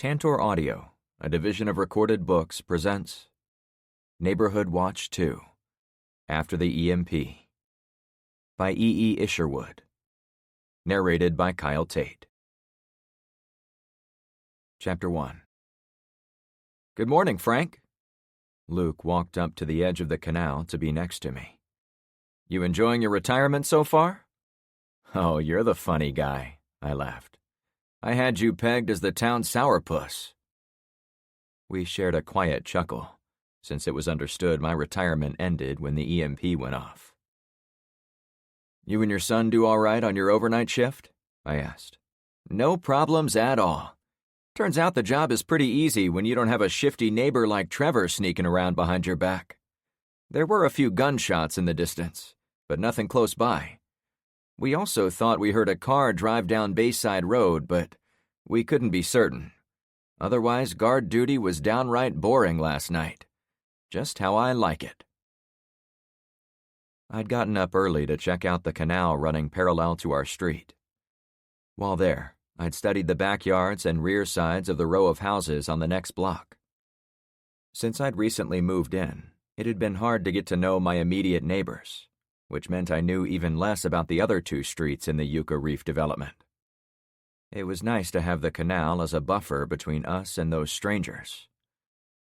Tantor Audio, a division of Recorded Books, presents Neighborhood Watch 2, After the EMP, by E. Isherwood, narrated by Kyle Tate. Chapter 1. Good morning, Frank. Luke walked up to the edge of the canal to be next to me. You enjoying your retirement so far? Oh, you're the funny guy, I laughed. I had you pegged as the town sourpuss. We shared a quiet chuckle, since it was understood my retirement ended when the EMP went off. You and your son do all right on your overnight shift? I asked. No problems at all. Turns out the job is pretty easy when you don't have a shifty neighbor like Trevor sneaking around behind your back. There were a few gunshots in the distance, but nothing close by. We also thought we heard a car drive down Bayside Road, but we couldn't be certain. Otherwise, guard duty was downright boring last night. Just how I like it. I'd gotten up early to check out the canal running parallel to our street. While there, I'd studied the backyards and rear sides of the row of houses on the next block. Since I'd recently moved in, it had been hard to get to know my immediate neighbors, which meant I knew even less about the other two streets in the Yucca Reef development. It was nice to have the canal as a buffer between us and those strangers,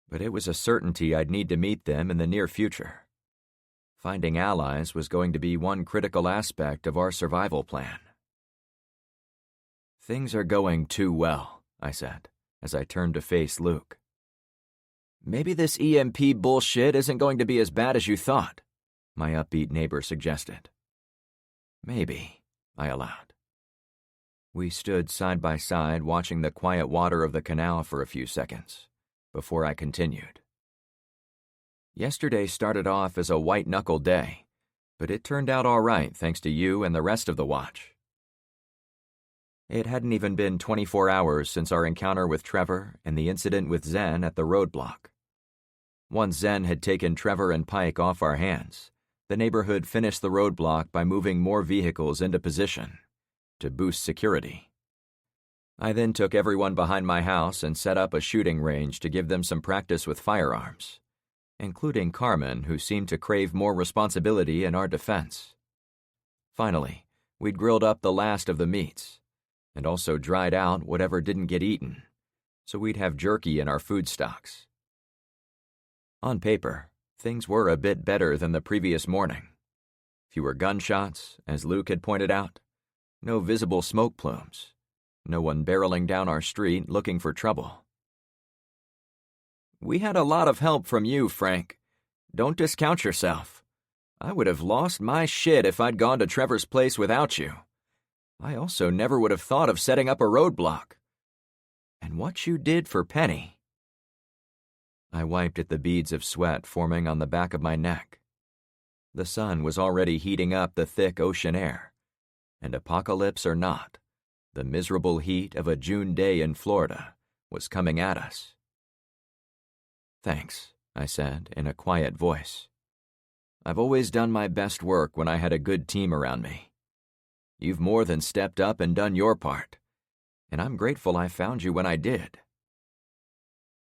but it was a certainty I'd need to meet them in the near future. Finding allies was going to be one critical aspect of our survival plan. Things are going too well, I said, as I turned to face Luke. Maybe this EMP bullshit isn't going to be as bad as you thought, my upbeat neighbor suggested. Maybe, I allowed. We stood side by side watching the quiet water of the canal for a few seconds, before I continued. Yesterday started off as a white-knuckle day, but it turned out all right thanks to you and the rest of the watch. It hadn't even been 24 hours since our encounter with Trevor and the incident with Zen at the roadblock. Once Zen had taken Trevor and Pike off our hands, the neighborhood finished the roadblock by moving more vehicles into position to boost security. I then took everyone behind my house and set up a shooting range to give them some practice with firearms, including Carmen, who seemed to crave more responsibility in our defense. Finally, we'd grilled up the last of the meats, and also dried out whatever didn't get eaten, so we'd have jerky in our food stocks. On paper, things were a bit better than the previous morning. Fewer gunshots, as Luke had pointed out, no visible smoke plumes, no one barreling down our street looking for trouble. We had a lot of help from you, Frank. Don't discount yourself. I would have lost my shit if I'd gone to Trevor's place without you. I also never would have thought of setting up a roadblock. And what you did for Penny. I wiped at the beads of sweat forming on the back of my neck. The sun was already heating up the thick ocean air, and apocalypse or not, the miserable heat of a June day in Florida was coming at us. Thanks, I said in a quiet voice. I've always done my best work when I had a good team around me. You've more than stepped up and done your part, and I'm grateful I found you when I did.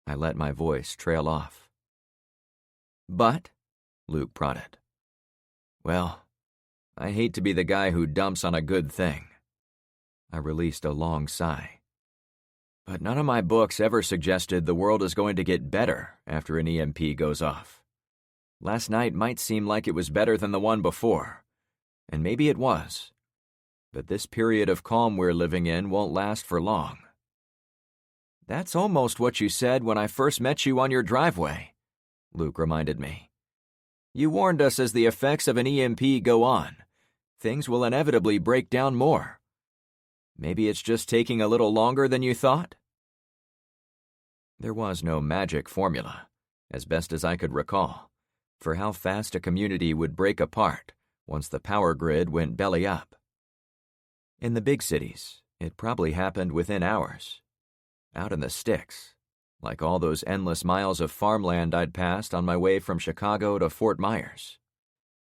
I let my voice trail off. But, Luke prodded. Well, I hate to be the guy who dumps on a good thing. I released a long sigh. But none of my books ever suggested the world is going to get better after an EMP goes off. Last night might seem like it was better than the one before, and maybe it was. But this period of calm we're living in won't last for long. That's almost what you said when I first met you on your driveway, Luke reminded me. You warned us as the effects of an EMP go on, things will inevitably break down more. Maybe it's just taking a little longer than you thought? There was no magic formula, as best as I could recall, for how fast a community would break apart once the power grid went belly up. In the big cities, it probably happened within hours. Out in the sticks, like all those endless miles of farmland I'd passed on my way from Chicago to Fort Myers,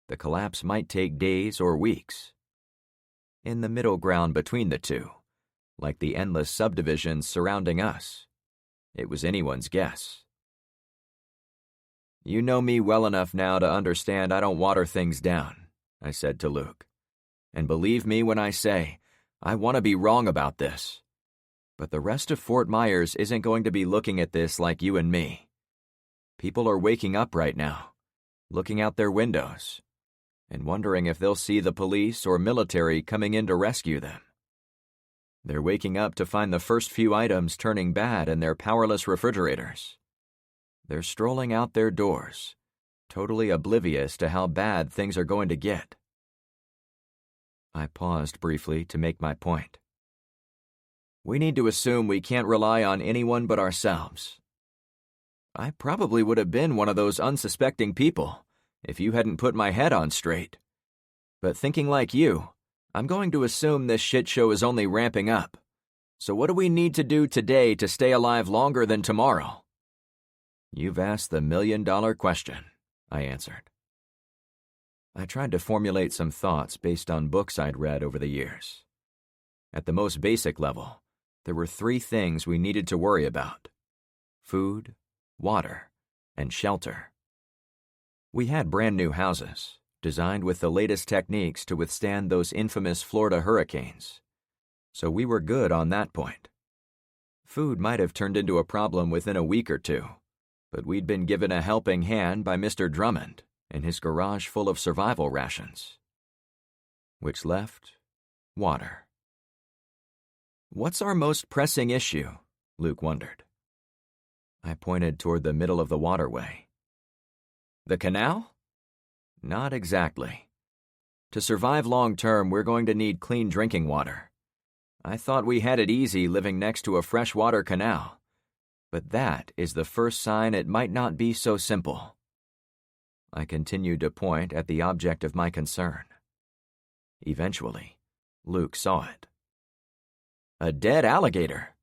the collapse might take days or weeks. In the middle ground between the two, like the endless subdivisions surrounding us, It was anyone's guess. "You know me well enough now to understand I don't water things down," I said to Luke. "And believe me when I say, I want to be wrong about this. But the rest of Fort Myers isn't going to be looking at this like you and me. People are waking up right now, looking out their windows, and wondering if they'll see the police or military coming in to rescue them. They're waking up to find the first few items turning bad in their powerless refrigerators. They're strolling out their doors, totally oblivious to how bad things are going to get." I paused briefly to make my point. "We need to assume we can't rely on anyone but ourselves. I probably would have been one of those unsuspecting people if you hadn't put my head on straight. But thinking like you, I'm going to assume this shit show is only ramping up. So what do we need to do today to stay alive longer than tomorrow?" "You've asked the million-dollar question," I answered. I tried to formulate some thoughts based on books I'd read over the years. At the most basic level, there were 3 things we needed to worry about: food, water, and shelter. We had brand new houses, designed with the latest techniques to withstand those infamous Florida hurricanes. So we were good on that point. Food might have turned into a problem within a week or 2, but we'd been given a helping hand by Mr. Drummond and his garage full of survival rations. Which left water. "What's our most pressing issue?" Luke wondered. I pointed toward the middle of the waterway. "The canal?" "Not exactly. To survive long-term, we're going to need clean drinking water. I thought we had it easy living next to a freshwater canal, but that is the first sign it might not be so simple." I continued to point at the object of my concern. Eventually, Luke saw it. A dead alligator.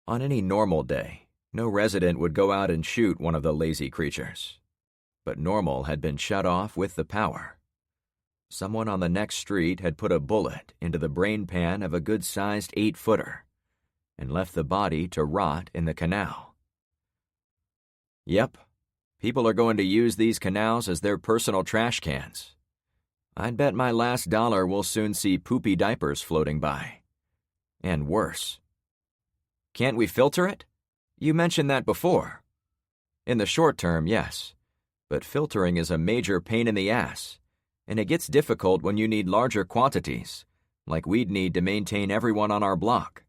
On any normal day, no resident would go out and shoot one of the lazy creatures. But Normal had been shut off with the power. Someone on the next street had put a bullet into the brain pan of a good-sized 8-footer and left the body to rot in the canal. Yep, people are going to use these canals as their personal trash cans. I'd bet my last dollar we'll soon see poopy diapers floating by. And worse. Can't we filter it? You mentioned that before. In the short term, yes, but filtering is a major pain in the ass, and it gets difficult when you need larger quantities, like we'd need to maintain everyone on our block.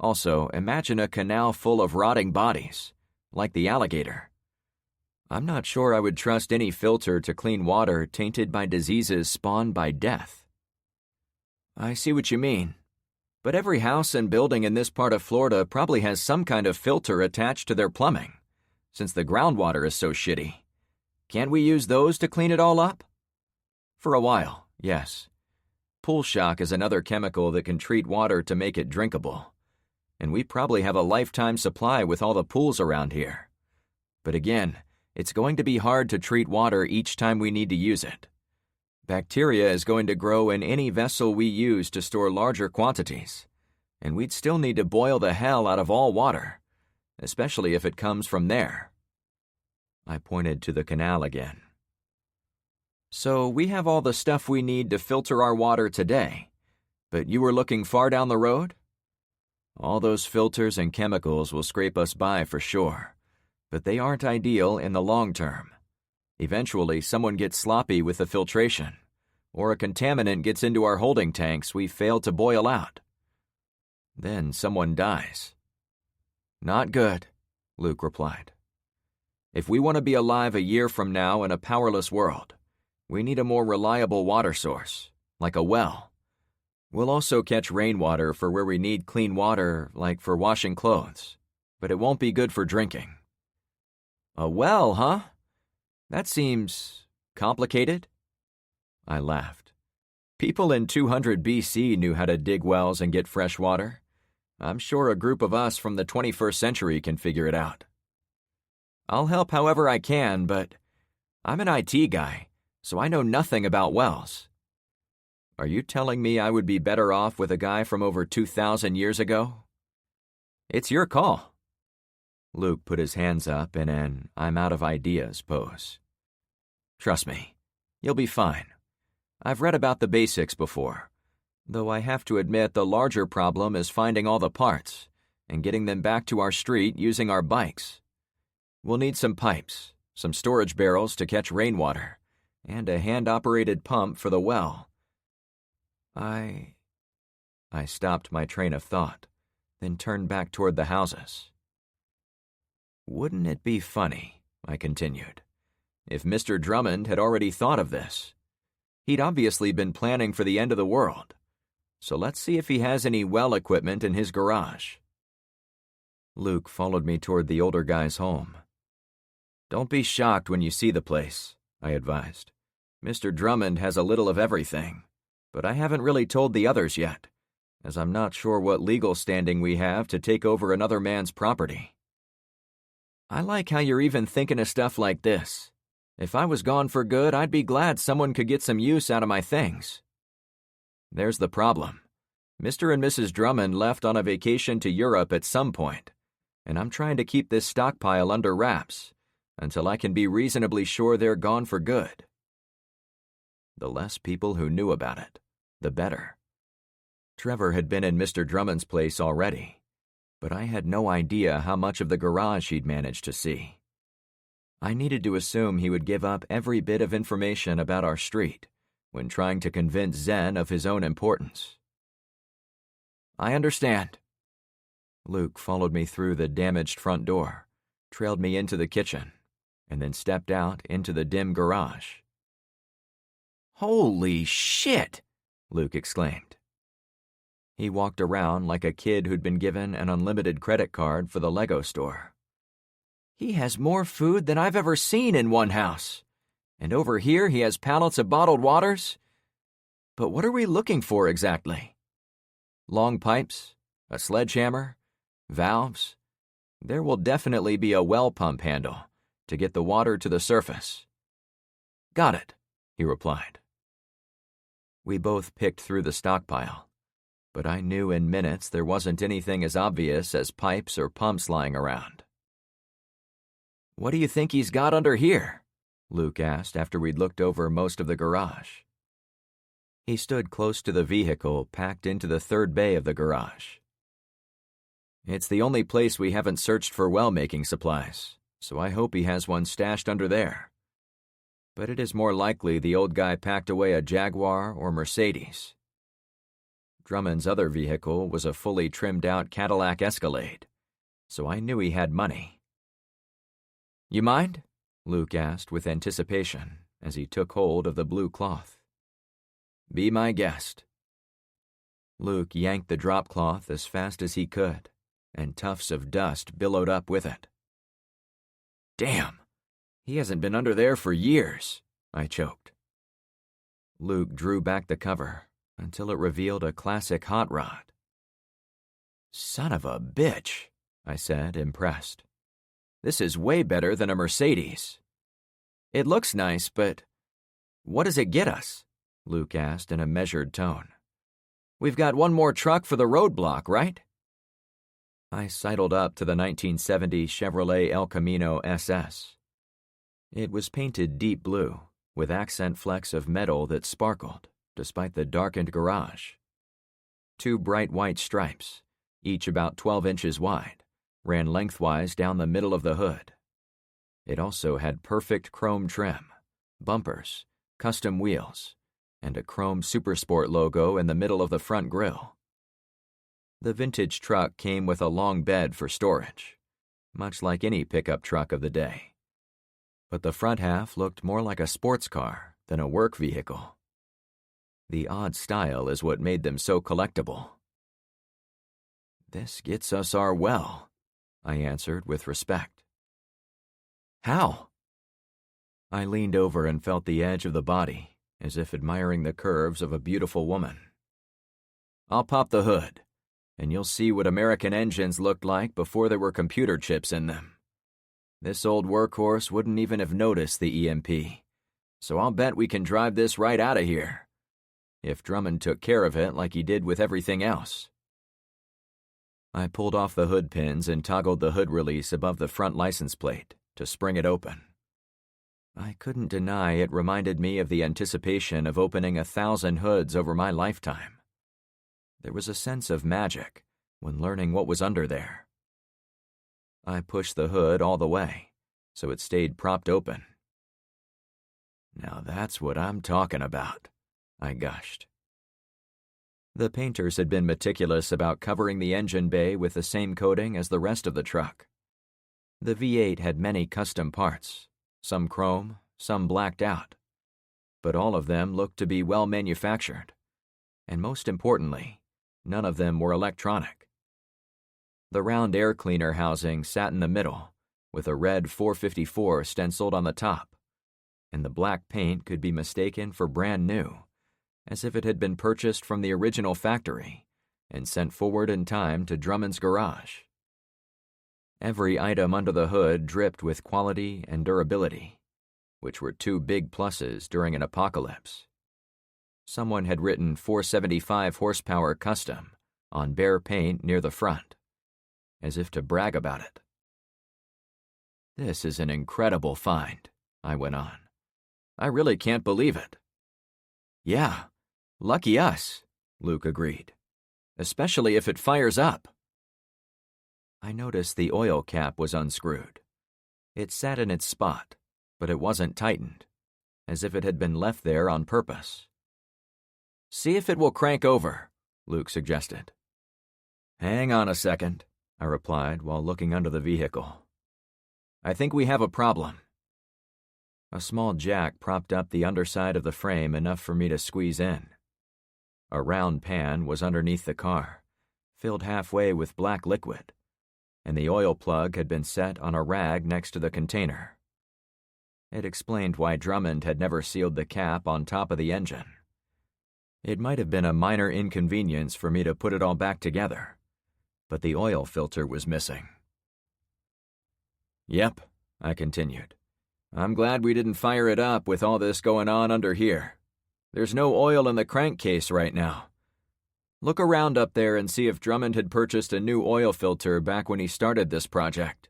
Also, imagine a canal full of rotting bodies, like the alligator. I'm not sure I would trust any filter to clean water tainted by diseases spawned by death. I see what you mean. But every house and building in this part of Florida probably has some kind of filter attached to their plumbing, since the groundwater is so shitty. Can't we use those to clean it all up? For a while, yes. Pool shock is another chemical that can treat water to make it drinkable, and we probably have a lifetime supply with all the pools around here. But again, it's going to be hard to treat water each time we need to use it. Bacteria is going to grow in any vessel we use to store larger quantities, and we'd still need to boil the hell out of all water, especially if it comes from there. I pointed to the canal again. So we have all the stuff we need to filter our water today, but you were looking far down the road? All those filters and chemicals will scrape us by for sure, but they aren't ideal in the long term. Eventually, someone gets sloppy with the filtration, or a contaminant gets into our holding tanks we failed to boil out. Then someone dies. Not good, Luke replied. If we want to be alive a year from now in a powerless world, we need a more reliable water source, like a well. We'll also catch rainwater for where we need clean water, like for washing clothes, but it won't be good for drinking. A well, huh? That seems complicated. I laughed. People in 200 BC knew how to dig wells and get fresh water. I'm sure a group of us from the 21st century can figure it out. I'll help however I can, but I'm an IT guy, so I know nothing about wells. Are you telling me I would be better off with a guy from over 2,000 years ago? It's your call. Luke put his hands up in an I'm out of ideas pose. Trust me, you'll be fine. I've read about the basics before, though I have to admit the larger problem is finding all the parts and getting them back to our street using our bikes. We'll need some pipes, some storage barrels to catch rainwater, and a hand-operated pump for the well. I stopped my train of thought, then turned back toward the houses. Wouldn't it be funny, I continued, if Mr. Drummond had already thought of this? He'd obviously been planning for the end of the world, so let's see if he has any well equipment in his garage. Luke followed me toward the older guy's home. Don't be shocked when you see the place, I advised. Mr. Drummond has a little of everything, but I haven't really told the others yet, as I'm not sure what legal standing we have to take over another man's property. I like how you're even thinking of stuff like this. If I was gone for good, I'd be glad someone could get some use out of my things. There's the problem. Mr. and Mrs. Drummond left on a vacation to Europe at some point, and I'm trying to keep this stockpile under wraps until I can be reasonably sure they're gone for good. The less people who knew about it, the better. Trevor had been in Mr. Drummond's place already, but I had no idea how much of the garage he'd managed to see. I needed to assume he would give up every bit of information about our street when trying to convince Zen of his own importance. I understand. Luke followed me through the damaged front door, trailed me into the kitchen, and then stepped out into the dim garage. Holy shit! Luke exclaimed. He walked around like a kid who'd been given an unlimited credit card for the Lego store. He has more food than I've ever seen in one house. And over here he has pallets of bottled waters. But what are we looking for exactly? Long pipes? A sledgehammer? Valves? There will definitely be a well pump handle to get the water to the surface. Got it, he replied. We both picked through the stockpile, but I knew in minutes there wasn't anything as obvious as pipes or pumps lying around. What do you think he's got under here? Luke asked after we'd looked over most of the garage. He stood close to the vehicle packed into the third bay of the garage. It's the only place we haven't searched for well-making supplies, so I hope he has one stashed under there. But it is more likely the old guy packed away a Jaguar or Mercedes. Drummond's other vehicle was a fully trimmed-out Cadillac Escalade, so I knew he had money. You mind? Luke asked with anticipation as he took hold of the blue cloth. Be my guest. Luke yanked the drop cloth as fast as he could, and tufts of dust billowed up with it. Damn! He hasn't been under there for years, I choked. Luke drew back the cover until it revealed a classic hot rod. Son of a bitch, I said, impressed. This is way better than a Mercedes. It looks nice, but what does it get us? Luke asked in a measured tone. We've got one more truck for the roadblock, right? I sidled up to the 1970 Chevrolet El Camino SS. It was painted deep blue, with accent flecks of metal that sparkled, despite the darkened garage. 2 bright white stripes, each about 12 inches wide, ran lengthwise down the middle of the hood. It also had perfect chrome trim, bumpers, custom wheels, and a chrome Supersport logo in the middle of the front grille. The vintage truck came with a long bed for storage, much like any pickup truck of the day. But the front half looked more like a sports car than a work vehicle. The odd style is what made them so collectible. This gets us our well, I answered with respect. How? I leaned over and felt the edge of the body, as if admiring the curves of a beautiful woman. I'll pop the hood, and you'll see what American engines looked like before there were computer chips in them. This old workhorse wouldn't even have noticed the EMP, so I'll bet we can drive this right out of here, if Drummond took care of it like he did with everything else. I pulled off the hood pins and toggled the hood release above the front license plate to spring it open. I couldn't deny it reminded me of the anticipation of opening 1,000 hoods over my lifetime. There was a sense of magic when learning what was under there. I pushed the hood all the way, so it stayed propped open. "Now that's what I'm talking about," I gushed. The painters had been meticulous about covering the engine bay with the same coating as the rest of the truck. The V8 had many custom parts, some chrome, some blacked out, but all of them looked to be well manufactured, and most importantly, none of them were electronic. The round air cleaner housing sat in the middle, with a red 454 stenciled on the top, and the black paint could be mistaken for brand new, as if it had been purchased from the original factory and sent forward in time to Drummond's garage. Every item under the hood dripped with quality and durability, which were two big pluses during an apocalypse. Someone had written 475 horsepower custom on bare paint near the front, as if to brag about it. "This is an incredible find," I went on. "I really can't believe it." "Yeah, lucky us," Luke agreed. "Especially if it fires up." I noticed the oil cap was unscrewed. It sat in its spot, but it wasn't tightened, as if it had been left there on purpose. "See if it will crank over," Luke suggested. "Hang on a second," I replied while looking under the vehicle. "I think we have a problem." A small jack propped up the underside of the frame enough for me to squeeze in. A round pan was underneath the car, filled halfway with black liquid, and the oil plug had been set on a rag next to the container. It explained why Drummond had never sealed the cap on top of the engine. It might have been a minor inconvenience for me to put it all back together, but the oil filter was missing. "Yep," I continued. "I'm glad we didn't fire it up with all this going on under here. There's no oil in the crankcase right now. Look around up there and see if Drummond had purchased a new oil filter back when he started this project.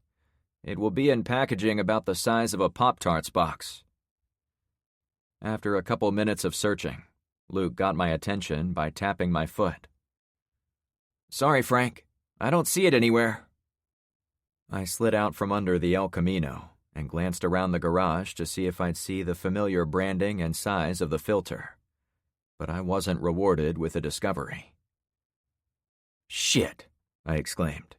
It will be in packaging about the size of a Pop-Tarts box." After a couple minutes of searching, Luke got my attention by tapping my foot. "Sorry, Frank. I don't see it anywhere." I slid out from under the El Camino and glanced around the garage to see if I'd see the familiar branding and size of the filter, but I wasn't rewarded with a discovery. "Shit," I exclaimed.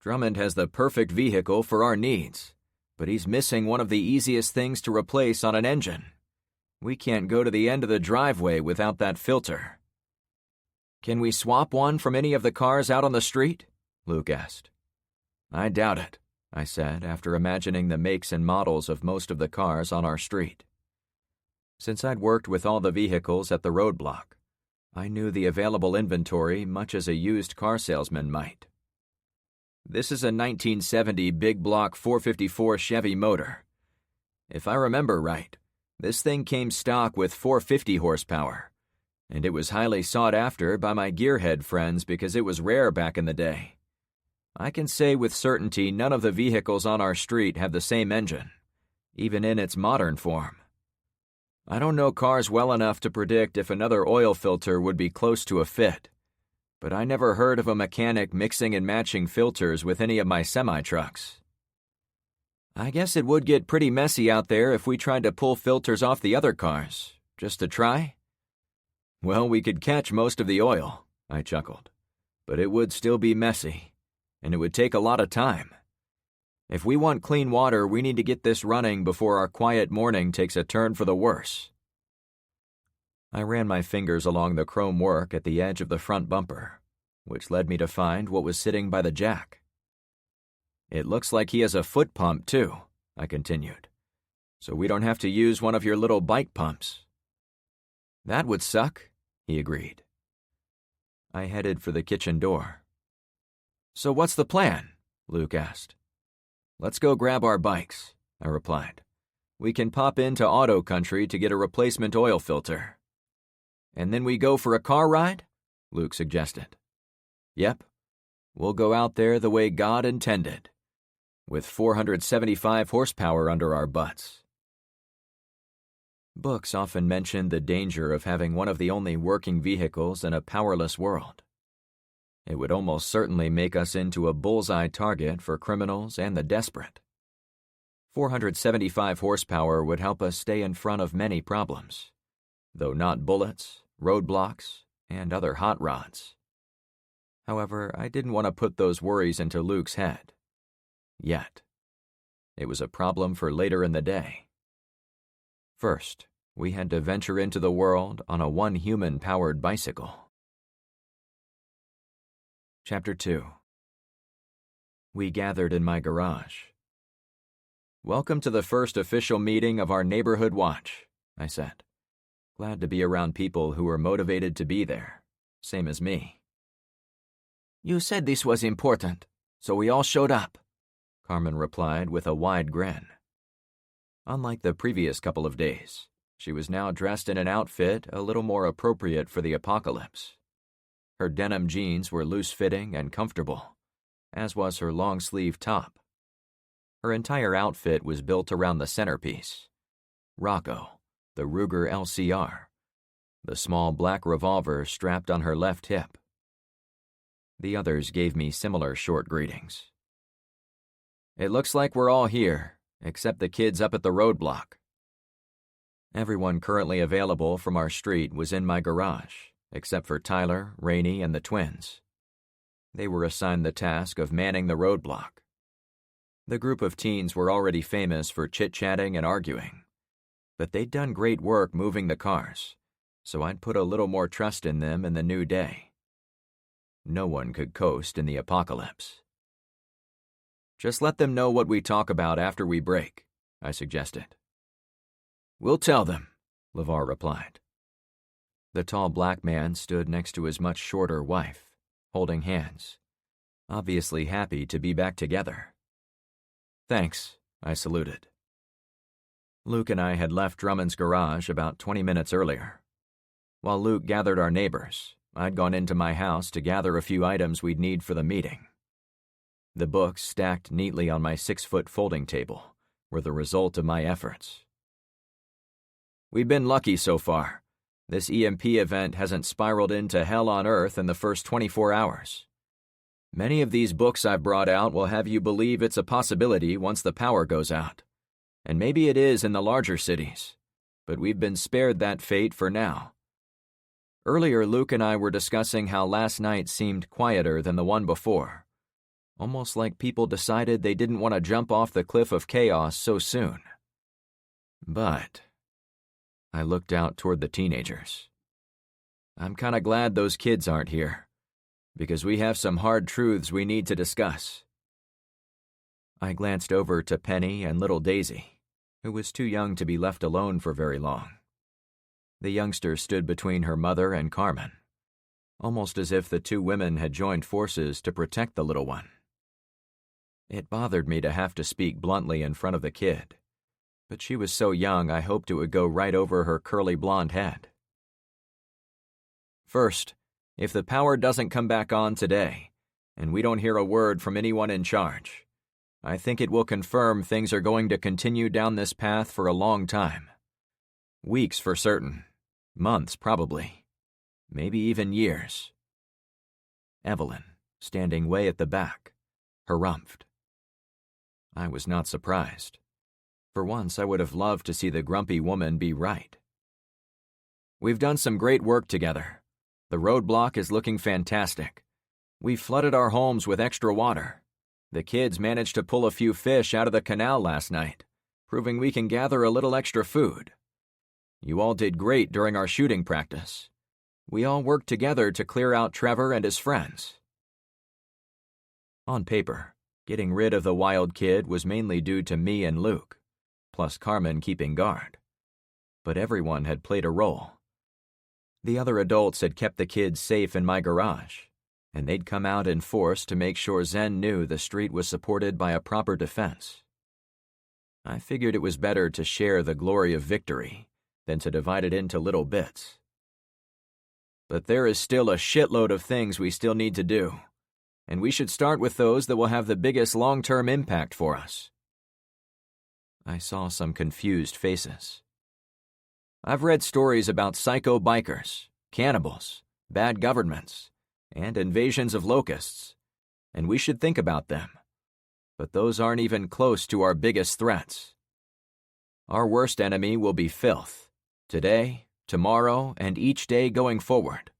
"Drummond has the perfect vehicle for our needs, but he's missing one of the easiest things to replace on an engine. We can't go to the end of the driveway without that filter." "Can we swap one from any of the cars out on the street?" Luke asked. "I doubt it," I said after imagining the makes and models of most of the cars on our street. Since I'd worked with all the vehicles at the roadblock, I knew the available inventory much as a used car salesman might. This is a 1970 big block 454 Chevy motor. If I remember right, this thing came stock with 450 horsepower, and it was highly sought after by my gearhead friends because it was rare back in the day. I can say with certainty none of the vehicles on our street have the same engine, even in its modern form. I don't know cars well enough to predict if another oil filter would be close to a fit, but I never heard of a mechanic mixing and matching filters with any of my semi-trucks. I guess it would get pretty messy out there if we tried to pull filters off the other cars, just to try. Well, we could catch most of the oil, I chuckled, but it would still be messy, and it would take a lot of time. If we want clean water, we need to get this running before our quiet morning takes a turn for the worse. I ran my fingers along the chrome work at the edge of the front bumper, which led me to find what was sitting by the jack. It looks like he has a foot pump, too, I continued, so we don't have to use one of your little bike pumps. That would suck, he agreed. I headed for the kitchen door. So what's the plan? Luke asked. Let's go grab our bikes, I replied. We can pop into Auto Country to get a replacement oil filter. And then we go for a car ride? Luke suggested. Yep. We'll go out there the way God intended, with 475 horsepower under our butts. Books often mention the danger of having one of the only working vehicles in a powerless world. It would almost certainly make us into a bullseye target for criminals and the desperate. 475 horsepower would help us stay in front of many problems, though not bullets, roadblocks, and other hot rods. However, I didn't want to put those worries into Luke's head. Yet. It was a problem for later in the day. First, we had to venture into the world on a one-human-powered bicycle. Chapter 2. We gathered in my garage. "Welcome to the first official meeting of our neighborhood watch," I said, glad to be around people who were motivated to be there, same as me. "You said this was important, so we all showed up," Carmen replied with a wide grin. Unlike the previous couple of days, she was now dressed in an outfit a little more appropriate for the apocalypse. Her denim jeans were loose-fitting and comfortable, as was her long-sleeve top. Her entire outfit was built around the centerpiece, Rocco, the Ruger LCR, the small black revolver strapped on her left hip. The others gave me similar short greetings. "It looks like we're all here, except the kids up at the roadblock." Everyone currently available from our street was in my garage, except for Tyler, Rainey, and the twins. They were assigned the task of manning the roadblock. The group of teens were already famous for chit-chatting and arguing, but they'd done great work moving the cars, so I'd put a little more trust in them in the new day. No one could coast in the apocalypse. "Just let them know what we talk about after we break," I suggested. "We'll tell them," LeVar replied. The tall black man stood next to his much shorter wife, holding hands, obviously happy to be back together. "Thanks," I saluted. Luke and I had left Drummond's garage about 20 minutes earlier. While Luke gathered our neighbors, I'd gone into my house to gather a few items we'd need for the meeting. The books stacked neatly on my 6-foot folding table were the result of my efforts. "We've been lucky so far. This EMP event hasn't spiraled into hell on earth in the first 24 hours. Many of these books I've brought out will have you believe it's a possibility once the power goes out. And maybe it is in the larger cities, but we've been spared that fate for now. Earlier, Luke and I were discussing how last night seemed quieter than the one before, almost like people decided they didn't want to jump off the cliff of chaos so soon. But I looked out toward the teenagers. I'm kind of glad those kids aren't here, because we have some hard truths we need to discuss." I glanced over to Penny and little Daisy, who was too young to be left alone for very long. The youngster stood between her mother and Carmen, almost as if the two women had joined forces to protect the little one. It bothered me to have to speak bluntly in front of the kid, but she was so young I hoped it would go right over her curly blonde head. "First, if the power doesn't come back on today, and we don't hear a word from anyone in charge, I think it will confirm things are going to continue down this path for a long time. Weeks for certain, months probably, maybe even years." Evelyn, standing way at the back, harumphed. I was not surprised. For once, I would have loved to see the grumpy woman be right. "We've done some great work together. The roadblock is looking fantastic. We flooded our homes with extra water. The kids managed to pull a few fish out of the canal last night, proving we can gather a little extra food. You all did great during our shooting practice. We all worked together to clear out Trevor and his friends." On paper, getting rid of the wild kid was mainly due to me and Luke, plus Carmen keeping guard. But everyone had played a role. The other adults had kept the kids safe in my garage, and they'd come out in force to make sure Zen knew the street was supported by a proper defense. I figured it was better to share the glory of victory than to divide it into little bits. "But there is still a shitload of things we still need to do, and we should start with those that will have the biggest long-term impact for us. I saw some confused faces. I've read stories about psycho bikers, cannibals, bad governments, and invasions of locusts, and we should think about them. But those aren't even close to our biggest threats. Our worst enemy will be filth, today, tomorrow, and each day going forward.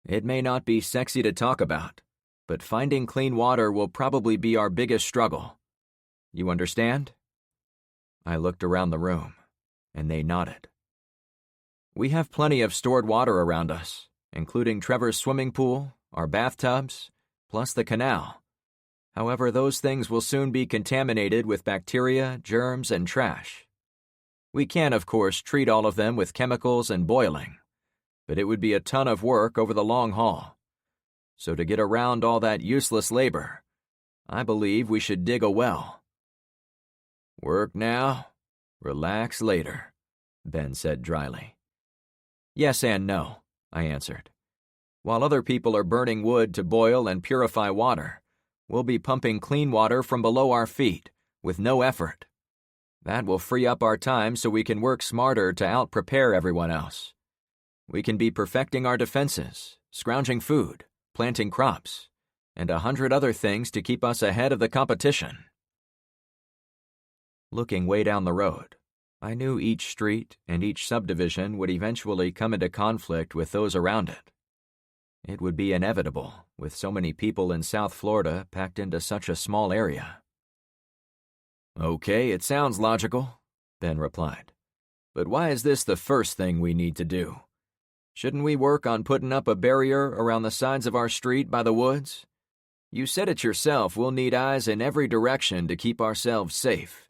It may not be sexy to talk about, but finding clean water will probably be our biggest struggle. You understand? I looked around the room, and they nodded. We have plenty of stored water around us, including Trevor's swimming pool, our bathtubs, plus the canal. However, those things will soon be contaminated with bacteria, germs, and trash. We can, of course, treat all of them with chemicals and boiling, but it would be a ton of work over the long haul. So to get around all that useless labor, I believe we should dig a well. Work now, relax later, Ben said dryly. Yes and no, I answered. While other people are burning wood to boil and purify water, we'll be pumping clean water from below our feet, with no effort. That will free up our time so we can work smarter to out-prepare everyone else. We can be perfecting our defenses, scrounging food, planting crops, and 100 other things to keep us ahead of the competition. Looking way down the road, I knew each street and each subdivision would eventually come into conflict with those around it. It would be inevitable, with so many people in South Florida packed into such a small area. Okay, it sounds logical, Ben replied. But why is this the first thing we need to do? Shouldn't we work on putting up a barrier around the sides of our street by the woods? You said it yourself, we'll need eyes in every direction to keep ourselves safe.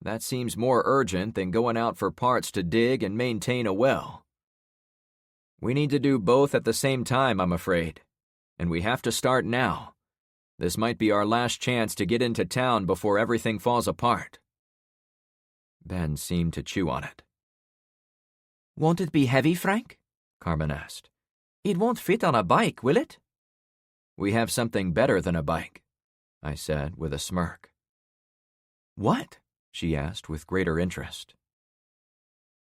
That seems more urgent than going out for parts to dig and maintain a well. We need to do both at the same time, I'm afraid. And we have to start now. This might be our last chance to get into town before everything falls apart. Ben seemed to chew on it. Won't it be heavy, Frank? Carmen asked. It won't fit on a bike, will it? We have something better than a bike, I said with a smirk. What? She asked with greater interest.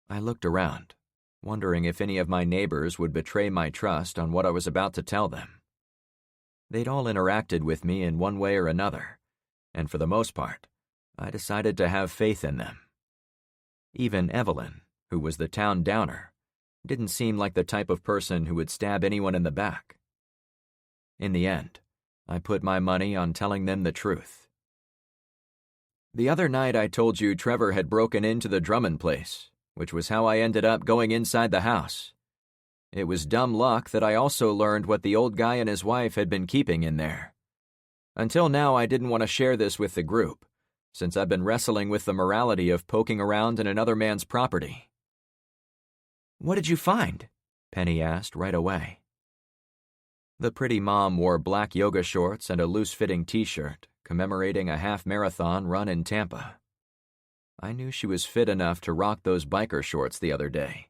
I looked around, wondering if any of my neighbors would betray my trust on what I was about to tell them. They'd all interacted with me in one way or another, and for the most part, I decided to have faith in them. Even Evelyn, who was the town downer, didn't seem like the type of person who would stab anyone in the back. In the end, I put my money on telling them the truth. The other night I told you Trevor had broken into the Drummond place, which was how I ended up going inside the house. It was dumb luck that I also learned what the old guy and his wife had been keeping in there. Until now, I didn't want to share this with the group, since I've been wrestling with the morality of poking around in another man's property. What did you find? Penny asked right away. The pretty mom wore black yoga shorts and a loose-fitting t-shirt, commemorating a half-marathon run in Tampa. I knew she was fit enough to rock those biker shorts the other day,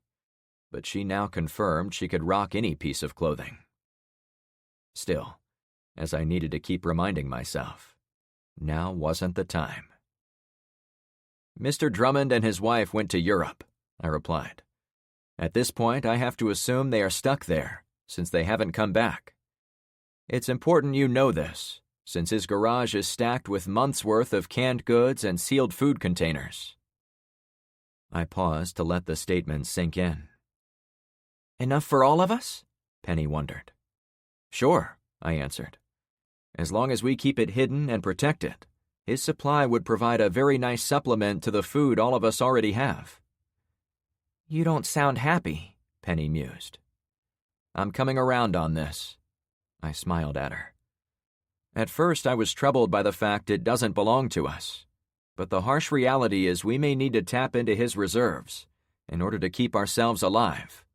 but she now confirmed she could rock any piece of clothing. Still, as I needed to keep reminding myself, now wasn't the time. Mr. Drummond and his wife went to Europe, I replied. At this point, I have to assume they are stuck there, since they haven't come back. It's important you know this, since his garage is stacked with months' worth of canned goods and sealed food containers. I paused to let the statement sink in. Enough for all of us? Penny wondered. Sure, I answered. As long as we keep it hidden and protect it, his supply would provide a very nice supplement to the food all of us already have. You don't sound happy, Penny mused. I'm coming around on this. I smiled at her. At first, I was troubled by the fact it doesn't belong to us, but the harsh reality is we may need to tap into his reserves in order to keep ourselves alive.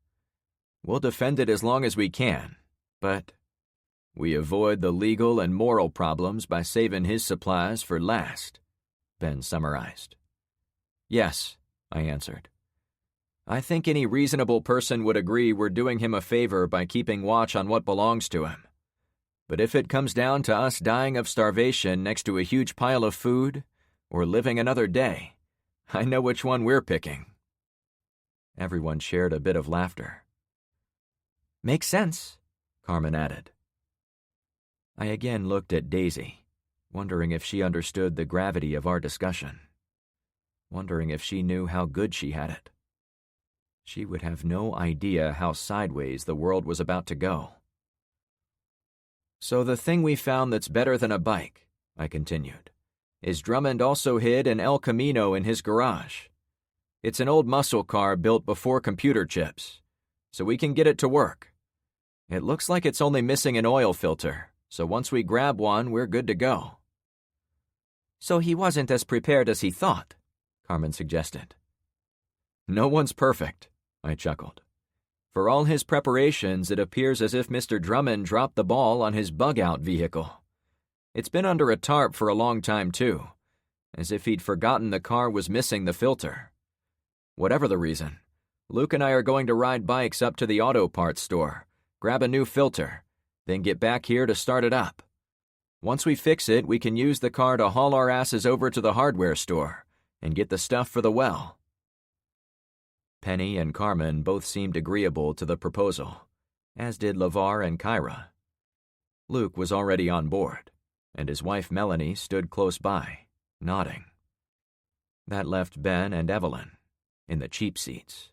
We'll defend it as long as we can, but we avoid the legal and moral problems by saving his supplies for last, Ben summarized. Yes, I answered. I think any reasonable person would agree we're doing him a favor by keeping watch on what belongs to him. But if it comes down to us dying of starvation next to a huge pile of food, or living another day, I know which one we're picking." Everyone shared a bit of laughter. "Makes sense," Carmen added. I again looked at Daisy, wondering if she understood the gravity of our discussion, wondering if she knew how good she had it. She would have no idea how sideways the world was about to go. "So the thing we found that's better than a bike," I continued, "is Drummond also hid an El Camino in his garage. It's an old muscle car built before computer chips, so we can get it to work. It looks like it's only missing an oil filter, so once we grab one, we're good to go." "So he wasn't as prepared as he thought," Carmen suggested. "No one's perfect," I chuckled. "For all his preparations, it appears as if Mr. Drummond dropped the ball on his bug-out vehicle. It's been under a tarp for a long time, too, as if he'd forgotten the car was missing the filter. Whatever the reason, Luke and I are going to ride bikes up to the auto parts store, grab a new filter, then get back here to start it up. Once we fix it, we can use the car to haul our asses over to the hardware store and get the stuff for the well." Penny and Carmen both seemed agreeable to the proposal, as did LeVar and Kyra. Luke was already on board, and his wife Melanie stood close by, nodding. That left Ben and Evelyn in the cheap seats.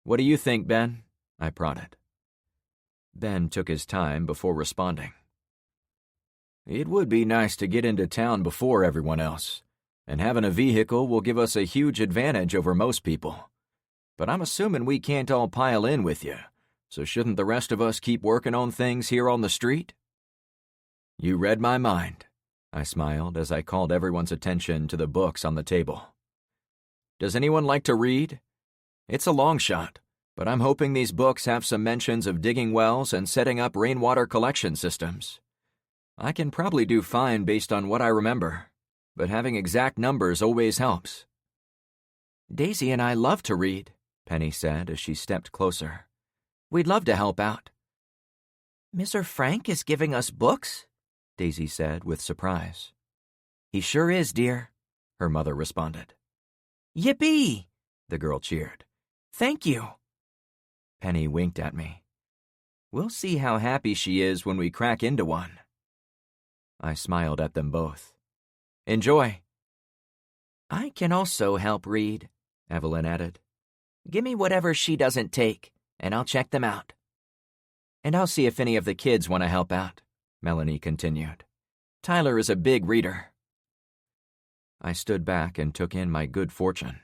"What do you think, Ben?" I prodded. Ben took his time before responding. "It would be nice to get into town before everyone else, and having a vehicle will give us a huge advantage over most people. But I'm assuming we can't all pile in with you, so shouldn't the rest of us keep working on things here on the street?" "You read my mind," I smiled as I called everyone's attention to the books on the table. "Does anyone like to read? It's a long shot, but I'm hoping these books have some mentions of digging wells and setting up rainwater collection systems. I can probably do fine based on what I remember, but having exact numbers always helps." "Daisy and I love to read," Penny said as she stepped closer. "We'd love to help out." "Mr. Frank is giving us books?" Daisy said with surprise. "He sure is, dear," her mother responded. "Yippee!" the girl cheered. "Thank you." Penny winked at me. "We'll see how happy she is when we crack into one." I smiled at them both. "Enjoy." "I can also help read," Evelyn added. "Give me whatever she doesn't take, and I'll check them out." "And I'll see if any of the kids want to help out," Melanie continued. "Tyler is a big reader." I stood back and took in my good fortune.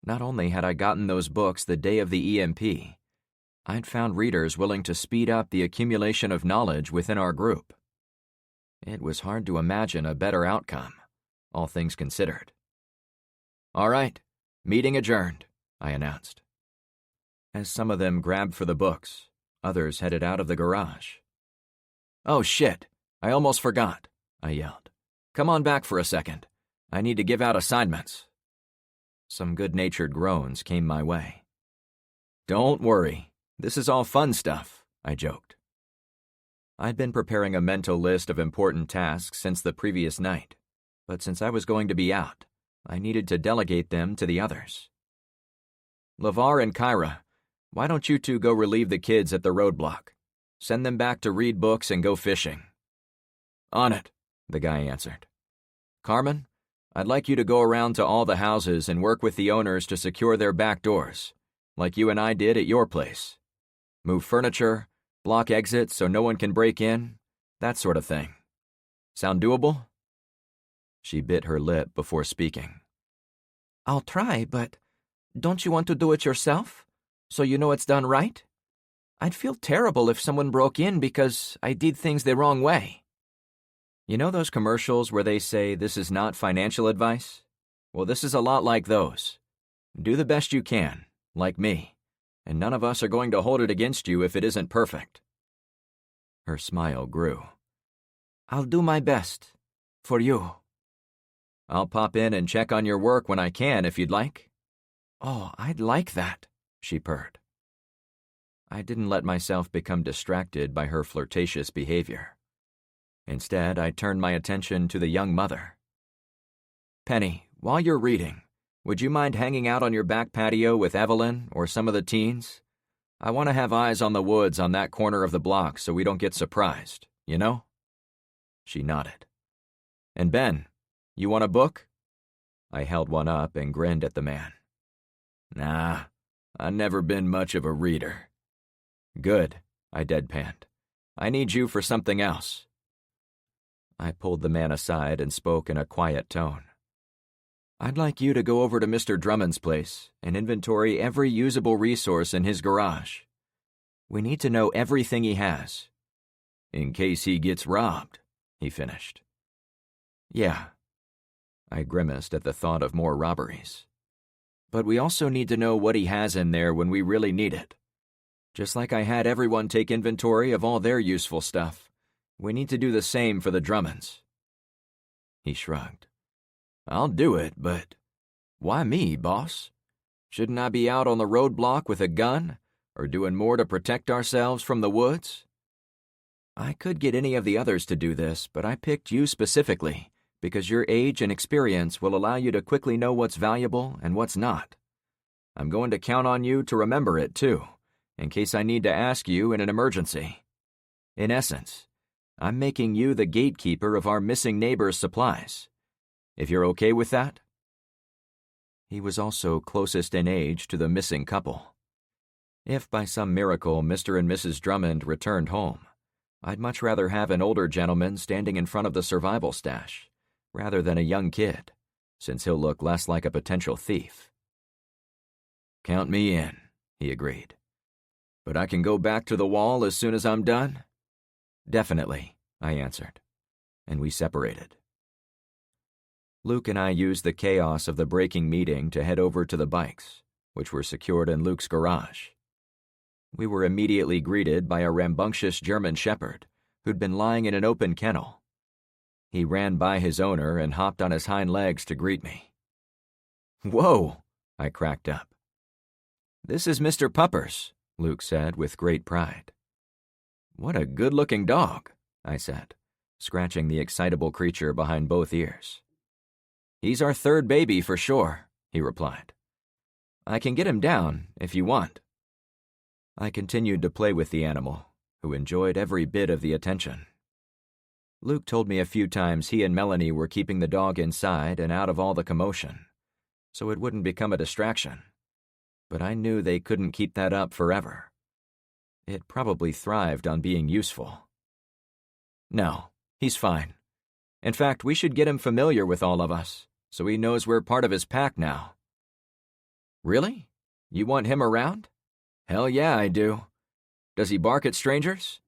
Not only had I gotten those books the day of the EMP, I'd found readers willing to speed up the accumulation of knowledge within our group. It was hard to imagine a better outcome, all things considered. "All right, meeting adjourned," I announced. As some of them grabbed for the books, others headed out of the garage. "Oh shit, I almost forgot," I yelled. "Come on back for a second. I need to give out assignments." Some good-natured groans came my way. "Don't worry, this is all fun stuff," I joked. I'd been preparing a mental list of important tasks since the previous night, but since I was going to be out, I needed to delegate them to the others. "LeVar and Kyra, why don't you two go relieve the kids at the roadblock? Send them back to read books and go fishing." "On it," the guy answered. "Carmen, I'd like you to go around to all the houses and work with the owners to secure their back doors, like you and I did at your place. Move furniture, block exits so no one can break in, that sort of thing. Sound doable?" She bit her lip before speaking. "I'll try, but don't you want to do it yourself, so you know it's done right? I'd feel terrible if someone broke in because I did things the wrong way." You know those commercials where they say this is not financial advice? Well, this is a lot like those. Do the best you can, like me, and none of us are going to hold it against you if it isn't perfect. Her smile grew. "I'll do my best. For you." "I'll pop in and check on your work when I can if you'd like." "Oh, I'd like that," she purred. I didn't let myself become distracted by her flirtatious behavior. Instead, I turned my attention to the young mother. "Penny, while you're reading, would you mind hanging out on your back patio with Evelyn or some of the teens? I want to have eyes on the woods on that corner of the block so we don't get surprised, you know?" She nodded. "And Ben, you want a book?" I held one up and grinned at the man. "Nah, I've never been much of a reader." "Good," I deadpanned. "I need you for something else." I pulled the man aside and spoke in a quiet tone. "I'd like you to go over to Mr. Drummond's place and inventory every usable resource in his garage. We need to know everything he has." "In case he gets robbed," he finished. "Yeah." I grimaced at the thought of more robberies. "But we also need to know what he has in there when we really need it. Just like I had everyone take inventory of all their useful stuff, we need to do the same for the Drummonds." He shrugged. "I'll do it, but why me, boss? Shouldn't I be out on the roadblock with a gun, or doing more to protect ourselves from the woods?" "I could get any of the others to do this, but I picked you specifically because your age and experience will allow you to quickly know what's valuable and what's not. I'm going to count on you to remember it, too, in case I need to ask you in an emergency. In essence, I'm making you the gatekeeper of our missing neighbor's supplies. If you're okay with that?" He was also closest in age to the missing couple. If by some miracle Mr. and Mrs. Drummond returned home, I'd much rather have an older gentleman standing in front of the survival stash, rather than a young kid, since he'll look less like a potential thief. "Count me in," he agreed. "But I can go back to the wall as soon as I'm done?" "Definitely," I answered, and we separated. Luke and I used the chaos of the breaking meeting to head over to the bikes, which were secured in Luke's garage. We were immediately greeted by a rambunctious German shepherd who'd been lying in an open kennel. He ran by his owner and hopped on his hind legs to greet me. "Whoa!" I cracked up. "This is Mr. Puppers," Luke said with great pride. "What a good-looking dog," I said, scratching the excitable creature behind both ears. "He's our third baby for sure," he replied. "I can get him down if you want." I continued to play with the animal, who enjoyed every bit of the attention. Luke told me a few times he and Melanie were keeping the dog inside and out of all the commotion, so it wouldn't become a distraction. But I knew they couldn't keep that up forever. It probably thrived on being useful. "No, he's fine. In fact, we should get him familiar with all of us, so he knows we're part of his pack now." "Really? You want him around?" "Hell yeah, I do. Does he bark at strangers?"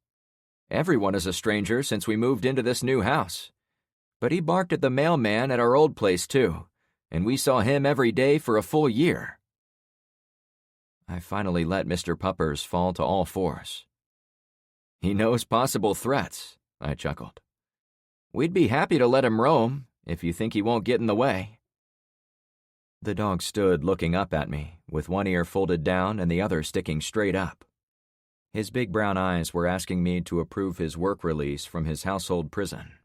"Everyone is a stranger since we moved into this new house. But he barked at the mailman at our old place, too, and we saw him every day for a full year." I finally let Mr. Puppers fall to all fours. "He knows possible threats," I chuckled. "We'd be happy to let him roam, if you think he won't get in the way." The dog stood looking up at me, with one ear folded down and the other sticking straight up. His big brown eyes were asking me to approve his work release from his household prison.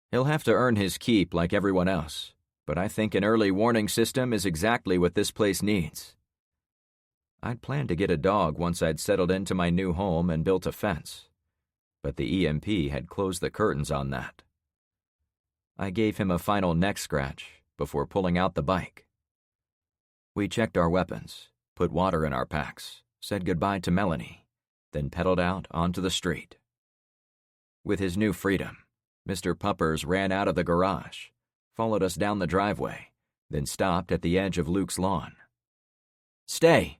"He'll have to earn his keep like everyone else, but I think an early warning system is exactly what this place needs." I'd planned to get a dog once I'd settled into my new home and built a fence, but the EMP had closed the curtains on that. I gave him a final neck scratch before pulling out the bike. We checked our weapons, put water in our packs, said goodbye to Melanie, then pedaled out onto the street. With his new freedom, Mr. Puppers ran out of the garage, followed us down the driveway, then stopped at the edge of Luke's lawn. "Stay,"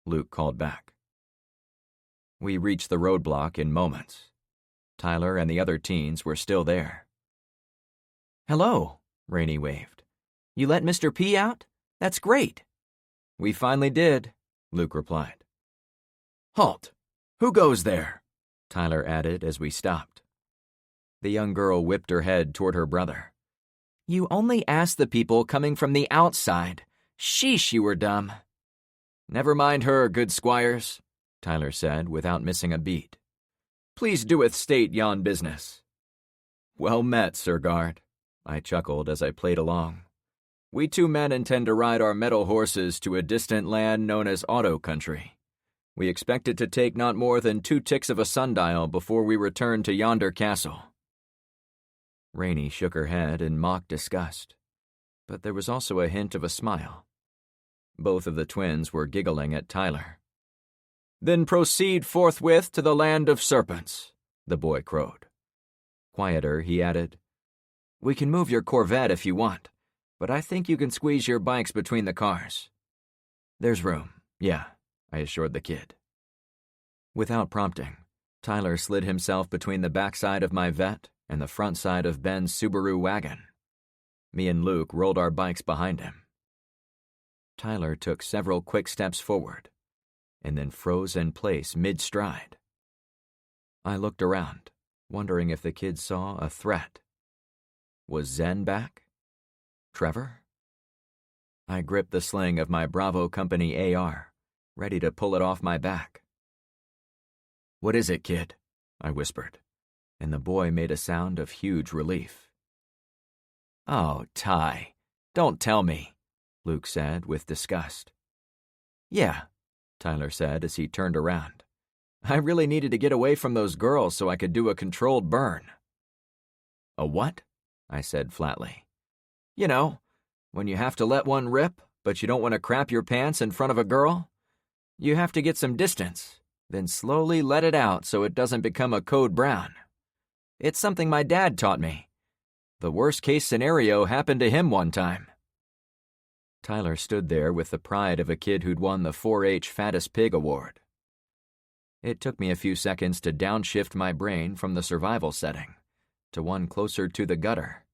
Luke called back. We reached the roadblock in moments. Tyler and the other teens were still there. "Hello," Rainey waved. "You let Mr. P out? That's great." "We finally did," Luke replied. "Halt! Who goes there?" Tyler added as we stopped. The young girl whipped her head toward her brother. "You only asked the people coming from the outside. Sheesh, you were dumb." "Never mind her, good squires," Tyler said without missing a beat. "Please doeth state yon business." "Well met, Sir Guard," I chuckled as I played along. "We two men intend to ride our metal horses to a distant land known as Auto Country. We expect it to take not more than 2 ticks of a sundial before we return to yonder castle." Rainey shook her head in mock disgust, but there was also a hint of a smile. Both of the twins were giggling at Tyler. "Then proceed forthwith to the land of serpents," the boy crowed. Quieter, he added, "We can move your Corvette if you want, but I think you can squeeze your bikes between the cars." "There's room, yeah," I assured the kid. Without prompting, Tyler slid himself between the backside of my Vette and the front side of Ben's Subaru wagon. Me and Luke rolled our bikes behind him. Tyler took several quick steps forward, and then froze in place mid-stride. I looked around, wondering if the kid saw a threat. Was Zen back? Trevor? I gripped the sling of my Bravo Company AR, ready to pull it off my back. "What is it, kid?" I whispered, and the boy made a sound of huge relief. "Oh, Ty, don't tell me," Luke said with disgust. "Yeah," Tyler said as he turned around. "I really needed to get away from those girls so I could do a controlled burn." "A what?" I said flatly. "You know, when you have to let one rip, but you don't want to crap your pants in front of a girl. You have to get some distance, then slowly let it out so it doesn't become a code brown. It's something my dad taught me. The worst-case scenario happened to him one time." Tyler stood there with the pride of a kid who'd won the 4-H Fattest Pig Award. It took me a few seconds to downshift my brain from the survival setting to one closer to the gutter.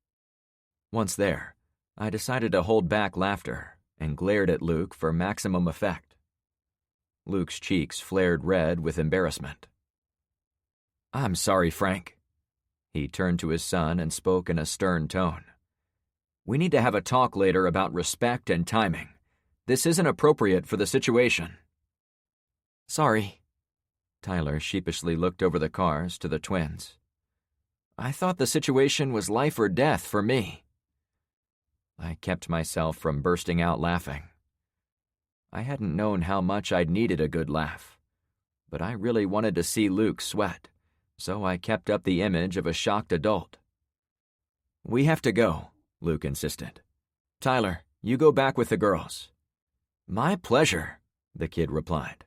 Once there, I decided to hold back laughter and glared at Luke for maximum effect. Luke's cheeks flared red with embarrassment. "I'm sorry, Frank." He turned to his son and spoke in a stern tone. "We need to have a talk later about respect and timing. This isn't appropriate for the situation." "Sorry." Tyler sheepishly looked over the cars to the twins. "I thought the situation was life or death for me." I kept myself from bursting out laughing. I hadn't known how much I'd needed a good laugh, but I really wanted to see Luke sweat, so I kept up the image of a shocked adult. "We have to go," Luke insisted. "Tyler, you go back with the girls." "My pleasure," the kid replied.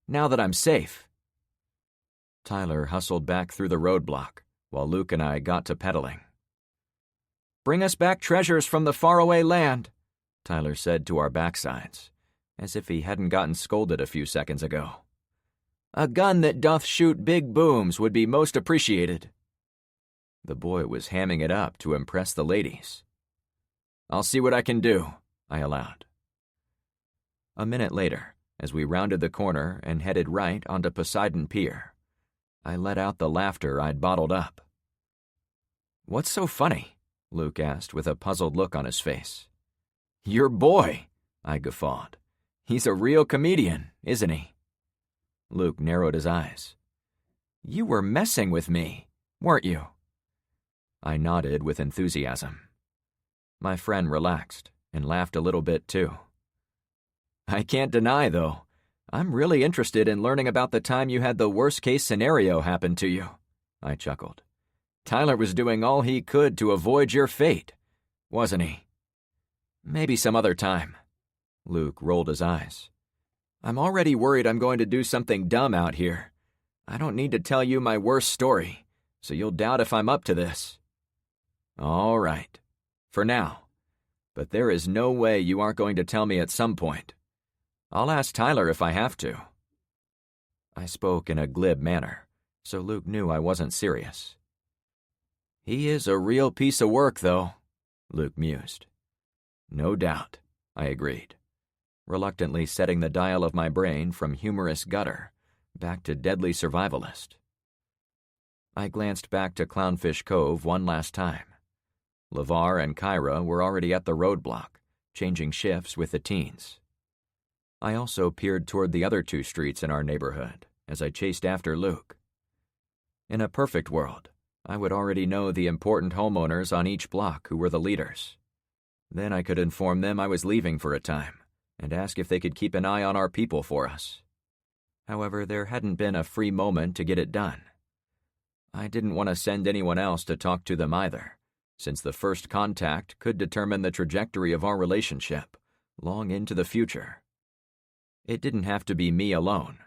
"Now that I'm safe." Tyler hustled back through the roadblock, while Luke and I got to pedaling. "Bring us back treasures from the faraway land," Tyler said to our backsides, as if he hadn't gotten scolded a few seconds ago. "A gun that doth shoot big booms would be most appreciated." The boy was hamming it up to impress the ladies. "I'll see what I can do," I allowed. A minute later, as we rounded the corner and headed right onto Poseidon Pier, I let out the laughter I'd bottled up. "What's so funny?" Luke asked with a puzzled look on his face. "Your boy," I guffawed. "He's a real comedian, isn't he?" Luke narrowed his eyes. "You were messing with me, weren't you?" I nodded with enthusiasm. My friend relaxed and laughed a little bit too. "I can't deny, though, I'm really interested in learning about the time you had the worst-case scenario happen to you," I chuckled. "Tyler was doing all he could to avoid your fate, wasn't he?" "Maybe some other time." Luke rolled his eyes. "I'm already worried I'm going to do something dumb out here. I don't need to tell you my worst story, so you'll doubt if I'm up to this." "All right. For now. But there is no way you aren't going to tell me at some point. I'll ask Tyler if I have to." I spoke in a glib manner, so Luke knew I wasn't serious. "He is a real piece of work, though," Luke mused. "No doubt," I agreed, reluctantly setting the dial of my brain from humorous gutter back to deadly survivalist. I glanced back to Clownfish Cove one last time. LeVar and Kyra were already at the roadblock, changing shifts with the teens. I also peered toward the other 2 streets in our neighborhood as I chased after Luke. In a perfect world, I would already know the important homeowners on each block who were the leaders. Then I could inform them I was leaving for a time and ask if they could keep an eye on our people for us. However, there hadn't been a free moment to get it done. I didn't want to send anyone else to talk to them either, since the first contact could determine the trajectory of our relationship long into the future. It didn't have to be me alone,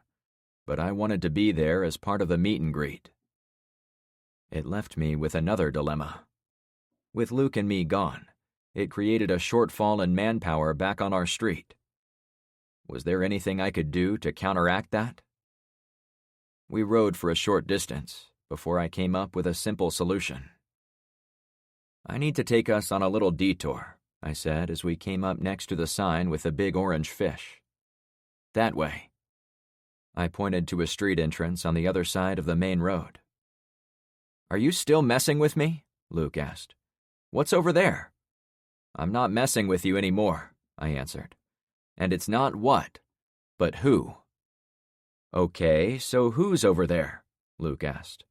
but I wanted to be there as part of the meet and greet. It left me with another dilemma. With Luke and me gone, it created a shortfall in manpower back on our street. Was there anything I could do to counteract that? We rode for a short distance before I came up with a simple solution. "I need to take us on a little detour," I said as we came up next to the sign with the big orange fish. "That way." I pointed to a street entrance on the other side of the main road. "Are you still messing with me?" Luke asked. "What's over there?" "I'm not messing with you anymore," I answered. "And it's not what, but who." "Okay, so who's over there?" Luke asked.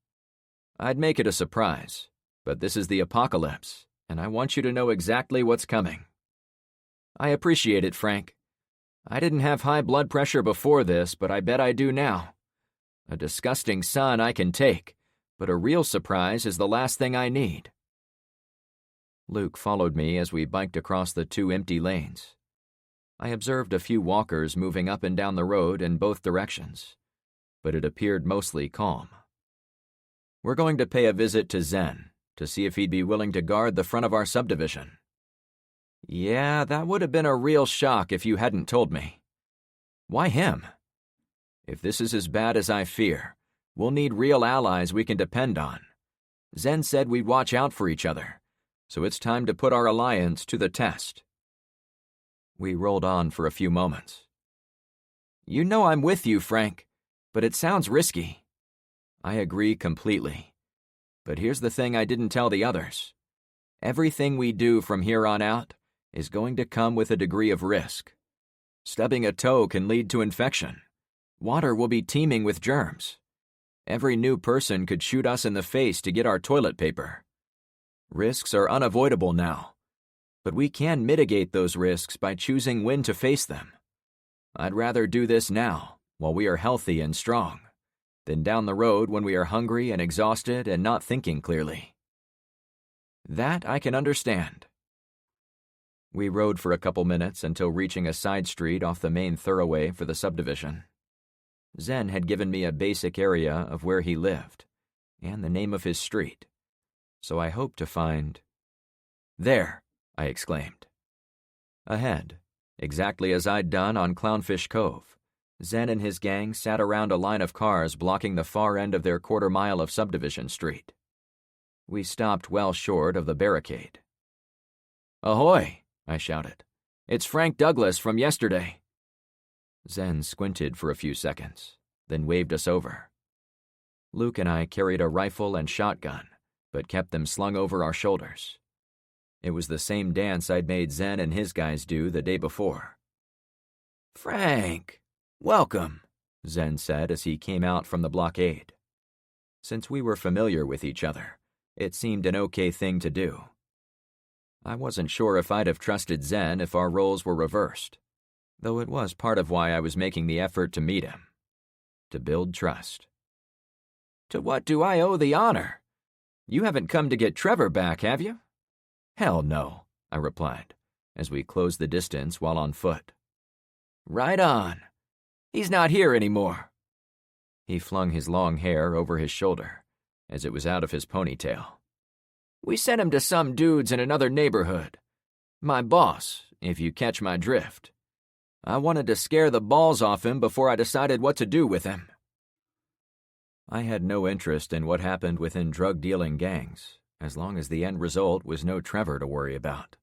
"I'd make it a surprise, but this is the apocalypse, and I want you to know exactly what's coming." "I appreciate it, Frank. I didn't have high blood pressure before this, but I bet I do now. A disgusting son I can take, but a real surprise is the last thing I need." Luke followed me as we biked across the 2 empty lanes. I observed a few walkers moving up and down the road in both directions, but it appeared mostly calm. "We're going to pay a visit to Zen to see if he'd be willing to guard the front of our subdivision." "Yeah, that would have been a real shock if you hadn't told me." "Why him?" "If this is as bad as I fear, we'll need real allies we can depend on. Zen said we'd watch out for each other, so it's time to put our alliance to the test." We rolled on for a few moments. "You know I'm with you, Frank, but it sounds risky." "I agree completely. But here's the thing I didn't tell the others. Everything we do from here on out is going to come with a degree of risk. Stubbing a toe can lead to infection. Water will be teeming with germs. Every new person could shoot us in the face to get our toilet paper. Risks are unavoidable now, but we can mitigate those risks by choosing when to face them. I'd rather do this now, while we are healthy and strong, than down the road when we are hungry and exhausted and not thinking clearly." "That I can understand." We rode for a couple minutes until reaching a side street off the main thoroughway for the subdivision. Zen had given me a basic area of where he lived, and the name of his street, so I hoped to find... "There!" I exclaimed. Ahead, exactly as I'd done on Clownfish Cove, Zen and his gang sat around a line of cars blocking the far end of their quarter mile of Subdivision Street. We stopped well short of the barricade. "Ahoy!" I shouted. "It's Frank Douglas from yesterday." Zen squinted for a few seconds, then waved us over. Luke and I carried a rifle and shotgun, but kept them slung over our shoulders. It was the same dance I'd made Zen and his guys do the day before. "Frank, welcome," Zen said as he came out from the blockade. Since we were familiar with each other, it seemed an okay thing to do. I wasn't sure if I'd have trusted Zen if our roles were reversed, though it was part of why I was making the effort to meet him. To build trust. "To what do I owe the honor? You haven't come to get Trevor back, have you?" "Hell no," I replied, as we closed the distance while on foot. "Right on. He's not here anymore." He flung his long hair over his shoulder, as it was out of his ponytail. "We sent him to some dudes in another neighborhood. My boss, if you catch my drift. I wanted to scare the balls off him before I decided what to do with him." I had no interest in what happened within drug-dealing gangs, as long as the end result was no Trevor to worry about.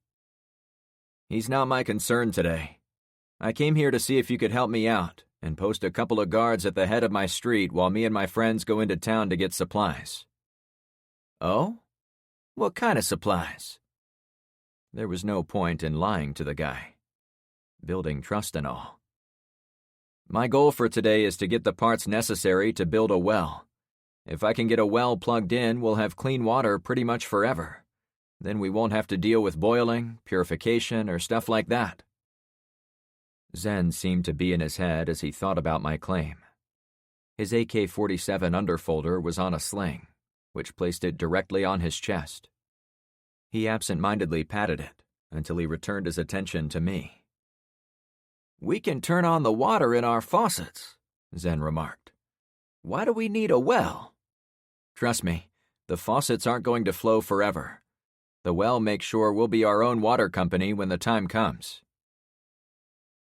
"He's not my concern today. I came here to see if you could help me out and post a couple of guards at the head of my street while me and my friends go into town to get supplies." "Oh? What kind of supplies?" There was no point in lying to the guy. Building trust and all. My goal for today is to get the parts necessary to build a well. If I can get a well plugged in, we'll have clean water pretty much forever. Then we won't have to deal with boiling, purification, or stuff like that." Zen seemed to be in his head as he thought about my claim. His AK-47 underfolder was on a sling, which placed it directly on his chest. He absent-mindedly patted it until he returned his attention to me. "We can turn on the water in our faucets," Zen remarked. "Why do we need a well?" "Trust me, the faucets aren't going to flow forever. The well makes sure we'll be our own water company when the time comes."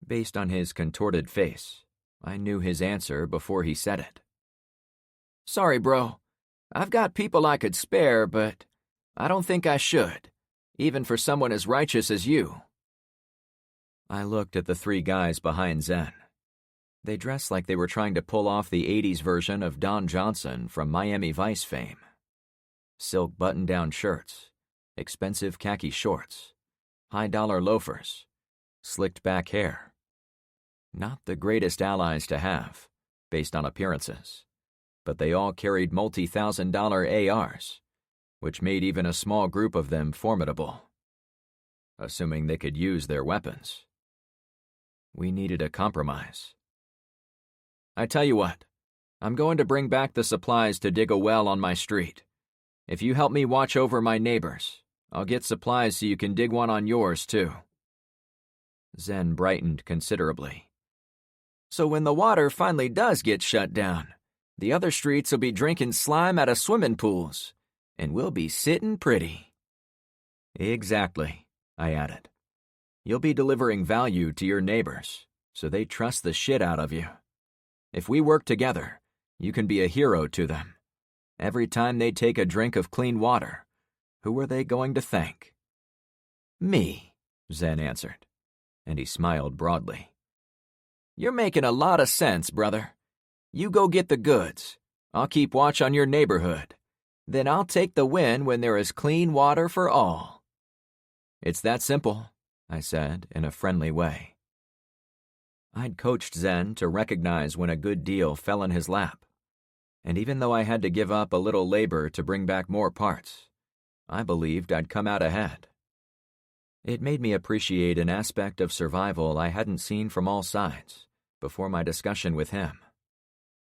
Based on his contorted face, I knew his answer before he said it. "Sorry, bro. I've got people I could spare, but I don't think I should, even for someone as righteous as you." I looked at the three guys behind Zen. They dressed like they were trying to pull off the 80s version of Don Johnson from Miami Vice fame. Silk button-down shirts, expensive khaki shorts, high-dollar loafers, slicked back hair. Not the greatest allies to have, based on appearances, but they all carried multi-$1,000 ARs, which made even a small group of them formidable, assuming they could use their weapons. We needed a compromise. "I tell you what, I'm going to bring back the supplies to dig a well on my street. If you help me watch over my neighbors, I'll get supplies so you can dig one on yours, too." Zen brightened considerably. "So when the water finally does get shut down, the other streets will be drinking slime out of swimming pools, and we'll be sitting pretty." "Exactly," I added. "You'll be delivering value to your neighbors, so they trust the shit out of you. If we work together, you can be a hero to them. Every time they take a drink of clean water, who are they going to thank?" "Me," Zen answered, and he smiled broadly. "You're making a lot of sense, brother. You go get the goods. I'll keep watch on your neighborhood. Then I'll take the win when there is clean water for all." "It's that simple," I said in a friendly way. I'd coached Zen to recognize when a good deal fell in his lap, and even though I had to give up a little labor to bring back more parts, I believed I'd come out ahead. It made me appreciate an aspect of survival I hadn't seen from all sides before my discussion with him.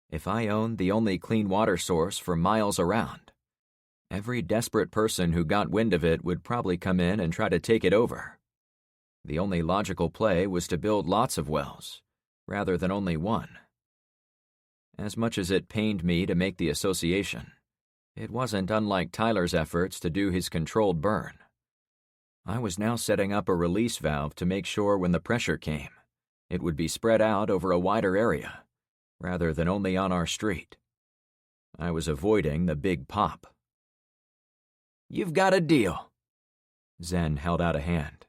If I owned the only clean water source for miles around, every desperate person who got wind of it would probably come in and try to take it over. The only logical play was to build lots of wells, rather than only one. As much as it pained me to make the association, it wasn't unlike Tyler's efforts to do his controlled burn. I was now setting up a release valve to make sure when the pressure came, it would be spread out over a wider area, rather than only on our street. I was avoiding the big pop. "You've got a deal." Zen held out a hand.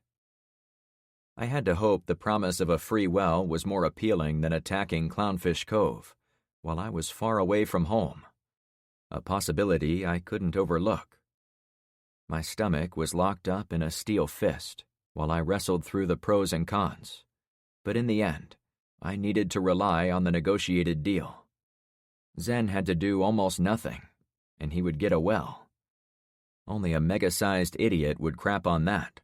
I had to hope the promise of a free well was more appealing than attacking Clownfish Cove, while I was far away from home, a possibility I couldn't overlook. My stomach was locked up in a steel fist while I wrestled through the pros and cons, but in the end, I needed to rely on the negotiated deal. Zen had to do almost nothing, and he would get a well. Only a mega-sized idiot would crap on that,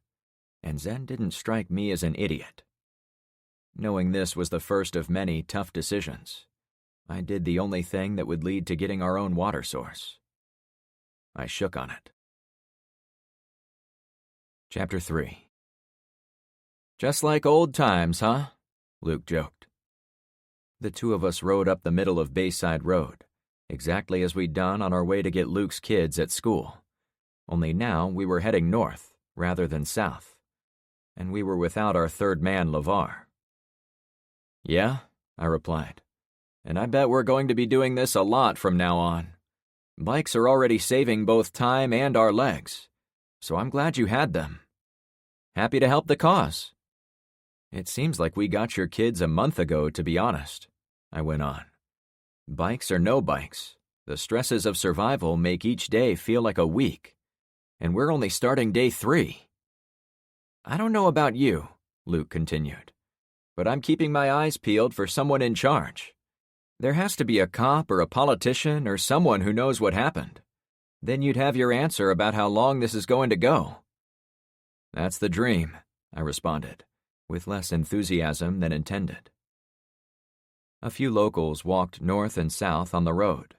and Zen didn't strike me as an idiot. Knowing this was the first of many tough decisions, I did the only thing that would lead to getting our own water source. I shook on it. Chapter 3. "Just like old times, huh?" Luke joked. The two of us rode up the middle of Bayside Road, exactly as we'd done on our way to get Luke's kids at school. Only now we were heading north rather than south, and we were without our third man, LeVar. "Yeah," I replied, "and I bet we're going to be doing this a lot from now on. Bikes are already saving both time and our legs, so I'm glad you had them. Happy to help the cause." "It seems like we got your kids a month ago, to be honest," I went on. "Bikes or no bikes, the stresses of survival make each day feel like a week, and we're only starting day 3. "I don't know about you," Luke continued, but I'm keeping my eyes peeled for someone in charge. There has to be a cop or a politician or someone who knows what happened. Then you'd have your answer about how long this is going to go." "That's the dream," I responded, with less enthusiasm than intended. A few locals walked north and south on the road,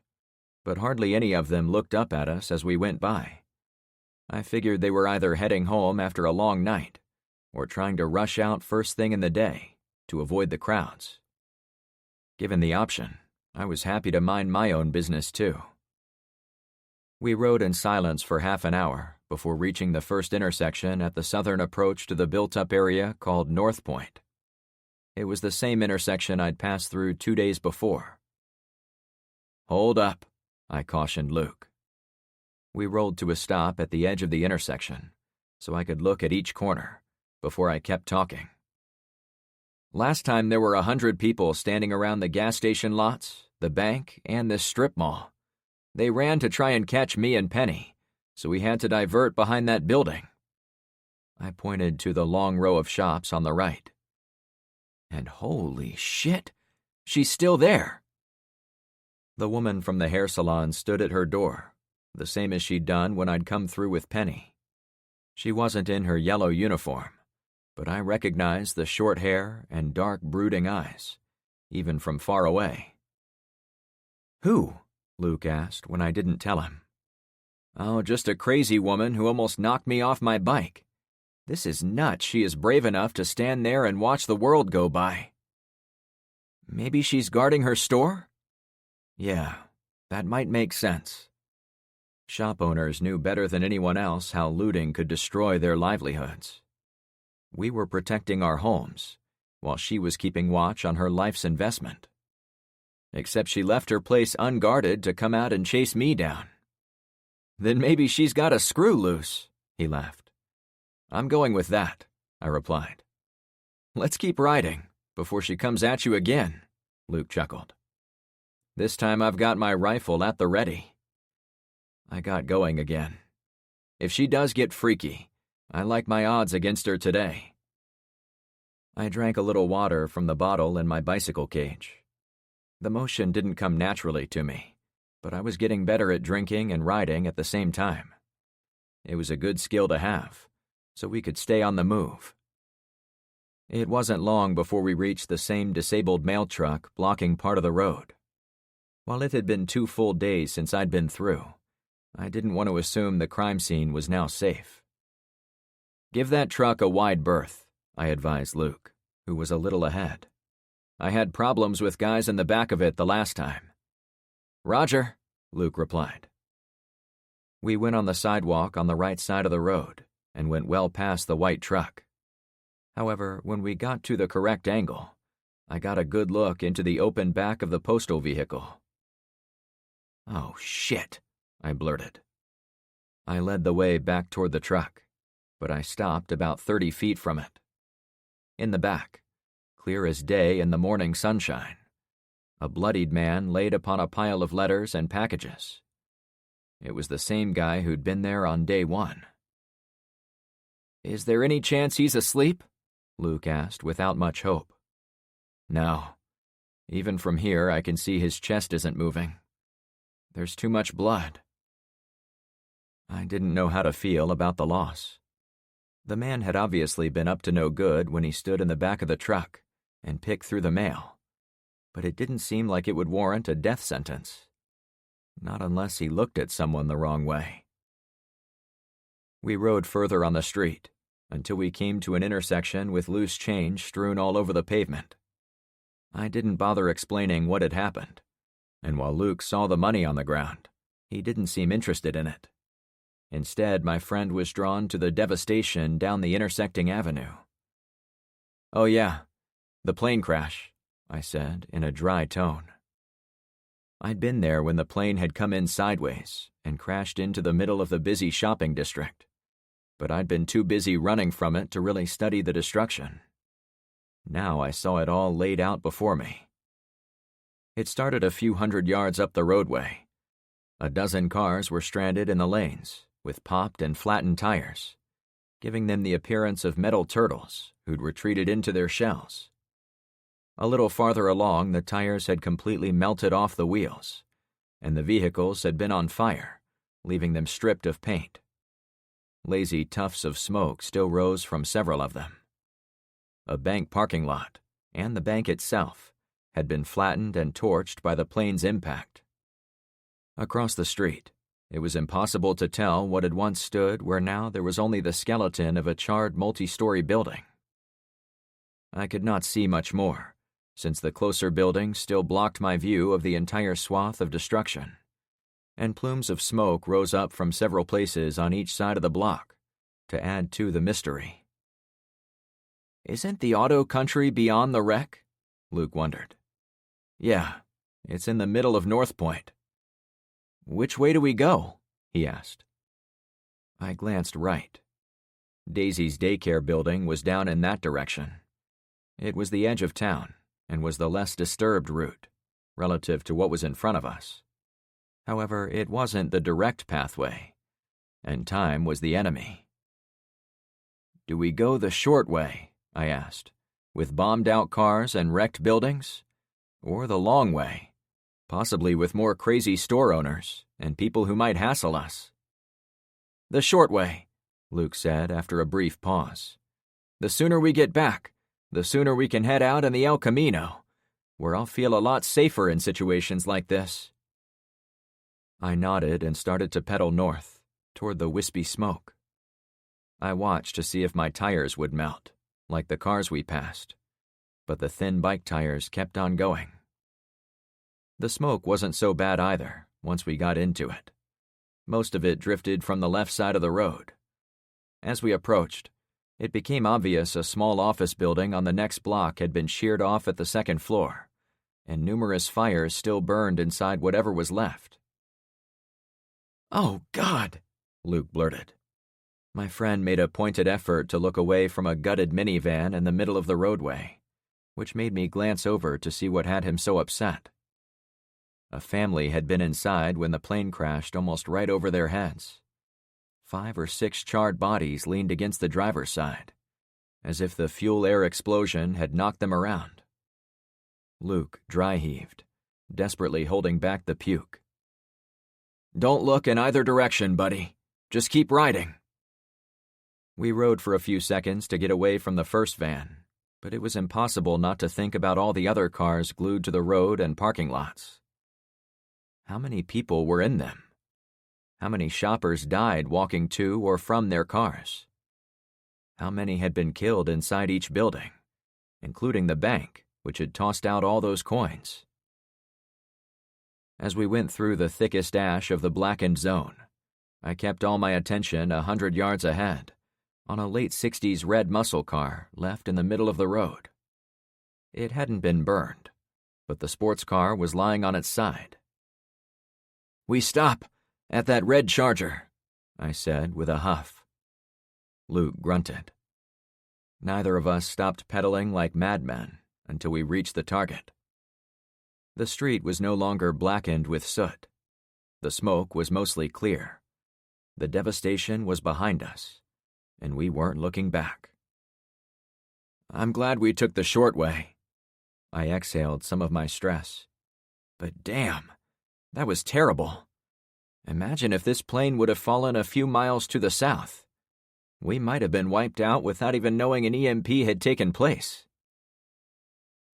but hardly any of them looked up at us as we went by. I figured they were either heading home after a long night or trying to rush out first thing in the day to avoid the crowds. Given the option, I was happy to mind my own business too. We rode in silence for half an hour before reaching the first intersection at the southern approach to the built-up area called North Point. It was the same intersection I'd passed through 2 days before. "Hold up," I cautioned Luke. We rolled to a stop at the edge of the intersection so I could look at each corner before I kept talking. "Last time there were 100 people standing around the gas station lots, the bank, and this strip mall. They ran to try and catch me and Penny, so we had to divert behind that building." I pointed to the long row of shops on the right. "And holy shit, she's still there!" The woman from the hair salon stood at her door, the same as she'd done when I'd come through with Penny. She wasn't in her yellow uniform, but I recognized the short hair and dark, brooding eyes, even from far away. "Who?" Luke asked when I didn't tell him. "Oh, just a crazy woman who almost knocked me off my bike. This is nuts she is brave enough to stand there and watch the world go by." "Maybe she's guarding her store?" "Yeah, that might make sense." Shop owners knew better than anyone else how looting could destroy their livelihoods. We were protecting our homes, while she was keeping watch on her life's investment. Except she left her place unguarded to come out and chase me down. "Then maybe she's got a screw loose," he laughed. "I'm going with that," I replied. "Let's keep riding before she comes at you again," Luke chuckled. "This time I've got my rifle at the ready." I got going again. If she does get freaky, I like my odds against her today. I drank a little water from the bottle in my bicycle cage. The motion didn't come naturally to me, but I was getting better at drinking and riding at the same time. It was a good skill to have, so we could stay on the move. It wasn't long before we reached the same disabled mail truck blocking part of the road. While it had been 2 full days since I'd been through, I didn't want to assume the crime scene was now safe. "Give that truck a wide berth," I advised Luke, who was a little ahead. "I had problems with guys in the back of it the last time." "Roger," Luke replied. We went on the sidewalk on the right side of the road and went well past the white truck. However, when we got to the correct angle, I got a good look into the open back of the postal vehicle. "Oh, shit," I blurted. I led the way back toward the truck, but I stopped about 30 feet from it. In the back, clear as day in the morning sunshine, a bloodied man laid upon a pile of letters and packages. It was the same guy who'd been there on day 1. "Is there any chance he's asleep?" Luke asked without much hope. "No. Even from here I can see his chest isn't moving. There's too much blood." I didn't know how to feel about the loss. The man had obviously been up to no good when he stood in the back of the truck and picked through the mail, but it didn't seem like it would warrant a death sentence. Not unless he looked at someone the wrong way. We rode further on the street until we came to an intersection with loose change strewn all over the pavement. I didn't bother explaining what had happened, and while Luke saw the money on the ground, he didn't seem interested in it. Instead, my friend was drawn to the devastation down the intersecting avenue. "Oh yeah, the plane crash," I said in a dry tone. I'd been there when the plane had come in sideways and crashed into the middle of the busy shopping district, but I'd been too busy running from it to really study the destruction. Now I saw it all laid out before me. It started a few hundred yards up the roadway. A dozen cars were stranded in the lanes, with popped and flattened tires, giving them the appearance of metal turtles who'd retreated into their shells. A little farther along, the tires had completely melted off the wheels, and the vehicles had been on fire, leaving them stripped of paint. Lazy tufts of smoke still rose from several of them. A bank parking lot, and the bank itself, had been flattened and torched by the plane's impact. Across the street, it was impossible to tell what had once stood where now there was only the skeleton of a charred multi-story building. I could not see much more, since the closer buildings still blocked my view of the entire swath of destruction, and plumes of smoke rose up from several places on each side of the block to add to the mystery. "Isn't the auto country beyond the wreck?" Luke wondered. "Yeah, it's in the middle of North Point." "Which way do we go?" he asked. I glanced right. Daisy's daycare building was down in that direction. It was the edge of town, and was the less disturbed route, relative to what was in front of us. However, it wasn't the direct pathway, and time was the enemy. "Do we go the short way," I asked, "with bombed-out cars and wrecked buildings? Or the long way, possibly with more crazy store owners and people who might hassle us?" "The short way," Luke said after a brief pause. "The sooner we get back, the sooner we can head out in the El Camino, where I'll feel a lot safer in situations like this." I nodded and started to pedal north, toward the wispy smoke. I watched to see if my tires would melt, like the cars we passed, but the thin bike tires kept on going. The smoke wasn't so bad either, once we got into it. Most of it drifted from the left side of the road. As we approached, it became obvious a small office building on the next block had been sheared off at the second floor, and numerous fires still burned inside whatever was left. "Oh, God!" Luke blurted. My friend made a pointed effort to look away from a gutted minivan in the middle of the roadway, which made me glance over to see what had him so upset. A family had been inside when the plane crashed almost right over their heads. 5 or 6 charred bodies leaned against the driver's side, as if the fuel-air explosion had knocked them around. Luke dry-heaved, desperately holding back the puke. "Don't look in either direction, buddy. Just keep riding." We rode for a few seconds to get away from the first van, but it was impossible not to think about all the other cars glued to the road and parking lots. How many people were in them? How many shoppers died walking to or from their cars? How many had been killed inside each building, including the bank, which had tossed out all those coins? As we went through the thickest ash of the blackened zone, I kept all my attention 100 yards ahead, on a late 60s red muscle car left in the middle of the road. It hadn't been burned, but the sports car was lying on its side. "We stop at that red Charger," I said with a huff. Luke grunted. Neither of us stopped pedaling like madmen until we reached the target. The street was no longer blackened with soot. The smoke was mostly clear. The devastation was behind us, and we weren't looking back. "I'm glad we took the short way." I exhaled some of my stress. But damn, that was terrible. Imagine if this plane would have fallen a few miles to the south. We might have been wiped out without even knowing an EMP had taken place.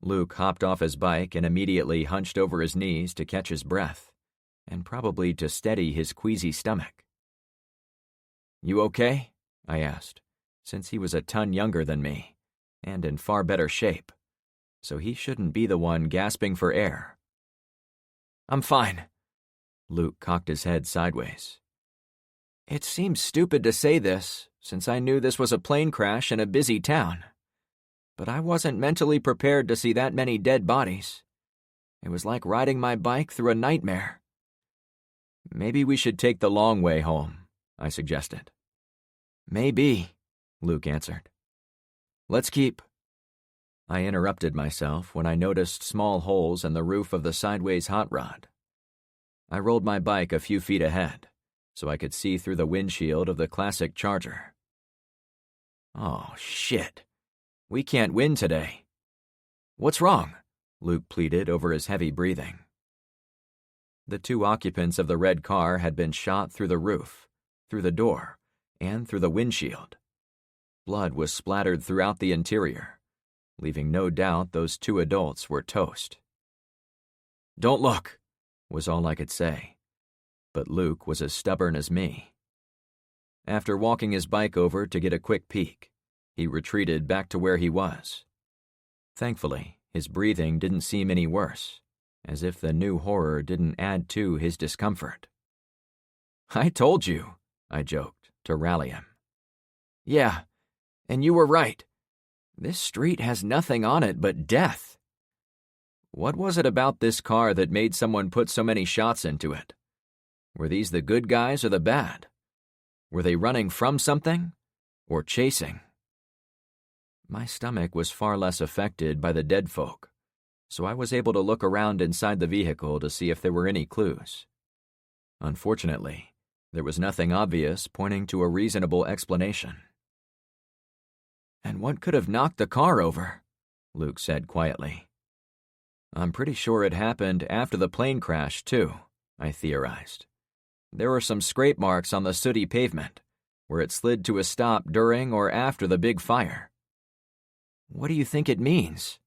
Luke hopped off his bike and immediately hunched over his knees to catch his breath, and probably to steady his queasy stomach. "You okay?" I asked, since he was a ton younger than me, and in far better shape, so he shouldn't be the one gasping for air. "I'm fine." Luke cocked his head sideways. "It seems stupid to say this, since I knew this was a plane crash in a busy town. But I wasn't mentally prepared to see that many dead bodies. It was like riding my bike through a nightmare." "Maybe we should take the long way home," I suggested. "Maybe," Luke answered. "Let's keep—" I interrupted myself when I noticed small holes in the roof of the sideways hot rod. I rolled my bike a few feet ahead, so I could see through the windshield of the classic Charger. "Oh, shit. We can't win today." What's wrong?" Luke pleaded over his heavy breathing. The 2 occupants of the red car had been shot through the roof, through the door, and through the windshield. Blood was splattered throughout the interior, leaving no doubt those 2 adults were toast. "Don't look," was all I could say, but Luke was as stubborn as me. After walking his bike over to get a quick peek, he retreated back to where he was. Thankfully, his breathing didn't seem any worse, as if the new horror didn't add to his discomfort. "I told you," I joked, to rally him. "Yeah, and you were right. This street has nothing on it but death." "What was it about this car that made someone put so many shots into it? Were these the good guys or the bad? Were they running from something or chasing?" My stomach was far less affected by the dead folk, so I was able to look around inside the vehicle to see if there were any clues. Unfortunately, there was nothing obvious pointing to a reasonable explanation. "And what could have knocked the car over?" Luke said quietly. "I'm pretty sure it happened after the plane crash, too," I theorized. "There were some scrape marks on the sooty pavement, where it slid to a stop during or after the big fire." "What do you think it means?"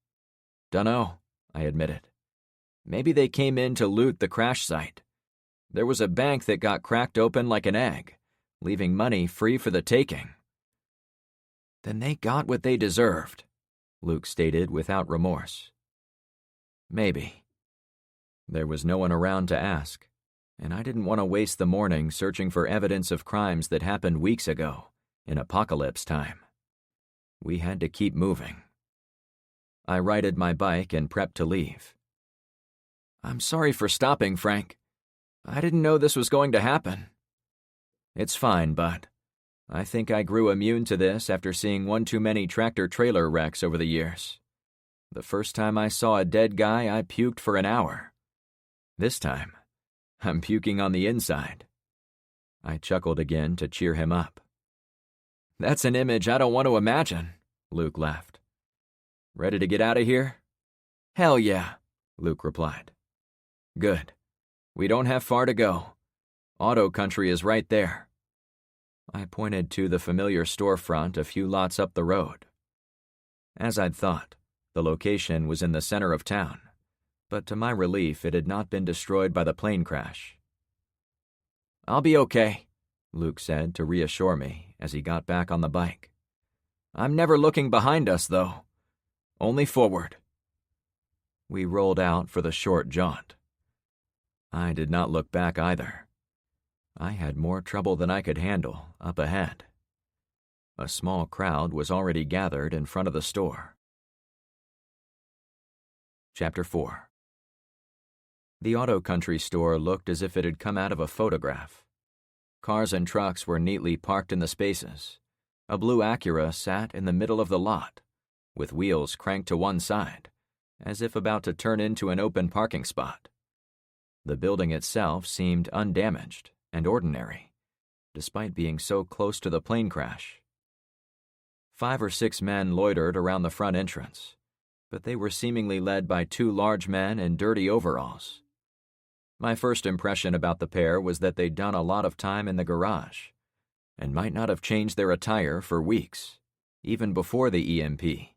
"Dunno," I admitted. "Maybe they came in to loot the crash site. There was a bank that got cracked open like an egg, leaving money free for the taking." "Then they got what they deserved," Luke stated without remorse. "Maybe." There was no one around to ask, and I didn't want to waste the morning searching for evidence of crimes that happened weeks ago, in apocalypse time. We had to keep moving. I righted my bike and prepped to leave. "I'm sorry for stopping, Frank. I didn't know this was going to happen." "It's fine, bud. I think I grew immune to this after seeing one too many tractor-trailer wrecks over the years. The first time I saw a dead guy, I puked for an hour. This time, I'm puking on the inside." I chuckled again to cheer him up. "That's an image I don't want to imagine," Luke laughed. "Ready to get out of here?" "Hell yeah," Luke replied. "Good. We don't have far to go. Auto country is right there." I pointed to the familiar storefront a few lots up the road. As I'd thought, the location was in the center of town, but to my relief it had not been destroyed by the plane crash. "I'll be okay," Luke said to reassure me as he got back on the bike. "I'm never looking behind us, though. Only forward." We rolled out for the short jaunt. I did not look back either. I had more trouble than I could handle up ahead. A small crowd was already gathered in front of the store. Chapter 4. The Auto Country store looked as if it had come out of a photograph. Cars and trucks were neatly parked in the spaces. A blue Acura sat in the middle of the lot, with wheels cranked to one side, as if about to turn into an open parking spot. The building itself seemed undamaged and ordinary, despite being so close to the plane crash. 5 or 6 men loitered around the front entrance, but they were seemingly led by 2 large men in dirty overalls. My first impression about the pair was that they'd done a lot of time in the garage, and might not have changed their attire for weeks, even before the EMP.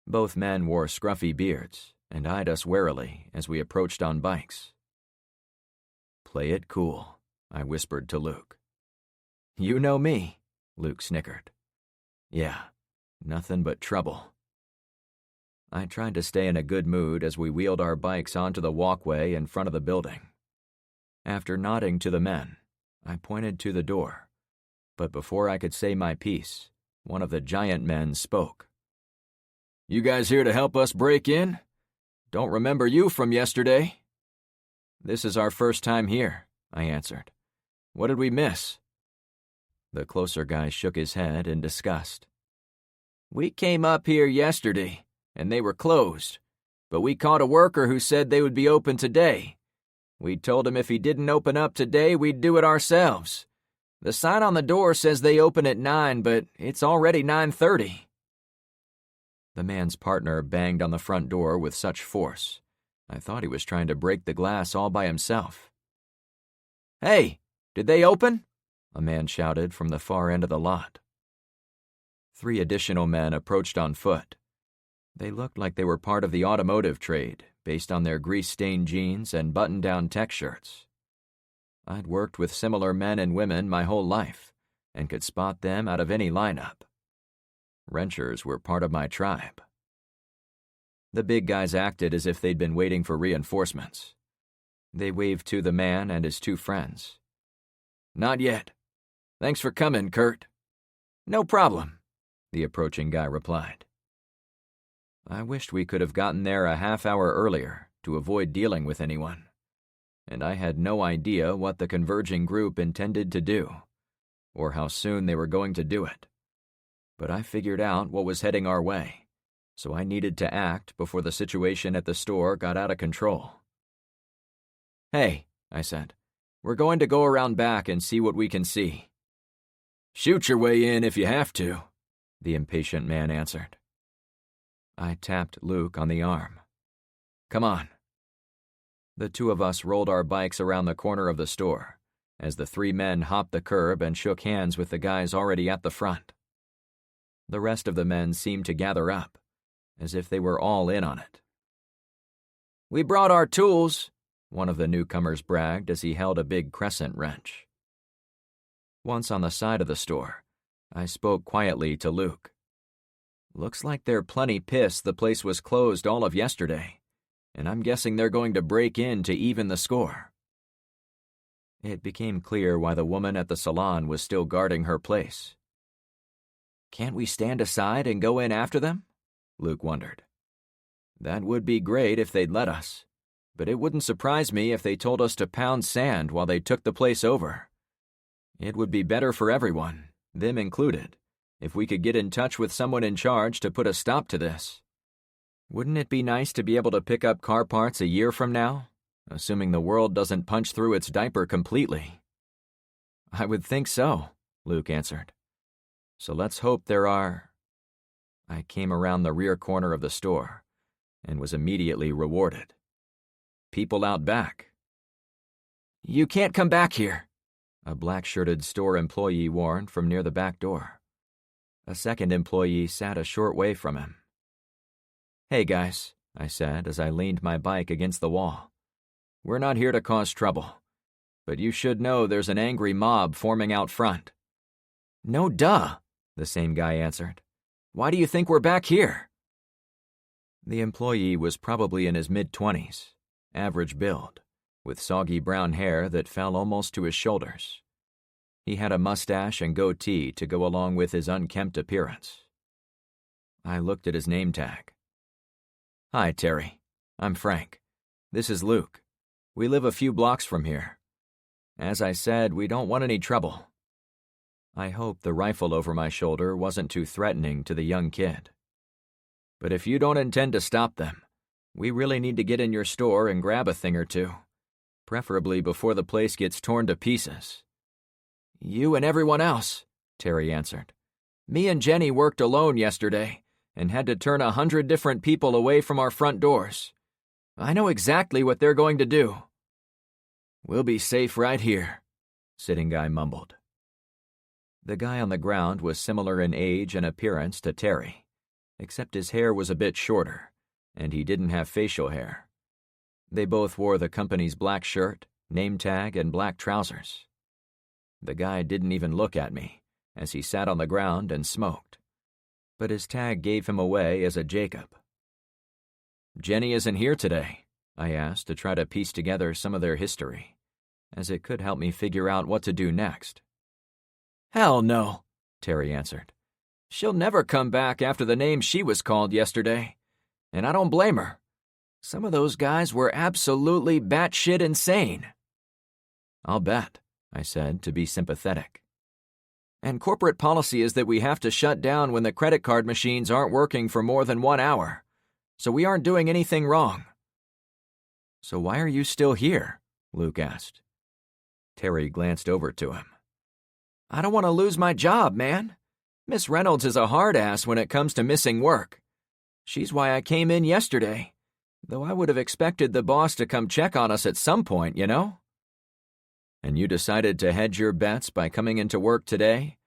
Both men wore scruffy beards and eyed us warily as we approached on bikes. "Play it cool," I whispered to Luke. "You know me," Luke snickered. "Yeah, nothing but trouble." I tried to stay in a good mood as we wheeled our bikes onto the walkway in front of the building. After nodding to the men, I pointed to the door, but before I could say my piece, one of the giant men spoke. "You guys here to help us break in? Don't remember you from yesterday." "This is our first time here," I answered. "What did we miss?" The closer guy shook his head in disgust. "We came up here yesterday, and they were closed, but we caught a worker who said they would be open today. We told him if he didn't open up today, we'd do it ourselves. The sign on the door says they open at 9, but it's already 9:30. The man's partner banged on the front door with such force, I thought he was trying to break the glass all by himself. "Hey, did they open?" a man shouted from the far end of the lot. 3 additional men approached on foot. They looked like they were part of the automotive trade, based on their grease-stained jeans and button-down tech shirts. I'd worked with similar men and women my whole life, and could spot them out of any lineup. Wrenchers were part of my tribe. The big guys acted as if they'd been waiting for reinforcements. They waved to the man and his 2 friends. "Not yet. Thanks for coming, Kurt." "No problem," the approaching guy replied. I wished we could have gotten there a half-hour earlier to avoid dealing with anyone, and I had no idea what the converging group intended to do, or how soon they were going to do it. But I figured out what was heading our way, so I needed to act before the situation at the store got out of control. "Hey," I said, "we're going to go around back and see what we can see." "Shoot your way in if you have to," the impatient man answered. I tapped Luke on the arm. "Come on." The 2 of us rolled our bikes around the corner of the store, as the 3 men hopped the curb and shook hands with the guys already at the front. The rest of the men seemed to gather up, as if they were all in on it. "We brought our tools," one of the newcomers bragged as he held a big crescent wrench. Once on the side of the store, I spoke quietly to Luke. "Looks like they're plenty pissed the place was closed all of yesterday, and I'm guessing they're going to break in to even the score." It became clear why the woman at the salon was still guarding her place. "Can't we stand aside and go in after them?" Luke wondered. "That would be great if they'd let us, but it wouldn't surprise me if they told us to pound sand while they took the place over. It would be better for everyone, them included, if we could get in touch with someone in charge to put a stop to this. Wouldn't it be nice to be able to pick up car parts a year from now, assuming the world doesn't punch through its diaper completely?" "I would think so," Luke answered. "So let's hope there are—" I came around the rear corner of the store and was immediately rewarded. "People out back." "You can't come back here," a black-shirted store employee warned from near the back door. A second employee sat a short way from him. "Hey guys," I said as I leaned my bike against the wall. "We're not here to cause trouble, but you should know there's an angry mob forming out front." "No duh," the same guy answered. "Why do you think we're back here?" The employee was probably in his mid-20s, average build, with soggy brown hair that fell almost to his shoulders. He had a mustache and goatee to go along with his unkempt appearance. I looked at his name tag. "Hi, Terry. I'm Frank. This is Luke. We live a few blocks from here. As I said, we don't want any trouble." I hoped the rifle over my shoulder wasn't too threatening to the young kid. "But if you don't intend to stop them, we really need to get in your store and grab a thing or two, preferably before the place gets torn to pieces." "You and everyone else," Terry answered. "Me and Jenny worked alone yesterday and had to turn 100 different people away from our front doors. I know exactly what they're going to do." "We'll be safe right here," sitting guy mumbled. The guy on the ground was similar in age and appearance to Terry, except his hair was a bit shorter, and he didn't have facial hair. They both wore the company's black shirt, name tag, and black trousers. The guy didn't even look at me, as he sat on the ground and smoked, but his tag gave him away as a Jacob. "Jenny isn't here today," I asked to try to piece together some of their history, as it could help me figure out what to do next. "Hell no," Terry answered. "She'll never come back after the name she was called yesterday, and I don't blame her. Some of those guys were absolutely batshit insane." "I'll bet," I said to be sympathetic. "And corporate policy is that we have to shut down when the credit card machines aren't working for more than 1 hour, so we aren't doing anything wrong." "So why are you still here?" Luke asked. Terry glanced over to him. "I don't want to lose my job, man. Miss Reynolds is a hard ass when it comes to missing work. She's why I came in yesterday, though I would have expected the boss to come check on us at some point, you know? And you decided to hedge your bets by coming into work today,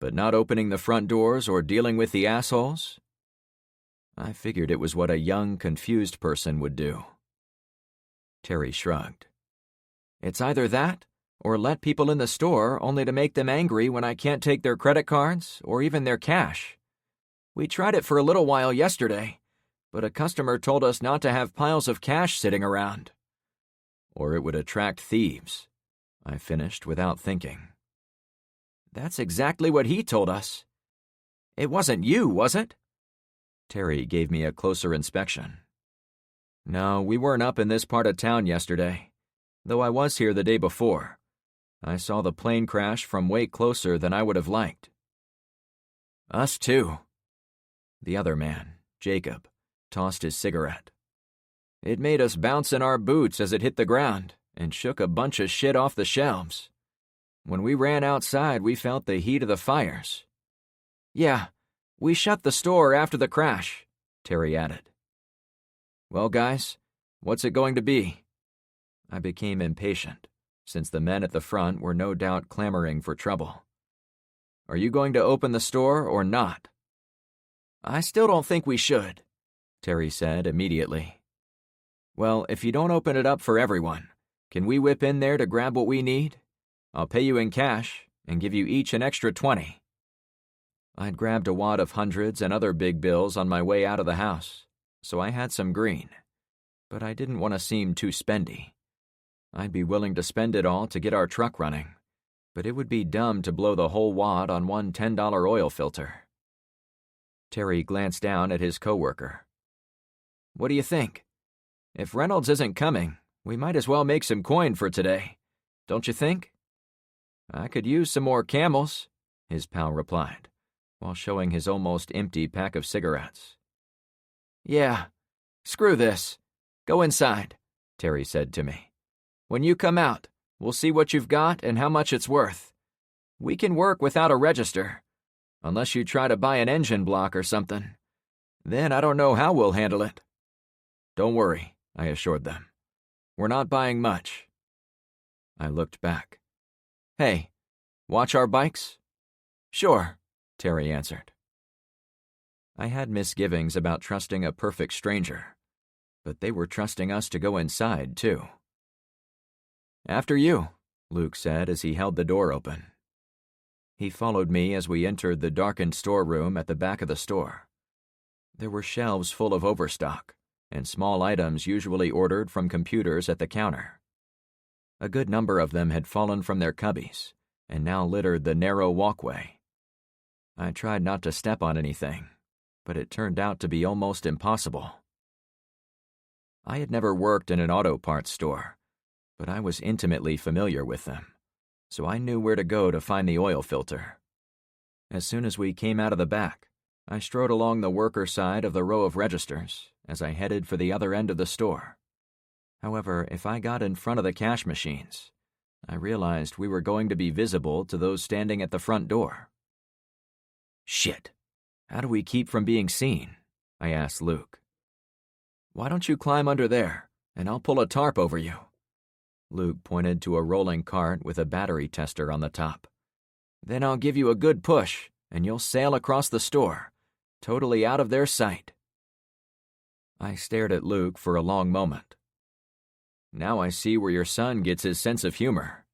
but not opening the front doors or dealing with the assholes? I figured it was what a young, confused person would do. Terry shrugged. It's either that, or let people in the store only to make them angry when I can't take their credit cards or even their cash. We tried it for a little while yesterday, but a customer told us not to have piles of cash sitting around. Or it would attract thieves, I finished without thinking. That's exactly what he told us. It wasn't you, was it? Terry gave me a closer inspection. No, we weren't up in this part of town yesterday, though I was here the day before. I saw the plane crash from way closer than I would have liked. Us too. The other man, Jacob, tossed his cigarette. It made us bounce in our boots as it hit the ground and shook a bunch of shit off the shelves. When we ran outside, we felt the heat of the fires. Yeah, we shut the store after the crash, Terry added. Well, guys, what's it going to be? I became impatient, since the men at the front were no doubt clamoring for trouble. Are you going to open the store or not? I still don't think we should, Terry said immediately. Well, if you don't open it up for everyone, can we whip in there to grab what we need? I'll pay you in cash and give you each an extra 20. I'd grabbed a wad of hundreds and other big bills on my way out of the house, so I had some green, but I didn't want to seem too spendy. I'd be willing to spend it all to get our truck running, but it would be dumb to blow the whole wad on one $10 oil filter. Terry glanced down at his coworker. What do you think? If Reynolds isn't coming, we might as well make some coin for today, don't you think? I could use some more Camels, his pal replied, while showing his almost empty pack of cigarettes. Yeah, screw this. Go inside, Terry said to me. When you come out, we'll see what you've got and how much it's worth. We can work without a register, unless you try to buy an engine block or something. Then I don't know how we'll handle it. Don't worry, I assured them. We're not buying much. I looked back. Hey, watch our bikes? Sure, Terry answered. I had misgivings about trusting a perfect stranger, but they were trusting us to go inside, too. After you, Luke said as he held the door open. He followed me as we entered the darkened storeroom at the back of the store. There were shelves full of overstock, and small items usually ordered from computers at the counter. A good number of them had fallen from their cubbies, and now littered the narrow walkway. I tried not to step on anything, but it turned out to be almost impossible. I had never worked in an auto parts store, but I was intimately familiar with them, so I knew where to go to find the oil filter. As soon as we came out of the back, I strode along the worker side of the row of registers as I headed for the other end of the store. However, if I got in front of the cash machines, I realized we were going to be visible to those standing at the front door. Shit, how do we keep from being seen? I asked Luke. Why don't you climb under there, and I'll pull a tarp over you. Luke pointed to a rolling cart with a battery tester on the top. Then I'll give you a good push, and you'll sail across the store, totally out of their sight. I stared at Luke for a long moment. Now I see where your son gets his sense of humor.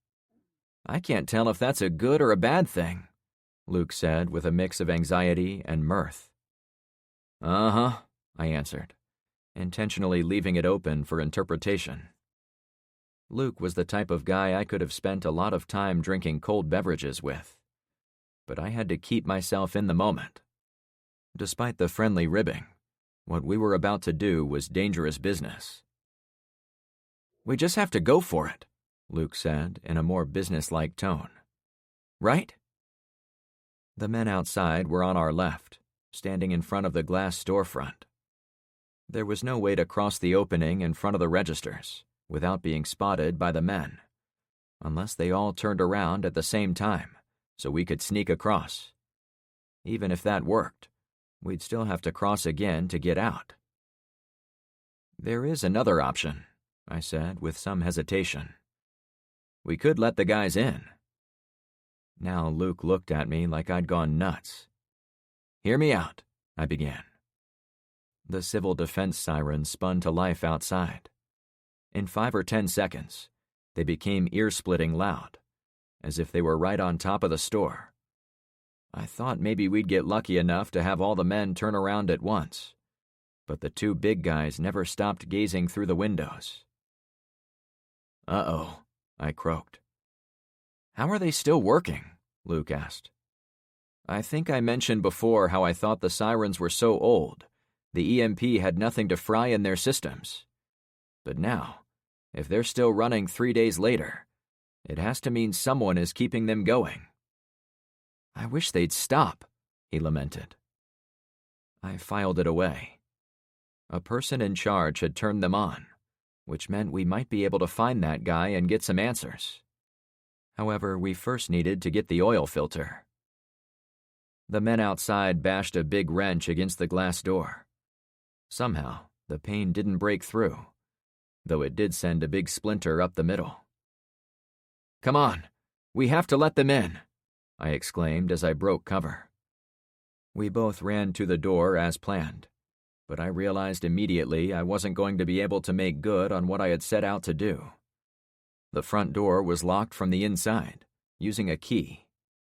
I can't tell if that's a good or a bad thing, Luke said with a mix of anxiety and mirth. Uh-huh, I answered, intentionally leaving it open for interpretation. Luke was the type of guy I could have spent a lot of time drinking cold beverages with, but I had to keep myself in the moment. Despite the friendly ribbing, what we were about to do was dangerous business. We just have to go for it, Luke said in a more businesslike tone. Right? The men outside were on our left, standing in front of the glass storefront. There was no way to cross the opening in front of the registers without being spotted by the men, unless they all turned around at the same time so we could sneak across. Even if that worked, We'd still have to cross again to get out. There is another option, I said with some hesitation. We could let the guys in. Now Luke looked at me like I'd gone nuts. Hear me out, I began. The civil defense sirens spun to life outside. In 5 or 10 seconds, they became ear-splitting loud, as if they were right on top of the store. I thought maybe we'd get lucky enough to have all the men turn around at once, but the 2 big guys never stopped gazing through the windows. Uh-oh, I croaked. How are they still working? Luke asked. I think I mentioned before how I thought the sirens were so old, the EMP had nothing to fry in their systems. But now, if they're still running 3 days later, it has to mean someone is keeping them going. I wish they'd stop, he lamented. I filed it away. A person in charge had turned them on, which meant we might be able to find that guy and get some answers. However, we first needed to get the oil filter. The men outside bashed a big wrench against the glass door. Somehow, the pane didn't break through, though it did send a big splinter up the middle. Come on, we have to let them in, I exclaimed as I broke cover. We both ran to the door as planned, but I realized immediately I wasn't going to be able to make good on what I had set out to do. The front door was locked from the inside, using a key,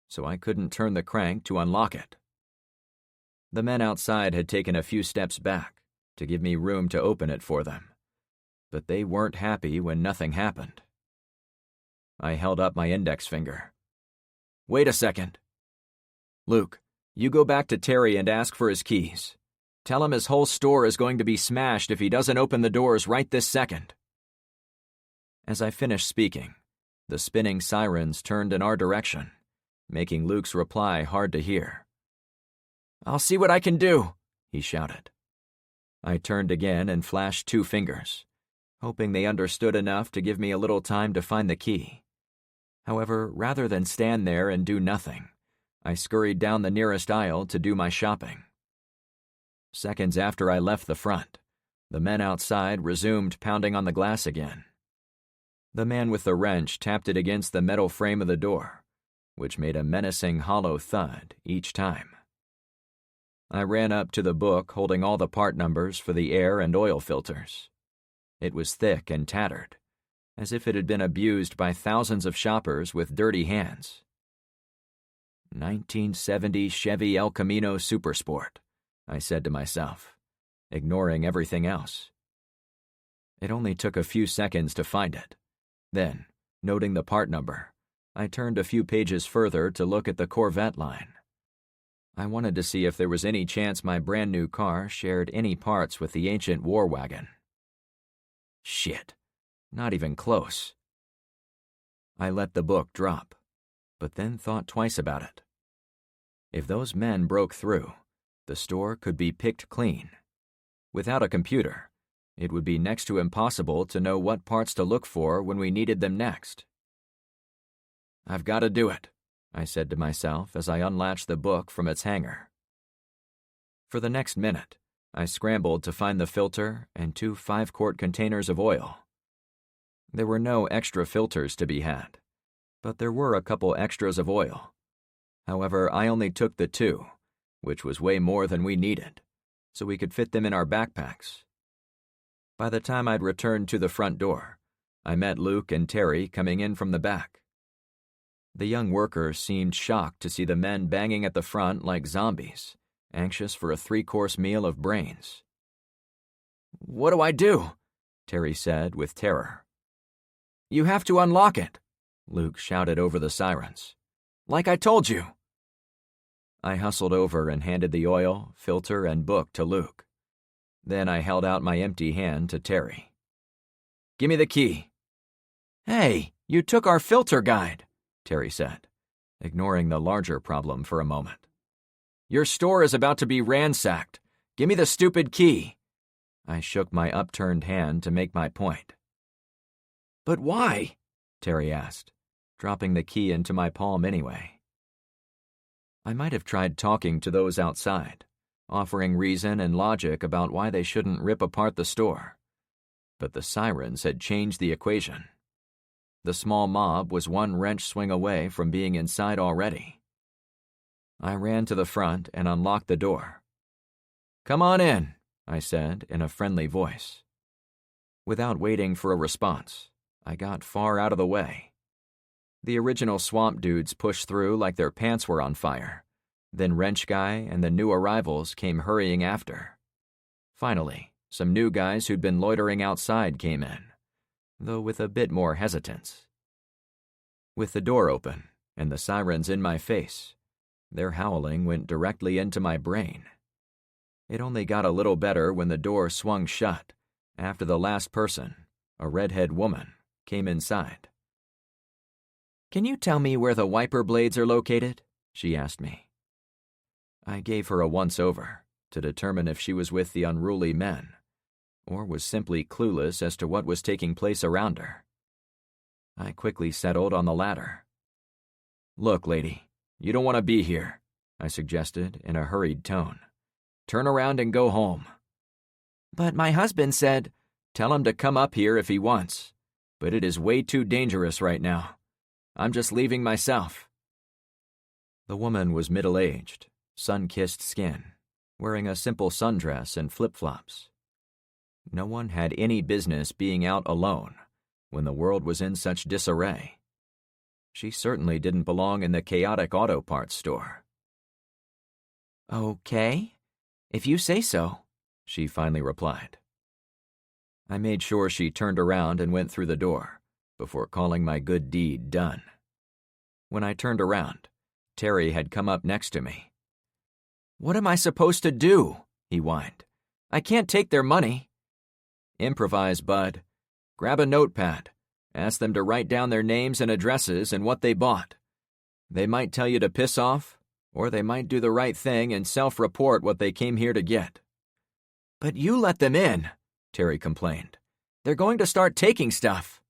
so I couldn't turn the crank to unlock it. The men outside had taken a few steps back to give me room to open it for them, but they weren't happy when nothing happened. I held up my index finger. Wait a second. Luke, you go back to Terry and ask for his keys. Tell him his whole store is going to be smashed if he doesn't open the doors right this second. As I finished speaking, the spinning sirens turned in our direction, making Luke's reply hard to hear. I'll see what I can do, he shouted. I turned again and flashed 2 fingers, hoping they understood enough to give me a little time to find the key. However, rather than stand there and do nothing, I scurried down the nearest aisle to do my shopping. Seconds after I left the front, the men outside resumed pounding on the glass again. The man with the wrench tapped it against the metal frame of the door, which made a menacing hollow thud each time. I ran up to the book holding all the part numbers for the air and oil filters. It was thick and tattered, as if it had been abused by thousands of shoppers with dirty hands. 1970 Chevy El Camino Supersport, I said to myself, ignoring everything else. It only took a few seconds to find it. Then, noting the part number, I turned a few pages further to look at the Corvette line. I wanted to see if there was any chance my brand new car shared any parts with the ancient war wagon. Shit, not even close. I let the book drop, but then thought twice about it. If those men broke through, the store could be picked clean. Without a computer, it would be next to impossible to know what parts to look for when we needed them next. I've got to do it, I said to myself as I unlatched the book from its hanger. For the next minute, I scrambled to find the filter and 2 5-quart containers of oil. There were no extra filters to be had, but there were a couple extras of oil. However, I only took the 2, which was way more than we needed, so we could fit them in our backpacks. By the time I'd returned to the front door, I met Luke and Terry coming in from the back. The young worker seemed shocked to see the men banging at the front like zombies, anxious for a 3-course meal of brains. What do I do? Terry said with terror. You have to unlock it, Luke shouted over the sirens. Like I told you. I hustled over and handed the oil, filter, and book to Luke. Then I held out my empty hand to Terry. Give me the key. Hey, you took our filter guide, Terry said, ignoring the larger problem for a moment. Your store is about to be ransacked. Give me the stupid key. I shook my upturned hand to make my point. But why? Terry asked, dropping the key into my palm anyway. I might have tried talking to those outside, offering reason and logic about why they shouldn't rip apart the store. But the sirens had changed the equation. The small mob was one wrench swing away from being inside already. I ran to the front and unlocked the door. "Come on in," I said in a friendly voice. Without waiting for a response, I got far out of the way. The original swamp dudes pushed through like their pants were on fire. Then Wrench Guy and the new arrivals came hurrying after. Finally, some new guys who'd been loitering outside came in, though with a bit more hesitance. With the door open and the sirens in my face, their howling went directly into my brain. It only got a little better when the door swung shut after the last person, a redhead woman, came inside. "Can you tell me where the wiper blades are located?" she asked me. I gave her a once-over to determine if she was with the unruly men, or was simply clueless as to what was taking place around her. I quickly settled on the latter. "Look, lady, you don't want to be here," I suggested in a hurried tone. "Turn around and go home." "But my husband said—" "Tell him to come up here if he wants, but it is way too dangerous right now. I'm just leaving myself." The woman was middle-aged, sun-kissed skin, wearing a simple sundress and flip-flops. No one had any business being out alone when the world was in such disarray. She certainly didn't belong in the chaotic auto parts store. "Okay, if you say so," she finally replied. I made sure she turned around and went through the door before calling my good deed done. When I turned around, Terry had come up next to me. "What am I supposed to do?" he whined. "I can't take their money." "Improvise, bud. Grab a notepad. Ask them to write down their names and addresses and what they bought. They might tell you to piss off, or they might do the right thing and self-report what they came here to get." "But you let them in," Terry complained. "They're going to start taking stuff."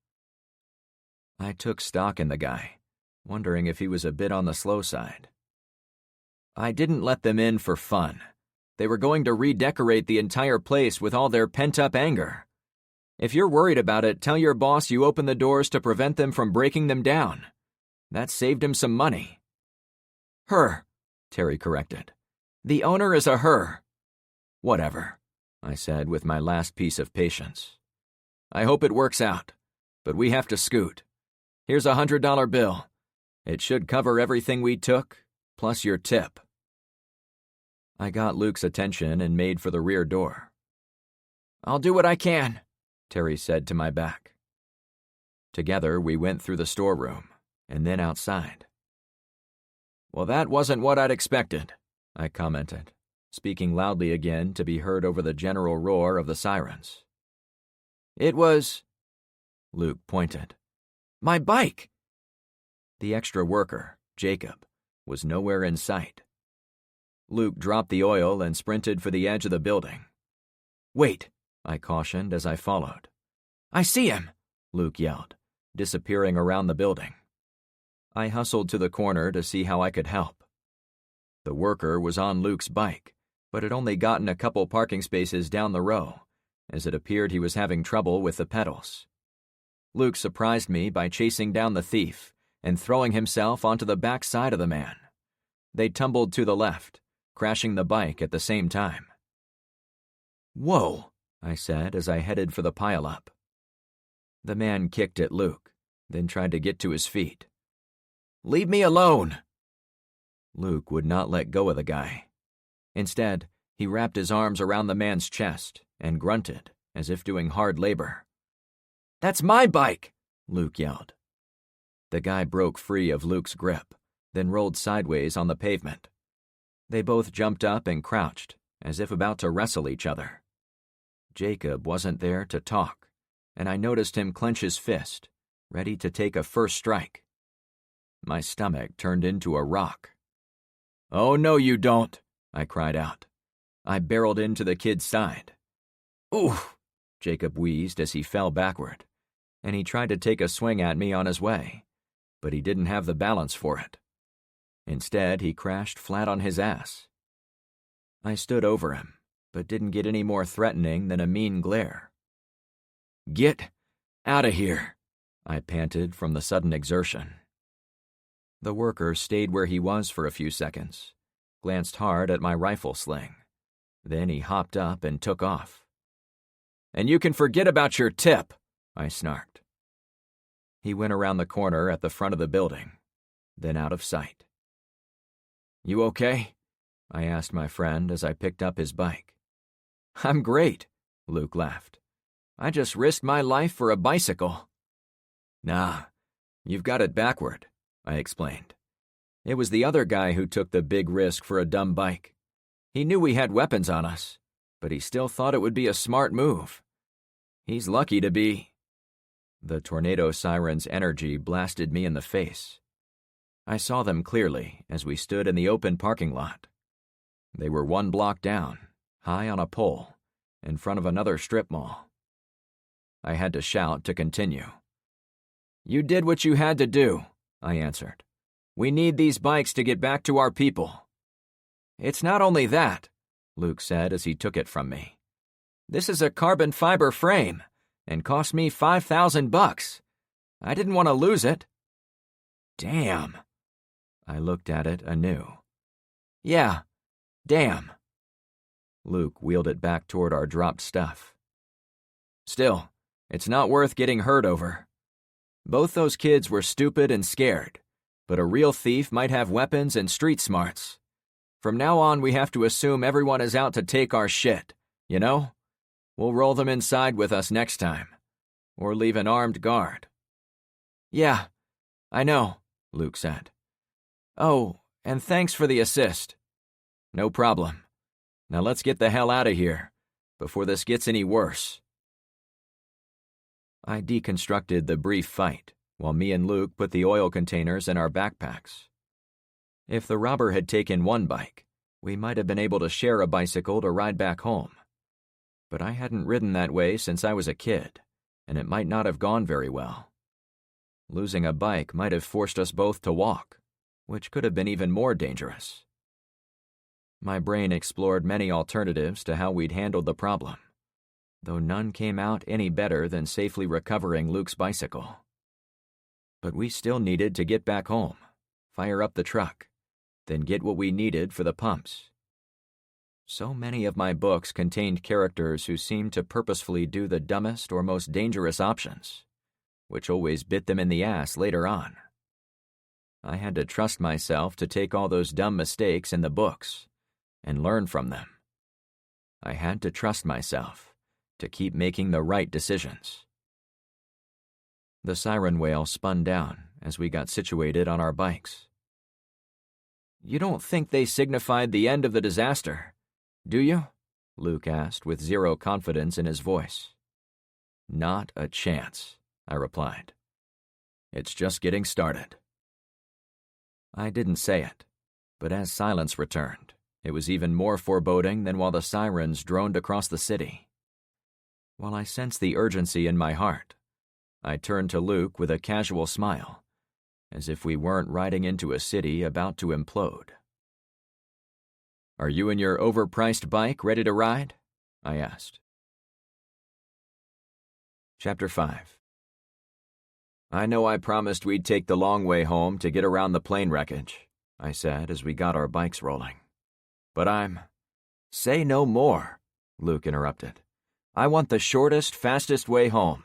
I took stock in the guy, wondering if he was a bit on the slow side. "I didn't let them in for fun. They were going to redecorate the entire place with all their pent-up anger. If you're worried about it, tell your boss you opened the doors to prevent them from breaking them down. That saved him some money." "Her," Terry corrected. "The owner is a her." "Whatever," I said with my last piece of patience. "I hope it works out, but we have to scoot. Here's a $100 bill. It should cover everything we took, plus your tip." I got Luke's attention and made for the rear door. "I'll do what I can," Terry said to my back. Together we went through the storeroom, and then outside. "Well, that wasn't what I'd expected," I commented, speaking loudly again to be heard over the general roar of the sirens. "It was—" Luke pointed. "My bike!" The extra worker, Jacob, was nowhere in sight. Luke dropped the oil and sprinted for the edge of the building. "Wait," I cautioned as I followed. "I see him!" Luke yelled, disappearing around the building. I hustled to the corner to see how I could help. The worker was on Luke's bike, but had only gotten a couple parking spaces down the row, as it appeared he was having trouble with the pedals. Luke surprised me by chasing down the thief and throwing himself onto the back side of the man. They tumbled to the left, crashing the bike at the same time. "Whoa," I said as I headed for the pile-up. The man kicked at Luke, then tried to get to his feet. "Leave me alone!" Luke would not let go of the guy. Instead, he wrapped his arms around the man's chest and grunted, as if doing hard labor. "That's my bike!" Luke yelled. The guy broke free of Luke's grip, then rolled sideways on the pavement. They both jumped up and crouched, as if about to wrestle each other. Jacob wasn't there to talk, and I noticed him clench his fist, ready to take a first strike. My stomach turned into a rock. "Oh, no, you don't," I cried out. I barreled into the kid's side. "Oof," Jacob wheezed as he fell backward, and he tried to take a swing at me on his way, but he didn't have the balance for it. Instead, he crashed flat on his ass. I stood over him, but didn't get any more threatening than a mean glare. "Get out of here," I panted from the sudden exertion. The worker stayed where he was for a few seconds, glanced hard at my rifle sling. Then he hopped up and took off. "And you can forget about your tip," I snarked. He went around the corner at the front of the building, then out of sight. "You okay?" I asked my friend as I picked up his bike. "I'm great," Luke laughed. "I just risked my life for a bicycle." "Nah, you've got it backward," I explained. "It was the other guy who took the big risk for a dumb bike. He knew we had weapons on us, but he still thought it would be a smart move. He's lucky to be—" The tornado siren's energy blasted me in the face. I saw them clearly as we stood in the open parking lot. They were 1 block down, high on a pole, in front of another strip mall. I had to shout to continue. "You did what you had to do," I answered. "We need these bikes to get back to our people." "It's not only that," Luke said as he took it from me. "This is a carbon fiber frame, and cost me $5,000. I didn't want to lose it." "Damn." I looked at it anew. "Yeah, damn." Luke wheeled it back toward our dropped stuff. "Still, it's not worth getting hurt over. Both those kids were stupid and scared, but a real thief might have weapons and street smarts. From now on, we have to assume everyone is out to take our shit, you know? We'll roll them inside with us next time. Or leave an armed guard." "Yeah, I know," Luke said. "Oh, and thanks for the assist." "No problem. Now let's get the hell out of here, before this gets any worse." I deconstructed the brief fight, while me and Luke put the oil containers in our backpacks. If the robber had taken one bike, we might have been able to share a bicycle to ride back home. But I hadn't ridden that way since I was a kid, and it might not have gone very well. Losing a bike might have forced us both to walk, which could have been even more dangerous. My brain explored many alternatives to how we'd handled the problem, though none came out any better than safely recovering Luke's bicycle. But we still needed to get back home, fire up the truck, then get what we needed for the pumps. So many of my books contained characters who seemed to purposefully do the dumbest or most dangerous options, which always bit them in the ass later on. I had to trust myself to take all those dumb mistakes in the books and learn from them. I had to trust myself to keep making the right decisions. The siren wail spun down as we got situated on our bikes. "You don't think they signified the end of the disaster, do you?" Luke asked with zero confidence in his voice. "Not a chance," I replied. "It's just getting started." I didn't say it, but as silence returned, it was even more foreboding than while the sirens droned across the city. While I sensed the urgency in my heart, I turned to Luke with a casual smile, as if we weren't riding into a city about to implode. "Are you and your overpriced bike ready to ride?" I asked. Chapter 5. "I know I promised we'd take the long way home to get around the plane wreckage," I said as we got our bikes rolling. "But Say no more," Luke interrupted. "I want the shortest, fastest way home.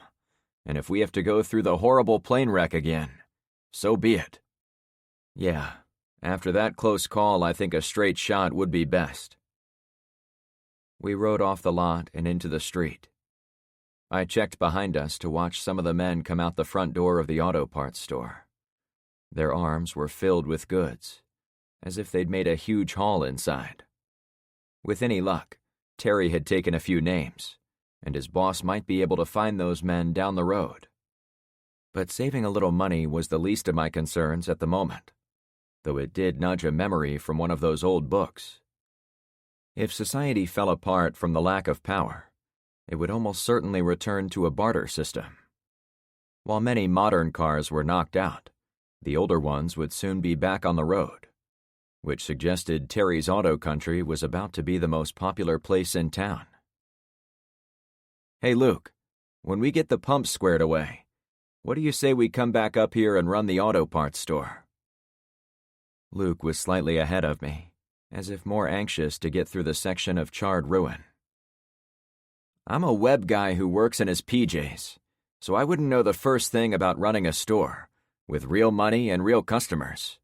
And if we have to go through the horrible plane wreck again, so be it." "Yeah, after that close call, I think a straight shot would be best." We rode off the lot and into the street. I checked behind us to watch some of the men come out the front door of the auto parts store. Their arms were filled with goods, as if they'd made a huge haul inside. With any luck, Terry had taken a few names, and his boss might be able to find those men down the road. But saving a little money was the least of my concerns at the moment, though it did nudge a memory from one of those old books. If society fell apart from the lack of power, it would almost certainly return to a barter system. While many modern cars were knocked out, the older ones would soon be back on the road, which suggested Terry's Auto Country was about to be the most popular place in town. "Hey, Luke, when we get the pumps squared away, what do you say we come back up here and run the auto parts store?" Luke was slightly ahead of me, as if more anxious to get through the section of charred ruin. "I'm a web guy who works in his PJs, so I wouldn't know the first thing about running a store, with real money and real customers."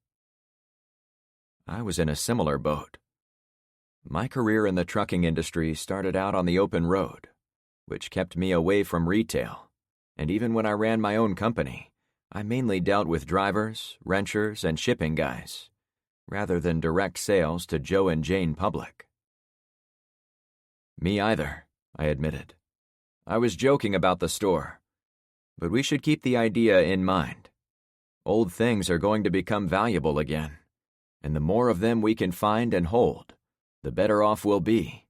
I was in a similar boat. My career in the trucking industry started out on the open road, which kept me away from retail, and even when I ran my own company, I mainly dealt with drivers, wrenchers, and shipping guys, rather than direct sales to Joe and Jane public. "Me either," I admitted. "I was joking about the store, but we should keep the idea in mind. Old things are going to become valuable again, and the more of them we can find and hold, the better off we'll be.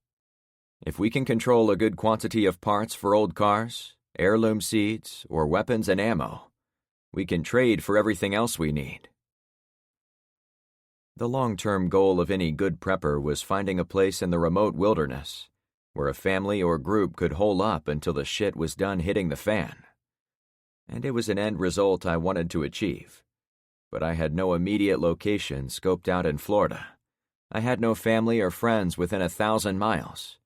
If we can control a good quantity of parts for old cars, heirloom seeds, or weapons and ammo, we can trade for everything else we need." The long-term goal of any good prepper was finding a place in the remote wilderness where a family or group could hole up until the shit was done hitting the fan. And it was an end result I wanted to achieve, but I had no immediate location scoped out in Florida. I had no family or friends within 1,000 miles,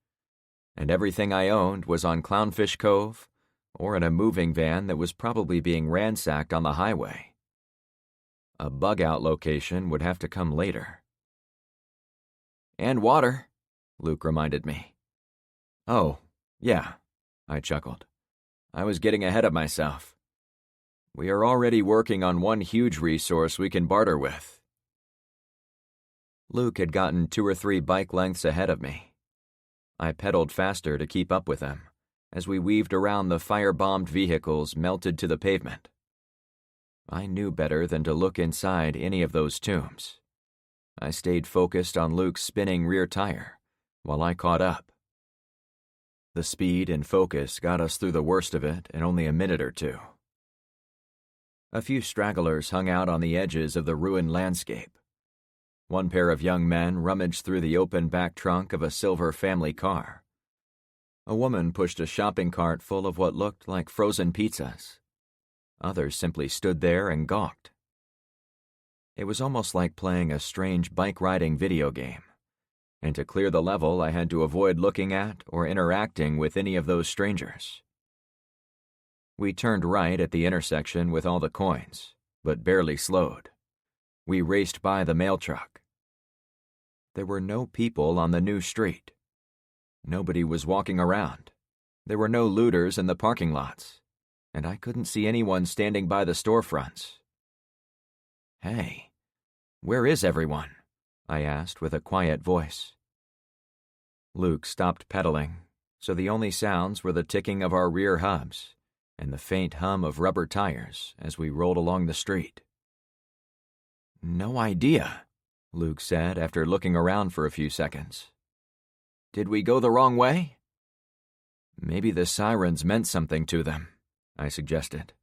and everything I owned was on Clownfish Cove or in a moving van that was probably being ransacked on the highway. A bug-out location would have to come later. "And water," Luke reminded me. "Oh, yeah," I chuckled. I was getting ahead of myself. "We are already working on one huge resource we can barter with." Luke had gotten 2 or 3 bike lengths ahead of me. I pedaled faster to keep up with him as we weaved around the fire-bombed vehicles melted to the pavement. I knew better than to look inside any of those tombs. I stayed focused on Luke's spinning rear tire while I caught up. The speed and focus got us through the worst of it in only a minute or two. A few stragglers hung out on the edges of the ruined landscape. One pair of young men rummaged through the open back trunk of a silver family car. A woman pushed a shopping cart full of what looked like frozen pizzas. Others simply stood there and gawked. It was almost like playing a strange bike-riding video game, and to clear the level I had to avoid looking at or interacting with any of those strangers. We turned right at the intersection with all the coins, but barely slowed. We raced by the mail truck. There were no people on the new street. Nobody was walking around. There were no looters in the parking lots, and I couldn't see anyone standing by the storefronts. "Hey, where is everyone?" I asked with a quiet voice. Luke stopped pedaling, so the only sounds were the ticking of our rear hubs and the faint hum of rubber tires as we rolled along the street. "No idea," Luke said after looking around for a few seconds. "Did we go the wrong way?" "Maybe the sirens meant something to them," I suggested.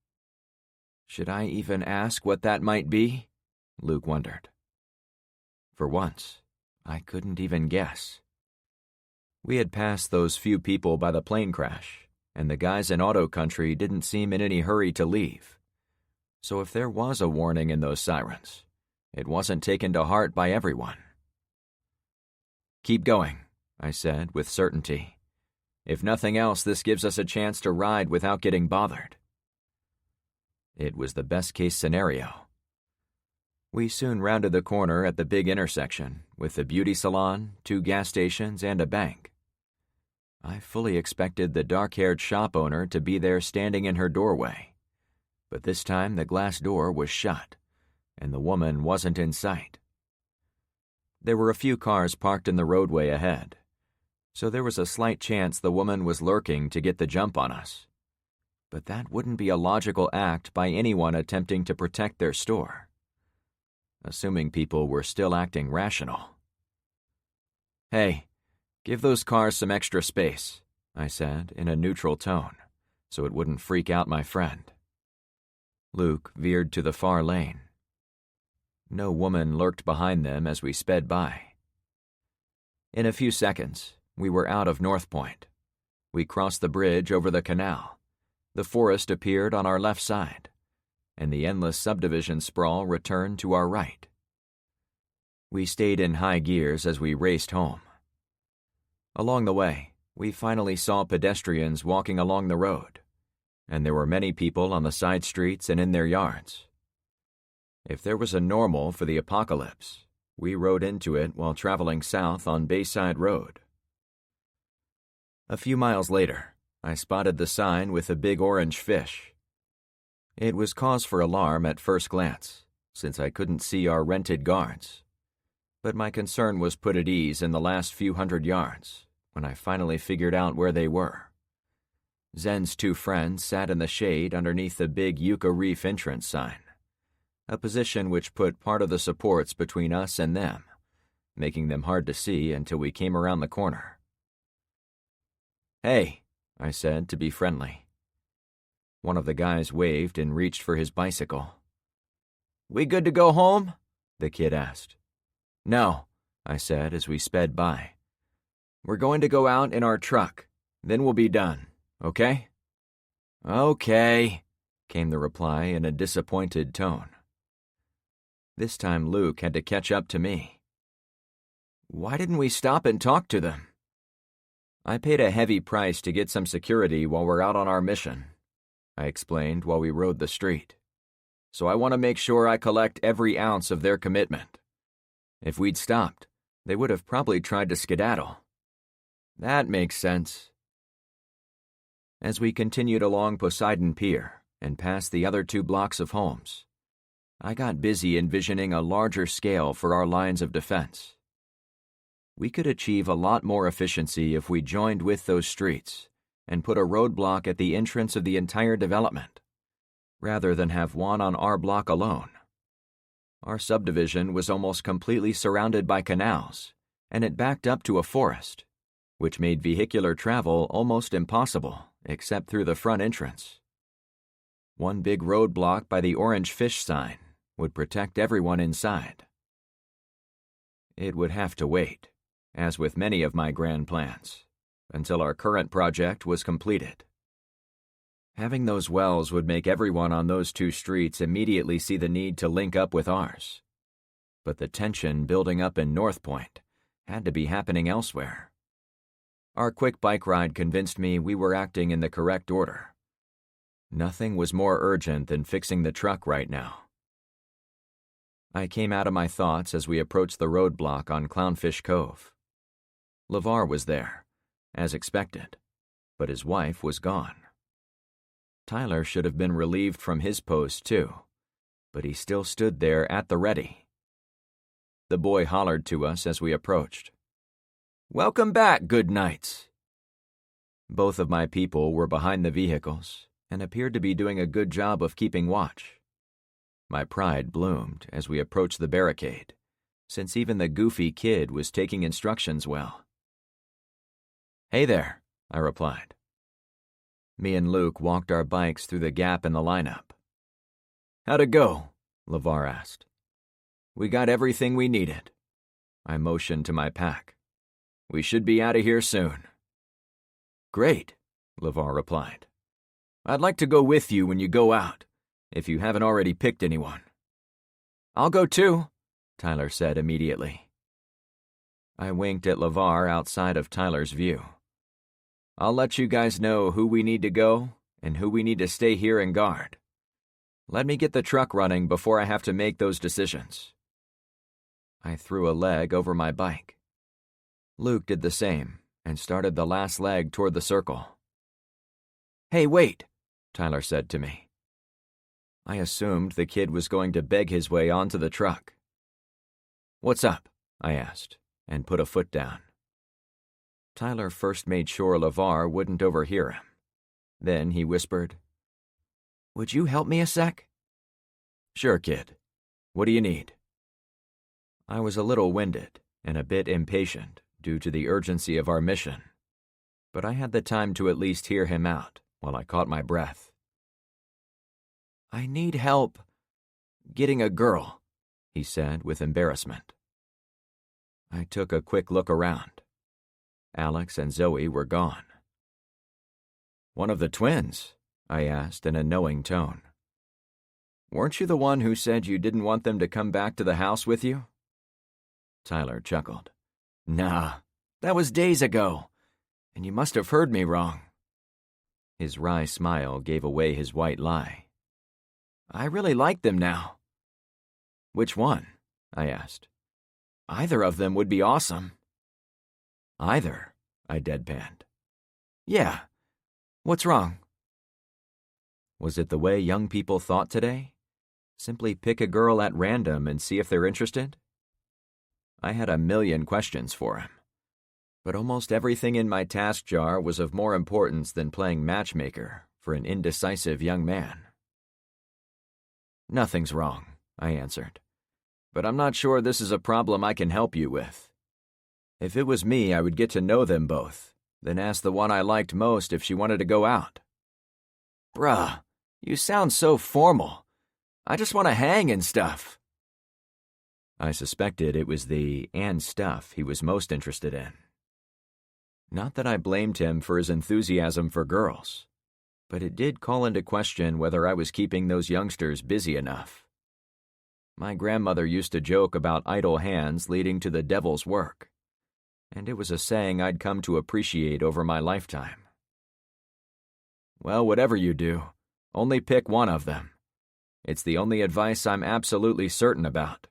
"Should I even ask what that might be?" Luke wondered. For once, I couldn't even guess. We had passed those few people by the plane crash, and the guys in Auto Country didn't seem in any hurry to leave. So if there was a warning in those sirens, it wasn't taken to heart by everyone. "Keep going," I said with certainty. "If nothing else, this gives us a chance to ride without getting bothered." It was the best-case scenario. We soon rounded the corner at the big intersection, with the beauty salon, 2 gas stations, and a bank. I fully expected the dark-haired shop owner to be there standing in her doorway, but this time the glass door was shut, and the woman wasn't in sight. There were a few cars parked in the roadway ahead, so there was a slight chance the woman was lurking to get the jump on us. But that wouldn't be a logical act by anyone attempting to protect their store, assuming people were still acting rational. "Hey, give those cars some extra space," I said in a neutral tone, so it wouldn't freak out my friend. Luke veered to the far lane. No woman lurked behind them as we sped by. In a few seconds, we were out of North Point. We crossed the bridge over the canal. The forest appeared on our left side, and the endless subdivision sprawl returned to our right. We stayed in high gears as we raced home. Along the way, we finally saw pedestrians walking along the road, and there were many people on the side streets and in their yards. If there was a normal for the apocalypse, we rode into it while traveling south on Bayside Road. A few miles later, I spotted the sign with a big orange fish. It was cause for alarm at first glance, since I couldn't see our rented guards. But my concern was put at ease in the last few hundred yards, when I finally figured out where they were. Zen's two friends sat in the shade underneath the big Yucca Reef entrance sign, a position which put part of the supports between us and them, making them hard to see until we came around the corner. "Hey," I said to be friendly. One of the guys waved and reached for his bicycle. "We good to go home?" the kid asked. "No," I said as we sped by. "We're going to go out in our truck, then we'll be done, okay?" "Okay," came the reply in a disappointed tone. This time Luke had to catch up to me. "Why didn't we stop and talk to them?" "I paid a heavy price to get some security while we're out on our mission," I explained while we rode the street. "So I want to make sure I collect every ounce of their commitment. If we'd stopped, they would have probably tried to skedaddle." "That makes sense." As we continued along Poseidon Pier and past the other 2 blocks of homes, I got busy envisioning a larger scale for our lines of defense. We could achieve a lot more efficiency if we joined with those streets and put a roadblock at the entrance of the entire development, rather than have one on our block alone. Our subdivision was almost completely surrounded by canals, and it backed up to a forest, which made vehicular travel almost impossible except through the front entrance. One big roadblock by the orange fish sign would protect everyone inside. It would have to wait, as with many of my grand plans, until our current project was completed. Having those wells would make everyone on those 2 streets immediately see the need to link up with ours. But the tension building up in North Point had to be happening elsewhere. Our quick bike ride convinced me we were acting in the correct order. Nothing was more urgent than fixing the truck right now. I came out of my thoughts as we approached the roadblock on Clownfish Cove. LeVar was there, as expected, but his wife was gone. Tyler should have been relieved from his post, too, but he still stood there at the ready. The boy hollered to us as we approached. "Welcome back, good knights." Both of my people were behind the vehicles and appeared to be doing a good job of keeping watch. My pride bloomed as we approached the barricade, since even the goofy kid was taking instructions well. "Hey there," I replied. Me and Luke walked our bikes through the gap in the lineup. "How'd it go?" LeVar asked. "We got everything we needed." I motioned to my pack. "We should be out of here soon." "Great," LeVar replied. "I'd like to go with you when you go out, if you haven't already picked anyone." "I'll go too," Tyler said immediately. I winked at LeVar outside of Tyler's view. "I'll let you guys know who we need to go and who we need to stay here and guard. Let me get the truck running before I have to make those decisions." I threw a leg over my bike. Luke did the same and started the last leg toward the circle. "Hey, wait," Tyler said to me. I assumed the kid was going to beg his way onto the truck. "What's up?" I asked, and put a foot down. Tyler first made sure LeVar wouldn't overhear him. Then he whispered, "Would you help me a sec?" "Sure, kid. What do you need?" I was a little winded and a bit impatient due to the urgency of our mission, but I had the time to at least hear him out while I caught my breath. "I need help getting a girl," he said with embarrassment. I took a quick look around. Alex and Zoe were gone. "One of the twins?" I asked in a knowing tone. "Weren't you the one who said you didn't want them to come back to the house with you?" Tyler chuckled. "Nah, that was days ago, and you must have heard me wrong." His wry smile gave away his white lie. "I really like them now." "Which one?" I asked. "Either of them would be awesome." "Either?" I deadpanned. "Yeah. What's wrong?" Was it the way young people thought today? Simply pick a girl at random and see if they're interested? I had a million questions for him, but almost everything in my task jar was of more importance than playing matchmaker for an indecisive young man. "Nothing's wrong," I answered, "but I'm not sure this is a problem I can help you with. If it was me, I would get to know them both, then ask the one I liked most if she wanted to go out." "Bruh, you sound so formal. I just want to hang and stuff." I suspected it was the "and stuff" he was most interested in. Not that I blamed him for his enthusiasm for girls, but it did call into question whether I was keeping those youngsters busy enough. My grandmother used to joke about idle hands leading to the devil's work, and it was a saying I'd come to appreciate over my lifetime. "Well, whatever you do, only pick one of them. It's the only advice I'm absolutely certain about."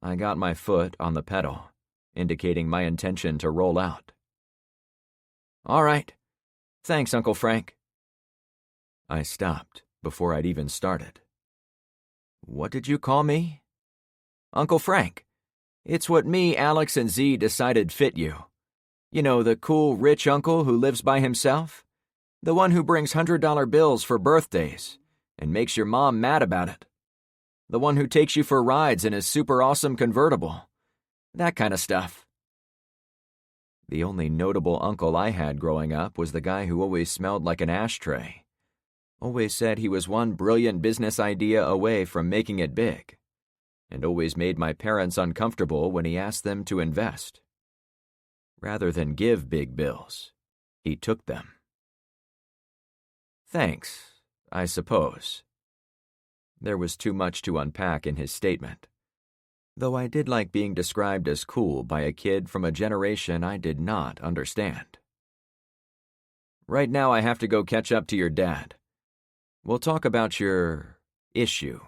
I got my foot on the pedal, indicating my intention to roll out. "All right. Thanks, Uncle Frank." I stopped before I'd even started. "What did you call me?" "Uncle Frank. It's what me, Alex, and Z decided fit you. You know, the cool, rich uncle who lives by himself? The one who brings $100 bills for birthdays and makes your mom mad about it. The one who takes you for rides in his super awesome convertible. That kind of stuff." The only notable uncle I had growing up was the guy who always smelled like an ashtray. Always said he was one brilliant business idea away from making it big, and always made my parents uncomfortable when he asked them to invest. Rather than give big bills, he took them. "Thanks, I suppose." There was too much to unpack in his statement, though I did like being described as cool by a kid from a generation I did not understand. "Right now I have to go catch up to your dad. We'll talk about your issue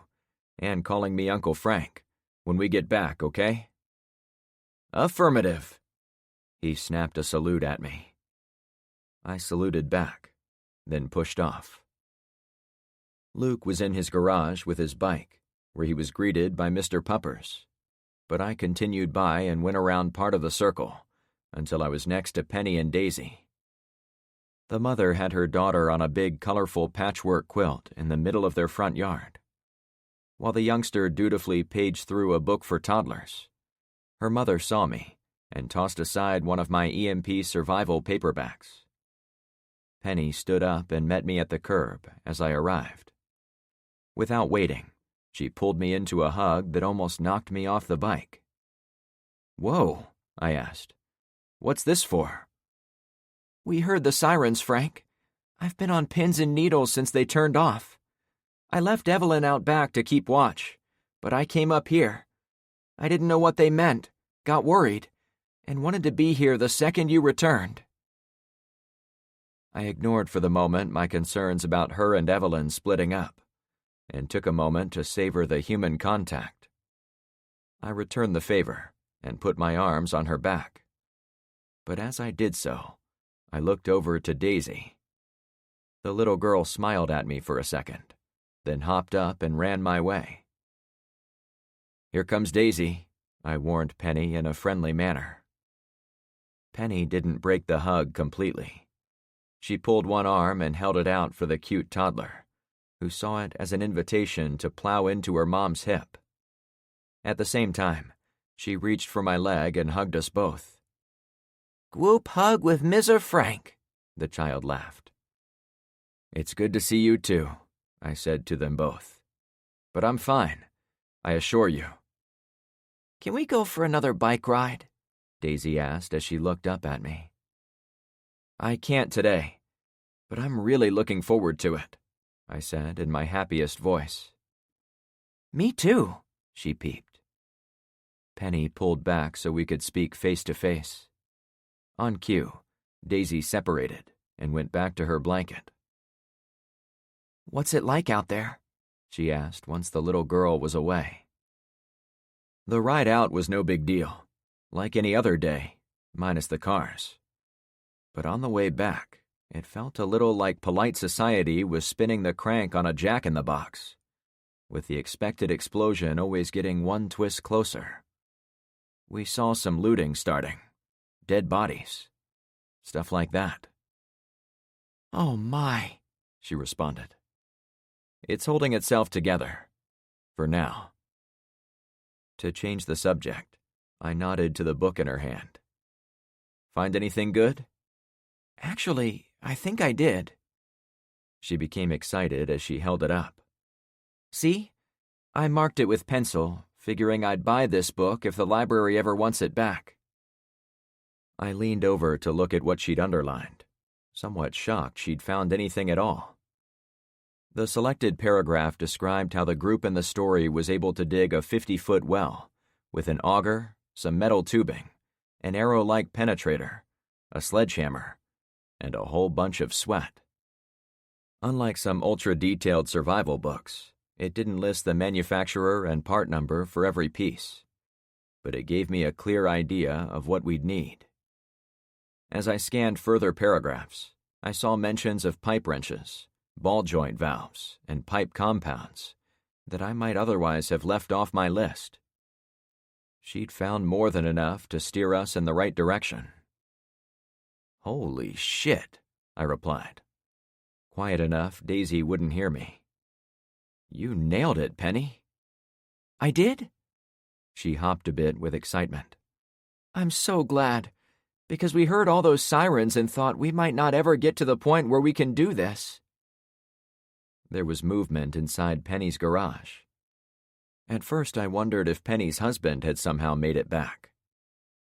and calling me Uncle Frank when we get back, okay?" "Affirmative." He snapped a salute at me. I saluted back, then pushed off. Luke was in his garage with his bike, where he was greeted by Mr. Puppers, but I continued by and went around part of the circle until I was next to Penny and Daisy. The mother had her daughter on a big, colorful patchwork quilt in the middle of their front yard, while the youngster dutifully paged through a book for toddlers. Her mother saw me and tossed aside one of my EMP survival paperbacks. Penny stood up and met me at the curb as I arrived. Without waiting, she pulled me into a hug that almost knocked me off the bike. "Whoa," I asked. "What's this for?" "We heard the sirens, Frank. I've been on pins and needles since they turned off. I left Evelyn out back to keep watch, but I came up here. I didn't know what they meant, got worried, and wanted to be here the second you returned." I ignored for the moment my concerns about her and Evelyn splitting up, and took a moment to savor the human contact. I returned the favor and put my arms on her back. But as I did so, I looked over to Daisy. The little girl smiled at me for a second, then hopped up and ran my way. "Here comes Daisy," I warned Penny in a friendly manner. Penny didn't break the hug completely. She pulled one arm and held it out for the cute toddler, who saw it as an invitation to plow into her mom's hip. At the same time, she reached for my leg and hugged us both. "Group hug with Mr. Frank," the child laughed. "It's good to see you too," I said to them both. "But I'm fine. I assure you. Can we go for another bike ride? Daisy asked as she looked up at me. I can't today, but I'm really looking forward to it, I said in my happiest voice. Me too, she peeped. Penny pulled back so we could speak face to face. On cue, Daisy separated and went back to her blanket. What's it like out there? She asked once the little girl was away. The ride out was no big deal, like any other day, minus the cars. But on the way back, it felt a little like polite society was spinning the crank on a jack-in-the-box, with the expected explosion always getting one twist closer. We saw some looting starting, dead bodies, stuff like that. Oh my, she responded. It's holding itself together, for now. To change the subject, I nodded to the book in her hand. Find anything good? Actually, I think I did. She became excited as she held it up. See? I marked it with pencil, figuring I'd buy this book if the library ever wants it back. I leaned over to look at what she'd underlined, somewhat shocked she'd found anything at all. The selected paragraph described how the group in the story was able to dig a 50-foot well with an auger, some metal tubing, an arrow-like penetrator, a sledgehammer, and a whole bunch of sweat. Unlike some ultra-detailed survival books, it didn't list the manufacturer and part number for every piece, but it gave me a clear idea of what we'd need. As I scanned further paragraphs, I saw mentions of pipe wrenches, ball joint valves, and pipe compounds that I might otherwise have left off my list. She'd found more than enough to steer us in the right direction. Holy shit, I replied. Quiet enough Daisy wouldn't hear me. You nailed it, Penny. I did? She hopped a bit with excitement. I'm so glad, because we heard all those sirens and thought we might not ever get to the point where we can do this. There was movement inside Penny's garage. At first I wondered if Penny's husband had somehow made it back,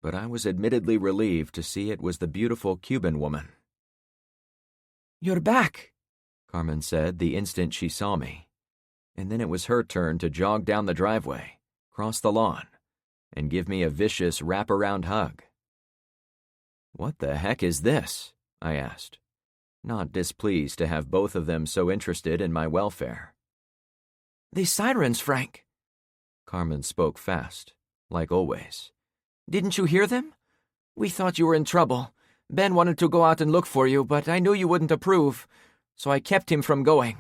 but I was admittedly relieved to see it was the beautiful Cuban woman. You're back, Carmen said the instant she saw me, and then it was her turn to jog down the driveway, cross the lawn, and give me a vicious wraparound hug. What the heck is this? I asked, not displeased to have both of them so interested in my welfare. The sirens, Frank. Carmen spoke fast, like always. Didn't you hear them? We thought you were in trouble. Ben wanted to go out and look for you, but I knew you wouldn't approve, so I kept him from going.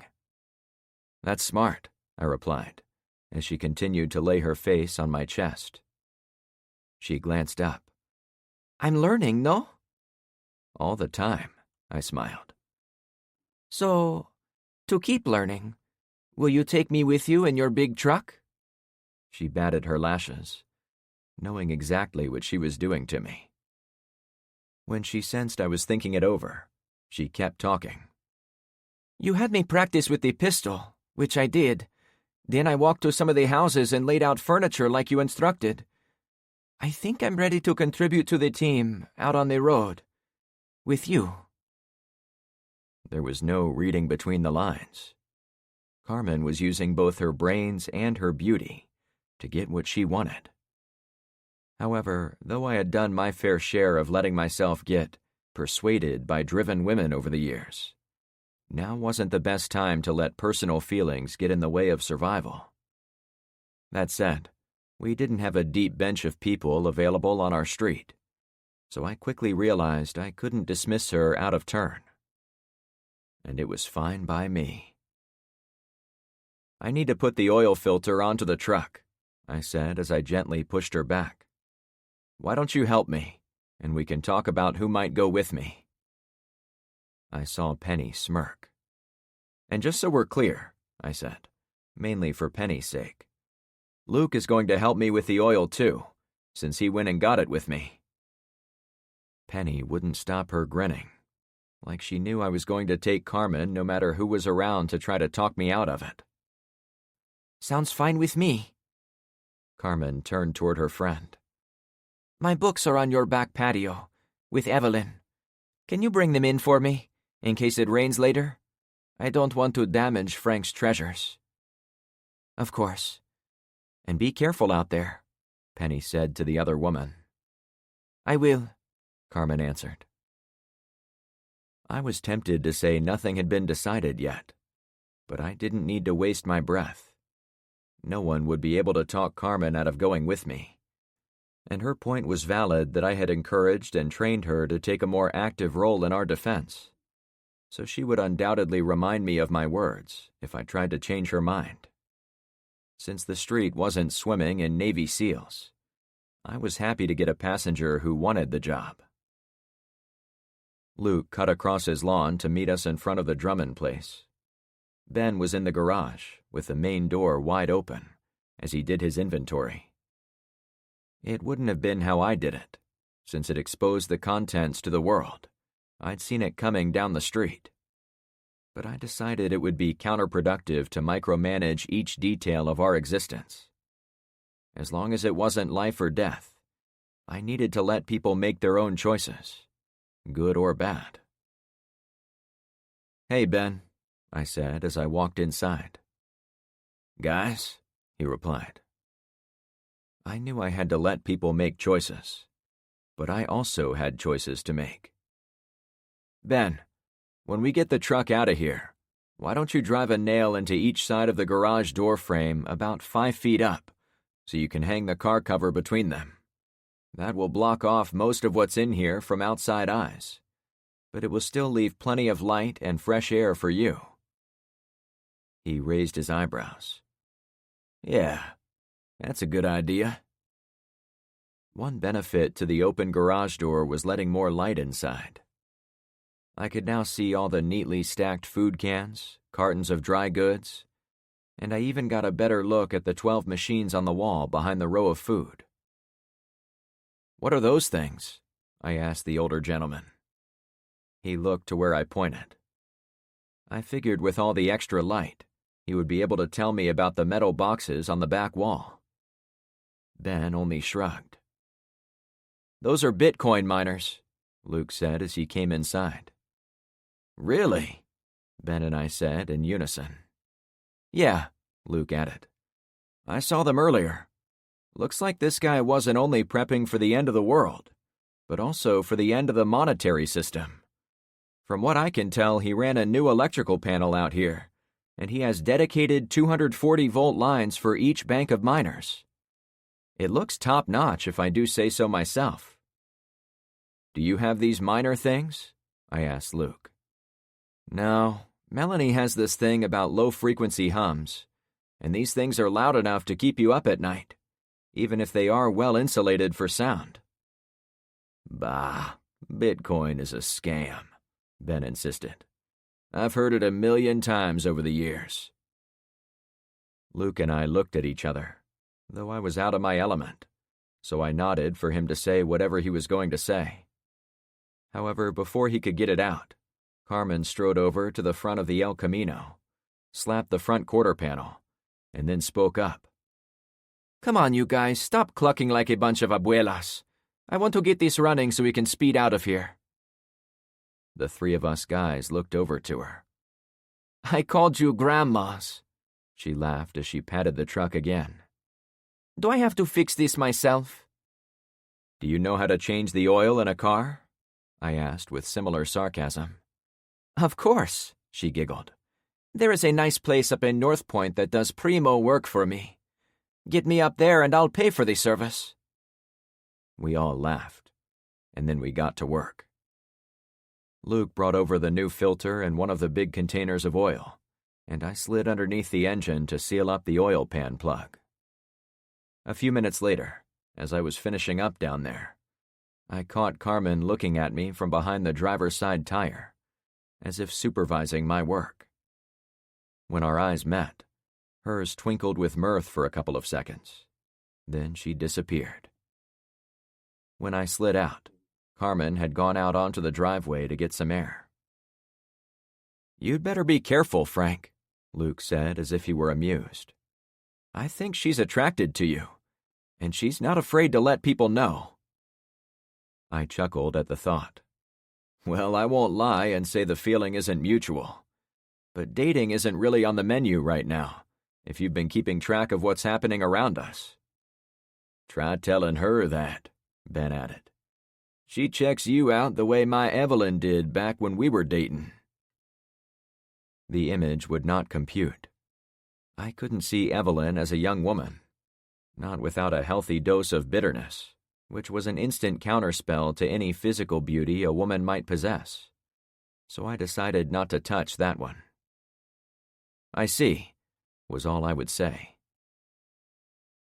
That's smart, I replied, as she continued to lay her face on my chest. She glanced up. I'm learning, no? All the time, I smiled. So, to keep learning, will you take me with you in your big truck? She batted her lashes, knowing exactly what she was doing to me. When she sensed I was thinking it over, she kept talking. You had me practice with the pistol, which I did. Then I walked to some of the houses and laid out furniture like you instructed. I think I'm ready to contribute to the team out on the road. With you. There was no reading between the lines. Carmen was using both her brains and her beauty to get what she wanted. However, though I had done my fair share of letting myself get persuaded by driven women over the years, now wasn't the best time to let personal feelings get in the way of survival. That said, we didn't have a deep bench of people available on our street, so I quickly realized I couldn't dismiss her out of turn. And it was fine by me. I need to put the oil filter onto the truck, I said as I gently pushed her back. Why don't you help me, and we can talk about who might go with me. I saw Penny smirk. And just so we're clear, I said, mainly for Penny's sake, Luke is going to help me with the oil too, since he went and got it with me. Penny wouldn't stop her grinning, like she knew I was going to take Carmen no matter who was around to try to talk me out of it. Sounds fine with me, Carmen turned toward her friend. My books are on your back patio, with Evelyn. Can you bring them in for me, in case it rains later? I don't want to damage Frank's treasures. Of course. And be careful out there, Penny said to the other woman. I will, Carmen answered. I was tempted to say nothing had been decided yet, but I didn't need to waste my breath. No one would be able to talk Carmen out of going with me, and her point was valid that I had encouraged and trained her to take a more active role in our defense, so she would undoubtedly remind me of my words if I tried to change her mind. Since the street wasn't swimming in Navy SEALs, I was happy to get a passenger who wanted the job. Luke cut across his lawn to meet us in front of the Drummond place. Ben was in the garage, with the main door wide open, as he did his inventory. It wouldn't have been how I did it, since it exposed the contents to the world. I'd seen it coming down the street. But I decided it would be counterproductive to micromanage each detail of our existence. As long as it wasn't life or death, I needed to let people make their own choices, good or bad. Hey, Ben, I said as I walked inside. Guys, he replied. I knew I had to let people make choices, but I also had choices to make. Ben, when we get the truck out of here, why don't you drive a nail into each side of the garage door frame about 5 feet up, so you can hang the car cover between them? That will block off most of what's in here from outside eyes, but it will still leave plenty of light and fresh air for you. He raised his eyebrows. Yeah, that's a good idea. One benefit to the open garage door was letting more light inside. I could now see all the neatly stacked food cans, cartons of dry goods, and I even got a better look at the 12 machines on the wall behind the row of food. What are those things? I asked the older gentleman. He looked to where I pointed. I figured with all the extra light, he would be able to tell me about the metal boxes on the back wall. Ben only shrugged. Those are Bitcoin miners, Luke said as he came inside. Really? Ben and I said in unison. Yeah, Luke added. I saw them earlier. Looks like this guy wasn't only prepping for the end of the world, but also for the end of the monetary system. From what I can tell, he ran a new electrical panel out here, and he has dedicated 240-volt lines for each bank of miners. It looks top-notch if I do say so myself. Do you have these miner things? I asked Luke. No, Melanie has this thing about low-frequency hums, and these things are loud enough to keep you up at night, even if they are well insulated for sound. Bah, Bitcoin is a scam, Ben insisted. I've heard it 1,000,000 times over the years. Luke and I looked at each other, though I was out of my element, so I nodded for him to say whatever he was going to say. However, before he could get it out, Carmen strode over to the front of the El Camino, slapped the front quarter panel, and then spoke up. Come on, you guys, stop clucking like a bunch of abuelas. I want to get this running so we can speed out of here. The three of us guys looked over to her. I called you grandmas, she laughed as she patted the truck again. Do I have to fix this myself? Do you know how to change the oil in a car? I asked with similar sarcasm. Of course, she giggled. There is a nice place up in North Point that does primo work for me. Get me up there and I'll pay for the service. We all laughed, and then we got to work. Luke brought over the new filter and one of the big containers of oil, and I slid underneath the engine to seal up the oil pan plug. A few minutes later, as I was finishing up down there, I caught Carmen looking at me from behind the driver's side tire, as if supervising my work. When our eyes met, hers twinkled with mirth for a couple of seconds. Then she disappeared. When I slid out, Carmen had gone out onto the driveway to get some air. You'd better be careful, Frank, Luke said as if he were amused. I think she's attracted to you, and she's not afraid to let people know." I chuckled at the thought. Well, I won't lie and say the feeling isn't mutual. But dating isn't really on the menu right now, if you've been keeping track of what's happening around us. "Try telling her that," Ben added. "She checks you out the way my Evelyn did back when we were dating." The image would not compute. I couldn't see Evelyn as a young woman, not without a healthy dose of bitterness, which was an instant counterspell to any physical beauty a woman might possess. So I decided not to touch that one. "I see," was all I would say.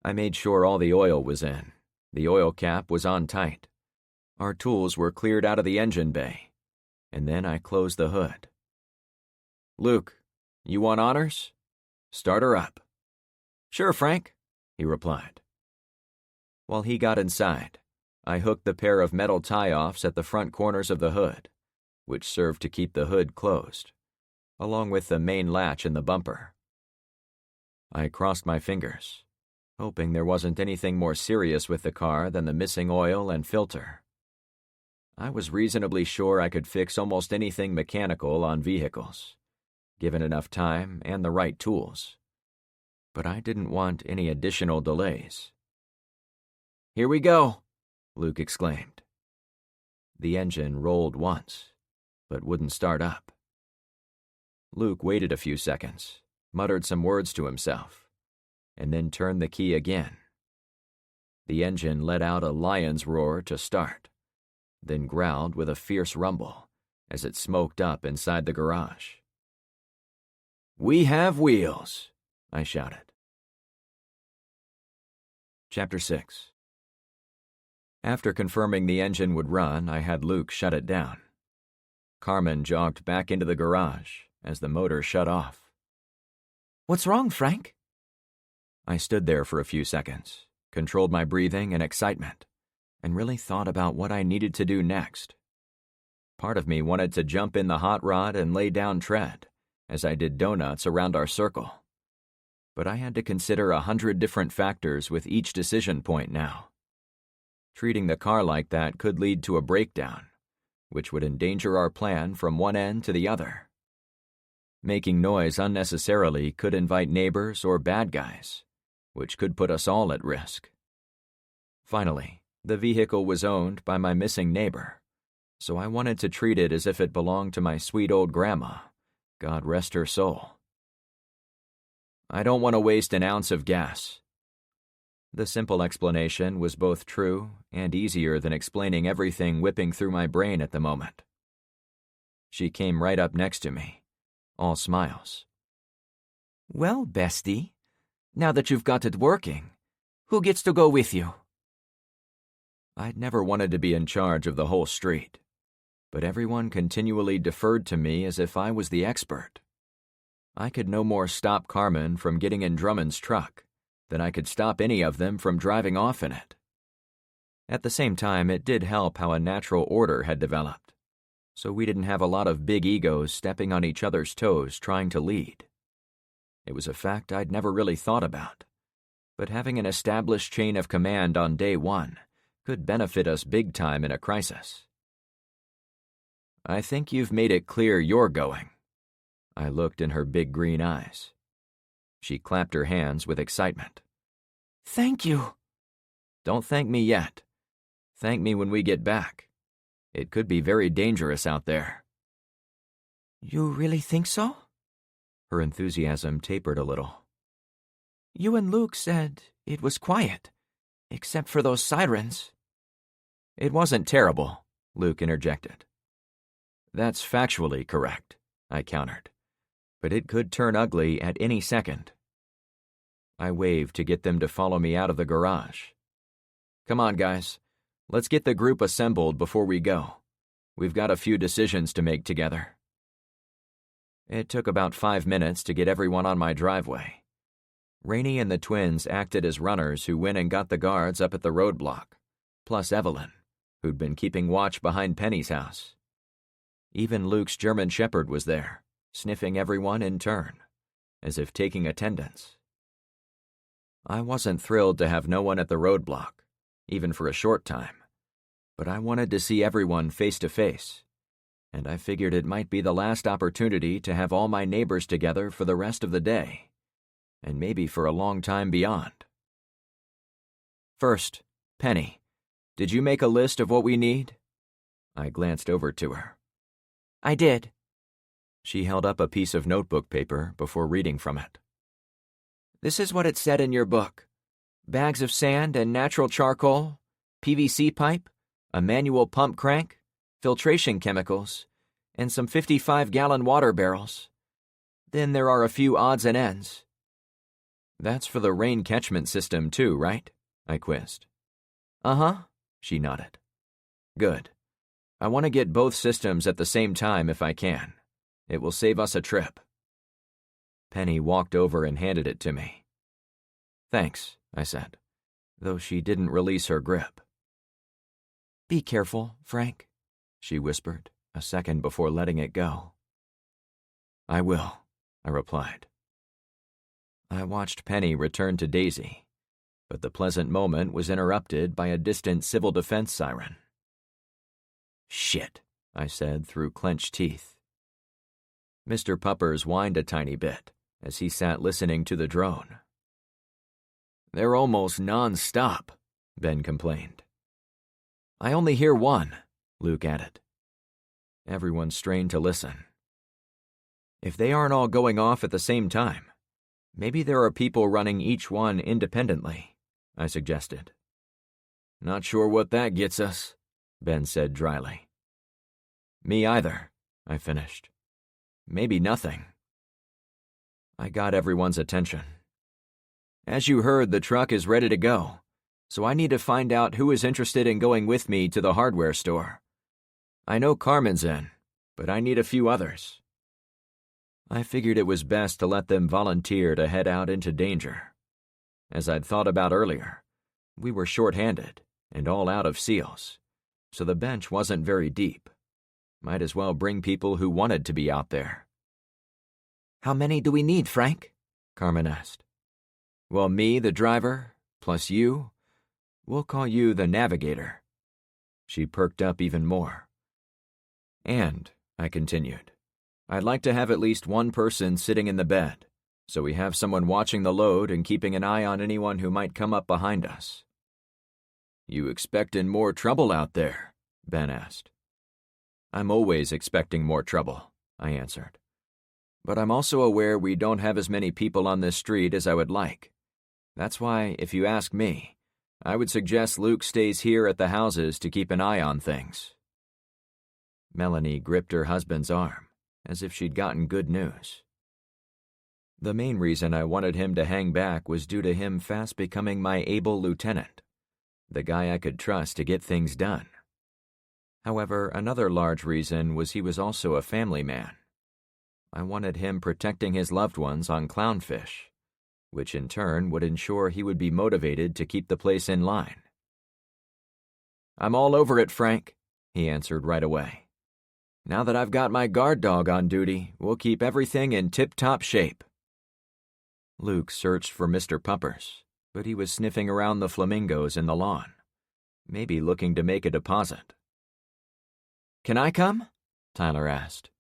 I made sure all the oil was in. The oil cap was on tight. Our tools were cleared out of the engine bay, and then I closed the hood. "Luke, you want honors? Start her up." "Sure, Frank," he replied. While he got inside, I hooked the pair of metal tie-offs at the front corners of the hood, which served to keep the hood closed, along with the main latch in the bumper. I crossed my fingers, hoping there wasn't anything more serious with the car than the missing oil and filter. I was reasonably sure I could fix almost anything mechanical on vehicles, given enough time and the right tools. But I didn't want any additional delays. "Here we go," Luke exclaimed. The engine rolled once, but wouldn't start up. Luke waited a few seconds, muttered some words to himself, and then turned the key again. The engine let out a lion's roar to start, then growled with a fierce rumble as it smoked up inside the garage. "We have wheels," I shouted. Chapter 6. After confirming the engine would run, I had Luke shut it down. Carmen jogged back into the garage as the motor shut off. "What's wrong, Frank?" I stood there for a few seconds, controlled my breathing and excitement, and really thought about what I needed to do next. Part of me wanted to jump in the hot rod and lay down tread, as I did donuts around our circle. But I had to consider 100 different factors with each decision point now. Treating the car like that could lead to a breakdown, which would endanger our plan from one end to the other. Making noise unnecessarily could invite neighbors or bad guys, which could put us all at risk. Finally, the vehicle was owned by my missing neighbor, so I wanted to treat it as if it belonged to my sweet old grandma, God rest her soul. "I don't want to waste an ounce of gas." The simple explanation was both true and easier than explaining everything whipping through my brain at the moment. She came right up next to me, all smiles. "Well, bestie, now that you've got it working, who gets to go with you?" I'd never wanted to be in charge of the whole street, but everyone continually deferred to me as if I was the expert. I could no more stop Carmen from getting in Drummond's truck than I could stop any of them from driving off in it. At the same time, it did help how a natural order had developed, so we didn't have a lot of big egos stepping on each other's toes trying to lead. It was a fact I'd never really thought about, but having an established chain of command on day one could benefit us big time in a crisis. "I think you've made it clear you're going." I looked in her big green eyes. She clapped her hands with excitement. "Thank you." "Don't thank me yet. Thank me when we get back. It could be very dangerous out there." "You really think so?" Her enthusiasm tapered a little. "You and Luke said it was quiet, except for those sirens." "It wasn't terrible," Luke interjected. "That's factually correct," I countered. "But it could turn ugly at any second." I waved to get them to follow me out of the garage. "Come on, guys. Let's get the group assembled before we go. We've got a few decisions to make together." It took about 5 minutes to get everyone on my driveway. Rainey and the twins acted as runners who went and got the guards up at the roadblock, plus Evelyn, who'd been keeping watch behind Penny's house. Even Luke's German Shepherd was there, sniffing everyone in turn, as if taking attendance. I wasn't thrilled to have no one at the roadblock, even for a short time, but I wanted to see everyone face to face, and I figured it might be the last opportunity to have all my neighbors together for the rest of the day, and maybe for a long time beyond. First, Penny, did you make a list of what we need? I glanced over to her. I did. She held up a piece of notebook paper before reading from it. This is what it said in your book. Bags of sand and natural charcoal, PVC pipe, a manual pump crank, filtration chemicals, and some 55-gallon water barrels. Then there are a few odds and ends. That's for the rain catchment system too, right? I quizzed. Uh-huh, she nodded. Good. I want to get both systems at the same time if I can. It will save us a trip. Penny walked over and handed it to me. Thanks, I said, though she didn't release her grip. Be careful, Frank, she whispered, a second before letting it go. I will, I replied. I watched Penny return to Daisy, but the pleasant moment was interrupted by a distant civil defense siren. Shit, I said through clenched teeth. Mr. Puppers whined a tiny bit as he sat listening to the drone. They're almost non-stop, Ben complained. I only hear one, Luke added. Everyone strained to listen. If they aren't all going off at the same time, maybe there are people running each one independently, I suggested. Not sure what that gets us, Ben said dryly. Me either, I finished. Maybe nothing. I got everyone's attention. As you heard, the truck is ready to go, so I need to find out who is interested in going with me to the hardware store. I know Carmen's in, but I need a few others. I figured it was best to let them volunteer to head out into danger. As I'd thought about earlier, we were short-handed and all out of seals, so the bench wasn't very deep. Might as well bring people who wanted to be out there. How many do we need, Frank? Carmen asked. Well, me, the driver, plus you, we'll call you the navigator. She perked up even more. And, I continued, I'd like to have at least one person sitting in the bed, so we have someone watching the load and keeping an eye on anyone who might come up behind us. You expectin' more trouble out there? Ben asked. I'm always expecting more trouble, I answered. But I'm also aware we don't have as many people on this street as I would like. That's why, if you ask me, I would suggest Luke stays here at the houses to keep an eye on things. Melanie gripped her husband's arm, as if she'd gotten good news. The main reason I wanted him to hang back was due to him fast becoming my able lieutenant, the guy I could trust to get things done. However, another large reason was he was also a family man. I wanted him protecting his loved ones on Clownfish, which in turn would ensure he would be motivated to keep the place in line. I'm all over it, Frank, he answered right away. Now that I've got my guard dog on duty, we'll keep everything in tip-top shape. Luke searched for Mr. Puppers, but he was sniffing around the flamingos in the lawn, maybe looking to make a deposit. Can I come? Tyler asked.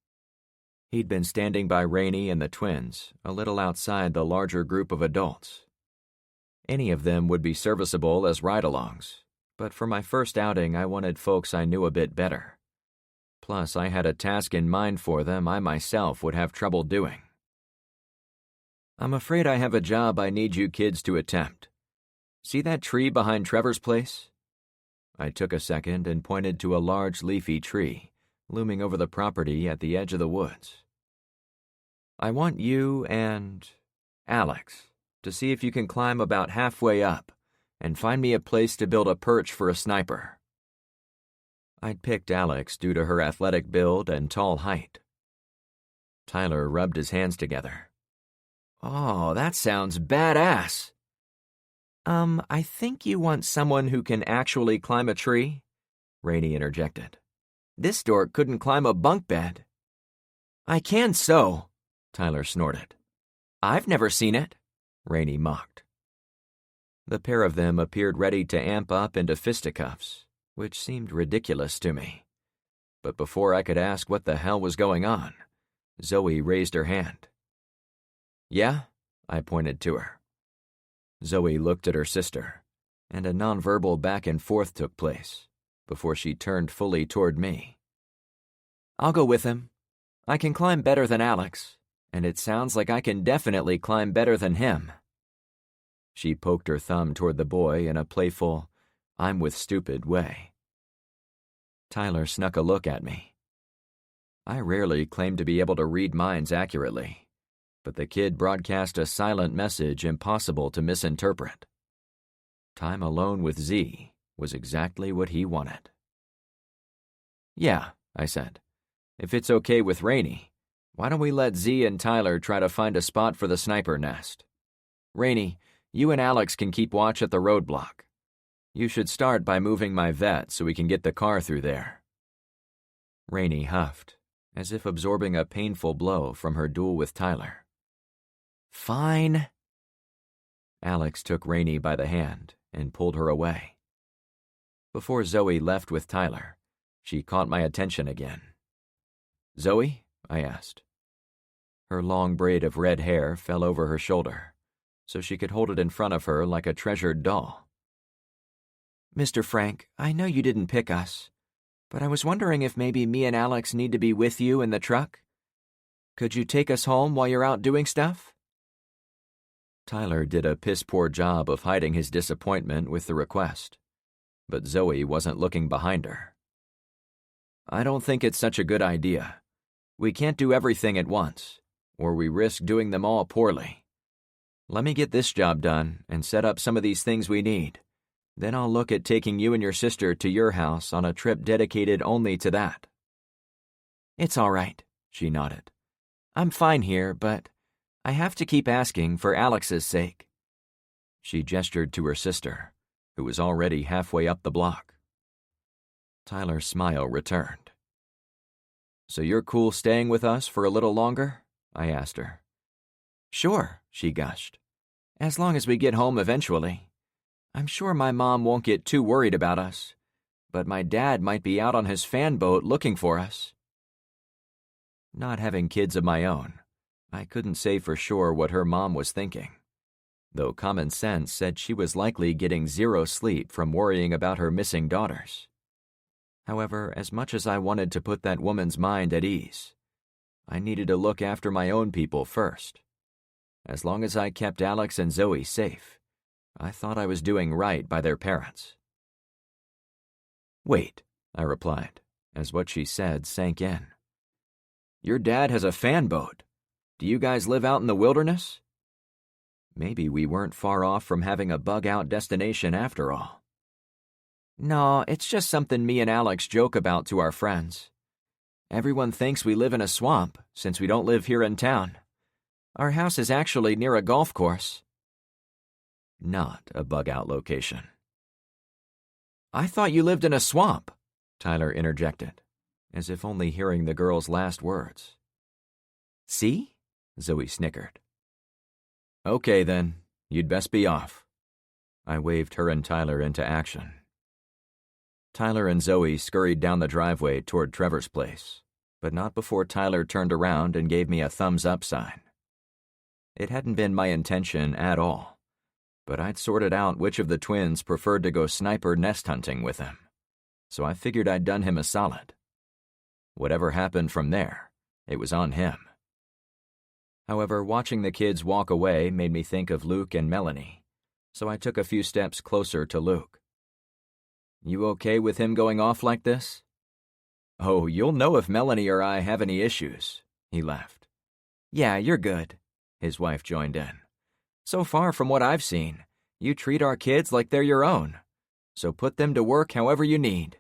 He'd been standing by Rainey and the twins, a little outside the larger group of adults. Any of them would be serviceable as ride-alongs, but for my first outing I wanted folks I knew a bit better. Plus, I had a task in mind for them I myself would have trouble doing. I'm afraid I have a job I need you kids to attempt. See that tree behind Trevor's place? I took a second and pointed to a large leafy tree, looming over the property at the edge of the woods. I want you and Alex to see if you can climb about halfway up and find me a place to build a perch for a sniper. I'd picked Alex due to her athletic build and tall height. Tyler rubbed his hands together. Oh, that sounds badass. I think you want someone who can actually climb a tree, Rainey interjected. This dork couldn't climb a bunk bed. I can so, Tyler snorted. I've never seen it, Rainey mocked. The pair of them appeared ready to amp up into fisticuffs, which seemed ridiculous to me. But before I could ask what the hell was going on, Zoe raised her hand. "Yeah?" I pointed to her. Zoe looked at her sister, and a nonverbal back and forth took place before she turned fully toward me. "I'll go with him. I can climb better than Alex, and it sounds like I can definitely climb better than him." She poked her thumb toward the boy in a playful, I'm with stupid way. Tyler snuck a look at me. I rarely claim to be able to read minds accurately, but the kid broadcast a silent message impossible to misinterpret. Time alone with Z was exactly what he wanted. "Yeah," I said. "If it's okay with Rainey, why don't we let Z and Tyler try to find a spot for the sniper nest? Rainey, you and Alex can keep watch at the roadblock. You should start by moving my vet so we can get the car through there." Rainey huffed, as if absorbing a painful blow from her duel with Tyler. "Fine." Alex took Rainey by the hand and pulled her away. Before Zoe left with Tyler, she caught my attention again. "Zoe?" I asked. Her long braid of red hair fell over her shoulder, so she could hold it in front of her like a treasured doll. "Mr. Frank, I know you didn't pick us, but I was wondering if maybe me and Alex need to be with you in the truck. Could you take us home while you're out doing stuff?" Tyler did a piss-poor job of hiding his disappointment with the request, but Zoe wasn't looking behind her. "I don't think it's such a good idea. We can't do everything at once, or we risk doing them all poorly. Let me get this job done and set up some of these things we need. Then I'll look at taking you and your sister to your house on a trip dedicated only to that." "It's all right," she nodded. "I'm fine here, but I have to keep asking for Alex's sake." She gestured to her sister, who was already halfway up the block. Tyler's smile returned. "So you're cool staying with us for a little longer?" I asked her. "Sure," she gushed. "As long as we get home eventually. I'm sure my mom won't get too worried about us, but my dad might be out on his fan boat looking for us." Not having kids of my own, I couldn't say for sure what her mom was thinking, though common sense said she was likely getting zero sleep from worrying about her missing daughters. However, as much as I wanted to put that woman's mind at ease, I needed to look after my own people first. As long as I kept Alex and Zoe safe, I thought I was doing right by their parents. "Wait," I replied, as what she said sank in. "Your dad has a fan boat. Do you guys live out in the wilderness?" Maybe we weren't far off from having a bug-out destination after all. "No, it's just something me and Alex joke about to our friends. Everyone thinks we live in a swamp since we don't live here in town. Our house is actually near a golf course." Not a bug-out location. "I thought you lived in a swamp," Tyler interjected, as if only hearing the girl's last words. "See?" Zoe snickered. "Okay then, you'd best be off." I waved her and Tyler into action. Tyler and Zoe scurried down the driveway toward Trevor's place, but not before Tyler turned around and gave me a thumbs-up sign. It hadn't been my intention at all, but I'd sorted out which of the twins preferred to go sniper nest hunting with him, so I figured I'd done him a solid. Whatever happened from there, it was on him. However, watching the kids walk away made me think of Luke and Melanie, so I took a few steps closer to Luke. "You okay with him going off like this?" "Oh, you'll know if Melanie or I have any issues," he laughed. "Yeah, you're good," his wife joined in. "So far from what I've seen, you treat our kids like they're your own, so put them to work however you need."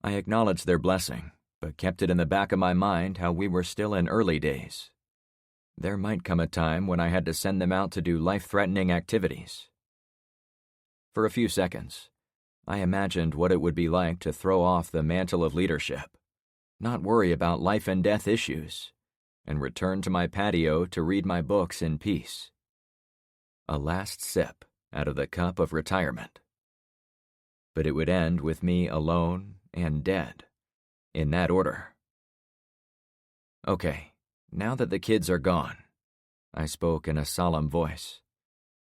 I acknowledged their blessing, but kept it in the back of my mind how we were still in early days. There might come a time when I had to send them out to do life-threatening activities. For a few seconds, I imagined what it would be like to throw off the mantle of leadership, not worry about life and death issues, and return to my patio to read my books in peace. A last sip, out of the cup of retirement. But it would end with me alone and dead, in that order. Okay, now that the kids are gone, I spoke in a solemn voice,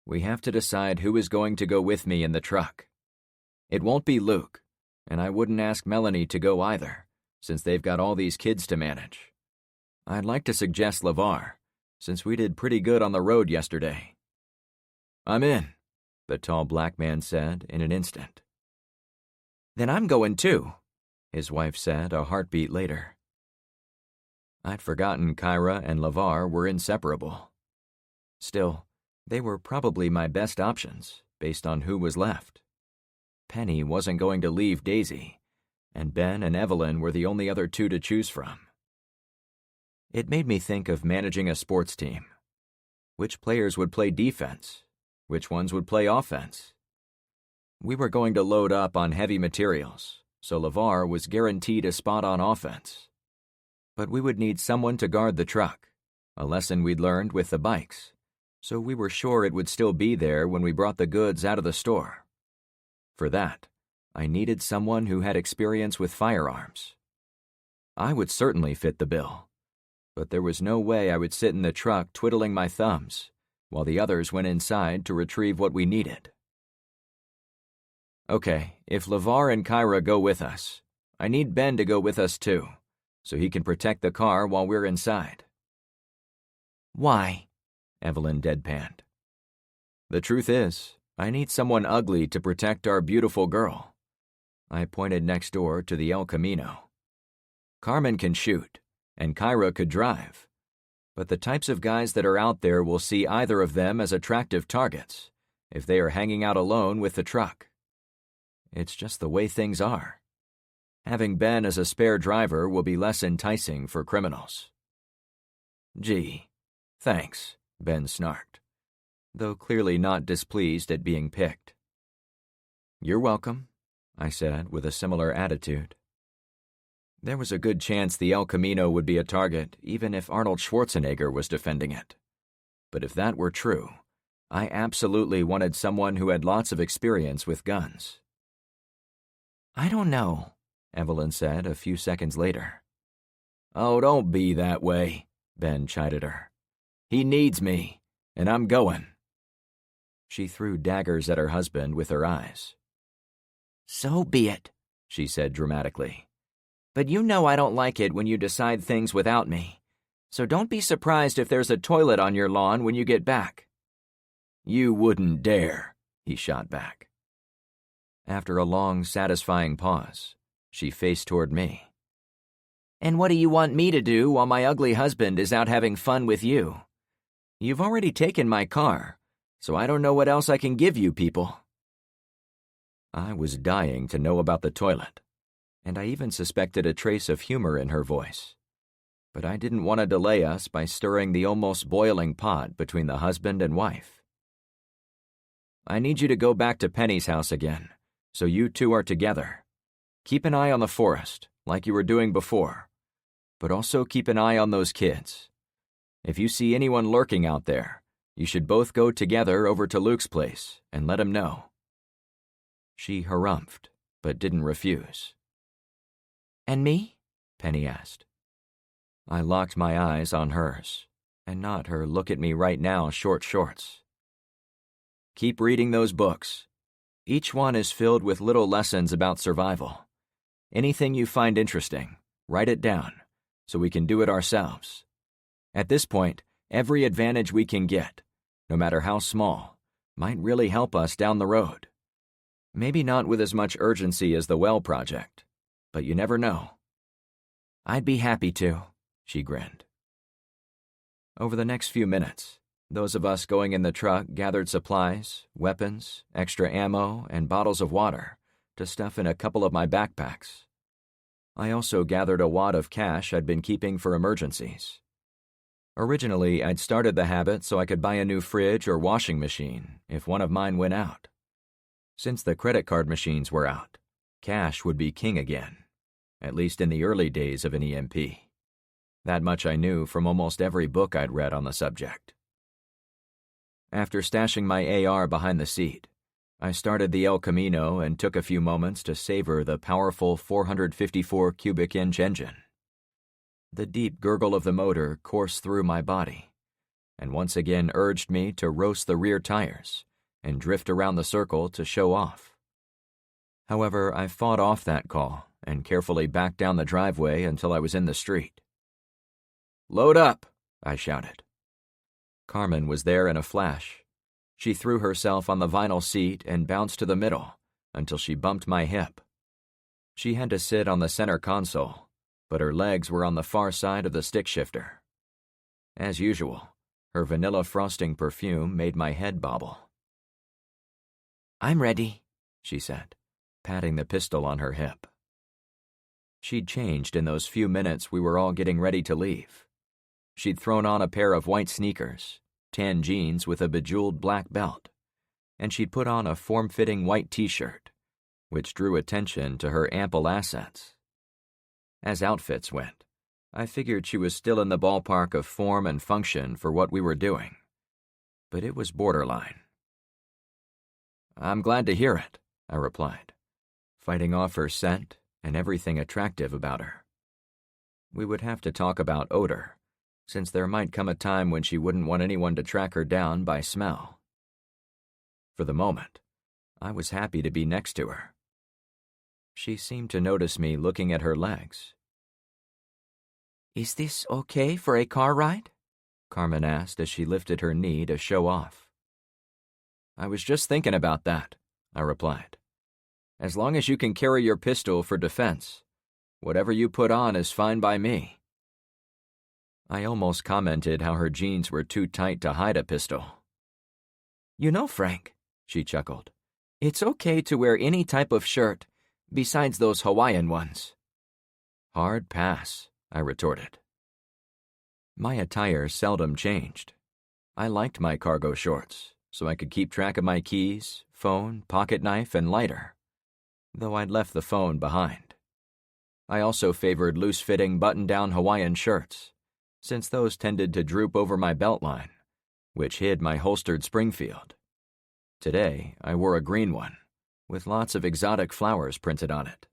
we have to decide who is going to go with me in the truck. It won't be Luke, and I wouldn't ask Melanie to go either, since they've got all these kids to manage. I'd like to suggest LeVar, since we did pretty good on the road yesterday. I'm in, the tall black man said in an instant. Then I'm going too, his wife said a heartbeat later. I'd forgotten Kyra and LeVar were inseparable. Still, they were probably my best options, based on who was left. Penny wasn't going to leave Daisy, and Ben and Evelyn were the only other two to choose from. It made me think of managing a sports team. Which players would play defense? Which ones would play offense? We were going to load up on heavy materials, so LeVar was guaranteed a spot on offense. But we would need someone to guard the truck, a lesson we'd learned with the bikes, so we were sure it would still be there when we brought the goods out of the store. For that, I needed someone who had experience with firearms. I would certainly fit the bill, but there was no way I would sit in the truck twiddling my thumbs while the others went inside to retrieve what we needed. Okay, if LeVar and Kyra go with us, I need Ben to go with us too, so he can protect the car while we're inside. Why? Evelyn deadpanned. The truth is, I need someone ugly to protect our beautiful girl. I pointed next door to the El Camino. Carmen can shoot, and Kyra could drive, but the types of guys that are out there will see either of them as attractive targets if they are hanging out alone with the truck. It's just the way things are. Having Ben as a spare driver will be less enticing for criminals. Gee, thanks, Ben snarked, though clearly not displeased at being picked. You're welcome, I said with a similar attitude. There was a good chance the El Camino would be a target even if Arnold Schwarzenegger was defending it. But if that were true, I absolutely wanted someone who had lots of experience with guns. I don't know, Evelyn said a few seconds later. Oh, don't be that way, Ben chided her. He needs me, and I'm going. She threw daggers at her husband with her eyes. So be it, she said dramatically. But you know I don't like it when you decide things without me, so don't be surprised if there's a toilet on your lawn when you get back. You wouldn't dare, he shot back. After a long, satisfying pause, she faced toward me. And what do you want me to do while my ugly husband is out having fun with you? You've already taken my car, so I don't know what else I can give you people. I was dying to know about the toilet, and I even suspected a trace of humor in her voice. But I didn't want to delay us by stirring the almost boiling pot between the husband and wife. I need you to go back to Penny's house again, so you two are together. Keep an eye on the forest, like you were doing before, but also keep an eye on those kids. If you see anyone lurking out there, you should both go together over to Luke's place and let him know. She harumphed, but didn't refuse. And me? Penny asked. I locked my eyes on hers, and not her look at me right now short shorts. Keep reading those books. Each one is filled with little lessons about survival. Anything you find interesting, write it down, so we can do it ourselves. At this point, every advantage we can get, no matter how small, might really help us down the road. Maybe not with as much urgency as the well project, but you never know. I'd be happy to, she grinned. Over the next few minutes, those of us going in the truck gathered supplies, weapons, extra ammo, and bottles of water to stuff in a couple of my backpacks. I also gathered a wad of cash I'd been keeping for emergencies. Originally, I'd started the habit so I could buy a new fridge or washing machine if one of mine went out. Since the credit card machines were out, cash would be king again, at least in the early days of an EMP. That much I knew from almost every book I'd read on the subject. After stashing my AR behind the seat, I started the El Camino and took a few moments to savor the powerful 454 cubic inch engine. The deep gurgle of the motor coursed through my body, and once again urged me to roast the rear tires and drift around the circle to show off. However, I fought off that call and carefully backed down the driveway until I was in the street. "Load up," I shouted. Carmen was there in a flash. She threw herself on the vinyl seat and bounced to the middle until she bumped my hip. She had to sit on the center console, but her legs were on the far side of the stick shifter. As usual, her vanilla frosting perfume made my head bobble. "I'm ready," she said, patting the pistol on her hip. She'd changed in those few minutes we were all getting ready to leave. She'd thrown on a pair of white sneakers, tan jeans with a bejeweled black belt, and she'd put on a form-fitting white t-shirt, which drew attention to her ample assets. As outfits went, I figured she was still in the ballpark of form and function for what we were doing, but it was borderline. "I'm glad to hear it," I replied, fighting off her scent and everything attractive about her. We would have to talk about odor, since there might come a time when she wouldn't want anyone to track her down by smell. For the moment, I was happy to be next to her. She seemed to notice me looking at her legs. "Is this okay for a car ride?" Carmen asked as she lifted her knee to show off. "I was just thinking about that," I replied. "As long as you can carry your pistol for defense, whatever you put on is fine by me." I almost commented how her jeans were too tight to hide a pistol. "You know, Frank," she chuckled, "it's okay to wear any type of shirt besides those Hawaiian ones." "Hard pass," I retorted. My attire seldom changed. I liked my cargo shorts, so I could keep track of my keys, phone, pocket knife, and lighter, though I'd left the phone behind. I also favored loose-fitting button-down Hawaiian shirts, since those tended to droop over my belt line, which hid my holstered Springfield. Today, I wore a green one, with lots of exotic flowers printed on it.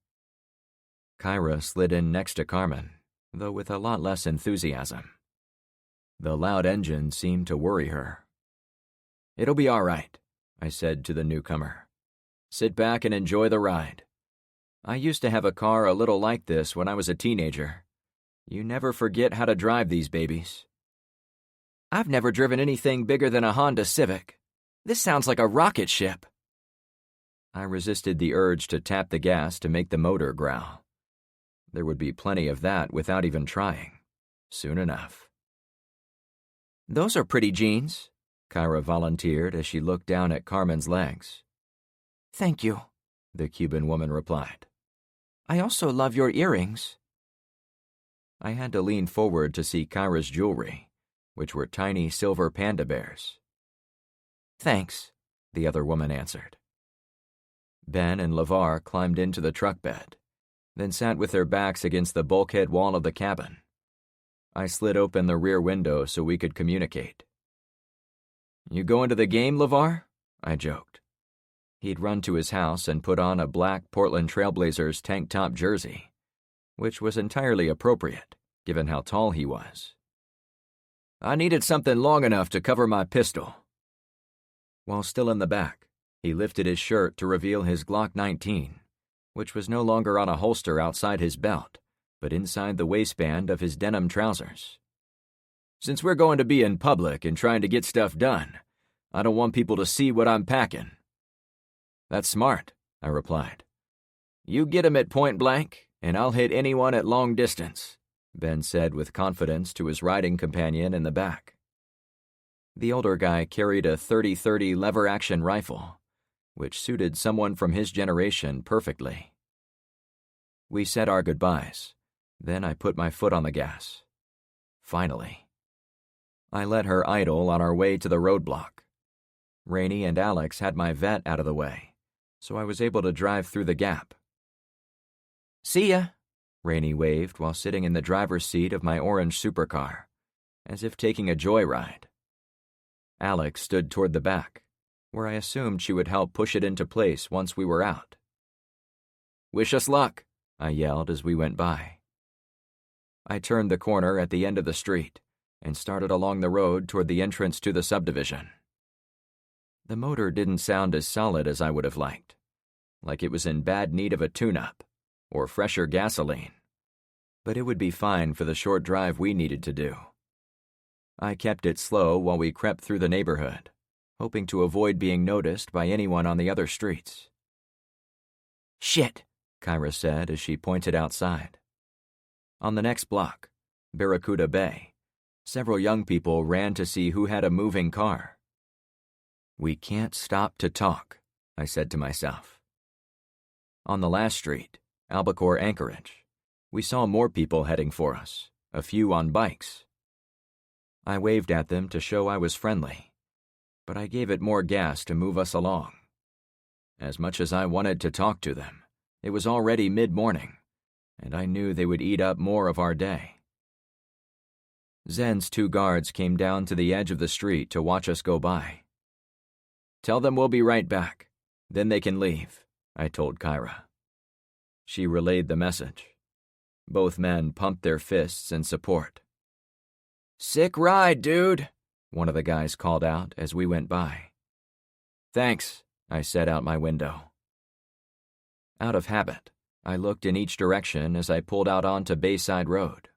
Kyra slid in next to Carmen, though with a lot less enthusiasm. The loud engine seemed to worry her. "It'll be all right," I said to the newcomer. "Sit back and enjoy the ride. I used to have a car a little like this when I was a teenager. You never forget how to drive these babies." "I've never driven anything bigger than a Honda Civic. This sounds like a rocket ship." I resisted the urge to tap the gas to make the motor growl. There would be plenty of that without even trying, soon enough. "Those are pretty jeans," Kyra volunteered as she looked down at Carmen's legs. "Thank you," the Cuban woman replied. "I also love your earrings." I had to lean forward to see Kyra's jewelry, which were tiny silver panda bears. "Thanks," the other woman answered. Ben and LeVar climbed into the truck bed, then sat with their backs against the bulkhead wall of the cabin. I slid open the rear window so we could communicate. "You going to the game, LeVar?" I joked. He'd run to his house and put on a black Portland Trailblazers tank top jersey, which was entirely appropriate, given how tall he was. "I needed something long enough to cover my pistol." While still in the back, he lifted his shirt to reveal his Glock 19, which was no longer on a holster outside his belt, but inside the waistband of his denim trousers. "Since we're going to be in public and trying to get stuff done, I don't want people to see what I'm packing." "That's smart," I replied. "You get 'em at point blank, and I'll hit anyone at long distance," Ben said with confidence to his riding companion in the back. The older guy carried a 30-30 lever-action rifle, which suited someone from his generation perfectly. We said our goodbyes, then I put my foot on the gas. Finally. I let her idle on our way to the roadblock. Rainey and Alex had my vet out of the way, so I was able to drive through the gap. "See ya," Rainey waved while sitting in the driver's seat of my orange supercar, as if taking a joyride. Alex stood toward the back, where I assumed she would help push it into place once we were out. "Wish us luck," I yelled as we went by. I turned the corner at the end of the street and started along the road toward the entrance to the subdivision. The motor didn't sound as solid as I would have liked, like it was in bad need of a tune-up or fresher gasoline, but it would be fine for the short drive we needed to do. I kept it slow while we crept through the neighborhood, hoping to avoid being noticed by anyone on the other streets. "Shit," Kyra said as she pointed outside. On the next block, Barracuda Bay, several young people ran to see who had a moving car. "We can't stop to talk," I said to myself. On the last street, Albacore Anchorage, we saw more people heading for us, a few on bikes. I waved at them to show I was friendly, but I gave it more gas to move us along. As much as I wanted to talk to them, it was already mid-morning, and I knew they would eat up more of our day. Zen's 2 guards came down to the edge of the street to watch us go by. "Tell them we'll be right back. Then they can leave," I told Kyra. She relayed the message. Both men pumped their fists in support. "Sick ride, dude," one of the guys called out as we went by. "Thanks," I said out my window. Out of habit, I looked in each direction as I pulled out onto Bayside Road,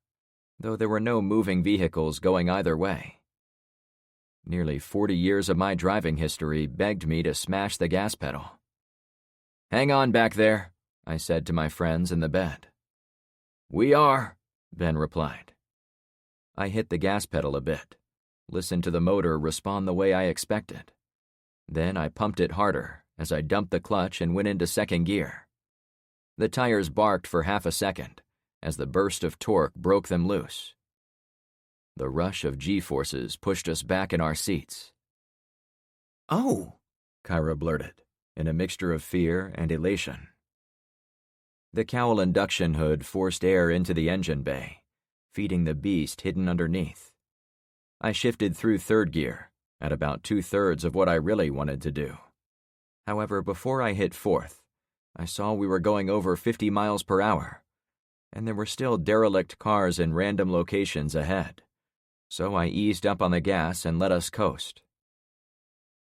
though there were no moving vehicles going either way. Nearly 40 years of my driving history begged me to smash the gas pedal. "Hang on back there," I said to my friends in the bed. "We are," Ben replied. I hit the gas pedal a bit, listened to the motor respond the way I expected. Then I pumped it harder as I dumped the clutch and went into second gear. The tires barked for half a second as the burst of torque broke them loose. The rush of G-forces pushed us back in our seats. "Oh," Kyra blurted, in a mixture of fear and elation. The Cowell induction hood forced air into the engine bay, feeding the beast hidden underneath. I shifted through third gear, at about 2/3 of what I really wanted to do. However, before I hit fourth, I saw we were going over 50 miles per hour, and there were still derelict cars in random locations ahead, so I eased up on the gas and let us coast.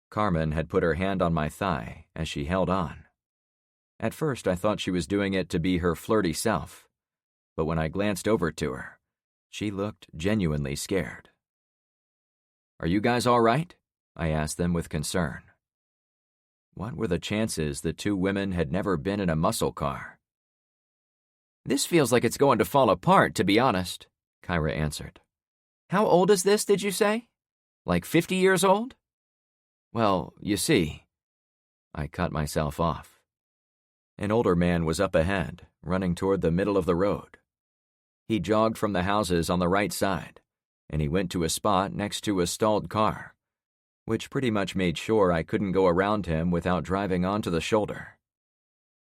Carmen had put her hand on my thigh as she held on. At first I thought she was doing it to be her flirty self, but when I glanced over to her, she looked genuinely scared. "Are you guys all right?" I asked them with concern. What were the chances the 2 women had never been in a muscle car? "This feels like it's going to fall apart, to be honest," Kyra answered. "How old is this, did you say? Like 50 years old?" "Well, you see," I cut myself off. An older man was up ahead, running toward the middle of the road. He jogged from the houses on the right side, and he went to a spot next to a stalled car, which pretty much made sure I couldn't go around him without driving onto the shoulder.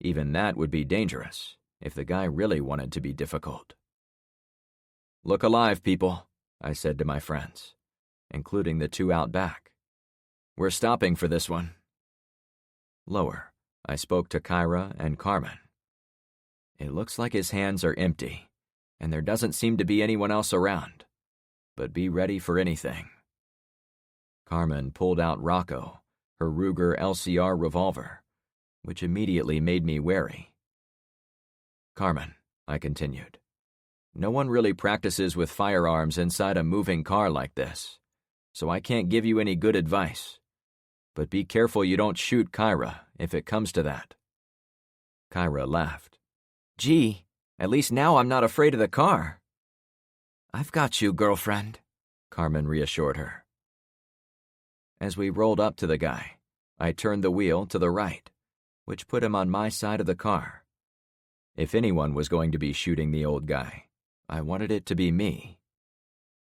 Even that would be dangerous, if the guy really wanted to be difficult. "Look alive, people," I said to my friends, including the 2 out back. "We're stopping for this one." Lower, I spoke to Kyra and Carmen. "It looks like his hands are empty, and there doesn't seem to be anyone else around, but be ready for anything." Carmen pulled out Rocco, her Ruger LCR revolver, which immediately made me wary. "Carmen," I continued, "no one really practices with firearms inside a moving car like this, so I can't give you any good advice. But be careful you don't shoot Kyra if it comes to that." Kyra laughed. "Gee, at least now I'm not afraid of the car." "I've got you, girlfriend," Carmen reassured her. As we rolled up to the guy, I turned the wheel to the right, which put him on my side of the car. If anyone was going to be shooting the old guy, I wanted it to be me.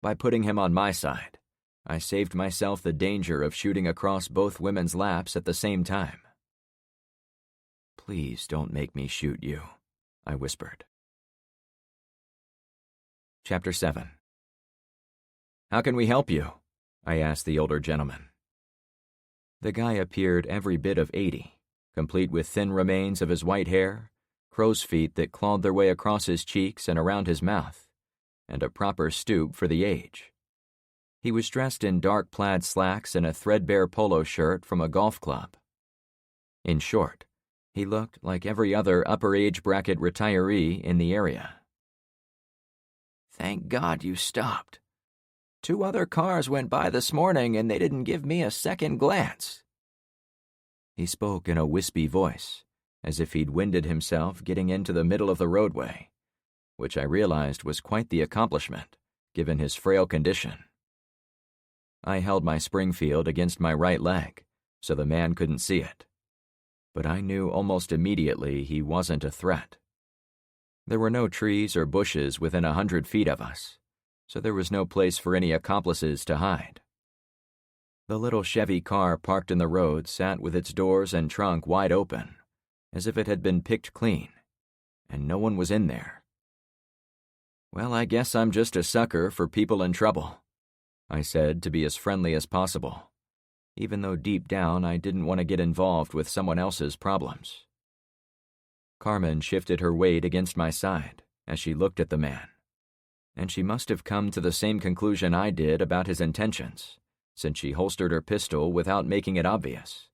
By putting him on my side, I saved myself the danger of shooting across both women's laps at the same time. "Please don't make me shoot you," I whispered. Chapter 7. "How can we help you?" I asked the older gentleman. The guy appeared every bit of 80, complete with thin remains of his white hair, crow's feet that clawed their way across his cheeks and around his mouth, and a proper stoop for the age. He was dressed in dark plaid slacks and a threadbare polo shirt from a golf club. In short, he looked like every other upper age bracket retiree in the area. "Thank God you stopped. 2 other cars went by this morning and they didn't give me a second glance." He spoke in a wispy voice, as if he'd winded himself getting into the middle of the roadway, which I realized was quite the accomplishment, given his frail condition. I held my Springfield against my right leg, so the man couldn't see it. But I knew almost immediately he wasn't a threat. There were no trees or bushes within 100 feet of us, so there was no place for any accomplices to hide. The little Chevy car parked in the road sat with its doors and trunk wide open, as if it had been picked clean, and no one was in there. "Well, I guess I'm just a sucker for people in trouble," I said to be as friendly as possible, even though deep down I didn't want to get involved with someone else's problems. Carmen shifted her weight against my side as she looked at the man, and she must have come to the same conclusion I did about his intentions, since she holstered her pistol without making it obvious.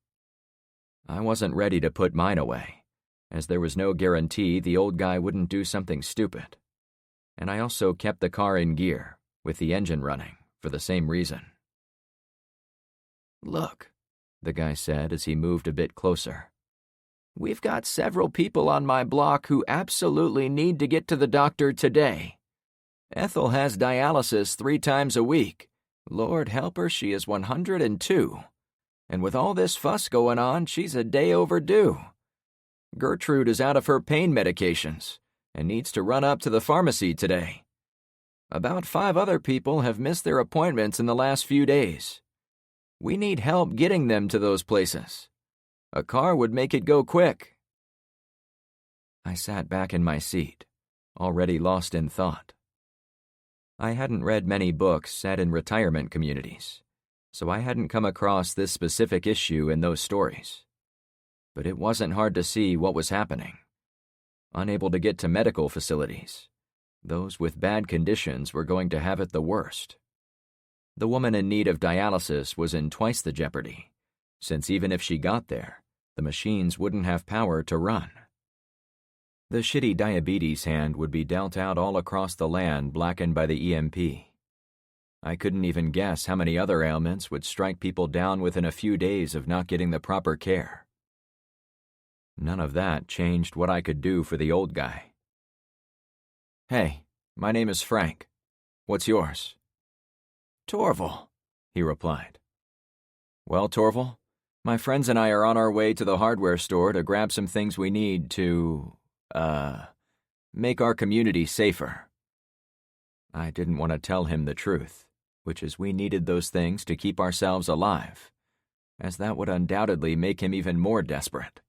I wasn't ready to put mine away, as there was no guarantee the old guy wouldn't do something stupid, and I also kept the car in gear, with the engine running, for the same reason. "Look," the guy said as he moved a bit closer. "We've got several people on my block who absolutely need to get to the doctor today. Ethel has dialysis 3 times a week. Lord help her, she is 102. And with all this fuss going on, she's a day overdue. Gertrude is out of her pain medications and needs to run up to the pharmacy today. About 5 other people have missed their appointments in the last few days. We need help getting them to those places. A car would make it go quick." I sat back in my seat, already lost in thought. I hadn't read many books set in retirement communities, so I hadn't come across this specific issue in those stories. But it wasn't hard to see what was happening. Unable to get to medical facilities, those with bad conditions were going to have it the worst. The woman in need of dialysis was in twice the jeopardy, since even if she got there, the machines wouldn't have power to run. The shitty diabetes hand would be dealt out all across the land blackened by the EMP. I couldn't even guess how many other ailments would strike people down within a few days of not getting the proper care. None of that changed what I could do for the old guy. "Hey, my name is Frank. What's yours?" "Torval," he replied. "Well, Torval, my friends and I are on our way to the hardware store to grab some things we need to, make our community safer." I didn't want to tell him the truth, which is we needed those things to keep ourselves alive, as that would undoubtedly make him even more desperate.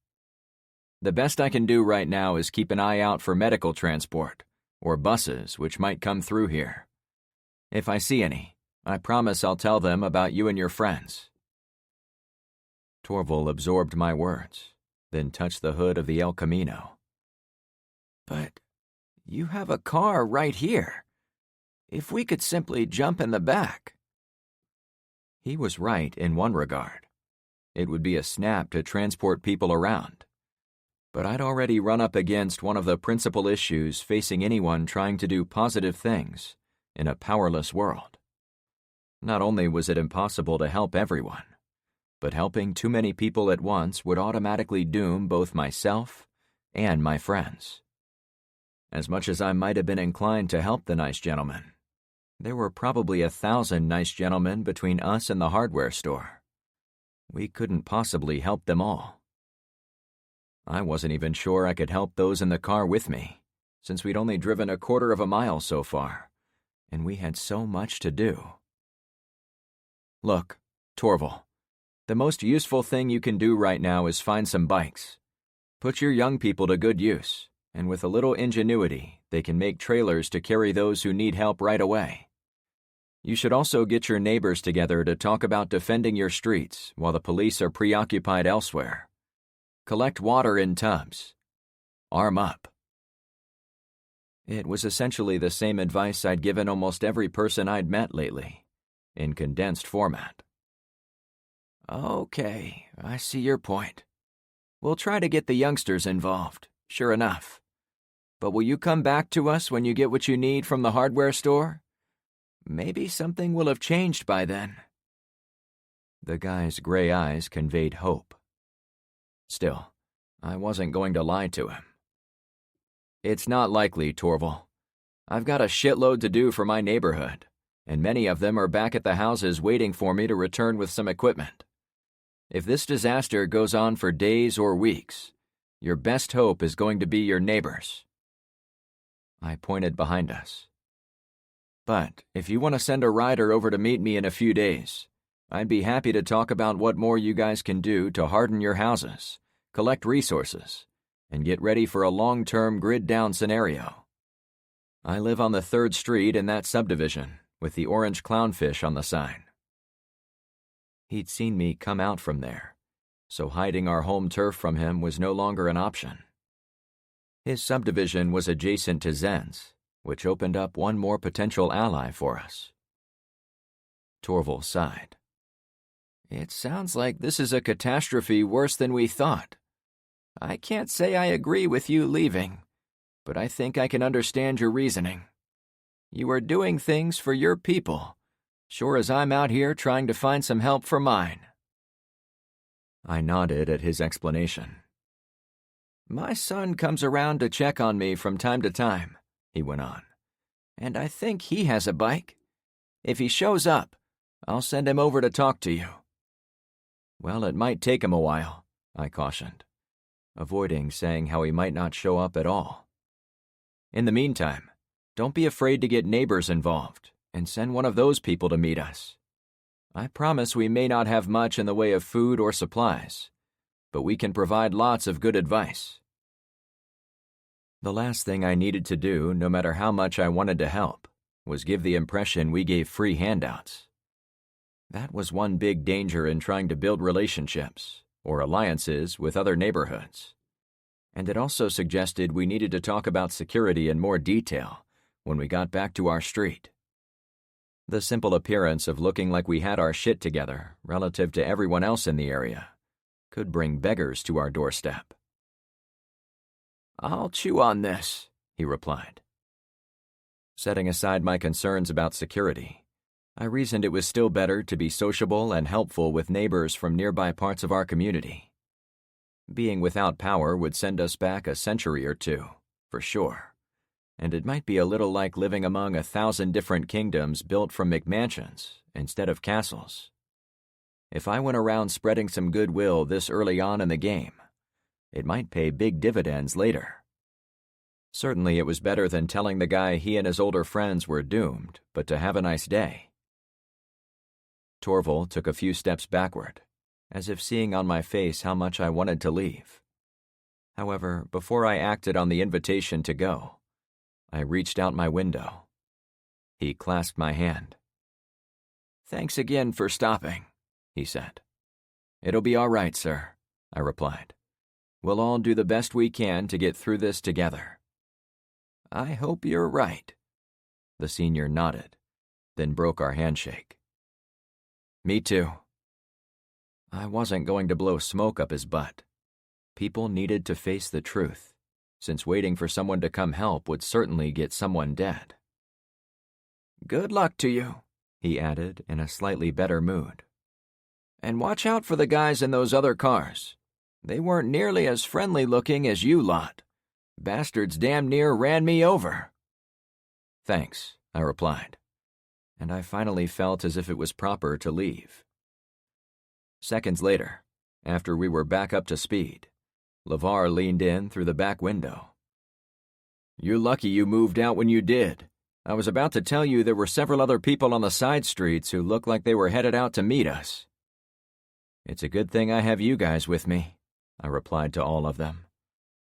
"The best I can do right now is keep an eye out for medical transport, or buses which might come through here. If I see any, I promise I'll tell them about you and your friends." Torval absorbed my words, then touched the hood of the El Camino. "But you have a car right here. If we could simply jump in the back." He was right in one regard. It would be a snap to transport people around. But I'd already run up against one of the principal issues facing anyone trying to do positive things in a powerless world. Not only was it impossible to help everyone, but helping too many people at once would automatically doom both myself and my friends. As much as I might have been inclined to help the nice gentleman, there were probably 1,000 nice gentlemen between us and the hardware store. We couldn't possibly help them all. I wasn't even sure I could help those in the car with me, since we'd only driven a quarter of a mile so far, and we had so much to do. "Look, Torval, the most useful thing you can do right now is find some bikes. Put your young people to good use, and with a little ingenuity, they can make trailers to carry those who need help right away. You should also get your neighbors together to talk about defending your streets while the police are preoccupied elsewhere. Collect water in tubs. Arm up. It was essentially the same advice I'd given almost every person I'd met lately, in condensed format. Okay, I see your point. We'll try to get the youngsters involved, sure enough. But will you come back to us when you get what you need from the hardware store? Maybe something will have changed by then. The guy's gray eyes conveyed hope. Still, I wasn't going to lie to him. It's not likely, Torval. I've got a shitload to do for my neighborhood, and many of them are back at the houses waiting for me to return with some equipment. If this disaster goes on for days or weeks, your best hope is going to be your neighbors. I pointed behind us. But if you want to send a rider over to meet me in a few days, I'd be happy to talk about what more you guys can do to harden your houses, collect resources, and get ready for a long-term grid-down scenario. I live on the 3rd Street in that subdivision, with the orange clownfish on the sign. He'd seen me come out from there, so hiding our home turf from him was no longer an option. His subdivision was adjacent to Zen's, which opened up one more potential ally for us. Torval sighed. It sounds like this is a catastrophe worse than we thought. I can't say I agree with you leaving, but I think I can understand your reasoning. You are doing things for your people, sure as I'm out here trying to find some help for mine. I nodded at his explanation. My son comes around to check on me from time to time, he went on, and I think he has a bike. If he shows up, I'll send him over to talk to you. Well, it might take him a while, I cautioned, avoiding saying how he might not show up at all. In the meantime, don't be afraid to get neighbors involved and send one of those people to meet us. I promise we may not have much in the way of food or supplies, but we can provide lots of good advice. The last thing I needed to do, no matter how much I wanted to help, was give the impression we gave free handouts. That was one big danger in trying to build relationships or alliances with other neighborhoods. And it also suggested we needed to talk about security in more detail when we got back to our street. The simple appearance of looking like we had our shit together relative to everyone else in the area could bring beggars to our doorstep. I'll chew on this, he replied. Setting aside my concerns about security, I reasoned it was still better to be sociable and helpful with neighbors from nearby parts of our community. Being without power would send us back a century or two, for sure, and it might be a little like living among 1,000 different kingdoms built from McMansions instead of castles. If I went around spreading some goodwill this early on in the game, it might pay big dividends later. Certainly it was better than telling the guy he and his older friends were doomed, but to have a nice day. Torval took a few steps backward, as if seeing on my face how much I wanted to leave. However, before I acted on the invitation to go, I reached out my window. He clasped my hand. Thanks again for stopping, he said. It'll be all right, sir, I replied. We'll all do the best we can to get through this together. I hope you're right. The senior nodded, then broke our handshake. Me too. I wasn't going to blow smoke up his butt. People needed to face the truth, since waiting for someone to come help would certainly get someone dead. Good luck to you, he added in a slightly better mood. And watch out for the guys in those other cars. They weren't nearly as friendly looking as you lot. Bastards damn near ran me over. Thanks, I replied, and I finally felt as if it was proper to leave. Seconds later, after we were back up to speed, LeVar leaned in through the back window. You're lucky you moved out when you did. I was about to tell you there were several other people on the side streets who looked like they were headed out to meet us. It's a good thing I have you guys with me, I replied to all of them.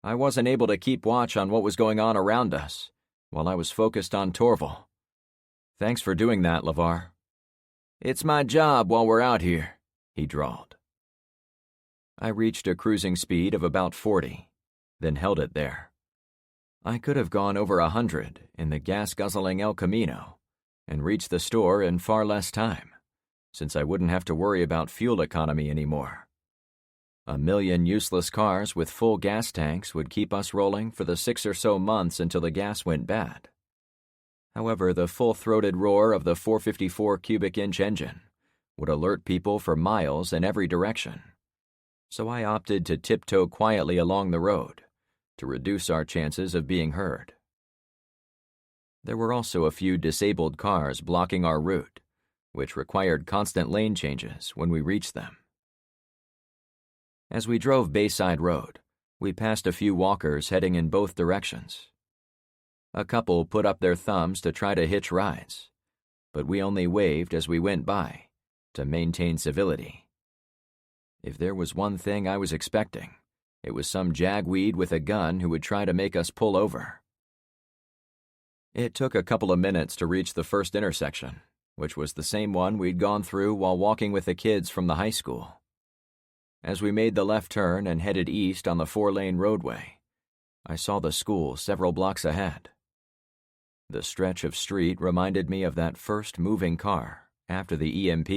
I wasn't able to keep watch on what was going on around us, while I was focused on Torval. Thanks for doing that, LeVar. It's my job while we're out here, he drawled. I reached a cruising speed of about 40, then held it there. I could have gone over 100 in the gas-guzzling El Camino and reached the store in far less time, since I wouldn't have to worry about fuel economy anymore. 1 million useless cars with full gas tanks would keep us rolling for the 6 or so months until the gas went bad. However, the full-throated roar of the 454 cubic inch engine would alert people for miles in every direction, so I opted to tiptoe quietly along the road to reduce our chances of being heard. There were also a few disabled cars blocking our route, which required constant lane changes when we reached them. As we drove Bayside Road, we passed a few walkers heading in both directions. A couple put up their thumbs to try to hitch rides, but we only waved as we went by to maintain civility. If there was one thing I was expecting, it was some jagweed with a gun who would try to make us pull over. It took a couple of minutes to reach the first intersection, which was the same one we'd gone through while walking with the kids from the high school. As we made the left turn and headed east on the 4-lane roadway, I saw the school several blocks ahead. The stretch of street reminded me of that first moving car after the EMP.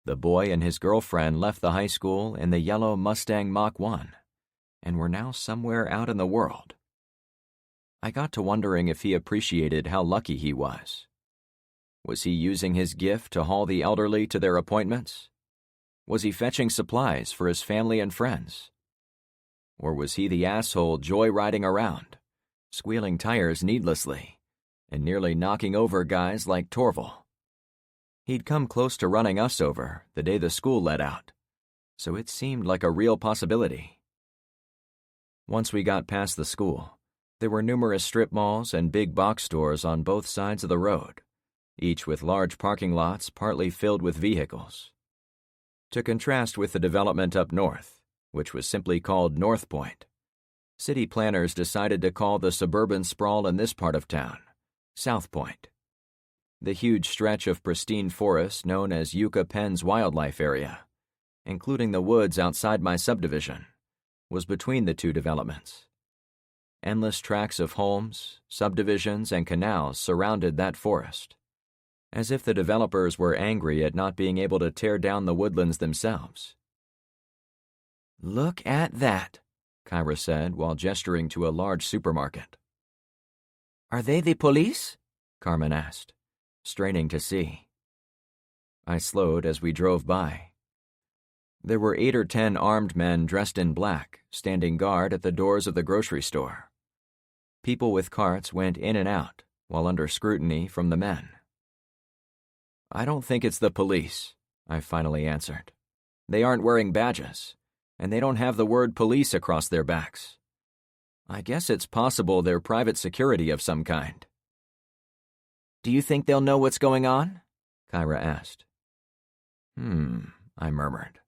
The boy and his girlfriend left the high school in the yellow Mustang Mach-1 and were now somewhere out in the world. I got to wondering if he appreciated how lucky he was. Was he using his gift to haul the elderly to their appointments? Was he fetching supplies for his family and friends? Or was he the asshole joyriding around, squealing tires needlessly, and nearly knocking over guys like Torval? He'd come close to running us over the day the school let out, so it seemed like a real possibility. Once we got past the school, there were numerous strip malls and big box stores on both sides of the road, each with large parking lots partly filled with vehicles. To contrast with the development up north, which was simply called North Point, city planners decided to call the suburban sprawl in this part of town South Point. The huge stretch of pristine forest known as Yucca Penn's Wildlife Area, including the woods outside my subdivision, was between the two developments. Endless tracts of homes, subdivisions, and canals surrounded that forest, as if the developers were angry at not being able to tear down the woodlands themselves. "Look at that," Kyra said while gesturing to a large supermarket. "Are they the police?" Carmen asked, straining to see. I slowed as we drove by. There were 8 or 10 armed men dressed in black, standing guard at the doors of the grocery store. People with carts went in and out, while under scrutiny from the men. "I don't think it's the police," I finally answered. "They aren't wearing badges, and they don't have the word police across their backs. I guess it's possible they're private security of some kind." "Do you think they'll know what's going on?" Kyra asked. I murmured.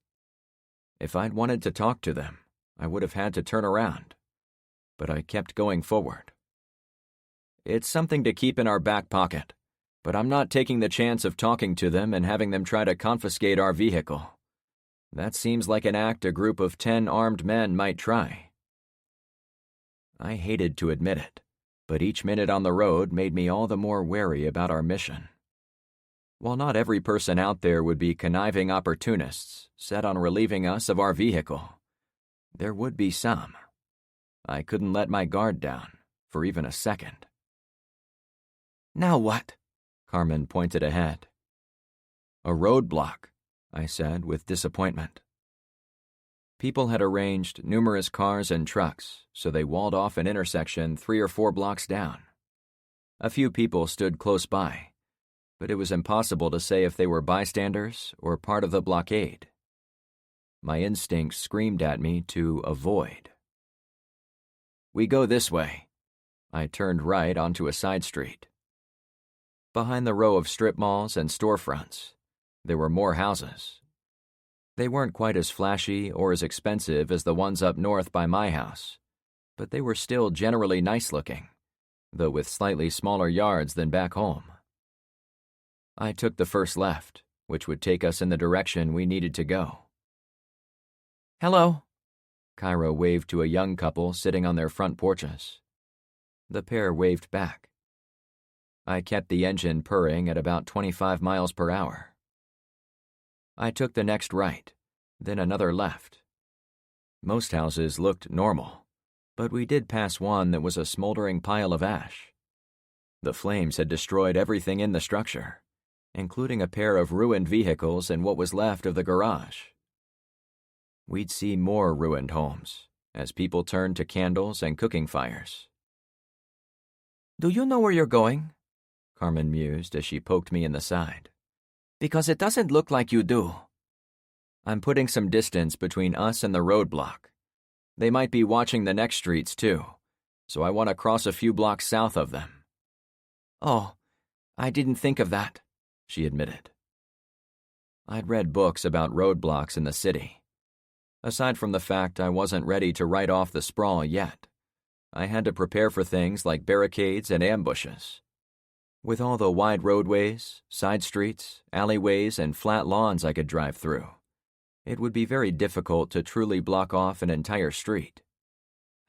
If I'd wanted to talk to them, I would have had to turn around, but I kept going forward. "It's something to keep in our back pocket, but I'm not taking the chance of talking to them and having them try to confiscate our vehicle. That seems like an act a group of 10 armed men might try." I hated to admit it, but each minute on the road made me all the more wary about our mission. While not every person out there would be conniving opportunists set on relieving us of our vehicle, there would be some. I couldn't let my guard down for even a second. "Now what?" Carmen pointed ahead. "A roadblock," I said with disappointment. People had arranged numerous cars and trucks, so they walled off an intersection 3 or 4 blocks down. A few people stood close by, but it was impossible to say if they were bystanders or part of the blockade. My instincts screamed at me to avoid. "We go this way." I turned right onto a side street. Behind the row of strip malls and storefronts, there were more houses. They weren't quite as flashy or as expensive as the ones up north by my house, but they were still generally nice-looking, though with slightly smaller yards than back home. I took the first left, which would take us in the direction we needed to go. Hello. Cairo waved to a young couple sitting on their front porches. The pair waved back. I kept the engine purring at about 25 miles per hour. I took the next right, then another left. Most houses looked normal, but we did pass one that was a smoldering pile of ash. The flames had destroyed everything in the structure, including a pair of ruined vehicles and what was left of the garage. We'd see more ruined homes as people turned to candles and cooking fires. Do you know where you're going? Carmen mused as she poked me in the side. Because it doesn't look like you do. I'm putting some distance between us and the roadblock. They might be watching the next streets too, so I want to cross a few blocks south of them. Oh, I didn't think of that, she admitted. I'd read books about roadblocks in the city. Aside from the fact I wasn't ready to write off the sprawl yet, I had to prepare for things like barricades and ambushes. With all the wide roadways, side streets, alleyways, and flat lawns I could drive through, it would be very difficult to truly block off an entire street.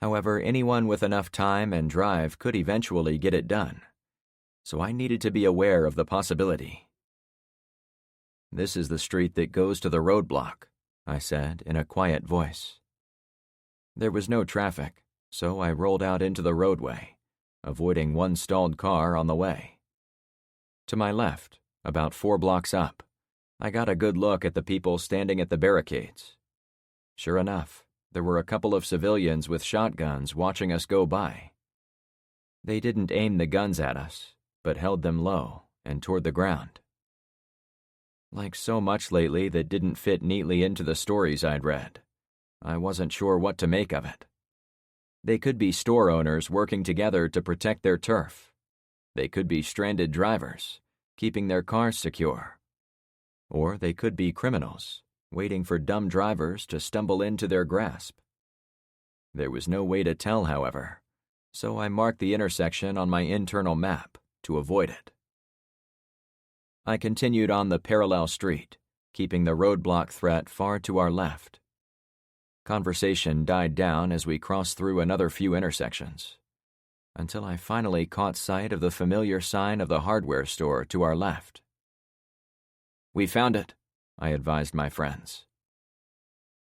However, anyone with enough time and drive could eventually get it done, so I needed to be aware of the possibility. This is the street that goes to the roadblock, I said in a quiet voice. There was no traffic, so I rolled out into the roadway, avoiding one stalled car on the way. To my left, about 4 blocks up, I got a good look at the people standing at the barricades. Sure enough, there were a couple of civilians with shotguns watching us go by. They didn't aim the guns at us, but held them low and toward the ground. Like so much lately that didn't fit neatly into the stories I'd read, I wasn't sure what to make of it. They could be store owners working together to protect their turf. They could be stranded drivers, keeping their cars secure. Or they could be criminals, waiting for dumb drivers to stumble into their grasp. There was no way to tell, however, so I marked the intersection on my internal map to avoid it. I continued on the parallel street, keeping the roadblock threat far to our left. Conversation died down as we crossed through another few intersections, until I finally caught sight of the familiar sign of the hardware store to our left. We found it, I advised my friends.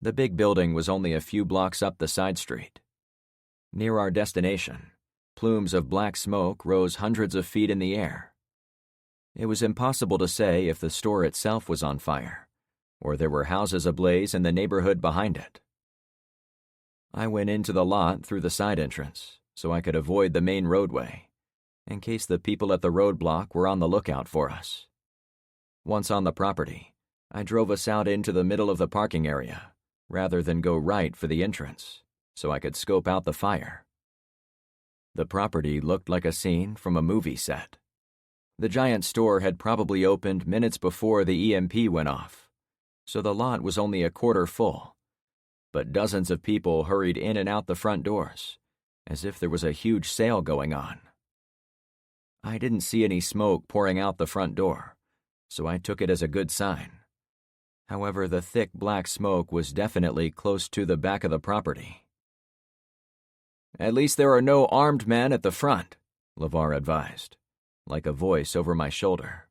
The big building was only a few blocks up the side street. Near our destination, plumes of black smoke rose hundreds of feet in the air. It was impossible to say if the store itself was on fire, or there were houses ablaze in the neighborhood behind it. I went into the lot through the side entrance, so I could avoid the main roadway, in case the people at the roadblock were on the lookout for us. Once on the property, I drove us out into the middle of the parking area, rather than go right for the entrance, so I could scope out the fire. The property looked like a scene from a movie set. The giant store had probably opened minutes before the EMP went off, so the lot was only a quarter full, but dozens of people hurried in and out the front doors, as if there was a huge sale going on. I didn't see any smoke pouring out the front door, so I took it as a good sign. However, the thick black smoke was definitely close to the back of the property. "At least there are no armed men at the front," LeVar advised, like a voice over my shoulder.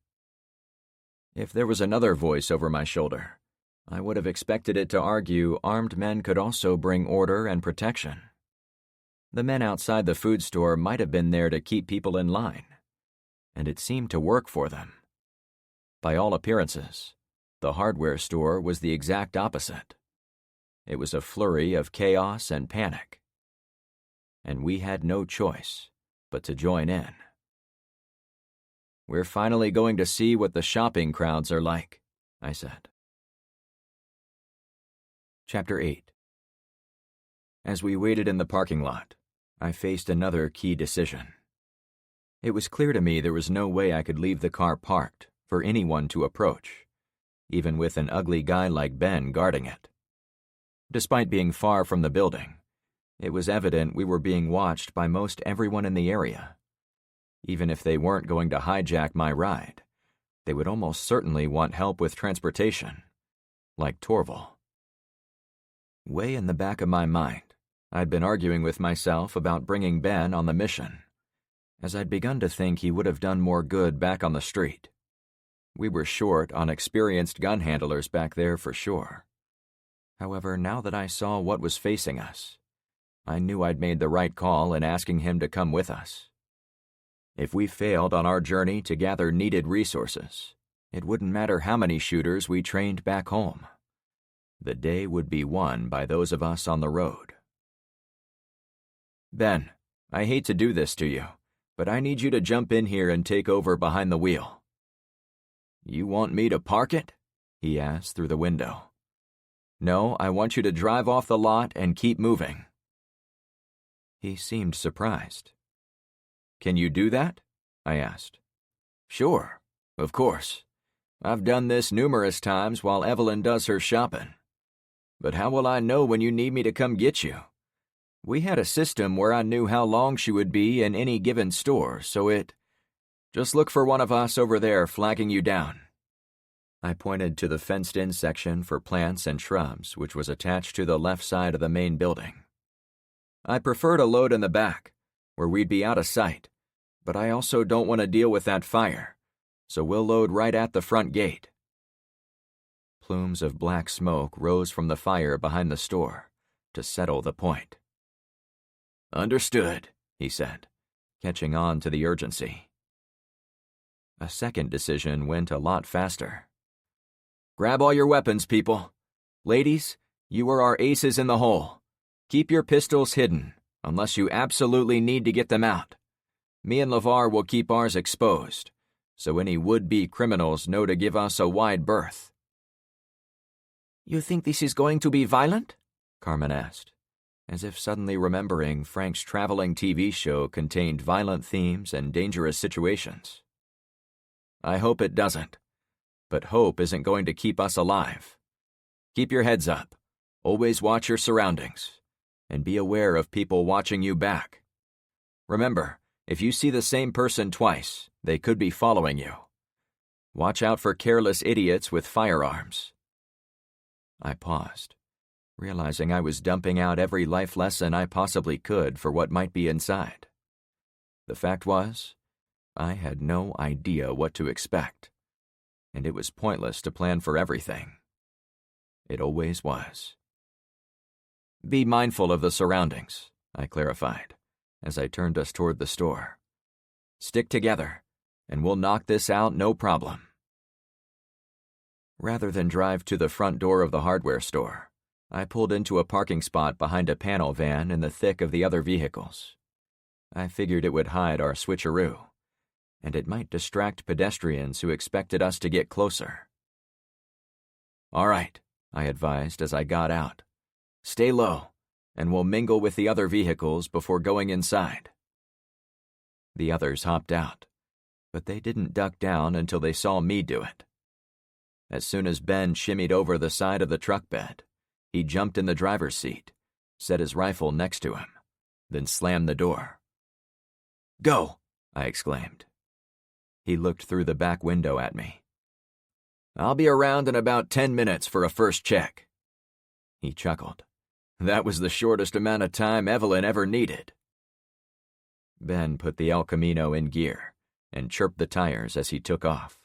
If there was another voice over my shoulder, I would have expected it to argue armed men could also bring order and protection. The men outside the food store might have been there to keep people in line, and it seemed to work for them. By all appearances, the hardware store was the exact opposite. It was a flurry of chaos and panic. And we had no choice but to join in. "We're finally going to see what the shopping crowds are like," I said. Chapter 8. As we waited in the parking lot, I faced another key decision. It was clear to me there was no way I could leave the car parked for anyone to approach, even with an ugly guy like Ben guarding it. Despite being far from the building, it was evident we were being watched by most everyone in the area. Even if they weren't going to hijack my ride, They would almost certainly want help with transportation, like Torval. Way in the back of my mind, I'd been arguing with myself about bringing Ben on the mission, as I'd begun to think he would have done more good back on the street. We were short on experienced gun handlers back there for sure. However, now that I saw what was facing us, I knew I'd made the right call in asking him to come with us. If we failed on our journey to gather needed resources, it wouldn't matter how many shooters we trained back home. The day would be won by those of us on the road. Ben, I hate to do this to you, but I need you to jump in here and take over behind the wheel. You want me to park it? He asked through the window. No, I want you to drive off the lot and keep moving. He seemed surprised. Can you do that? I asked. Sure, of course. I've done this numerous times while Evelyn does her shopping. But how will I know when you need me to come get you? We had a system where I knew how long she would be in any given store, so just look for one of us over there flagging you down. I pointed to the fenced-in section for plants and shrubs, which was attached to the left side of the main building. I prefer to load in the back, where we'd be out of sight, but I also don't want to deal with that fire, so we'll load right at the front gate. Plumes of black smoke rose from the fire behind the store to settle the point. Understood, he said, catching on to the urgency. A second decision went a lot faster. Grab all your weapons, people. Ladies, you are our aces in the hole. Keep your pistols hidden, unless you absolutely need to get them out. Me and LeVar will keep ours exposed, so any would-be criminals know to give us a wide berth. You think this is going to be violent? Carmen asked, as if suddenly remembering Frank's traveling TV show contained violent themes and dangerous situations. I hope it doesn't, but hope isn't going to keep us alive. Keep your heads up, always watch your surroundings, and be aware of people watching you back. Remember, if you see the same person twice, they could be following you. Watch out for careless idiots with firearms. I paused, realizing I was dumping out every life lesson I possibly could for what might be inside. The fact was, I had no idea what to expect, and it was pointless to plan for everything. It always was. Be mindful of the surroundings, I clarified, as I turned us toward the store. Stick together, and we'll knock this out no problem. Rather than drive to the front door of the hardware store, I pulled into a parking spot behind a panel van in the thick of the other vehicles. I figured it would hide our switcheroo, and it might distract pedestrians who expected us to get closer. All right, I advised as I got out. Stay low, and we'll mingle with the other vehicles before going inside. The others hopped out, but they didn't duck down until they saw me do it. As soon as Ben shimmied over the side of the truck bed, he jumped in the driver's seat, set his rifle next to him, then slammed the door. Go, I exclaimed. He looked through the back window at me. I'll be around in about 10 minutes for a first check. He chuckled. That was the shortest amount of time Evelyn ever needed. Ben put the El Camino in gear and chirped the tires as he took off.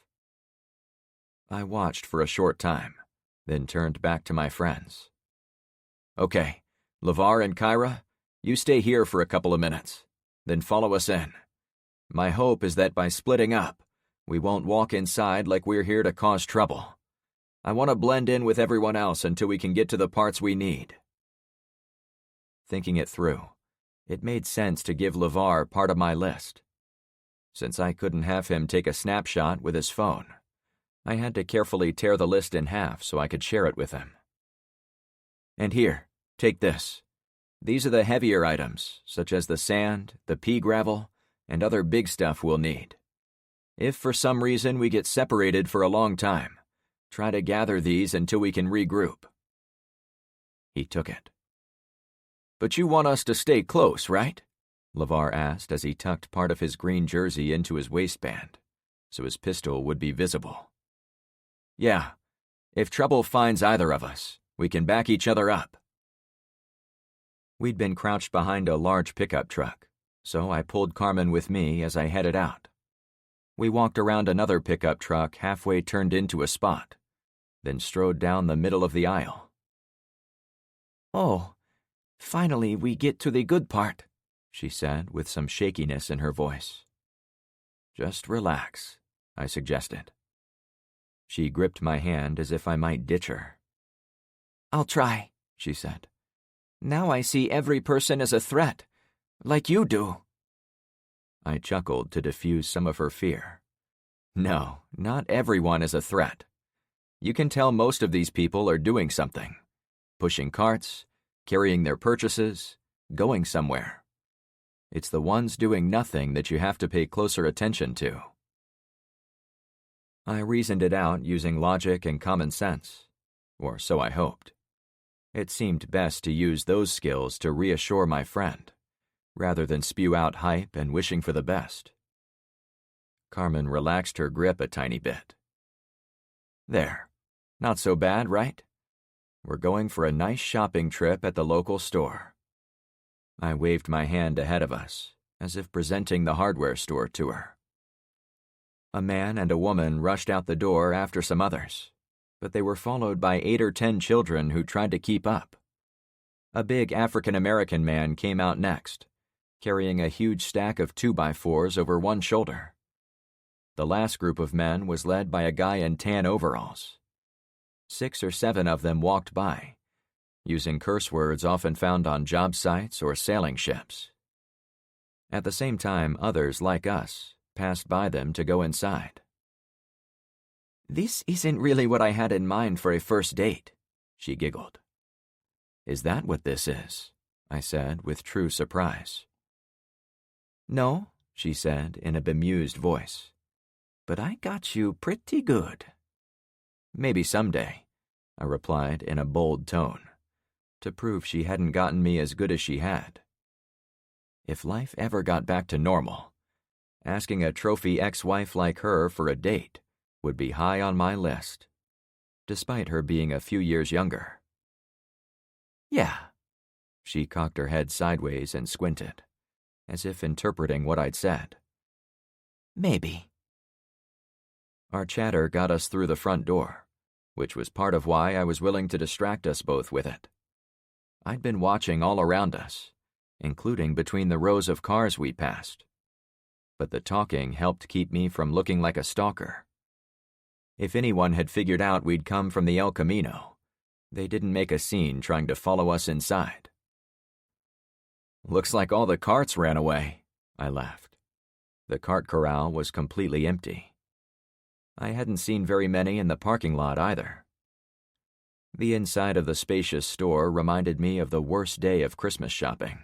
I watched for a short time, then turned back to my friends. Okay, LeVar and Kyra, you stay here for a couple of minutes, then follow us in. My hope is that by splitting up, we won't walk inside like we're here to cause trouble. I want to blend in with everyone else until we can get to the parts we need. Thinking it through, it made sense to give LeVar part of my list. Since I couldn't have him take a snapshot with his phone, I had to carefully tear the list in half so I could share it with him. And here, take this. These are the heavier items, such as the sand, the pea gravel, and other big stuff we'll need. If for some reason we get separated for a long time, try to gather these until we can regroup. He took it. But you want us to stay close, right? LeVar asked as he tucked part of his green jersey into his waistband, so his pistol would be visible. "Yeah, if trouble finds either of us, we can back each other up." We'd been crouched behind a large pickup truck, so I pulled Carmen with me as I headed out. We walked around another pickup truck halfway turned into a spot, then strode down the middle of the aisle. "Oh, finally we get to the good part," she said with some shakiness in her voice. "Just relax," I suggested. She gripped my hand as if I might ditch her. "I'll try," she said. "Now I see every person as a threat, like you do." I chuckled to diffuse some of her fear. "No, not everyone is a threat. You can tell most of these people are doing something. Pushing carts, carrying their purchases, going somewhere. It's the ones doing nothing that you have to pay closer attention to." I reasoned it out using logic and common sense, or so I hoped. It seemed best to use those skills to reassure my friend, rather than spew out hype and wishing for the best. Carmen relaxed her grip a tiny bit. "There, not so bad, right? We're going for a nice shopping trip at the local store." I waved my hand ahead of us, as if presenting the hardware store to her. A man and a woman rushed out the door after some others, but they were followed by 8 or 10 children who tried to keep up. A big African-American man came out next, carrying a huge stack of 2x4s over one shoulder. The last group of men was led by a guy in tan overalls. 6 or 7 of them walked by, using curse words often found on job sites or sailing ships. At the same time, others, like us, passed by them to go inside. "This isn't really what I had in mind for a first date," she giggled. "Is that what this is?" I said with true surprise. "No," she said in a bemused voice. "But I got you pretty good." "Maybe someday," I replied in a bold tone, to prove she hadn't gotten me as good as she had. If life ever got back to normal, asking a trophy ex-wife like her for a date would be high on my list, despite her being a few years younger. "Yeah." She cocked her head sideways and squinted, as if interpreting what I'd said. "Maybe." Our chatter got us through the front door, which was part of why I was willing to distract us both with it. I'd been watching all around us, including between the rows of cars we passed. But the talking helped keep me from looking like a stalker. If anyone had figured out we'd come from the El Camino, they didn't make a scene trying to follow us inside. "Looks like all the carts ran away," I laughed. The cart corral was completely empty. I hadn't seen very many in the parking lot either. The inside of the spacious store reminded me of the worst day of Christmas shopping.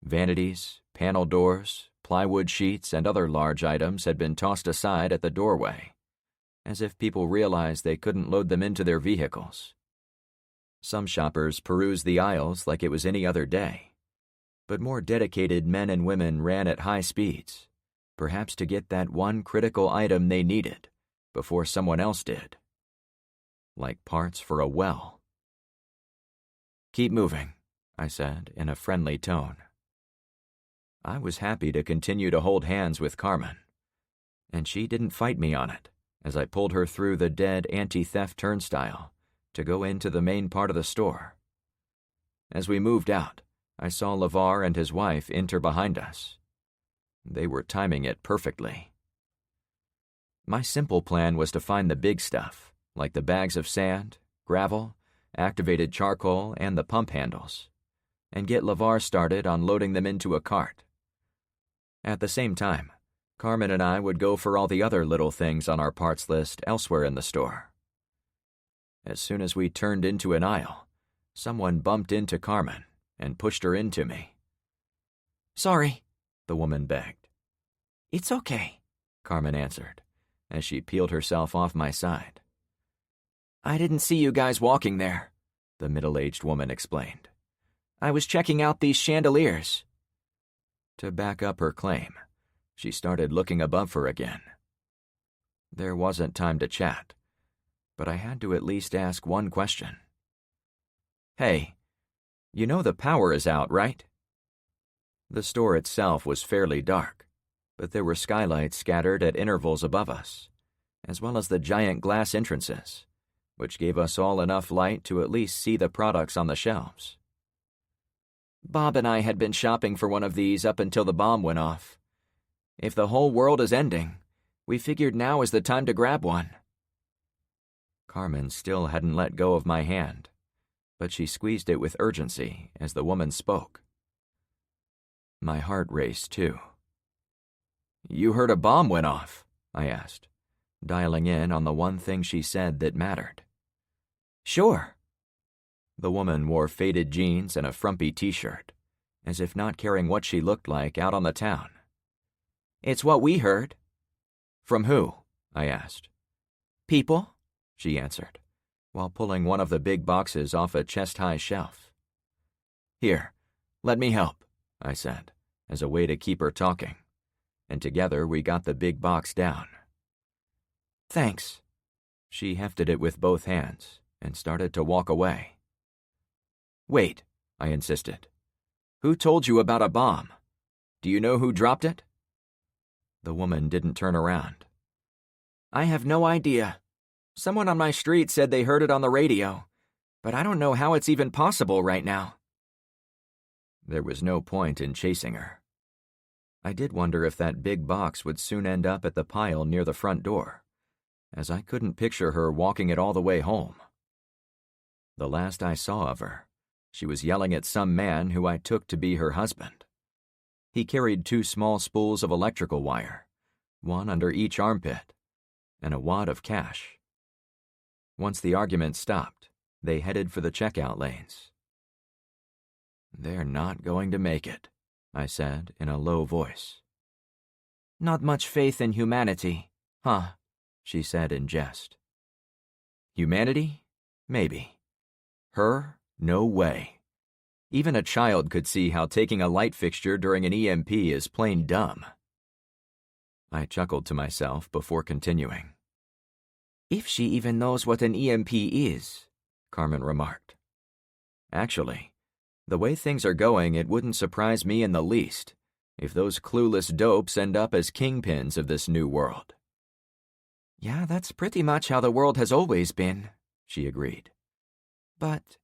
Vanities, panel doors, plywood sheets, and other large items had been tossed aside at the doorway, as if people realized they couldn't load them into their vehicles. Some shoppers perused the aisles like it was any other day, but more dedicated men and women ran at high speeds, perhaps to get that one critical item they needed before someone else did. Like parts for a well. "Keep moving," I said in a friendly tone. I was happy to continue to hold hands with Carmen, and she didn't fight me on it as I pulled her through the dead anti-theft turnstile to go into the main part of the store. As we moved out, I saw LeVar and his wife enter behind us. They were timing it perfectly. My simple plan was to find the big stuff, like the bags of sand, gravel, activated charcoal, and the pump handles, and get LeVar started on loading them into a cart. At the same time, Carmen and I would go for all the other little things on our parts list elsewhere in the store. As soon as we turned into an aisle, someone bumped into Carmen and pushed her into me. "Sorry," the woman begged. "It's okay," Carmen answered, as she peeled herself off my side. "I didn't see you guys walking there," the middle-aged woman explained. "I was checking out these chandeliers." To back up her claim, she started looking above her again. There wasn't time to chat, but I had to at least ask one question. "Hey, you know the power is out, right?" The store itself was fairly dark, but there were skylights scattered at intervals above us, as well as the giant glass entrances, which gave us all enough light to at least see the products on the shelves. Bob and I had been shopping for one of these up until the bomb went off. If the whole world is ending, we figured now is the time to grab one. Carmen still hadn't let go of my hand, but she squeezed it with urgency as the woman spoke. My heart raced too. "You heard a bomb went off?" I asked, dialing in on the one thing she said that mattered. "Sure." The woman wore faded jeans and a frumpy t-shirt, as if not caring what she looked like out on the town. "It's what we heard." "From who?" I asked. "People," she answered, while pulling one of the big boxes off a chest-high shelf. "Here, let me help," I said, as a way to keep her talking, and together we got the big box down. "Thanks." She hefted it with both hands and started to walk away. "Wait," I insisted. "Who told you about a bomb? Do you know who dropped it?" The woman didn't turn around. "I have no idea. Someone on my street said they heard it on the radio, but I don't know how it's even possible right now." There was no point in chasing her. I did wonder if that big box would soon end up at the pile near the front door, as I couldn't picture her walking it all the way home. The last I saw of her, she was yelling at some man who I took to be her husband. He carried 2 small spools of electrical wire, one under each armpit, and a wad of cash. Once the argument stopped, they headed for the checkout lanes. "They're not going to make it," I said in a low voice. "Not much faith in humanity, huh?" she said in jest. Humanity? Maybe. Her? No way. Even a child could see how taking a light fixture during an EMP is plain dumb. I chuckled to myself before continuing. "If she even knows what an EMP is," Carmen remarked. Actually, the way things are going, it wouldn't surprise me in the least if those clueless dopes end up as kingpins of this new world. "Yeah, that's pretty much how the world has always been," she agreed. "But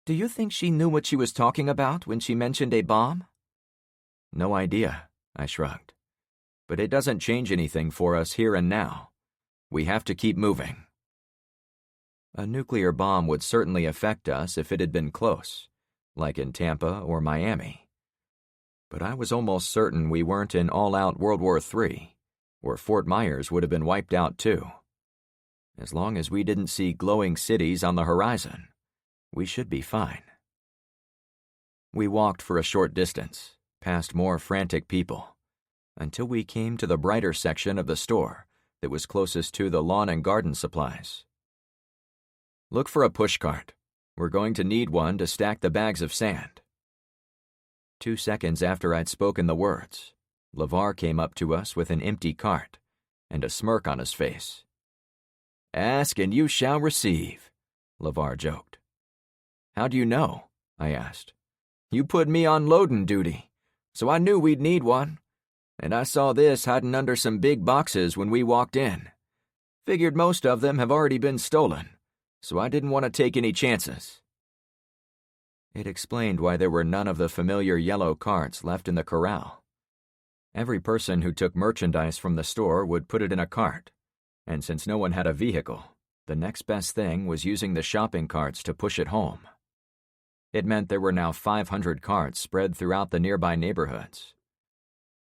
do you think she knew what she was talking about when she mentioned a bomb?" No idea, I shrugged. But it doesn't change anything for us here and now. We have to keep moving. A nuclear bomb would certainly affect us if it had been close, like in Tampa or Miami. But I was almost certain we weren't in all-out World War III, where Fort Myers would have been wiped out too. As long as we didn't see glowing cities on the horizon, we should be fine. We walked for a short distance, past more frantic people, until we came to the brighter section of the store that was closest to the lawn and garden supplies. "Look for a pushcart. We're going to need one to stack the bags of sand." 2 seconds after I'd spoken the words, LeVar came up to us with an empty cart and a smirk on his face. "Ask and you shall receive," LeVar joked. "How do you know?" I asked. "You put me on loading duty, so I knew we'd need one. And I saw this hiding under some big boxes when we walked in. Figured most of them have already been stolen, so I didn't want to take any chances." It explained why there were none of the familiar yellow carts left in the corral. Every person who took merchandise from the store would put it in a cart, and since no one had a vehicle, the next best thing was using the shopping carts to push it home. It meant there were now 500 carts spread throughout the nearby neighborhoods.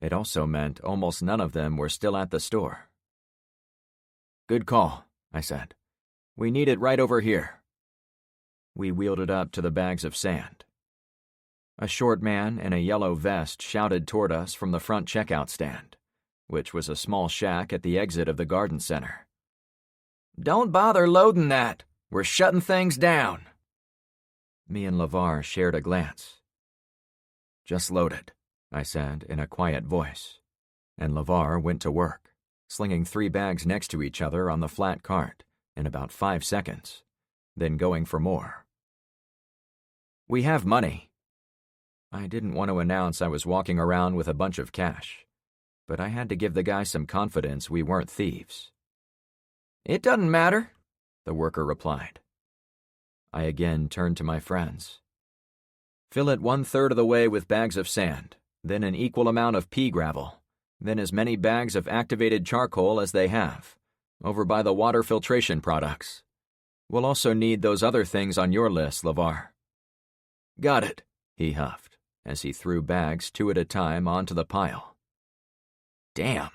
It also meant almost none of them were still at the store. "Good call," I said. "We need it right over here." We wheeled it up to the bags of sand. A short man in a yellow vest shouted toward us from the front checkout stand, which was a small shack at the exit of the garden center. "Don't bother loading that. We're shutting things down." Me and LeVar shared a glance. "Just load it," I said in a quiet voice, and LeVar went to work. slinging 3 bags next to each other on the flat cart in about 5 seconds, then going for more. "We have money." I didn't want to announce I was walking around with a bunch of cash, but I had to give the guy some confidence we weren't thieves. "It doesn't matter," the worker replied. I again turned to my friends. "Fill it 1/3 of the way with bags of sand, then an equal amount of pea gravel, then as many bags of activated charcoal as they have, over by the water filtration products. We'll also need those other things on your list, LeVar." "Got it," he huffed, as he threw bags 2 at a time onto the pile. "Damn,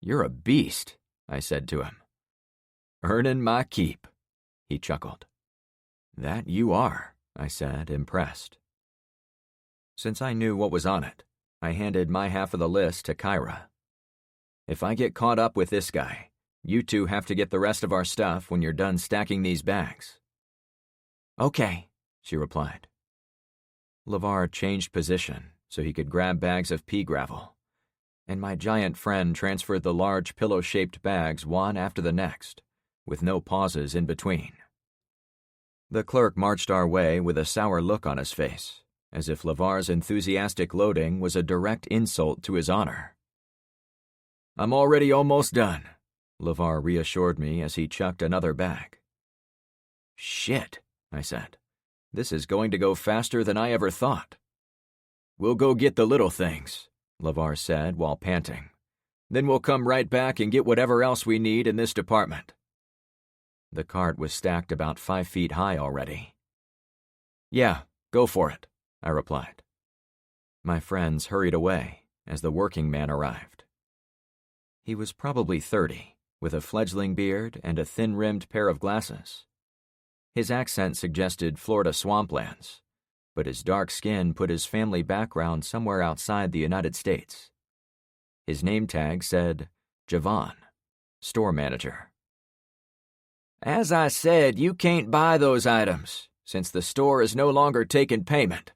you're a beast," I said to him. "Earning my keep," he chuckled. "That you are," I said, impressed. Since I knew what was on it, I handed my half of the list to Kyra. "If I get caught up with this guy, you two have to get the rest of our stuff when you're done stacking these bags." "Okay," she replied. LeVar changed position so he could grab bags of pea gravel, and my giant friend transferred the large pillow-shaped bags one after the next, with no pauses in between. The clerk marched our way with a sour look on his face, as if LeVar's enthusiastic loading was a direct insult to his honor. "I'm already almost done," LeVar reassured me as he chucked another bag. "Shit," I said. "This is going to go faster than I ever thought." "We'll go get the little things," LeVar said while panting. "Then we'll come right back and get whatever else we need in this department." The cart was stacked about 5 feet high already. "Yeah, go for it," I replied. My friends hurried away as the working man arrived. He was probably 30, with a fledgling beard and a thin-rimmed pair of glasses. His accent suggested Florida swamplands, but his dark skin put his family background somewhere outside the United States. His name tag said Javon, store manager. "As I said, you can't buy those items, since the store is no longer taking payment."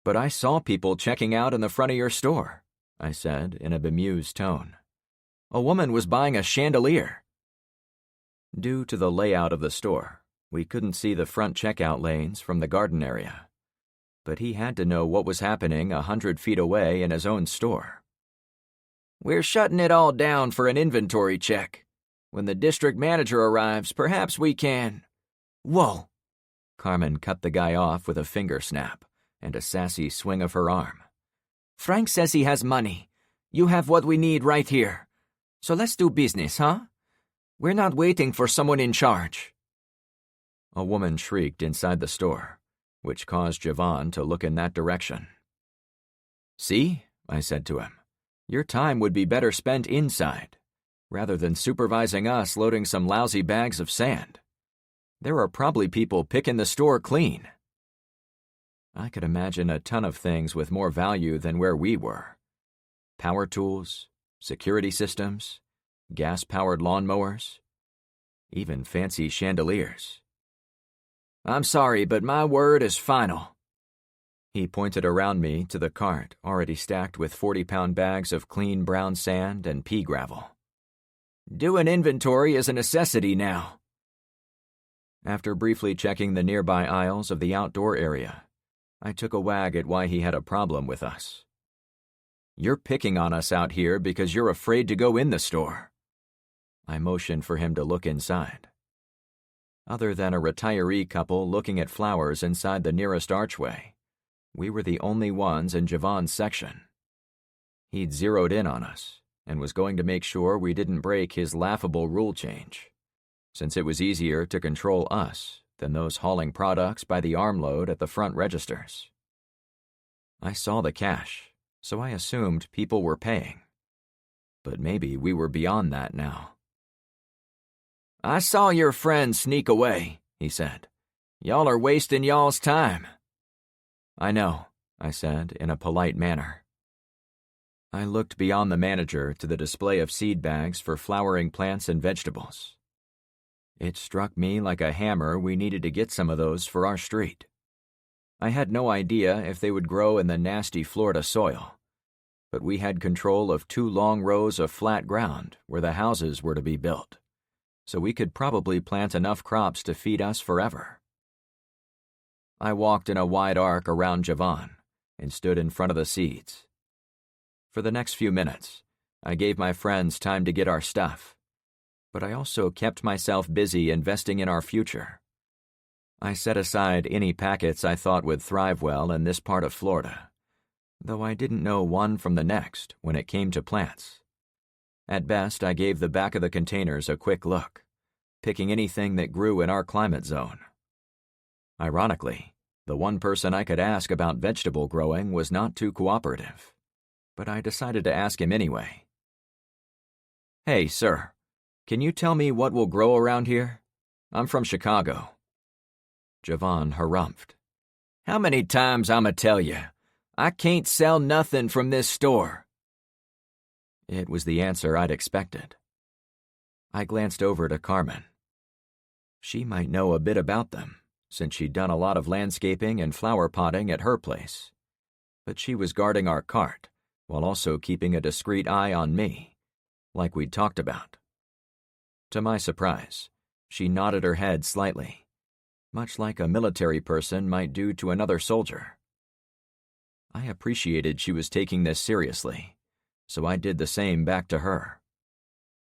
"But I saw people checking out in the front of your store," I said in a bemused tone. "A woman was buying a chandelier." Due to the layout of the store, we couldn't see the front checkout lanes from the garden area, but he had to know what was happening 100 feet away in his own store. "We're shutting it all down for an inventory check. When the district manager arrives, perhaps we can—" "Whoa!" Carmen cut the guy off with a finger snap and a sassy swing of her arm. "Frank says he has money. You have what we need right here. So let's do business, huh? We're not waiting for someone in charge." A woman shrieked inside the store, which caused Javon to look in that direction. "See," I said to him, "your time would be better spent inside, rather than supervising us loading some lousy bags of sand. There are probably people picking the store clean." I could imagine a ton of things with more value than where we were. Power tools, security systems, gas-powered lawnmowers, even fancy chandeliers. "I'm sorry, but my word is final." He pointed around me to the cart already stacked with 40-pound bags of clean brown sand and pea gravel. "Doing inventory is a necessity now." After briefly checking the nearby aisles of the outdoor area, I took a wag at why he had a problem with us. "You're picking on us out here because you're afraid to go in the store." I motioned for him to look inside. Other than a retiree couple looking at flowers inside the nearest archway, we were the only ones in Javon's section. He'd zeroed in on us and was going to make sure we didn't break his laughable rule change, since it was easier to control us than those hauling products by the armload at the front registers. I saw the cash, so I assumed people were paying. But maybe we were beyond that now. "I saw your friend sneak away," he said. "Y'all are wasting y'all's time." "I know," I said in a polite manner. I looked beyond the manager to the display of seed bags for flowering plants and vegetables. It struck me like a hammer we needed to get some of those for our street. I had no idea if they would grow in the nasty Florida soil, but we had control of 2 long rows of flat ground where the houses were to be built, so we could probably plant enough crops to feed us forever. I walked in a wide arc around Javon and stood in front of the seeds. For the next few minutes, I gave my friends time to get our stuff, but I also kept myself busy investing in our future. I set aside any packets I thought would thrive well in this part of Florida, though I didn't know one from the next when it came to plants. At best, I gave the back of the containers a quick look, picking anything that grew in our climate zone. Ironically, the one person I could ask about vegetable growing was not too cooperative, but I decided to ask him anyway. "Hey, sir, can you tell me what will grow around here? I'm from Chicago." Javon harumphed. "How many times I'ma tell you? I can't sell nothing from this store." It was the answer I'd expected. I glanced over to Carmen. She might know a bit about them, since she'd done a lot of landscaping and flower potting at her place. But she was guarding our cart, while also keeping a discreet eye on me, like we'd talked about. To my surprise, she nodded her head slightly, much like a military person might do to another soldier. I appreciated she was taking this seriously, so I did the same back to her.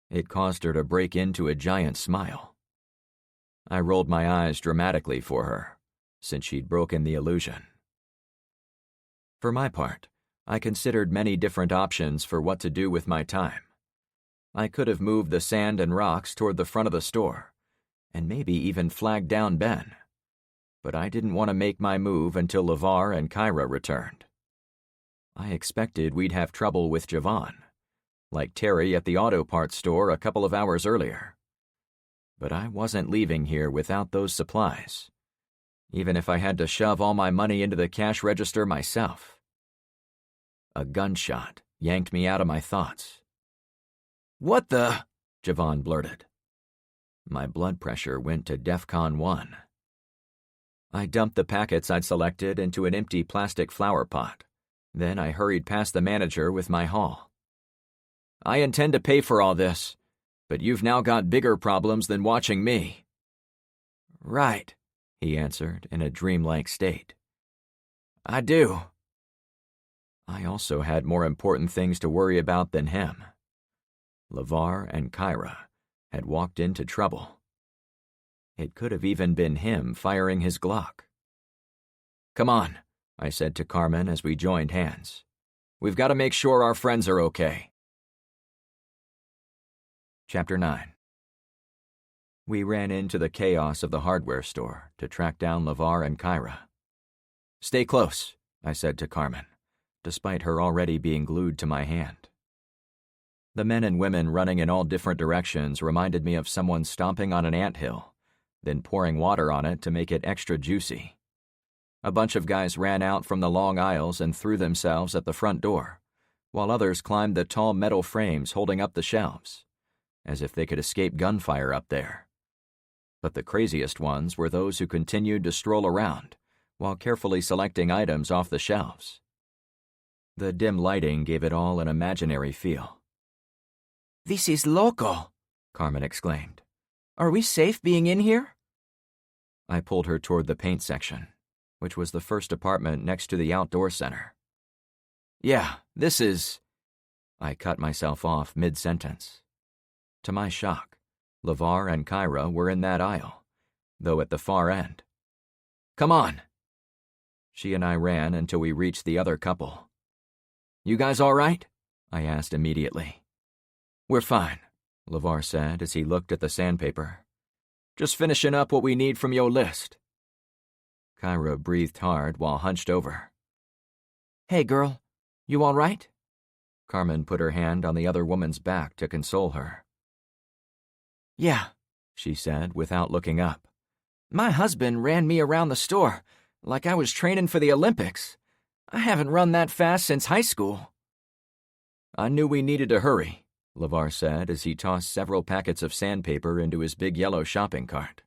It caused her to break into a giant smile. I rolled my eyes dramatically for her, since she'd broken the illusion. For my part, I considered many different options for what to do with my time. I could have moved the sand and rocks toward the front of the store, and maybe even flagged down Ben. But I didn't want to make my move until LeVar and Kyra returned. I expected we'd have trouble with Javon, like Terry at the auto parts store a couple of hours earlier. But I wasn't leaving here without those supplies, even if I had to shove all my money into the cash register myself. A gunshot yanked me out of my thoughts. "What the?" Javon blurted. My blood pressure went to DEFCON 1. I dumped the packets I'd selected into an empty plastic flower pot. Then I hurried past the manager with my haul. "I intend to pay for all this, but you've now got bigger problems than watching me." "Right," he answered in a dreamlike state. "I do." I also had more important things to worry about than him. LeVar and Kyra had walked into trouble. It could have even been him firing his Glock. "Come on," I said to Carmen as we joined hands. "We've got to make sure our friends are okay." Chapter 9. We ran into the chaos of the hardware store to track down LeVar and Kyra. "Stay close," I said to Carmen, despite her already being glued to my hand. The men and women running in all different directions reminded me of someone stomping on an anthill, then pouring water on it to make it extra juicy. A bunch of guys ran out from the long aisles and threw themselves at the front door, while others climbed the tall metal frames holding up the shelves, as if they could escape gunfire up there. But the craziest ones were those who continued to stroll around while carefully selecting items off the shelves. The dim lighting gave it all an imaginary feel. "This is loco," Carmen exclaimed. "Are we safe being in here?" I pulled her toward the paint section, which was the first apartment next to the outdoor center. "Yeah, this is—" I cut myself off mid-sentence. To my shock, LeVar and Kyra were in that aisle, though at the far end. "Come on!" She and I ran until we reached the other couple. "You guys all right?" I asked immediately. "We're fine," LeVar said as he looked at the sandpaper. "Just finishing up what we need from your list." Kyra breathed hard while hunched over. "Hey, girl, you all right?" Carmen put her hand on the other woman's back to console her. "Yeah," she said without looking up. "My husband ran me around the store like I was training for the Olympics. I haven't run that fast since high school." "I knew we needed to hurry," LeVar said as he tossed several packets of sandpaper into his big yellow shopping cart.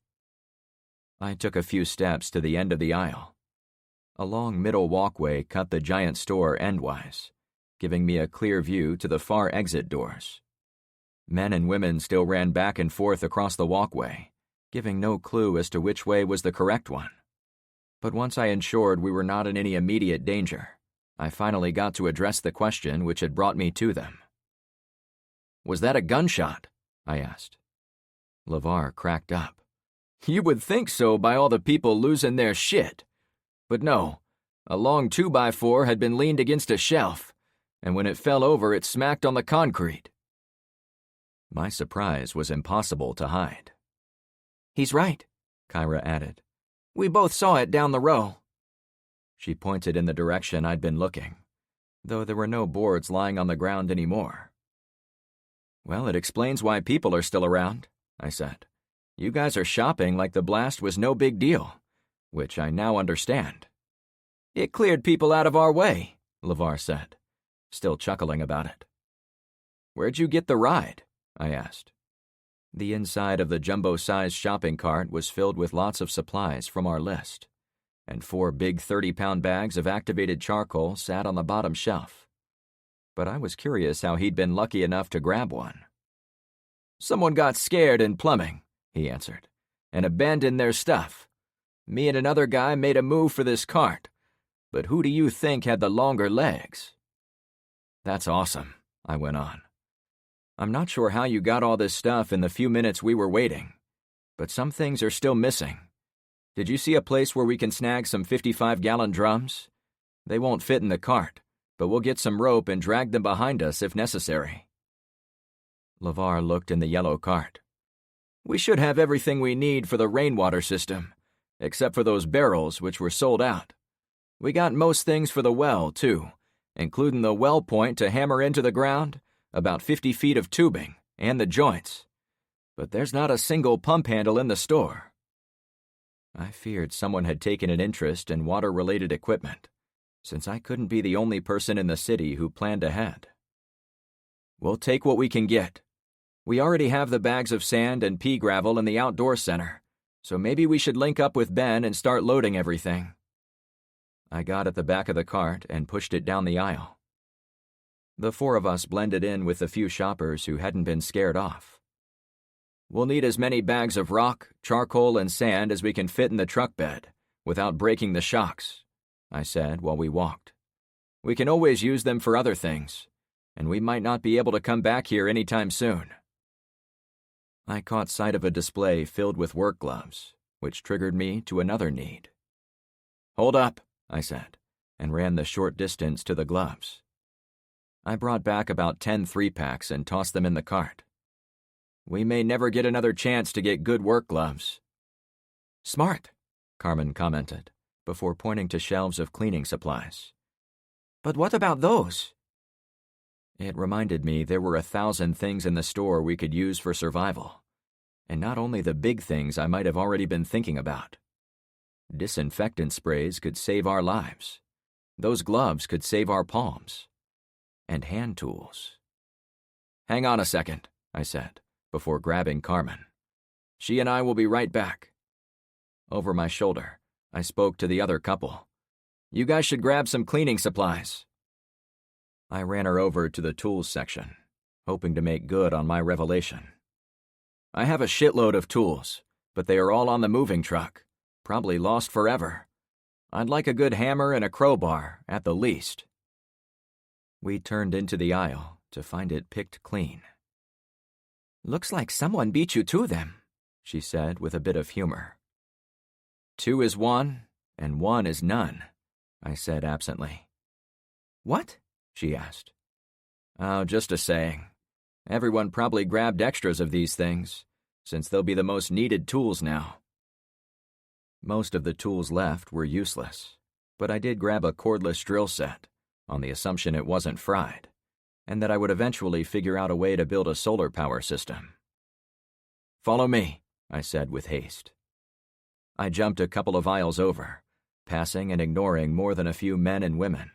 I took a few steps to the end of the aisle. A long middle walkway cut the giant store endwise, giving me a clear view to the far exit doors. Men and women still ran back and forth across the walkway, giving no clue as to which way was the correct one. But once I ensured we were not in any immediate danger, I finally got to address the question which had brought me to them. "Was that a gunshot?" I asked. LeVar cracked up. "You would think so by all the people losing their shit. But no, a long 2x4 had been leaned against a shelf, and when it fell over it smacked on the concrete." My surprise was impossible to hide. "He's right," Kyra added. "We both saw it down the row." She pointed in the direction I'd been looking, though there were no boards lying on the ground anymore. "Well, it explains why people are still around," I said. "You guys are shopping like the blast was no big deal, which I now understand." "It cleared people out of our way," LeVar said, still chuckling about it. "Where'd you get the ride?" I asked. The inside of the jumbo-sized shopping cart was filled with lots of supplies from our list, and 4 big 30-pound bags of activated charcoal sat on the bottom shelf. But I was curious how he'd been lucky enough to grab one. "Someone got scared in plumbing," he answered, "and abandoned their stuff. Me and another guy made a move for this cart, but who do you think had the longer legs?" "That's awesome," I went on. "I'm not sure how you got all this stuff in the few minutes we were waiting, but some things are still missing. Did you see a place where we can snag some 55-gallon drums? They won't fit in the cart, but we'll get some rope and drag them behind us if necessary." LeVar looked in the yellow cart. "We should have everything we need for the rainwater system, except for those barrels which were sold out. We got most things for the well, too, including the well point to hammer into the ground, about 50 feet of tubing, and the joints. But there's not a single pump handle in the store." I feared someone had taken an interest in water-related equipment, since I couldn't be the only person in the city who planned ahead. "We'll take what we can get. We already have the bags of sand and pea gravel in the outdoor center, so maybe we should link up with Ben and start loading everything." I got at the back of the cart and pushed it down the aisle. The 4 of us blended in with the few shoppers who hadn't been scared off. "We'll need as many bags of rock, charcoal, and sand as we can fit in the truck bed, without breaking the shocks," I said while we walked. "We can always use them for other things, and we might not be able to come back here anytime soon." I caught sight of a display filled with work gloves, which triggered me to another need. "Hold up," I said, and ran the short distance to the gloves. I brought back about 10 3-packs and tossed them in the cart. "We may never get another chance to get good work gloves." "Smart," Carmen commented, before pointing to shelves of cleaning supplies. "But what about those?" It reminded me there were 1,000 things in the store we could use for survival, and not only the big things I might have already been thinking about. Disinfectant sprays could save our lives. Those gloves could save our palms. And hand tools. "Hang on a second," I said, before grabbing Carmen. "She and I will be right back." Over my shoulder, I spoke to the other couple. "You guys should grab some cleaning supplies." I ran her over to the tools section, hoping to make good on my revelation. "I have a shitload of tools, but they are all on the moving truck, probably lost forever. I'd like a good hammer and a crowbar, at the least." We turned into the aisle to find it picked clean. "Looks like someone beat you to them," she said with a bit of humor. 2 is 1, and 1 is none, I said absently. "What?" she asked. "Oh, just a saying. Everyone probably grabbed extras of these things, since they'll be the most needed tools now." Most of the tools left were useless, but I did grab a cordless drill set, on the assumption it wasn't fried, and that I would eventually figure out a way to build a solar power system. "Follow me," I said with haste. I jumped a couple of aisles over, passing and ignoring more than a few men and women,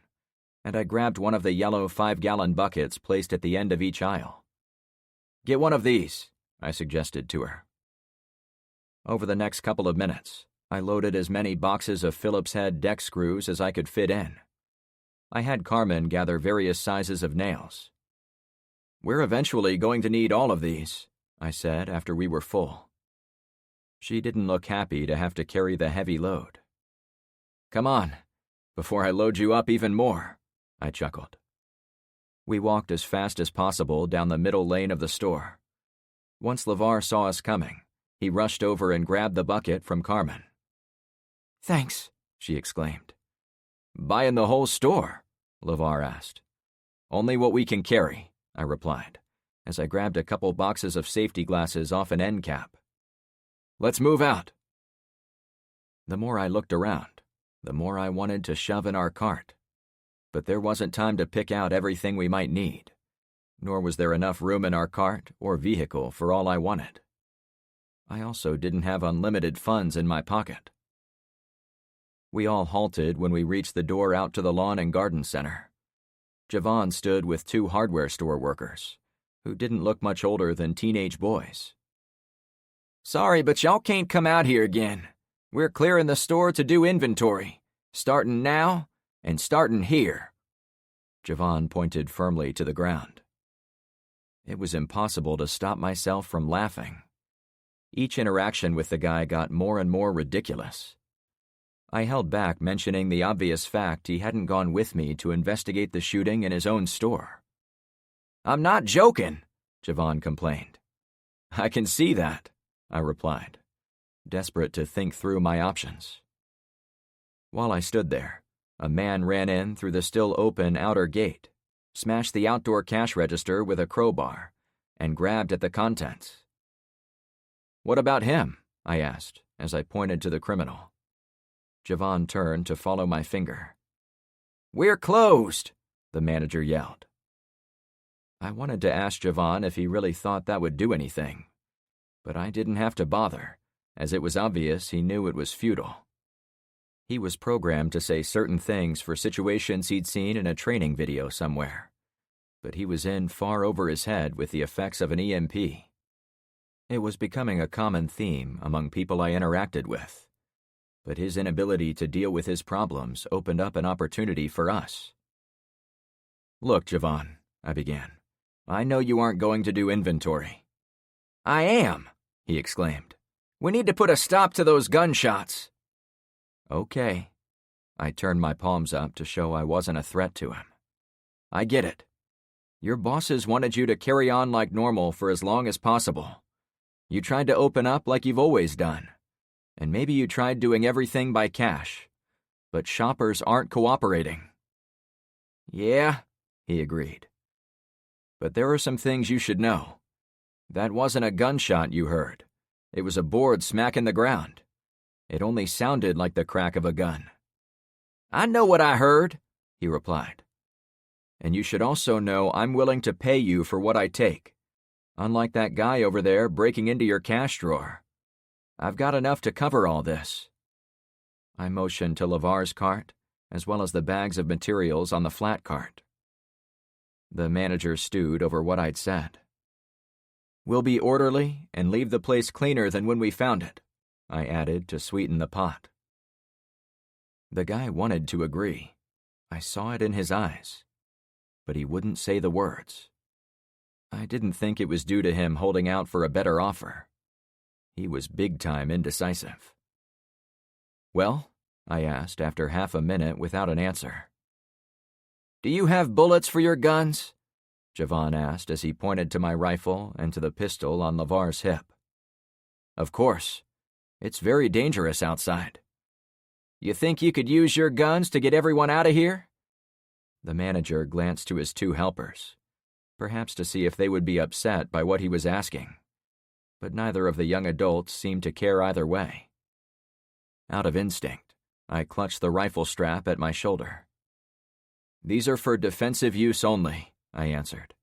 and I grabbed one of the yellow 5-gallon buckets placed at the end of each aisle. "Get one of these," I suggested to her. Over the next couple of minutes, I loaded as many boxes of Phillips head deck screws as I could fit in. I had Carmen gather various sizes of nails. "We're eventually going to need all of these," I said after we were full. She didn't look happy to have to carry the heavy load. "Come on, before I load you up even more," I chuckled. We walked as fast as possible down the middle lane of the store. Once LeVar saw us coming, he rushed over and grabbed the bucket from Carmen. "Thanks," she exclaimed. "Buying the whole store?" LeVar asked. "Only what we can carry," I replied, as I grabbed a couple boxes of safety glasses off an end cap. "Let's move out." The more I looked around, the more I wanted to shove in our cart. But there wasn't time to pick out everything we might need, nor was there enough room in our cart or vehicle for all I wanted. I also didn't have unlimited funds in my pocket. We all halted when we reached the door out to the lawn and garden center. Javon stood with two hardware store workers, who didn't look much older than teenage boys. "Sorry, but y'all can't come out here again. We're clearing the store to do inventory, starting now and starting here." Javon pointed firmly to the ground. It was impossible to stop myself from laughing. Each interaction with the guy got more and more ridiculous. I held back mentioning the obvious fact he hadn't gone with me to investigate the shooting in his own store. "I'm not joking," Javon complained. "I can see that," I replied, desperate to think through my options. While I stood there, a man ran in through the still open outer gate, smashed the outdoor cash register with a crowbar, and grabbed at the contents. "What about him?" I asked as I pointed to the criminal. Javon turned to follow my finger. "We're closed," the manager yelled. I wanted to ask Javon if he really thought that would do anything, but I didn't have to bother, as it was obvious he knew it was futile. He was programmed to say certain things for situations he'd seen in a training video somewhere, but he was in far over his head with the effects of an EMP. It was becoming a common theme among people I interacted with, but his inability to deal with his problems opened up an opportunity for us. "Look, Javon," I began, "I know you aren't going to do inventory." "I am," he exclaimed. "We need to put a stop to those gunshots." "Okay." I turned my palms up to show I wasn't a threat to him. "I get it. Your bosses wanted you to carry on like normal for as long as possible. You tried to open up like you've always done. And maybe you tried doing everything by cash. But shoppers aren't cooperating." "Yeah," he agreed. "But there are some things you should know. That wasn't a gunshot you heard. It was a board smacking the ground. It only sounded like the crack of a gun." "I know what I heard," he replied. "And you should also know I'm willing to pay you for what I take. Unlike that guy over there breaking into your cash drawer. I've got enough to cover all this." I motioned to LeVar's cart, as well as the bags of materials on the flat cart. The manager stewed over what I'd said. "We'll be orderly and leave the place cleaner than when we found it," I added to sweeten the pot. The guy wanted to agree. I saw it in his eyes. But he wouldn't say the words. I didn't think it was due to him holding out for a better offer. He was big-time indecisive. "Well?" I asked after half a minute without an answer. "Do you have bullets for your guns?" Javon asked as he pointed to my rifle and to the pistol on LeVar's hip. "Of course. It's very dangerous outside." "You think you could use your guns to get everyone out of here?" The manager glanced to his two helpers, perhaps to see if they would be upset by what he was asking. But neither of the young adults seemed to care either way. Out of instinct, I clutched the rifle strap at my shoulder. "These are for defensive use only," I answered.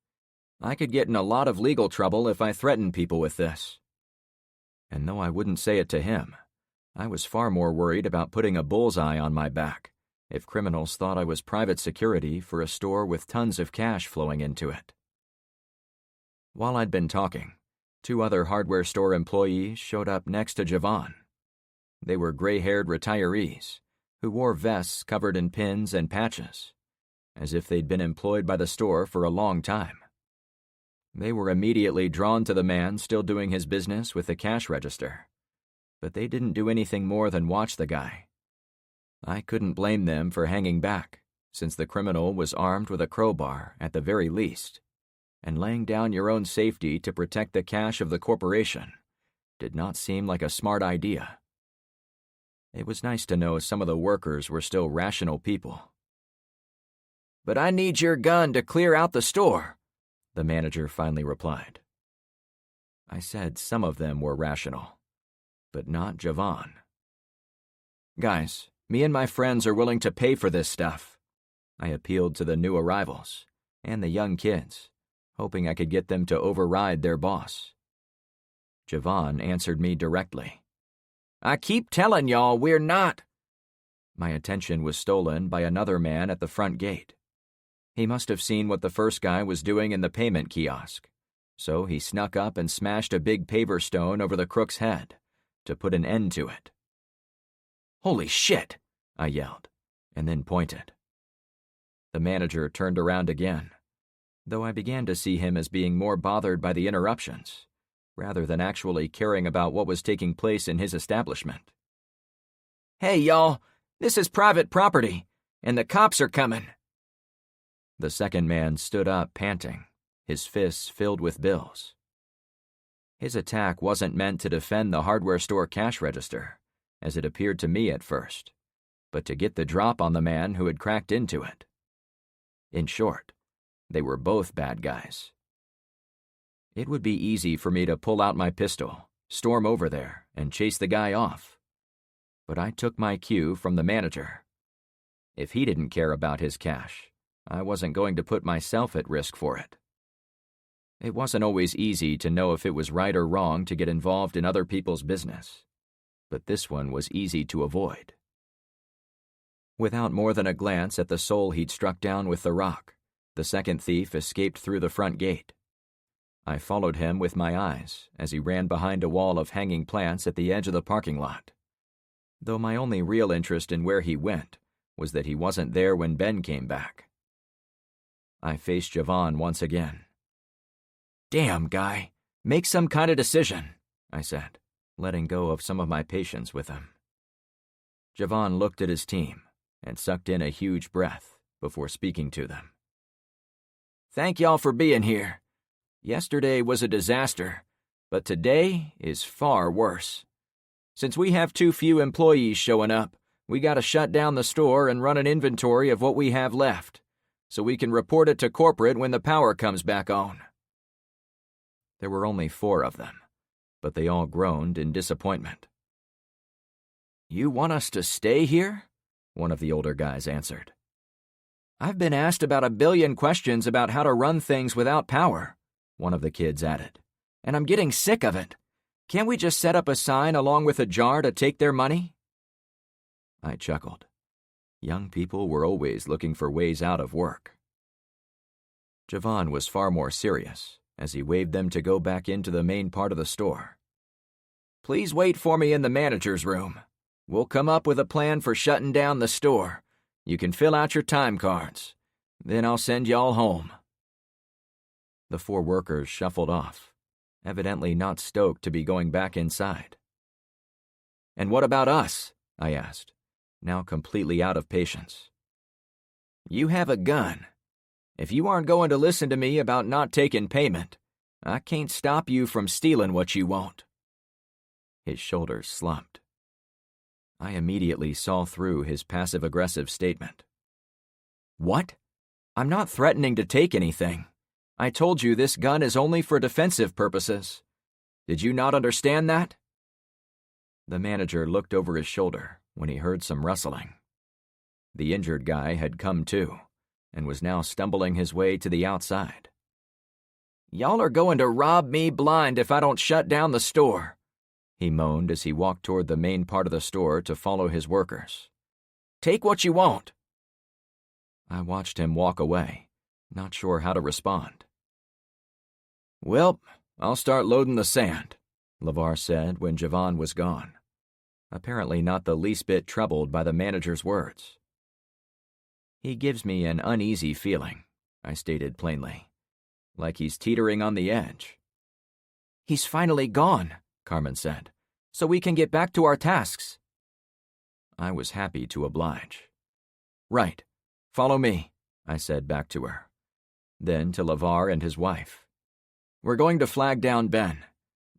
"I could get in a lot of legal trouble if I threatened people with this." And though I wouldn't say it to him, I was far more worried about putting a bullseye on my back if criminals thought I was private security for a store with tons of cash flowing into it. While I'd been talking, 2 other hardware store employees showed up next to Javon. They were gray-haired retirees who wore vests covered in pins and patches, as if they'd been employed by the store for a long time. They were immediately drawn to the man still doing his business with the cash register, but they didn't do anything more than watch the guy. I couldn't blame them for hanging back, since the criminal was armed with a crowbar at the very least, and laying down your own safety to protect the cash of the corporation did not seem like a smart idea. It was nice to know some of the workers were still rational people. "But I need your gun to clear out the store," the manager finally replied. I said some of them were rational, but not Javon. "Guys, me and my friends are willing to pay for this stuff." I appealed to the new arrivals and the young kids, hoping I could get them to override their boss. Javon answered me directly. "I keep telling y'all we're not." My attention was stolen by another man at the front gate. He must have seen what the first guy was doing in the payment kiosk, so he snuck up and smashed a big paver stone over the crook's head to put an end to it. "Holy shit!" I yelled, and then pointed. The manager turned around again, though I began to see him as being more bothered by the interruptions, rather than actually caring about what was taking place in his establishment. "Hey, y'all, this is private property, and the cops are coming." The second man stood up, panting, his fists filled with bills. His attack wasn't meant to defend the hardware store cash register, as it appeared to me at first, but to get the drop on the man who had cracked into it. In short, they were both bad guys. It would be easy for me to pull out my pistol, storm over there, and chase the guy off. But I took my cue from the manager. If he didn't care about his cash, I wasn't going to put myself at risk for it. It wasn't always easy to know if it was right or wrong to get involved in other people's business, but this one was easy to avoid. Without more than a glance at the soul he'd struck down with the rock, the second thief escaped through the front gate. I followed him with my eyes as he ran behind a wall of hanging plants at the edge of the parking lot, though my only real interest in where he went was that he wasn't there when Ben came back. I faced Javon once again. "Damn, guy, make some kind of decision," I said, letting go of some of my patience with him. Javon looked at his team and sucked in a huge breath before speaking to them. "Thank y'all for being here. Yesterday was a disaster, but today is far worse. Since we have too few employees showing up, we gotta shut down the store and run an inventory of what we have left, so we can report it to corporate when the power comes back on." There were only 4 of them, but they all groaned in disappointment. "You want us to stay here?" one of the older guys answered. "I've been asked about 1 billion questions about how to run things without power," one of the kids added. "And I'm getting sick of it. Can't we just set up a sign along with a jar to take their money?" I chuckled. Young people were always looking for ways out of work. Javon was far more serious as he waved them to go back into the main part of the store. "Please wait for me in the manager's room. We'll come up with a plan for shutting down the store. You can fill out your time cards. Then I'll send y'all home." The 4 workers shuffled off, evidently not stoked to be going back inside. "And what about us?" I asked, now completely out of patience. "You have a gun. If you aren't going to listen to me about not taking payment, I can't stop you from stealing what you want." His shoulders slumped. I immediately saw through his passive-aggressive statement. "What? I'm not threatening to take anything. I told you this gun is only for defensive purposes. Did you not understand that?" The manager looked over his shoulder when he heard some rustling. The injured guy had come to, and was now stumbling his way to the outside. "Y'all are going to rob me blind if I don't shut down the store," he moaned as he walked toward the main part of the store to follow his workers. "Take what you want." I watched him walk away, not sure how to respond. "Well, I'll start loading the sand," LeVar said when Javon was gone, apparently not the least bit troubled by the manager's words. He gives me an uneasy feeling, I stated plainly, like he's teetering on the edge. He's finally gone, Carmen said, so we can get back to our tasks. I was happy to oblige. Right, follow me, I said back to her. Then to LeVar and his wife. We're going to flag down Ben.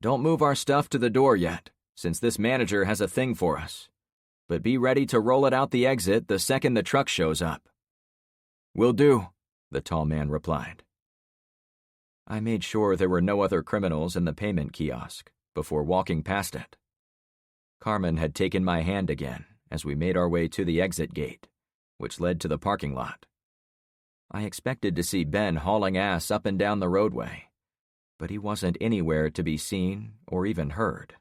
Don't move our stuff to the door yet, since this manager has a thing for us. But be ready to roll it out the exit the second the truck shows up. Will do, the tall man replied. I made sure there were no other criminals in the payment kiosk before walking past it. Carmen had taken my hand again as we made our way to the exit gate, which led to the parking lot. I expected to see Ben hauling ass up and down the roadway, but he wasn't anywhere to be seen or even heard.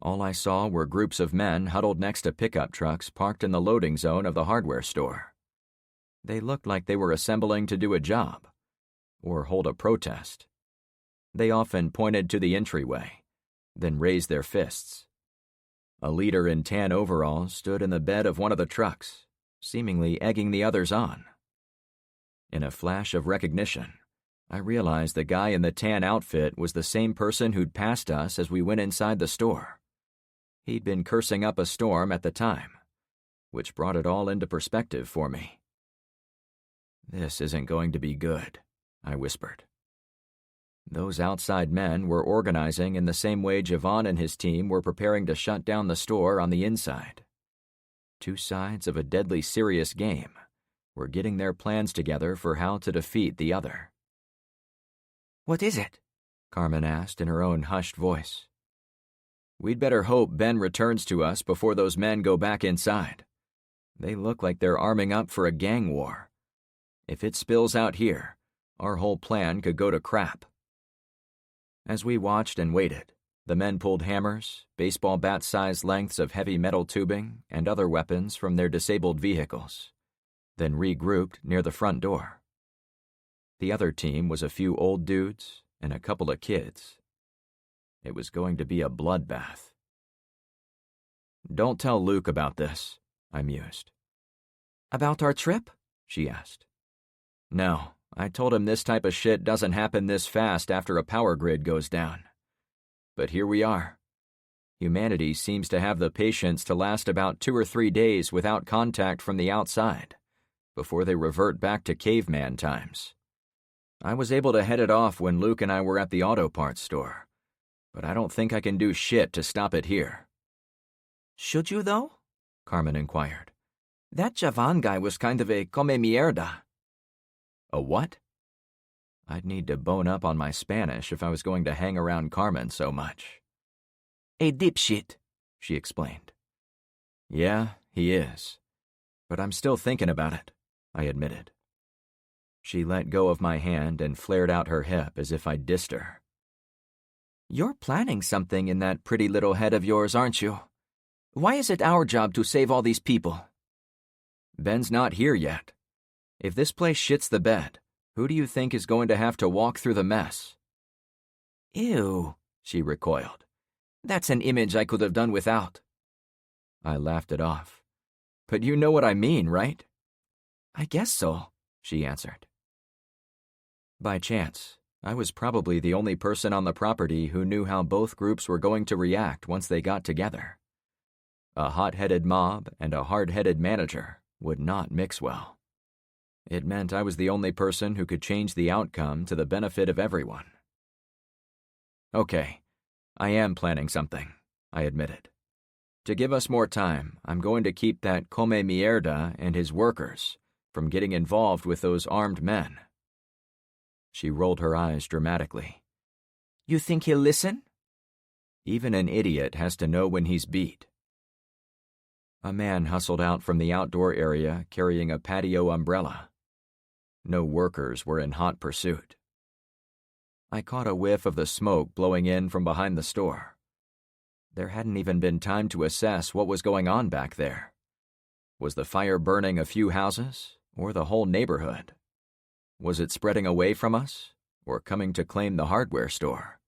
All I saw were groups of men huddled next to pickup trucks parked in the loading zone of the hardware store. They looked like they were assembling to do a job, or hold a protest. They often pointed to the entryway, then raised their fists. A leader in tan overalls stood in the bed of one of the trucks, seemingly egging the others on. In a flash of recognition, I realized the guy in the tan outfit was the same person who'd passed us as we went inside the store. He'd been cursing up a storm at the time, which brought it all into perspective for me. This isn't going to be good, I whispered. Those outside men were organizing in the same way Javon and his team were preparing to shut down the store on the inside. Two sides of a deadly serious game were getting their plans together for how to defeat the other. What is it? Carmen asked in her own hushed voice. We'd better hope Ben returns to us before those men go back inside. They look like they're arming up for a gang war. If it spills out here, our whole plan could go to crap. As we watched and waited, the men pulled hammers, baseball bat-sized lengths of heavy metal tubing, and other weapons from their disabled vehicles, then regrouped near the front door. The other team was a few old dudes and a couple of kids. It was going to be a bloodbath. Don't tell Luke about this, I mused. About our trip? She asked. No, I told him this type of shit doesn't happen this fast after a power grid goes down. But here we are. Humanity seems to have the patience to last about 2 or 3 days without contact from the outside, before they revert back to caveman times. I was able to head it off when Luke and I were at the auto parts store, but I don't think I can do shit to stop it here. Should you, though? Carmen inquired. That Javon guy was kind of a come mierda. A what? I'd need to bone up on my Spanish if I was going to hang around Carmen so much. A dipshit, she explained. Yeah, he is. But I'm still thinking about it, I admitted. She let go of my hand and flared out her hip as if I dissed her. You're planning something in that pretty little head of yours, aren't you? Why is it our job to save all these people? Ben's not here yet. If this place shits the bed, who do you think is going to have to walk through the mess? Ew, she recoiled. That's an image I could have done without. I laughed it off. But you know what I mean, right? I guess so, she answered. By chance, I was probably the only person on the property who knew how both groups were going to react once they got together. A hot-headed mob and a hard-headed manager would not mix well. It meant I was the only person who could change the outcome to the benefit of everyone. Okay, I am planning something, I admitted. To give us more time, I'm going to keep that come mierda and his workers from getting involved with those armed men. She rolled her eyes dramatically. You think he'll listen? Even an idiot has to know when he's beat. A man hustled out from the outdoor area carrying a patio umbrella. No workers were in hot pursuit. I caught a whiff of the smoke blowing in from behind the store. There hadn't even been time to assess what was going on back there. Was the fire burning a few houses, or the whole neighborhood? Was it spreading away from us, or coming to claim the hardware store?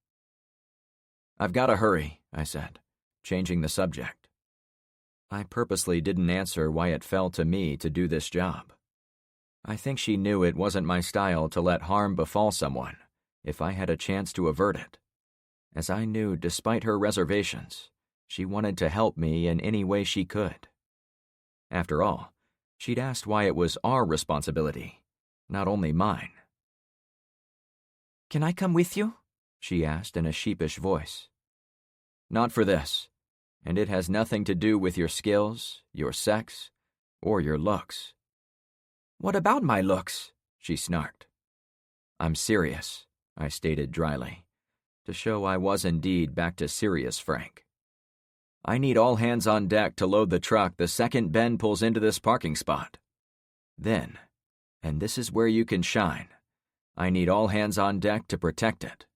I've got to hurry, I said, changing the subject. I purposely didn't answer why it fell to me to do this job. I think she knew it wasn't my style to let harm befall someone if I had a chance to avert it, as I knew despite her reservations, she wanted to help me in any way she could. After all, she'd asked why it was our responsibility, not only mine. "Can I come with you?" she asked in a sheepish voice. "Not for this, and it has nothing to do with your skills, your sex, or your looks." "What about my looks?" she snarked. "I'm serious," I stated dryly, to show I was indeed back to serious Frank. "I need all hands on deck to load the truck the second Ben pulls into this parking spot. Then, and this is where you can shine, I need all hands on deck to protect it."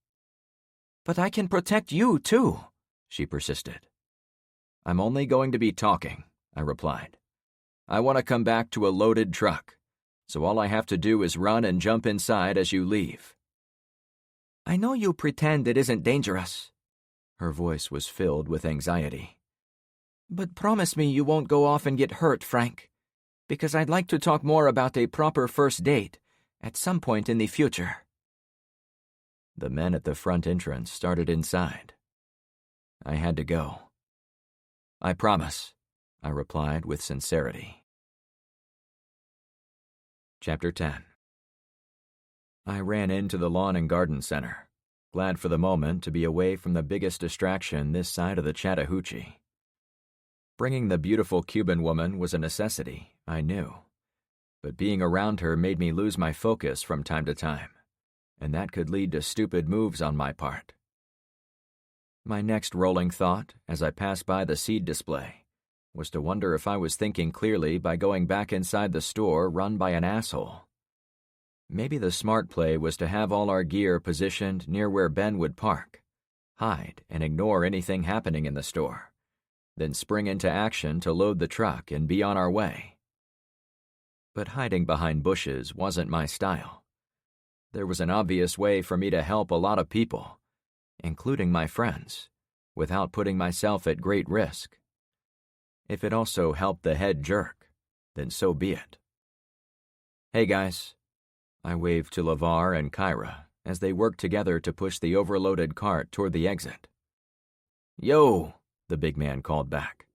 "But I can protect you, too," she persisted. "I'm only going to be talking," I replied. "I want to come back to a loaded truck, so all I have to do is run and jump inside as you leave." "I know you pretend it isn't dangerous." Her voice was filled with anxiety. "But promise me you won't go off and get hurt, Frank, because I'd like to talk more about a proper first date at some point in the future." The men at the front entrance started inside. I had to go. "I promise," I replied with sincerity. Chapter 10. I ran into the lawn and garden center, glad for the moment to be away from the biggest distraction this side of the Chattahoochee. Bringing the beautiful Cuban woman was a necessity, I knew, but being around her made me lose my focus from time to time, and that could lead to stupid moves on my part. My next rolling thought, as I passed by the seed display, was to wonder if I was thinking clearly by going back inside the store run by an asshole. Maybe the smart play was to have all our gear positioned near where Ben would park, hide and ignore anything happening in the store, then spring into action to load the truck and be on our way. But hiding behind bushes wasn't my style. There was an obvious way for me to help a lot of people, including my friends, without putting myself at great risk. If it also helped the head jerk, then so be it. "Hey guys," I waved to LeVar and Kyra as they worked together to push the overloaded cart toward the exit. "Yo," the big man called back.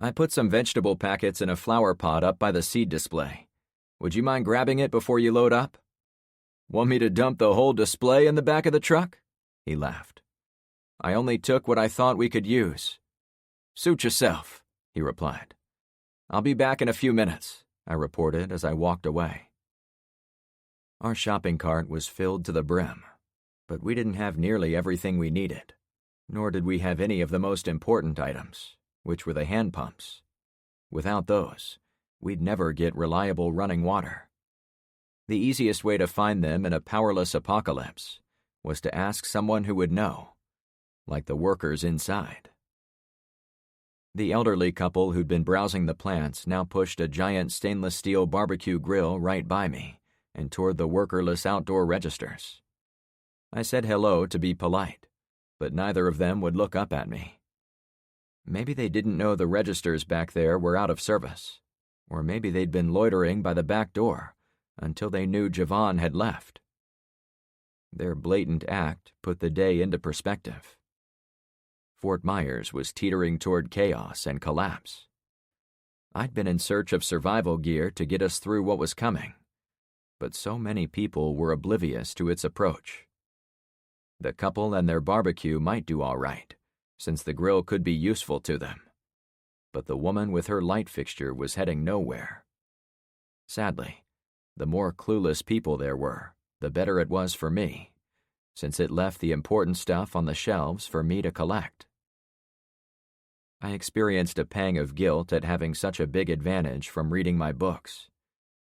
"I put some vegetable packets in a flower pot up by the seed display. Would you mind grabbing it before you load up?" "Want me to dump the whole display in the back of the truck?" He laughed. "I only took what I thought we could use." "Suit yourself," he replied. "I'll be back in a few minutes," I reported as I walked away. Our shopping cart was filled to the brim, but we didn't have nearly everything we needed, nor did we have any of the most important items, which were the hand pumps. Without those, we'd never get reliable running water. The easiest way to find them in a powerless apocalypse was to ask someone who would know, like the workers inside. The elderly couple who'd been browsing the plants now pushed a giant stainless steel barbecue grill right by me and toward the workerless outdoor registers. I said hello to be polite, but neither of them would look up at me. Maybe they didn't know the registers back there were out of service, or maybe they'd been loitering by the back door until they knew Javon had left. Their blatant act put the day into perspective. Fort Myers was teetering toward chaos and collapse. I'd been in search of survival gear to get us through what was coming, but so many people were oblivious to its approach. The couple and their barbecue might do all right, since the grill could be useful to them, but the woman with her light fixture was heading nowhere. Sadly, the more clueless people there were, the better it was for me, since it left the important stuff on the shelves for me to collect. I experienced a pang of guilt at having such a big advantage from reading my books,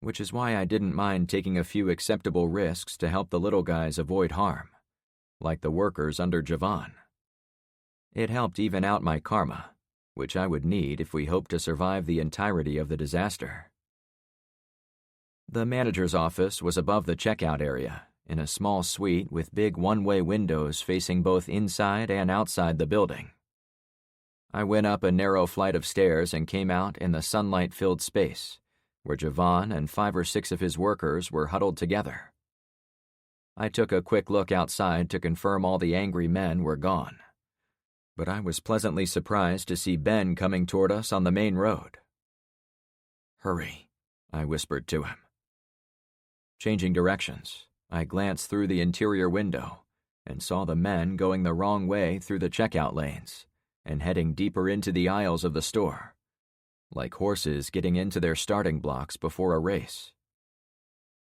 which is why I didn't mind taking a few acceptable risks to help the little guys avoid harm, like the workers under Javon. It helped even out my karma, which I would need if we hoped to survive the entirety of the disaster. The manager's office was above the checkout area, in a small suite with big one-way windows facing both inside and outside the building. I went up a narrow flight of stairs and came out in the sunlight-filled space, where Javon and 5 or 6 of his workers were huddled together. I took a quick look outside to confirm all the angry men were gone, but I was pleasantly surprised to see Ben coming toward us on the main road. "Hurry," I whispered to him. Changing directions, I glanced through the interior window and saw the men going the wrong way through the checkout lanes and heading deeper into the aisles of the store, like horses getting into their starting blocks before a race.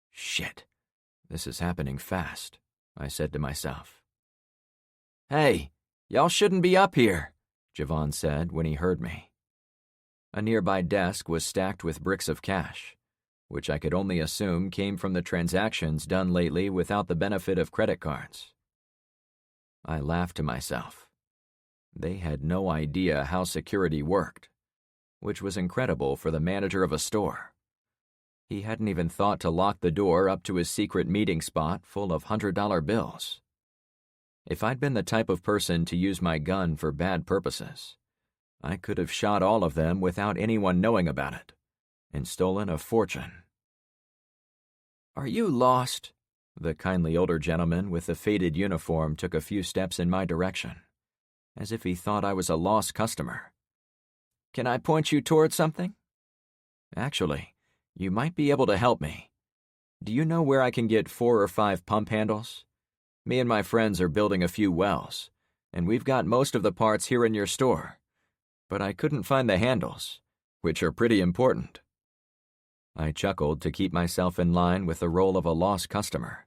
"Shit, this is happening fast," I said to myself. "Hey, y'all shouldn't be up here," Javon said when he heard me. A nearby desk was stacked with bricks of cash, which I could only assume came from the transactions done lately without the benefit of credit cards. I laughed to myself. They had no idea how security worked, which was incredible for the manager of a store. He hadn't even thought to lock the door up to his secret meeting spot full of $100 bills. If I'd been the type of person to use my gun for bad purposes, I could have shot all of them without anyone knowing about it, and stolen a fortune. "Are you lost?" The kindly older gentleman with the faded uniform took a few steps in my direction, as if he thought I was a lost customer. "Can I point you toward something?" "Actually, you might be able to help me. Do you know where I can get 4 or 5 pump handles? Me and my friends are building a few wells, and we've got most of the parts here in your store, but I couldn't find the handles, which are pretty important." I chuckled to keep myself in line with the role of a lost customer.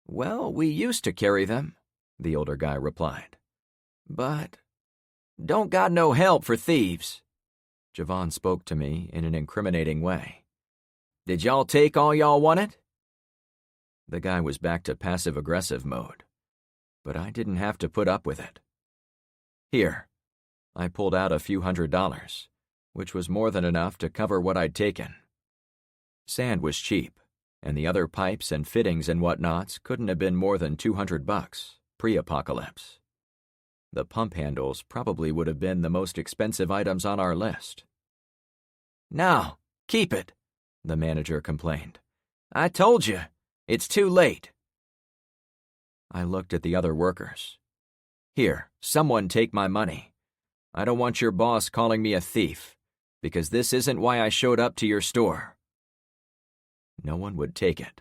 "Well, we used to carry them," the older guy replied. "But don't got no help for thieves." Javon spoke to me in an incriminating way. "Did y'all take all y'all wanted?" The guy was back to passive-aggressive mode, but I didn't have to put up with it. "Here." I pulled out a few $100s, which was more than enough to cover what I'd taken. Sand was cheap, and the other pipes and fittings and whatnots couldn't have been more than $200, pre-apocalypse. The pump handles probably would have been the most expensive items on our list. "Now, keep it," the manager complained. "I told you, it's too late." I looked at the other workers. "Here, someone take my money. I don't want your boss calling me a thief, because this isn't why I showed up to your store." No one would take it.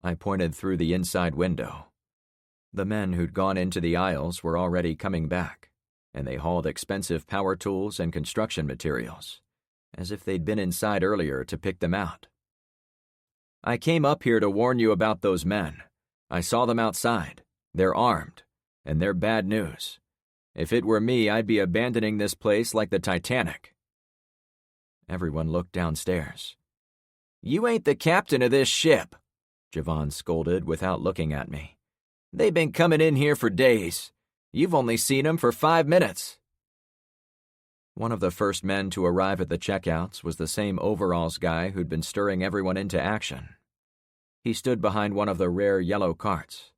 I pointed through the inside window. The men who'd gone into the aisles were already coming back, and they hauled expensive power tools and construction materials, as if they'd been inside earlier to pick them out. "I came up here to warn you about those men. I saw them outside. They're armed, and they're bad news. If it were me, I'd be abandoning this place like the Titanic." Everyone looked downstairs. "You ain't the captain of this ship," Javon scolded without looking at me. "They've been coming in here for days. You've only seen them for 5 minutes." One of the first men to arrive at the checkouts was the same overalls guy who'd been stirring everyone into action. He stood behind one of the rare yellow carts,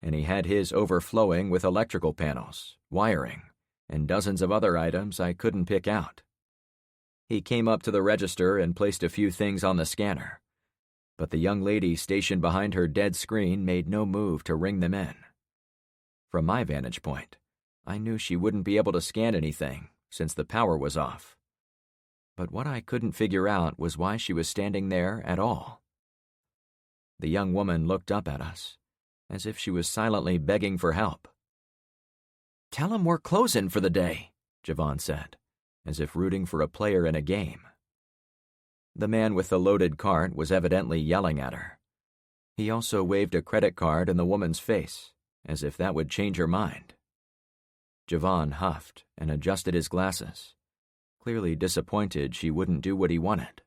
and he had his overflowing with electrical panels, wiring, and dozens of other items I couldn't pick out. He came up to the register and placed a few things on the scanner, but the young lady stationed behind her dead screen made no move to ring them in. From my vantage point, I knew she wouldn't be able to scan anything since the power was off. But what I couldn't figure out was why she was standing there at all. The young woman looked up at us, as if she was silently begging for help. "Tell 'em we're closing for the day," Javon said, as if rooting for a player in a game. The man with the loaded cart was evidently yelling at her. He also waved a credit card in the woman's face, as if that would change her mind. Javon huffed and adjusted his glasses, clearly disappointed she wouldn't do what he wanted.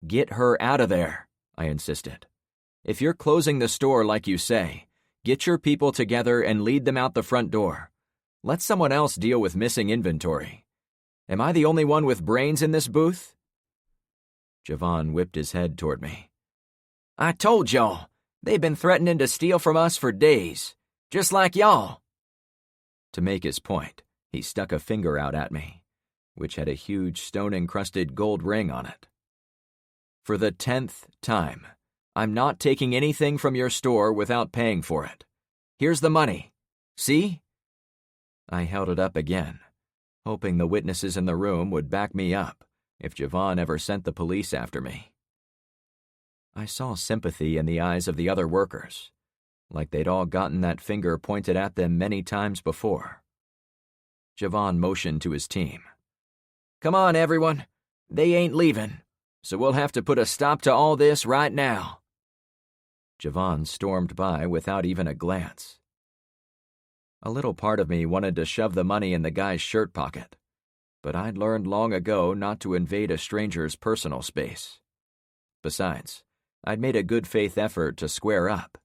"Get her out of there," I insisted. "If you're closing the store like you say, get your people together and lead them out the front door. Let someone else deal with missing inventory. Am I the only one with brains in this booth?" Javon whipped his head toward me. "I told y'all, they've been threatening to steal from us for days, just like y'all." To make his point, He stuck a finger out at me, which had a huge stone-encrusted gold ring on it. "For the 10th time, I'm not taking anything from your store without paying for it. Here's the money. See?" I held it up again, hoping the witnesses in the room would back me up if Javon ever sent the police after me. I saw sympathy in the eyes of the other workers, like they'd all gotten that finger pointed at them many times before. Javon motioned to his team. "Come on, everyone. They ain't leaving, so we'll have to put a stop to all this right now." Javon stormed by without even a glance. A little part of me wanted to shove the money in the guy's shirt pocket, but I'd learned long ago not to invade a stranger's personal space. Besides, I'd made a good faith effort to square up.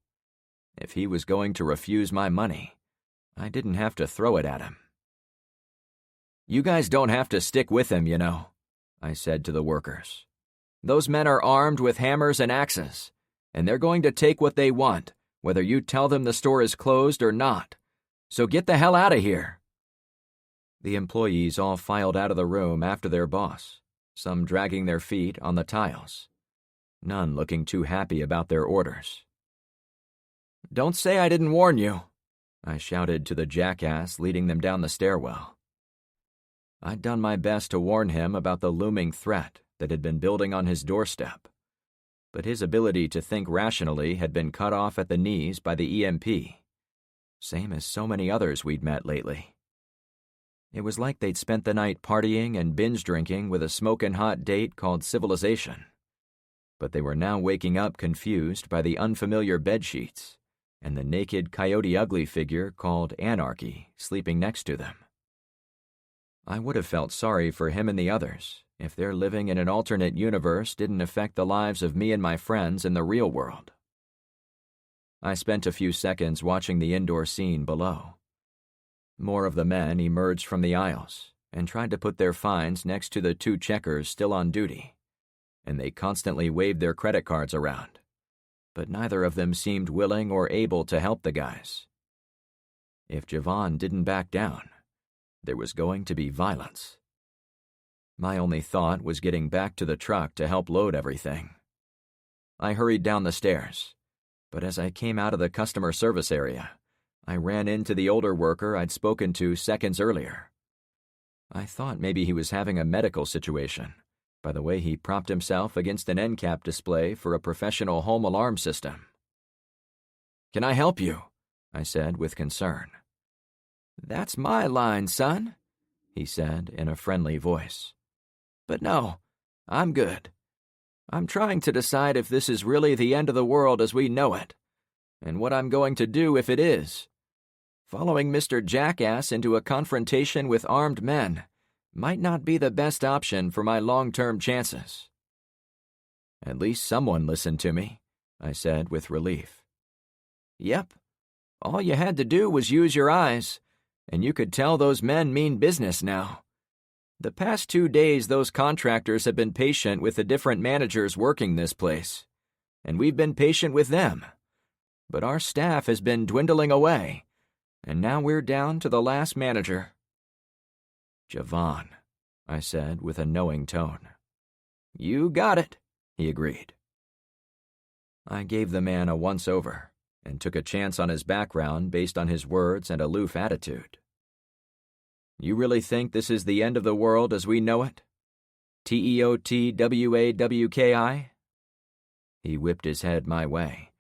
If he was going to refuse my money, I didn't have to throw it at him. "You guys don't have to stick with him, you know," I said to the workers. "Those men are armed with hammers and axes, and they're going to take what they want, whether you tell them the store is closed or not. So get the hell out of here." The employees all filed out of the room after their boss, some dragging their feet on the tiles, none looking too happy about their orders. "Don't say I didn't warn you," I shouted to the jackass leading them down the stairwell. I'd done my best to warn him about the looming threat that had been building on his doorstep, but his ability to think rationally had been cut off at the knees by the EMP, same as so many others we'd met lately. It was like they'd spent the night partying and binge drinking with a smoking hot date called civilization, but they were now waking up confused by the unfamiliar bedsheets and the naked Coyote Ugly figure called Anarchy sleeping next to them. I would have felt sorry for him and the others if their living in an alternate universe didn't affect the lives of me and my friends in the real world. I spent a few seconds watching the indoor scene below. More of the men emerged from the aisles and tried to put their fines next to the 2 checkers still on duty, and they constantly waved their credit cards around, but neither of them seemed willing or able to help the guys. If Javon didn't back down, there was going to be violence. My only thought was getting back to the truck to help load everything. I hurried down the stairs, but as I came out of the customer service area, I ran into the older worker I'd spoken to seconds earlier. I thought maybe he was having a medical situation, by the way he propped himself against an end cap display for a professional home alarm system. "Can I help you?" I said with concern. "That's my line, son," he said in a friendly voice. "But no, I'm good. I'm trying to decide if this is really the end of the world as we know it, and what I'm going to do if it is. Following Mr. Jackass into a confrontation with armed men might not be the best option for my long-term chances." "At least someone listened to me," I said with relief. "Yep. All you had to do was use your eyes, and you could tell those men mean business now. The past 2 days those contractors have been patient with the different managers working this place, and we've been patient with them. But our staff has been dwindling away, and now we're down to the last manager." "Javon," I said with a knowing tone. "You got it," he agreed. I gave the man a once-over and took a chance on his background based on his words and aloof attitude. "You really think this is the end of the world as we know it? TEOTWAWKI?" He whipped his head my way,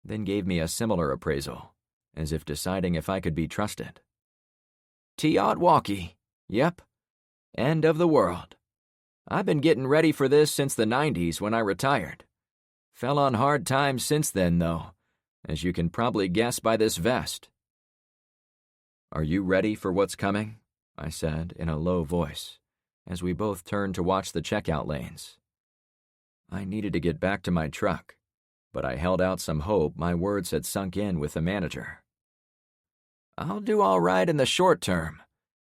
then gave me a similar appraisal, as if deciding if I could be trusted. "Teotwaukee. Yep. End of the world. I've been getting ready for this since the 90s when I retired. Fell on hard times since then, though, as you can probably guess by this vest." "Are you ready for what's coming?" I said in a low voice, as we both turned to watch the checkout lanes. I needed to get back to my truck, but I held out some hope my words had sunk in with the manager. "I'll do all right in the short term,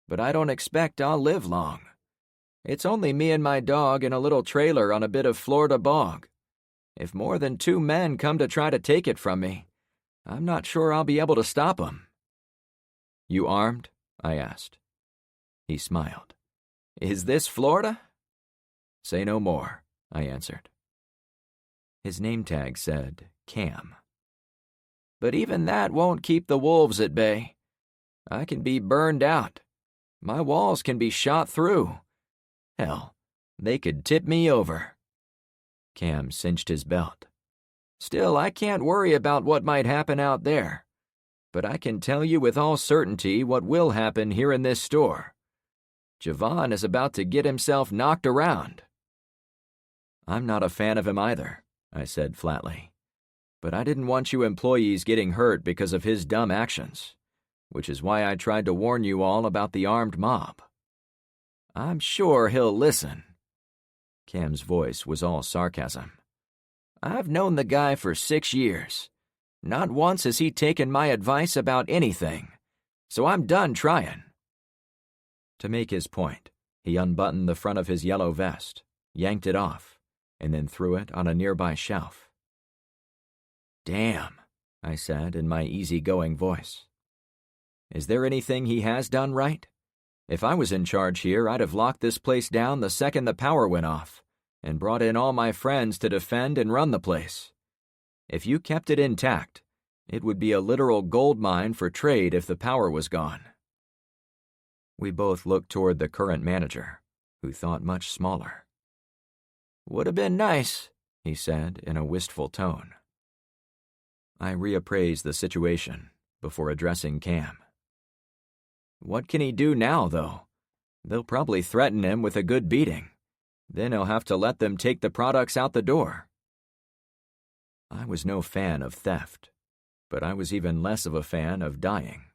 but I don't expect I'll live long. It's only me and my dog in a little trailer on a bit of Florida bog. If more than 2 men come to try to take it from me, I'm not sure I'll be able to stop them." "You armed?" I asked. He smiled. "Is this Florida?" "Say no more," I answered. His name tag said Cam. "But even that won't keep the wolves at bay. I can be burned out. My walls can be shot through. Hell, they could tip me over." Cam cinched his belt. "Still, I can't worry about what might happen out there. But I can tell you with all certainty what will happen here in this store. Javon is about to get himself knocked around." "I'm not a fan of him either," I said flatly. "But I didn't want you employees getting hurt because of his dumb actions, which is why I tried to warn you all about the armed mob." "I'm sure he'll listen." Cam's voice was all sarcasm. "I've known the guy for 6 years. Not once has he taken my advice about anything, so I'm done trying." To make his point, he unbuttoned the front of his yellow vest, yanked it off, and then threw it on a nearby shelf. "Damn," I said in my easygoing voice. "Is there anything he has done right? If I was in charge here, I'd have locked this place down the second the power went off, and brought in all my friends to defend and run the place. If you kept it intact, it would be a literal gold mine for trade if the power was gone." We both looked toward the current manager, who thought much smaller. "Would have been nice," he said in a wistful tone. I reappraised the situation before addressing Cam. "What can he do now, though? They'll probably threaten him with a good beating. Then he'll have to let them take the products out the door." I was no fan of theft, but I was even less of a fan of dying.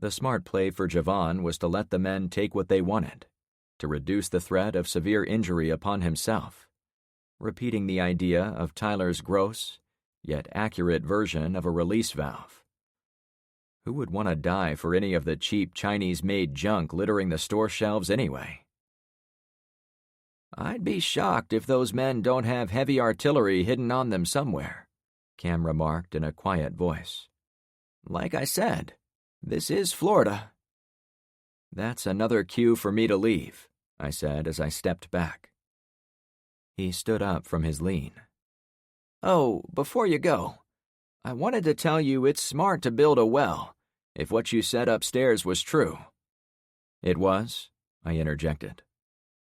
The smart play for Javon was to let the men take what they wanted, to reduce the threat of severe injury upon himself, repeating the idea of Tyler's gross, yet accurate version of a release valve. Who would want to die for any of the cheap Chinese-made junk littering the store shelves anyway? "I'd be shocked if those men don't have heavy artillery hidden on them somewhere," Cam remarked in a quiet voice. "Like I said, this is Florida." "That's another cue for me to leave," I said as I stepped back. He stood up from his lean. "Oh, before you go, I wanted to tell you it's smart to build a well, if what you said upstairs was true." "It was?" I interjected.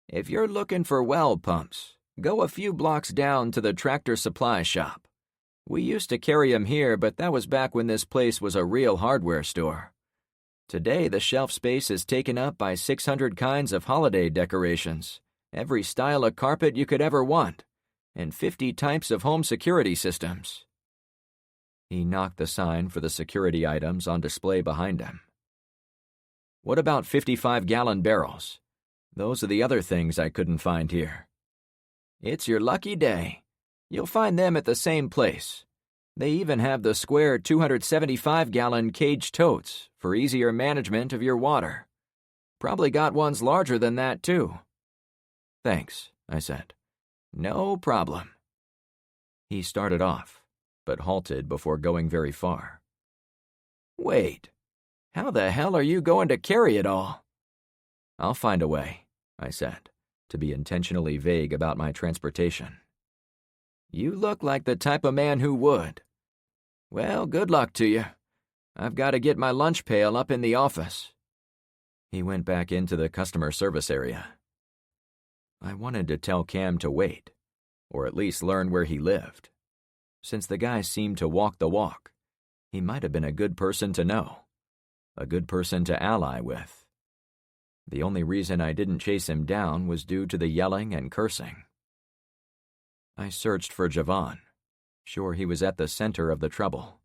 "If you're looking for well pumps, go a few blocks down to the Tractor Supply shop. We used to carry 'em here, but that was back when this place was a real hardware store. Today, the shelf space is taken up by 600 kinds of holiday decorations, every style of carpet you could ever want, and 50 types of home security systems." He knocked the sign for the security items on display behind him. "What about 55-gallon barrels? Those are the other things I couldn't find here." "It's your lucky day. You'll find them at the same place. They even have the square 275-gallon cage totes for easier management of your water. Probably got ones larger than that, too." "Thanks," I said. "No problem." He started off, but halted before going very far. "Wait, how the hell are you going to carry it all?" "I'll find a way," I said, to be intentionally vague about my transportation. "You look like the type of man who would. Well, good luck to you. I've got to get my lunch pail up in the office." He went back into the customer service area. I wanted to tell Cam to wait, or at least learn where he lived. Since the guy seemed to walk the walk, he might have been a good person to know, a good person to ally with. The only reason I didn't chase him down was due to the yelling and cursing. I searched for Javon, sure he was at the center of the trouble.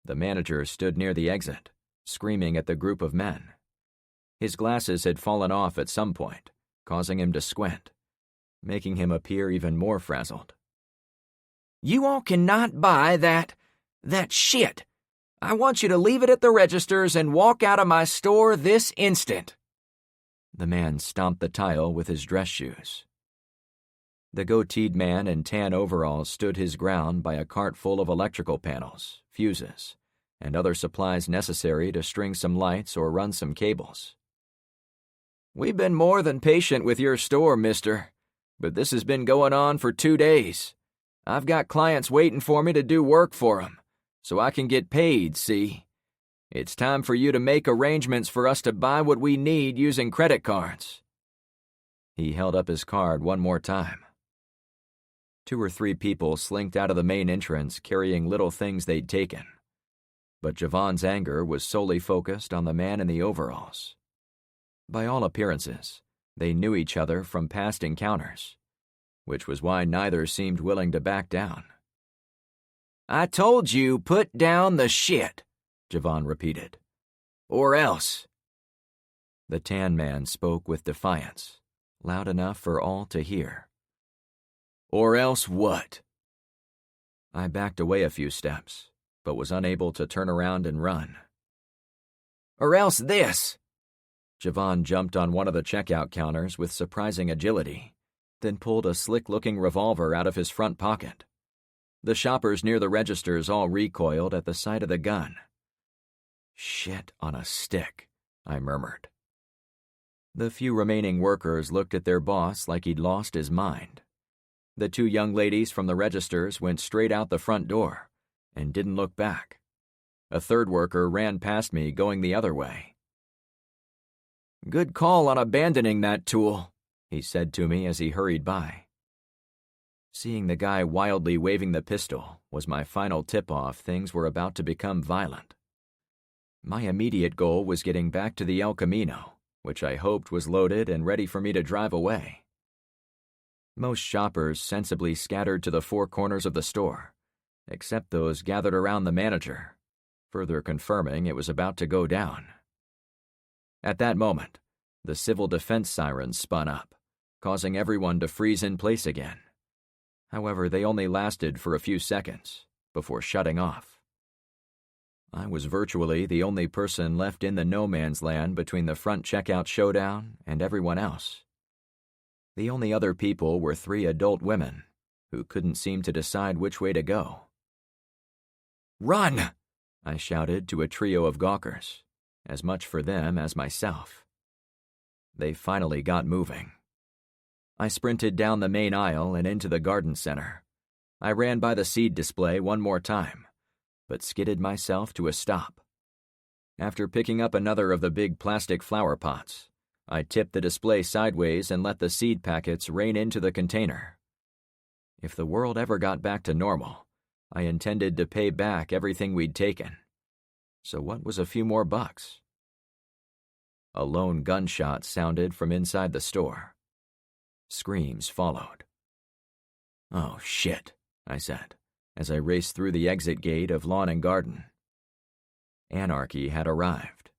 The manager stood near the exit, screaming at the group of men. His glasses had fallen off at some point, causing him to squint, making him appear even more frazzled. "You all cannot buy that shit. I want you to leave it at the registers and walk out of my store this instant." The man stomped the tile with his dress shoes. The goateed man in tan overalls stood his ground by a cart full of electrical panels, fuses, and other supplies necessary to string some lights or run some cables. We've been more than patient with your store, mister, but this has been going on for 2 days. I've got clients waiting for me to do work for 'em, so I can get paid, see? It's time for you to make arrangements for us to buy what we need using credit cards." He held up his card one more time. 2 or 3 people slinked out of the main entrance carrying little things they'd taken. But Javon's anger was solely focused on the man in the overalls. By all appearances, they knew each other from past encounters, which was why neither seemed willing to back down. "I told you, put down the shit," Javon repeated. "Or else." The tan man spoke with defiance, loud enough for all to hear. "Or else what?" I backed away a few steps, but was unable to turn around and run. "Or else this!" Javon jumped on one of the checkout counters with surprising agility, then pulled a slick-looking revolver out of his front pocket. The shoppers near the registers all recoiled at the sight of the gun. "Shit on a stick," I murmured. The few remaining workers looked at their boss like he'd lost his mind. The 2 young ladies from the registers went straight out the front door and didn't look back. A 3rd worker ran past me going the other way. "Good call on abandoning that tool," he said to me as he hurried by. Seeing the guy wildly waving the pistol was my final tip-off things were about to become violent. My immediate goal was getting back to the El Camino, which I hoped was loaded and ready for me to drive away. Most shoppers sensibly scattered to the 4 corners of the store, except those gathered around the manager, further confirming it was about to go down. At that moment, the civil defense sirens spun up, causing everyone to freeze in place again. However, they only lasted for a few seconds before shutting off. I was virtually the only person left in the no man's land between the front checkout showdown and everyone else. The only other people were 3 adult women who couldn't seem to decide which way to go. "Run!" I shouted to a trio of gawkers, as much for them as myself. They finally got moving. I sprinted down the main aisle and into the garden center. I ran by the seed display one more time, but skidded myself to a stop. After picking up another of the big plastic flower pots, I tipped the display sideways and let the seed packets rain into the container. If the world ever got back to normal, I intended to pay back everything we'd taken. So what was a few more bucks? A lone gunshot sounded from inside the store. Screams followed. "Oh, shit," I said, as I raced through the exit gate of Lawn and Garden. Anarchy had arrived,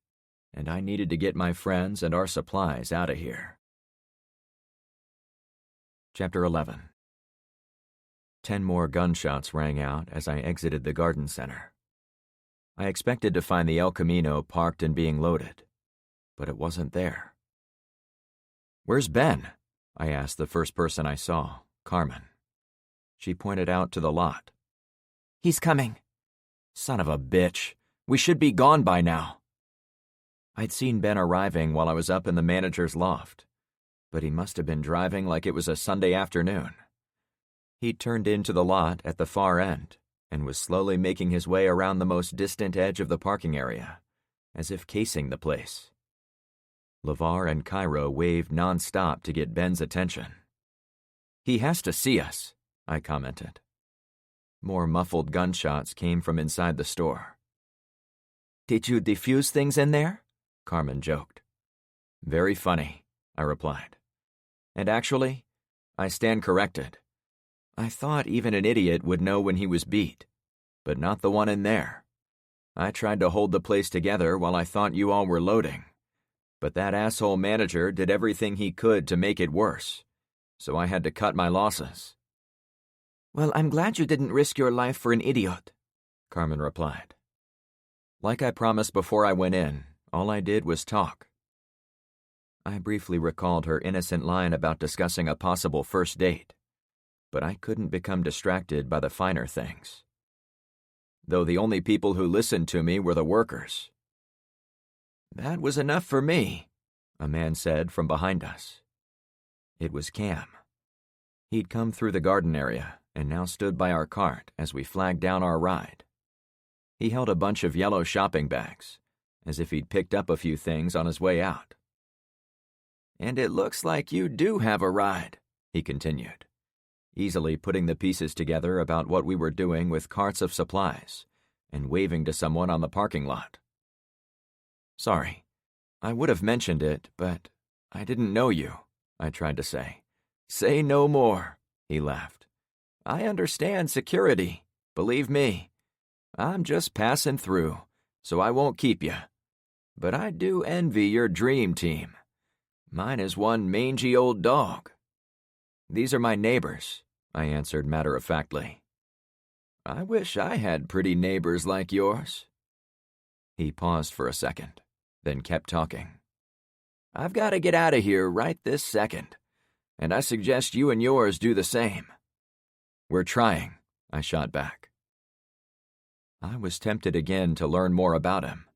and I needed to get my friends and our supplies out of here. Chapter 11. 10 more gunshots rang out as I exited the garden center. I expected to find the El Camino parked and being loaded, but it wasn't there. "Where's Ben?" I asked the first person I saw, Carmen. She pointed out to the lot. "He's coming." "Son of a bitch. We should be gone by now." I'd seen Ben arriving while I was up in the manager's loft, but he must have been driving like it was a Sunday afternoon. He turned into the lot at the far end and was slowly making his way around the most distant edge of the parking area, as if casing the place. LeVar and Cairo waved non-stop to get Ben's attention. "He has to see us," I commented. More muffled gunshots came from inside the store. "Did you defuse things in there?" Carmen joked. "Very funny," I replied. "And actually, I stand corrected. I thought even an idiot would know when he was beat, but not the one in there. I tried to hold the place together while I thought you all were loading, but that asshole manager did everything he could to make it worse, so I had to cut my losses." "Well, I'm glad you didn't risk your life for an idiot," Carmen replied. Like I promised before I went in, all I did was talk. I briefly recalled her innocent line about discussing a possible first date, but I couldn't become distracted by the finer things. Though the only people who listened to me were the workers. "That was enough for me," a man said from behind us. It was Cam. He'd come through the garden area and now stood by our cart as we flagged down our ride. He held a bunch of yellow shopping bags, as if he'd picked up a few things on his way out. "And it looks like you do have a ride," he continued, easily putting the pieces together about what we were doing with carts of supplies and waving to someone on the parking lot. "Sorry, I would have mentioned it, but I didn't know you," I tried to say. "Say no more," he laughed. "I understand security, believe me. I'm just passing through, so I won't keep you. But I do envy your dream team. Mine is one mangy old dog." "These are my neighbors," I answered matter-of-factly. "I wish I had pretty neighbors like yours." He paused for a second, then kept talking. "I've got to get out of here right this second, and I suggest you and yours do the same." "We're trying," I shot back. I was tempted again to learn more about him,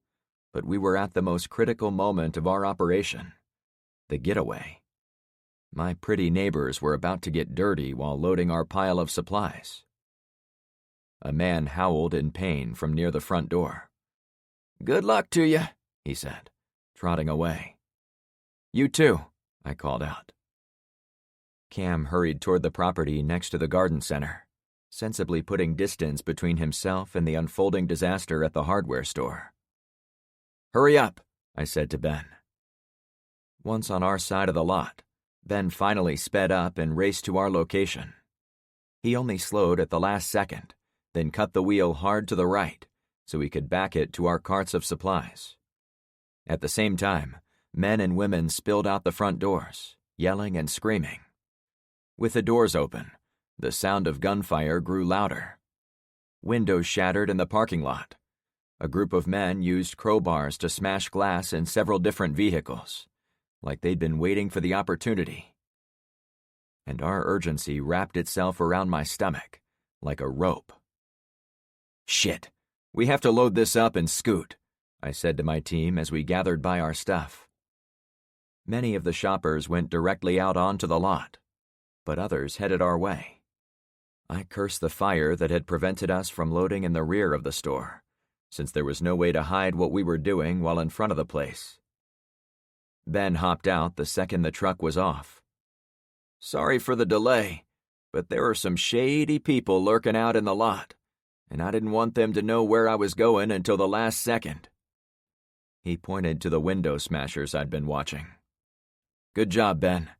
but we were at the most critical moment of our operation, the getaway. My pretty neighbors were about to get dirty while loading our pile of supplies. A man howled in pain from near the front door. "Good luck to you," he said, trotting away. "You too," I called out. Cam hurried toward the property next to the garden center, sensibly putting distance between himself and the unfolding disaster at the hardware store. "Hurry up," I said to Ben. Once on our side of the lot, Ben finally sped up and raced to our location. He only slowed at the last second, then cut the wheel hard to the right so we could back it to our carts of supplies. At the same time, men and women spilled out the front doors, yelling and screaming. With the doors open, the sound of gunfire grew louder. Windows shattered in the parking lot. A group of men used crowbars to smash glass in several different vehicles, like they'd been waiting for the opportunity. And our urgency wrapped itself around my stomach like a rope. "Shit, we have to load this up and scoot," I said to my team as we gathered by our stuff. Many of the shoppers went directly out onto the lot, but others headed our way. I cursed the fire that had prevented us from loading in the rear of the store, since there was no way to hide what we were doing while in front of the place. Ben hopped out the second the truck was off. "Sorry for the delay, but there are some shady people lurking out in the lot, and I didn't want them to know where I was going until the last second." He pointed to the window smashers I'd been watching. "Good job, Ben.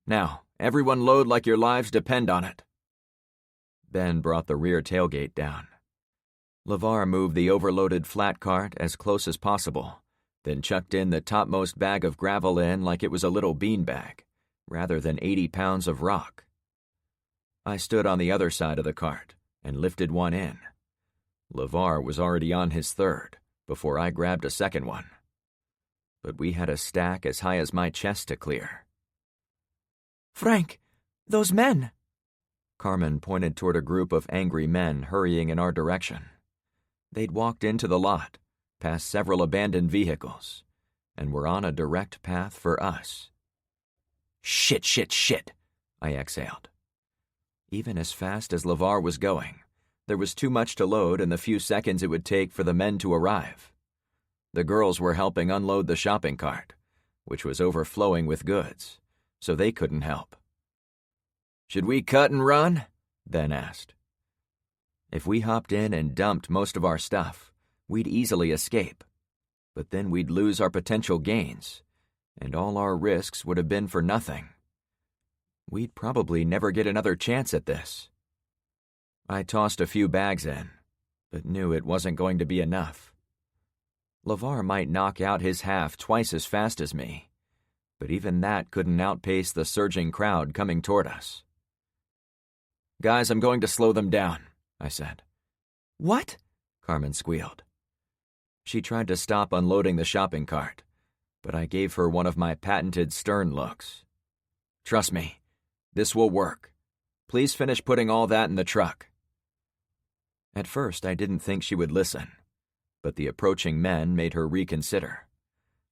Now, everyone load like your lives depend on it." Ben brought the rear tailgate down. LeVar moved the overloaded flat cart as close as possible, then chucked in the topmost bag of gravel in like it was a little beanbag, rather than 80 pounds of rock. I stood on the other side of the cart and lifted one in. LeVar was already on his third before I grabbed a second one. But we had a stack as high as my chest to clear. "Frank, those men!" Carmen pointed toward a group of angry men hurrying in our direction. They'd walked into the lot, past several abandoned vehicles, and were on a direct path for us. "Shit, shit, shit," I exhaled. Even as fast as LeVar was going, there was too much to load in the few seconds it would take for the men to arrive. The girls were helping unload the shopping cart, which was overflowing with goods, so they couldn't help. "Should we cut and run?" Ben asked. If we hopped in and dumped most of our stuff, we'd easily escape. But then we'd lose our potential gains, and all our risks would have been for nothing. We'd probably never get another chance at this. I tossed a few bags in, but knew it wasn't going to be enough. LeVar might knock out his half twice as fast as me, but even that couldn't outpace the surging crowd coming toward us. "Guys, I'm going to slow them down," I said. "What?" Carmen squealed. She tried to stop unloading the shopping cart, but I gave her one of my patented stern looks. "Trust me, this will work. Please finish putting all that in the truck." At first, I didn't think she would listen, but the approaching men made her reconsider.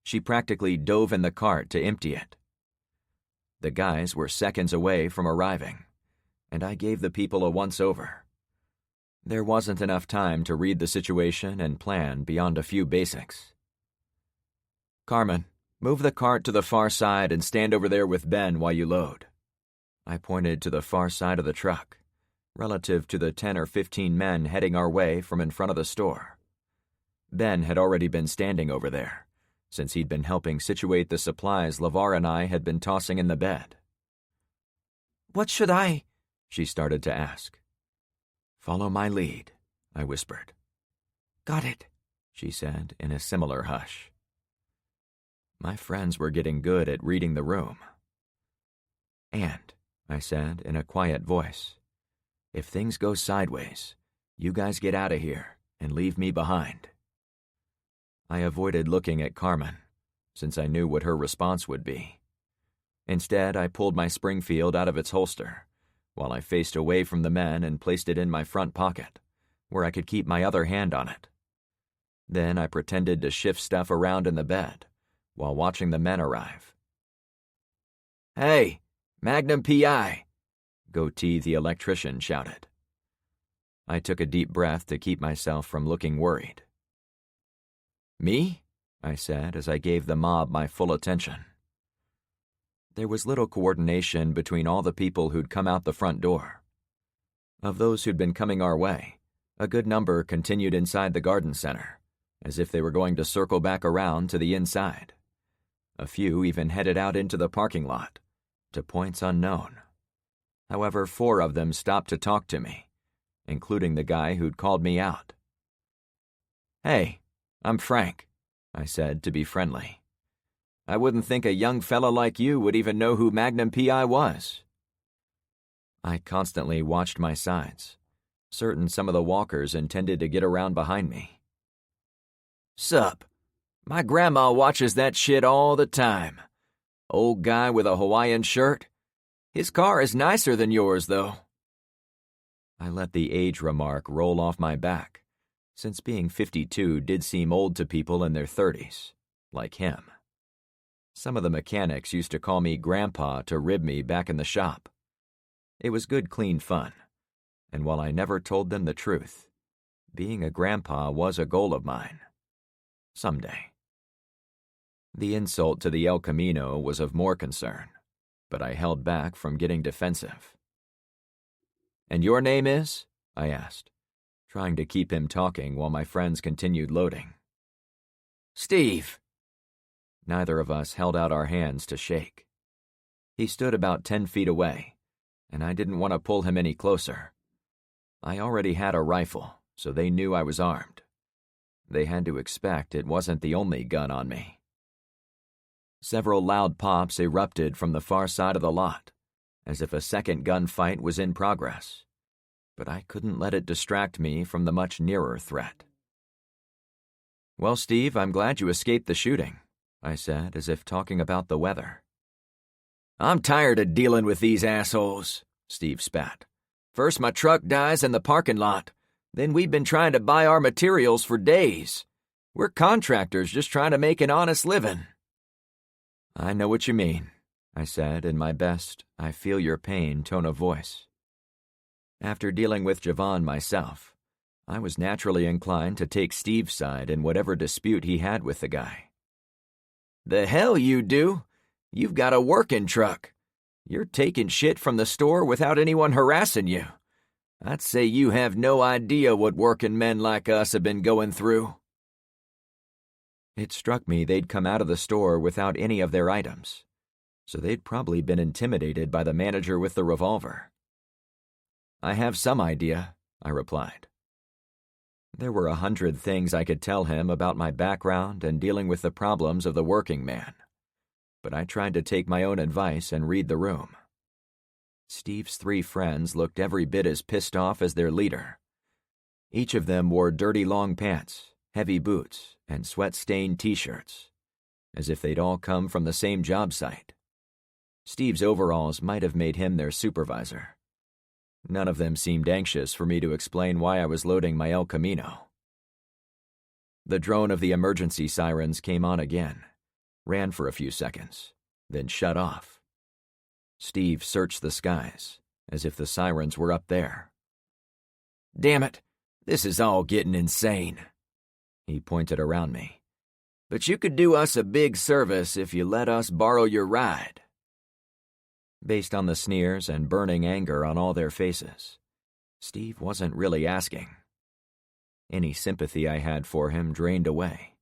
She practically dove in the cart to empty it. The guys were seconds away from arriving, and I gave the people a once-over. There wasn't enough time to read the situation and plan beyond a few basics. "Carmen, move the cart to the far side and stand over there with Ben while you load." I pointed to the far side of the truck, relative to the 10 or 15 men heading our way from in front of the store. Ben had already been standing over there, since he'd been helping situate the supplies LeVar and I had been tossing in the bed. "What should I?" she started to ask. "Follow my lead," I whispered. "Got it," she said in a similar hush. My friends were getting good at reading the room. "And," I said in a quiet voice, "if things go sideways, you guys get out of here and leave me behind." I avoided looking at Carmen, since I knew what her response would be. Instead, I pulled my Springfield out of its holster, while I faced away from the men and placed it in my front pocket, where I could keep my other hand on it. Then I pretended to shift stuff around in the bed, while watching the men arrive. "Hey, Magnum P.I., Goatee the electrician shouted. I took a deep breath to keep myself from looking worried. "Me?" I said as I gave the mob my full attention. There was little coordination between all the people who'd come out the front door. Of those who'd been coming our way, a good number continued inside the garden center, as if they were going to circle back around to the inside. A few even headed out into the parking lot, to points unknown. However, 4 of them stopped to talk to me, including the guy who'd called me out. "Hey, I'm Frank," I said to be friendly. "I wouldn't think a young fella like you would even know who Magnum P.I. was." I constantly watched my sides, certain some of the walkers intended to get around behind me. "Sup, my grandma watches that shit all the time. Old guy with a Hawaiian shirt. His car is nicer than yours, though." I let the age remark roll off my back, since being 52 did seem old to people in their 30s, like him. Some of the mechanics used to call me Grandpa to rib me back in the shop. It was good, clean fun, and while I never told them the truth, being a grandpa was a goal of mine. Someday. The insult to the El Camino was of more concern, but I held back from getting defensive. "And your name is?" I asked, trying to keep him talking while my friends continued loading. "Steve." Neither of us held out our hands to shake. He stood about 10 feet away, and I didn't want to pull him any closer. I already had a rifle, so they knew I was armed. They had to expect it wasn't the only gun on me. Several loud pops erupted from the far side of the lot, as if a second gunfight was in progress, but I couldn't let it distract me from the much nearer threat. "Well, Steve, I'm glad you escaped the shooting," I said, as if talking about the weather. "I'm tired of dealing with these assholes," Steve spat. "First my truck dies in the parking lot, then we've been trying to buy our materials for days. We're contractors just trying to make an honest living." "I know what you mean," I said in my best, I feel your pain tone of voice. After dealing with Javon myself, I was naturally inclined to take Steve's side in whatever dispute he had with the guy. "The hell you do? You've got a working truck. You're taking shit from the store without anyone harassing you. I'd say you have no idea what working men like us have been going through." It struck me they'd come out of the store without any of their items, so they'd probably been intimidated by the manager with the revolver. "I have some idea," I replied. There were 100 things I could tell him about my background and dealing with the problems of the working man, but I tried to take my own advice and read the room. Steve's 3 friends looked every bit as pissed off as their leader. Each of them wore dirty long pants, heavy boots, and sweat-stained t-shirts, as if they'd all come from the same job site. Steve's overalls might have made him their supervisor. None of them seemed anxious for me to explain why I was loading my El Camino. The drone of the emergency sirens came on again, ran for a few seconds, then shut off. Steve searched the skies, as if the sirens were up there. "Damn it, this is all getting insane." He pointed around me. "But you could do us a big service if you let us borrow your ride." Based on the sneers and burning anger on all their faces, Steve wasn't really asking. Any sympathy I had for him drained away.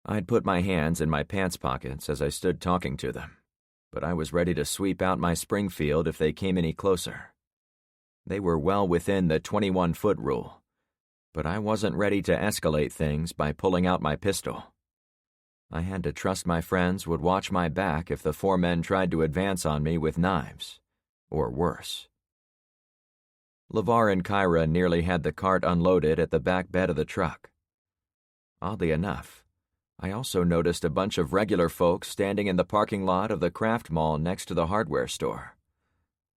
I'd put my hands in my pants pockets as I stood talking to them, but I was ready to sweep out my Springfield if they came any closer. They were well within the 21-foot rule, but I wasn't ready to escalate things by pulling out my pistol. I had to trust my friends would watch my back if the four men tried to advance on me with knives, or worse. LeVar and Kyra nearly had the cart unloaded at the back bed of the truck. Oddly enough, I also noticed a bunch of regular folks standing in the parking lot of the Craft Mall next to the hardware store.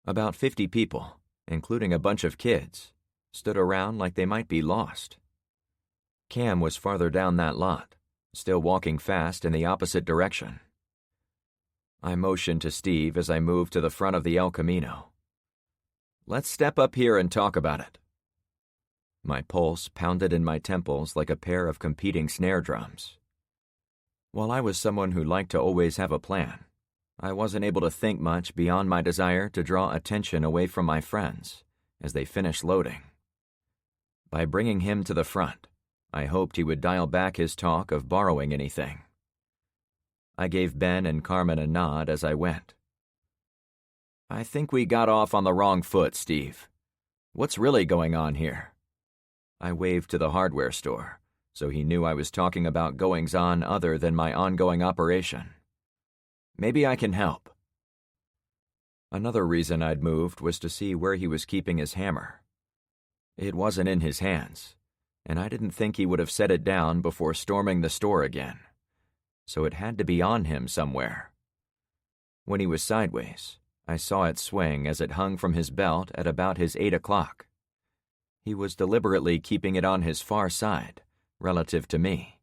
About 50 people, including a bunch of kids, stood around like they might be lost. Cam was farther down that lot, still walking fast in the opposite direction. I motioned to Steve as I moved to the front of the El Camino. "Let's step up here and talk about it." My pulse pounded in my temples like a pair of competing snare drums. While I was someone who liked to always have a plan, I wasn't able to think much beyond my desire to draw attention away from my friends as they finished loading. By bringing him to the front, I hoped he would dial back his talk of borrowing anything. I gave Ben and Carmen a nod as I went. "I think we got off on the wrong foot, Steve. What's really going on here?" I waved to the hardware store, so he knew I was talking about goings-on other than my ongoing operation. "Maybe I can help." Another reason I'd moved was to see where he was keeping his hammer. It wasn't in his hands, and I didn't think he would have set it down before storming the store again, so it had to be on him somewhere. When he was sideways, I saw it swing as it hung from his belt at about his 8 o'clock. He was deliberately keeping it on his far side, relative to me.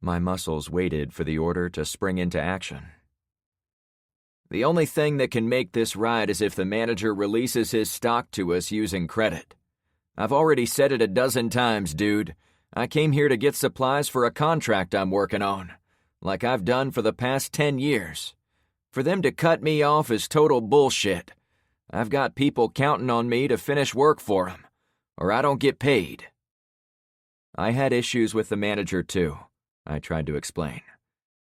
My muscles waited for the order to spring into action. "The only thing that can make this right is if the manager releases his stock to us using credit. I've already said it a dozen times, dude. I came here to get supplies for a contract I'm working on, like I've done for the past 10 years. For them to cut me off is total bullshit. I've got people counting on me to finish work for them, or I don't get paid." I had issues with the manager too, I tried to explain,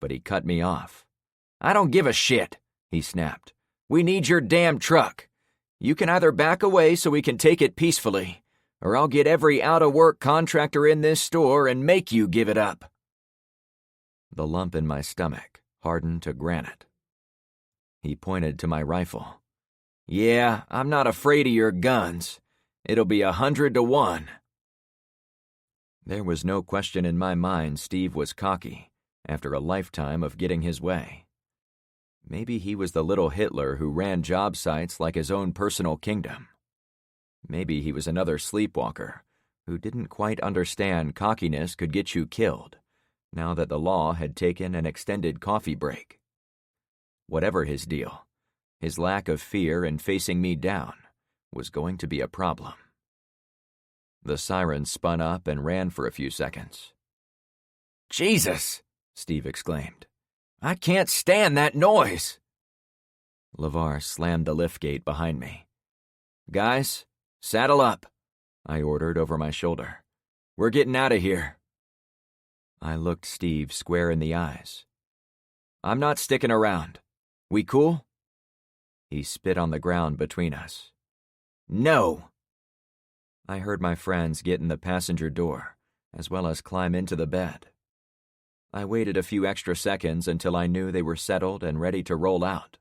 but he cut me off. "I don't give a shit," he snapped. "We need your damn truck. You can either back away so we can take it peacefully, or I'll get every out-of-work contractor in this store and make you give it up." The lump in my stomach hardened to granite. He pointed to my rifle. "Yeah, I'm not afraid of your guns. It'll be 100 to 1. There was no question in my mind Steve was cocky, after a lifetime of getting his way. Maybe he was the little Hitler who ran job sites like his own personal kingdom. Maybe he was another sleepwalker who didn't quite understand cockiness could get you killed, now that the law had taken an extended coffee break. Whatever his deal, his lack of fear in facing me down was going to be a problem. The siren spun up and ran for a few seconds. "Jesus!" Steve exclaimed. "I can't stand that noise!" LeVar slammed the liftgate behind me. "Guys, saddle up," I ordered over my shoulder. "We're getting out of here." I looked Steve square in the eyes. "I'm not sticking around. We cool?" He spit on the ground between us. "No!" I heard my friends get in the passenger door, as well as climb into the bed. I waited a few extra seconds until I knew they were settled and ready to roll out.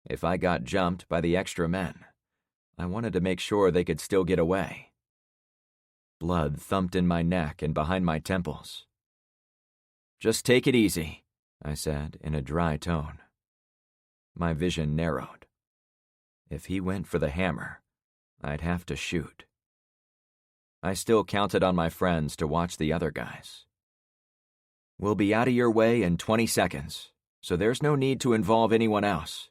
If I got jumped by the extra men, I wanted to make sure they could still get away. Blood thumped in my neck and behind my temples. "Just take it easy," I said in a dry tone. My vision narrowed. If he went for the hammer, I'd have to shoot. I still counted on my friends to watch the other guys. We'll be out of your way in 20 seconds, so there's no need to involve anyone else,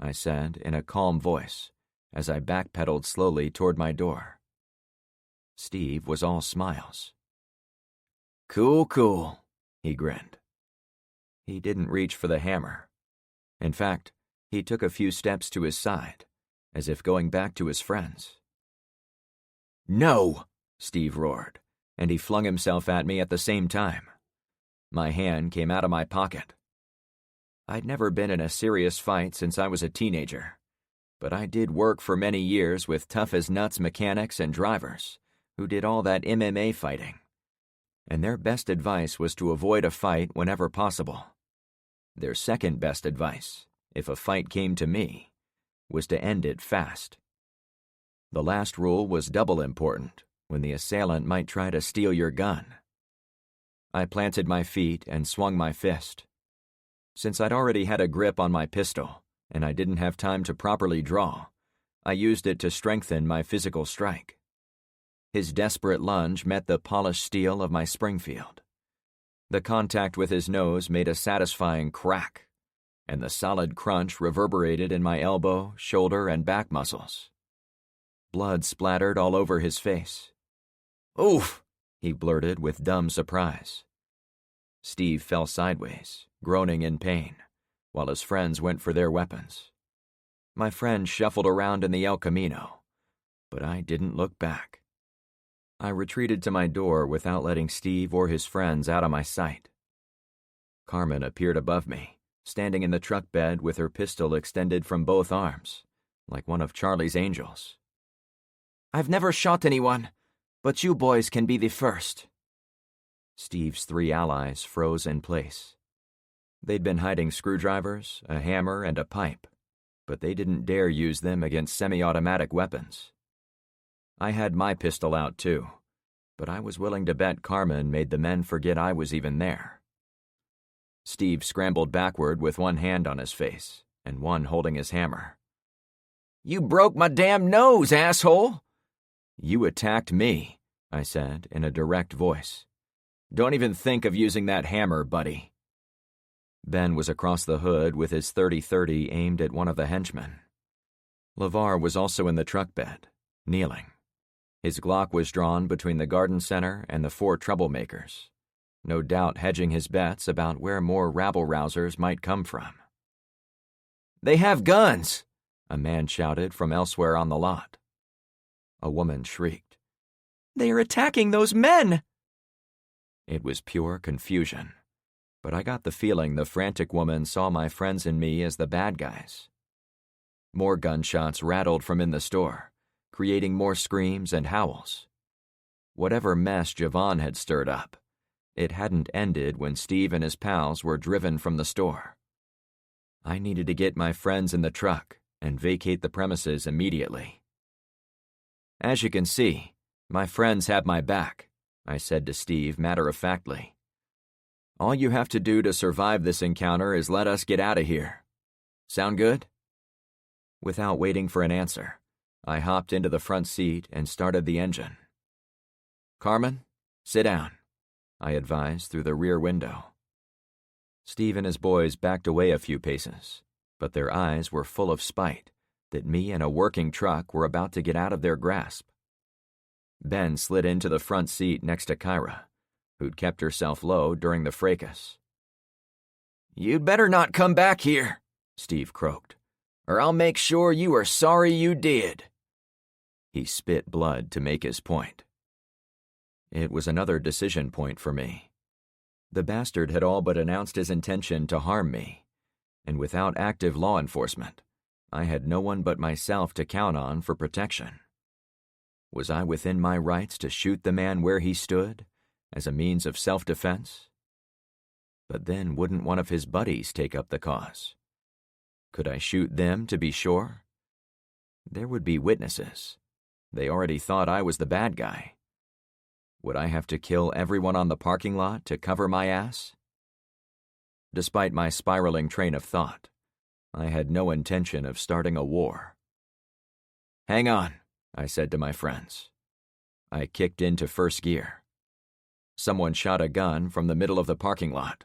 I said in a calm voice as I backpedaled slowly toward my door. Steve was all smiles. Cool, he grinned. He didn't reach for the hammer. In fact, he took a few steps to his side, as if going back to his friends. No, Steve roared, and he flung himself at me at the same time. My hand came out of my pocket. I'd never been in a serious fight since I was a teenager, but I did work for many years with tough-as-nuts mechanics and drivers who did all that MMA fighting, and their best advice was to avoid a fight whenever possible. Their second best advice, if a fight came to me, was to end it fast. The last rule was double important when the assailant might try to steal your gun. I planted my feet and swung my fist. Since I'd already had a grip on my pistol and I didn't have time to properly draw, I used it to strengthen my physical strike. His desperate lunge met the polished steel of my Springfield. The contact with his nose made a satisfying crack, and the solid crunch reverberated in my elbow, shoulder, and back muscles. Blood splattered all over his face. "Oof!" he blurted with dumb surprise. Steve fell sideways, groaning in pain, while his friends went for their weapons. My friend shuffled around in the El Camino, but I didn't look back. I retreated to my door without letting Steve or his friends out of my sight. Carmen appeared above me, standing in the truck bed with her pistol extended from both arms, like one of Charlie's angels. I've never shot anyone, but you boys can be the first. Steve's three allies froze in place. They'd been hiding screwdrivers, a hammer, and a pipe, but they didn't dare use them against semi-automatic weapons. I had my pistol out too, but I was willing to bet Carmen made the men forget I was even there. Steve scrambled backward with one hand on his face and one holding his hammer. You broke my damn nose, asshole! You attacked me, I said in a direct voice. Don't even think of using that hammer, buddy. Ben was across the hood with his .30-30 aimed at one of the henchmen. LeVar was also in the truck bed, kneeling. His Glock was drawn between the garden center and the four troublemakers, no doubt hedging his bets about where more rabble-rousers might come from. They have guns, a man shouted from elsewhere on the lot. A woman shrieked. They are attacking those men! It was pure confusion, but I got the feeling the frantic woman saw my friends and me as the bad guys. More gunshots rattled from in the store, creating more screams and howls. Whatever mess Javon had stirred up, it hadn't ended when Steve and his pals were driven from the store. I needed to get my friends in the truck and vacate the premises immediately. As you can see, my friends have my back, I said to Steve matter-of-factly. All you have to do to survive this encounter is let us get out of here. Sound good? Without waiting for an answer, I hopped into the front seat and started the engine. Carmen, sit down, I advised through the rear window. Steve and his boys backed away a few paces, but their eyes were full of spite that me and a working truck were about to get out of their grasp. Ben slid into the front seat next to Kyra, who'd kept herself low during the fracas. You'd better not come back here, Steve croaked, or I'll make sure you are sorry you did. He spit blood to make his point. It was another decision point for me. The bastard had all but announced his intention to harm me, and without active law enforcement, I had no one but myself to count on for protection. Was I within my rights to shoot the man where he stood, as a means of self-defense? But then wouldn't one of his buddies take up the cause? Could I shoot them to be sure? There would be witnesses. They already thought I was the bad guy. Would I have to kill everyone on the parking lot to cover my ass? Despite my spiraling train of thought, I had no intention of starting a war. Hang on, I said to my friends. I kicked into first gear. someone shot a gun from the middle of the parking lot.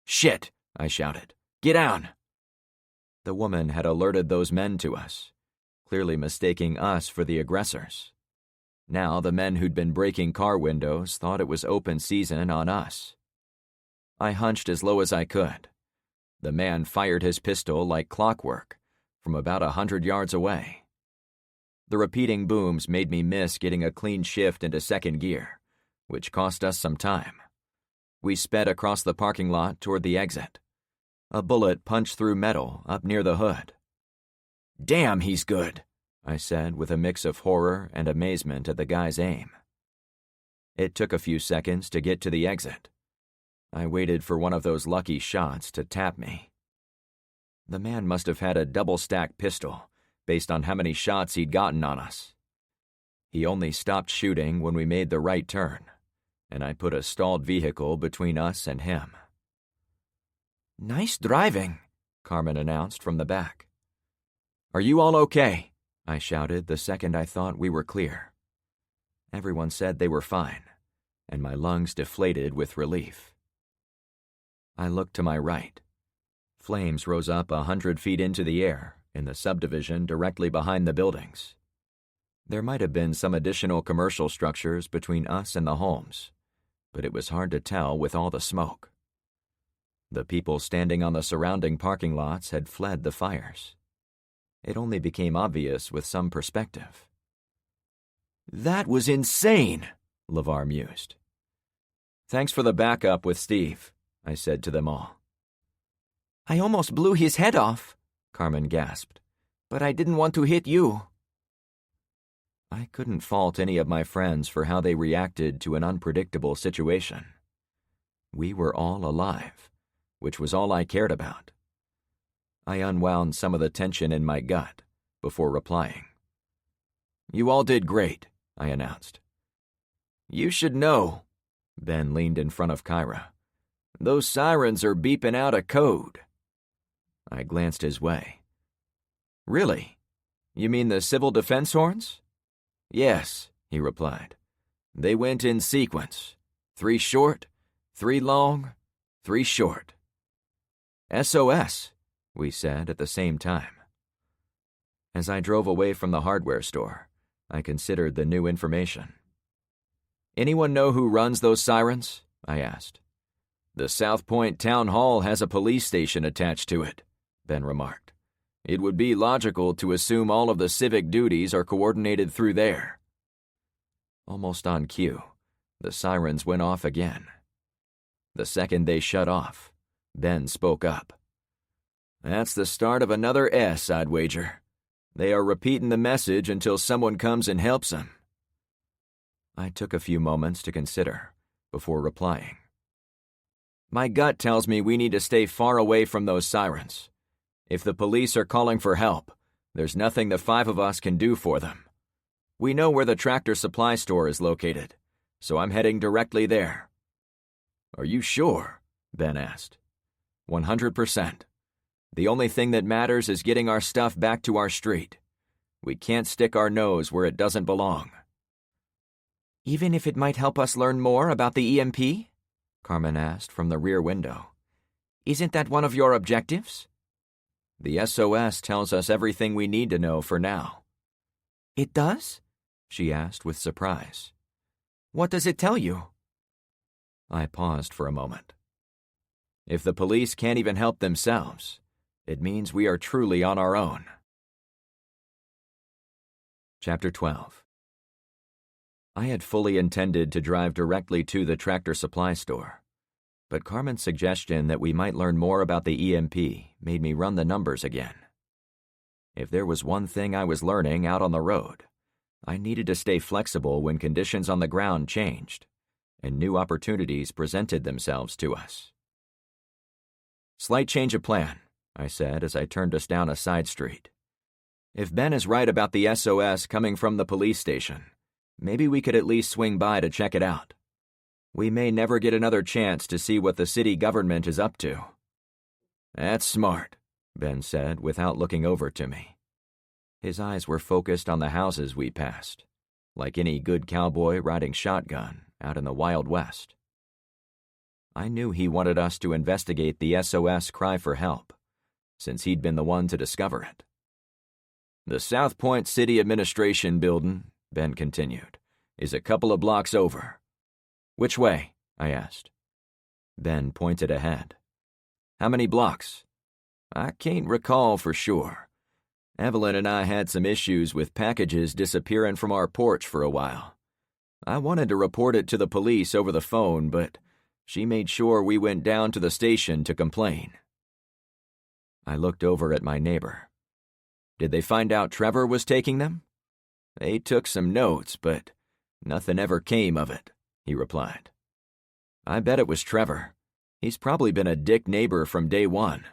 "Shit!" I shouted. "Get down!" The woman had alerted those men to us, clearly mistaking us for the aggressors. Now the men who'd been breaking car windows thought it was open season on us. I hunched as low as I could. The man fired his pistol like clockwork from about 100 yards away. The repeating booms made me miss getting a clean shift into second gear, which cost us some time. We sped across the parking lot toward the exit. A bullet punched through metal up near the hood. "Damn, he's good," I said with a mix of horror and amazement at the guy's aim. It took a few seconds to get to the exit. I waited for one of those lucky shots to tap me. The man must have had a double-stacked pistol, based on how many shots he'd gotten on us. He only stopped shooting when we made the right turn, and I put a stalled vehicle between us and him. "Nice driving," Carmen announced from the back. "Are you all okay?" I shouted the second I thought we were clear. Everyone said they were fine, and my lungs deflated with relief. I looked to my right. Flames rose up 100 feet into the air in the subdivision directly behind the buildings. There might have been some additional commercial structures between us and the homes, but it was hard to tell with all the smoke. The people standing on the surrounding parking lots had fled the fires. It only became obvious with some perspective. "That was insane," LeVar mused. "Thanks for the backup with Steve," I said to them all. "I almost blew his head off," Carmen gasped, "but I didn't want to hit you." I couldn't fault any of my friends for how they reacted to an unpredictable situation. We were all alive, which was all I cared about. I unwound some of the tension in my gut before replying. "You all did great," I announced. "You should know," Ben leaned in front of Kyra. "Those sirens are beeping out a code." I glanced his way. "Really? You mean the civil defense horns?" "Yes," he replied. "They went in sequence. 3 short, 3 long, 3 short." "SOS," we said at the same time. As I drove away from the hardware store, I considered the new information. "Anyone know who runs those sirens?" I asked. "The South Point Town Hall has a police station attached to it," Ben remarked. "It would be logical to assume all of the civic duties are coordinated through there." Almost on cue, the sirens went off again. The second they shut off, Ben spoke up. "That's the start of another S, I'd wager. They are repeating the message until someone comes and helps them." I took a few moments to consider before replying. "My gut tells me we need to stay far away from those sirens. If the police are calling for help, there's nothing the 5 of us can do for them. We know where the Tractor Supply store is located, so I'm heading directly there." "Are you sure?" Ben asked. 100%. The only thing that matters is getting our stuff back to our street. We can't stick our nose where it doesn't belong." "Even if it might help us learn more about the EMP?" Carmen asked from the rear window. "Isn't that one of your objectives?" "The SOS tells us everything we need to know for now." "It does?" she asked with surprise. "What does it tell you?" I paused for a moment. "If the police can't even help themselves, it means we are truly on our own." Chapter 12. I had fully intended to drive directly to the Tractor Supply store, but Carmen's suggestion that we might learn more about the EMP made me run the numbers again. If there was one thing I was learning out on the road, I needed to stay flexible when conditions on the ground changed, and new opportunities presented themselves to us. "Slight change of plan," I said as I turned us down a side street. "If Ben is right about the SOS coming from the police station, maybe we could at least swing by to check it out. We may never get another chance to see what the city government is up to." "That's smart," Ben said without looking over to me. His eyes were focused on the houses we passed, like any good cowboy riding shotgun out in the Wild West. I knew he wanted us to investigate the SOS cry for help, since he'd been the one to discover it. "The South Point City Administration building," Ben continued, "is a couple of blocks over." "Which way?" I asked. Ben pointed ahead. "How many blocks?" "I can't recall for sure. Evelyn and I had some issues with packages disappearing from our porch for a while. I wanted to report it to the police over the phone, but she made sure we went down to the station to complain." I looked over at my neighbor. "Did they find out Trevor was taking them?" "They took some notes, but nothing ever came of it," he replied. "I bet it was Trevor. He's probably been a dick neighbor from day one."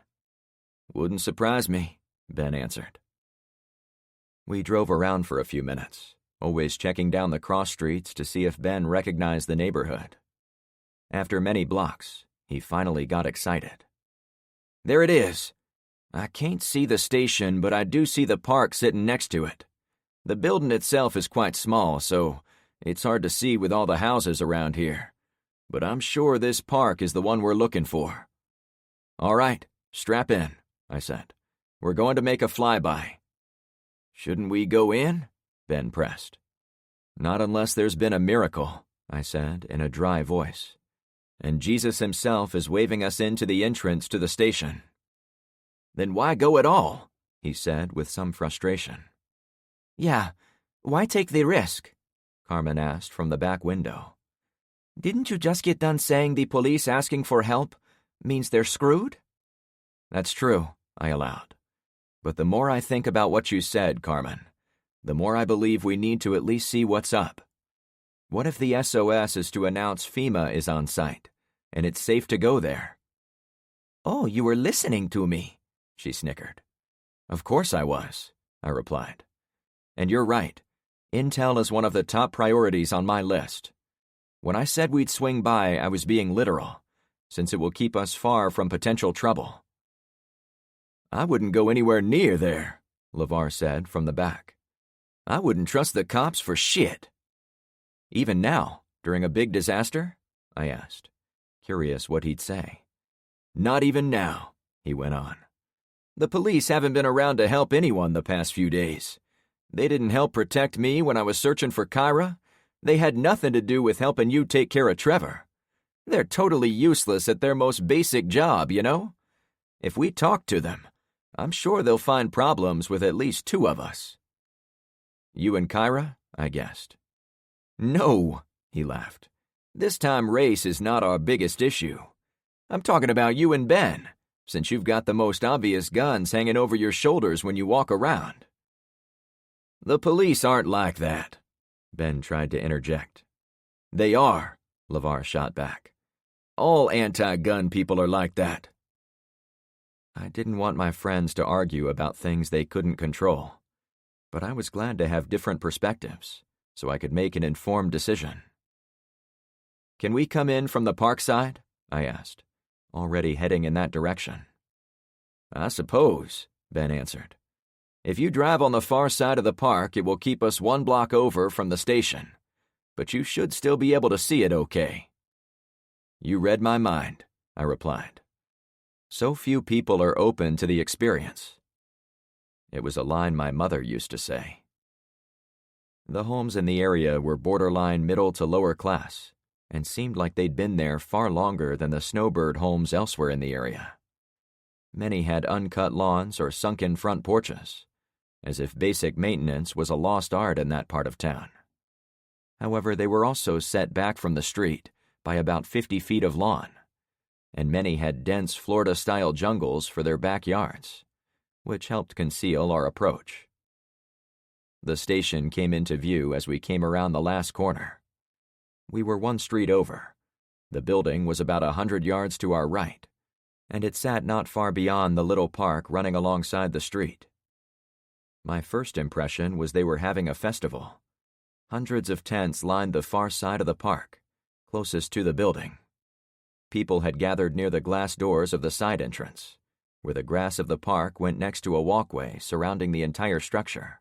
"Wouldn't surprise me," Ben answered. We drove around for a few minutes, always checking down the cross streets to see if Ben recognized the neighborhood. After many blocks, he finally got excited. "There it is. I can't see the station, but I do see the park sitting next to it. The building itself is quite small, so it's hard to see with all the houses around here. But I'm sure this park is the one we're looking for." "All right, strap in," I said. "We're going to make a flyby." "Shouldn't we go in?" Ben pressed. "Not unless there's been a miracle," I said in a dry voice. "And Jesus himself is waving us into the entrance to the station." "Then why go at all?" he said with some frustration. Yeah, why take the risk?" Carmen asked from the back window. "Didn't you just get done saying the police asking for help means they're screwed?" "That's true," I allowed. "But the more I think about what you said, Carmen, the more I believe we need to at least see what's up. What if the SOS is to announce FEMA is on site, and it's safe to go there?" "Oh, you were listening to me," she snickered. "Of course I was," I replied. "And you're right. Intel is one of the top priorities on my list. When I said we'd swing by, I was being literal, since it will keep us far from potential trouble." "I wouldn't go anywhere near there," LeVar said from the back. "I wouldn't trust the cops for shit." "Even now, during a big disaster?" I asked, curious what he'd say. "Not even now," he went on. "The police haven't been around to help anyone the past few days. They didn't help protect me when I was searching for Kyra. They had nothing to do with helping you take care of Trevor. They're totally useless at their most basic job, you know? If we talk to them, I'm sure they'll find problems with at least two of us." "You and Kyra?" I guessed. "No," he laughed. "This time race is not our biggest issue. I'm talking about you and Ben, since you've got the most obvious guns hanging over your shoulders when you walk around." "The police aren't like that," Ben tried to interject. "They are," LeVar shot back. "All anti-gun people are like that." I didn't want my friends to argue about things they couldn't control, but I was glad to have different perspectives, so I could make an informed decision. "Can we come in from the park side?" I asked, already heading in that direction. "I suppose," Ben answered. "If you drive on the far side of the park, it will keep us 1 block over from the station, but you should still be able to see it okay." "You read my mind," I replied. "So few people are open to the experience." It was a line my mother used to say. The homes in the area were borderline middle to lower class, and seemed like they'd been there far longer than the snowbird homes elsewhere in the area. Many had uncut lawns or sunken front porches, as if basic maintenance was a lost art in that part of town. However, they were also set back from the street by about 50 feet of lawn, and many had dense Florida-style jungles for their backyards, which helped conceal our approach. The station came into view as we came around the last corner. We were 1 street over. The building was about 100 yards to our right, and it sat not far beyond the little park running alongside the street. My first impression was they were having a festival. Hundreds of tents lined the far side of the park, closest to the building. People had gathered near the glass doors of the side entrance, where the grass of the park went next to a walkway surrounding the entire structure.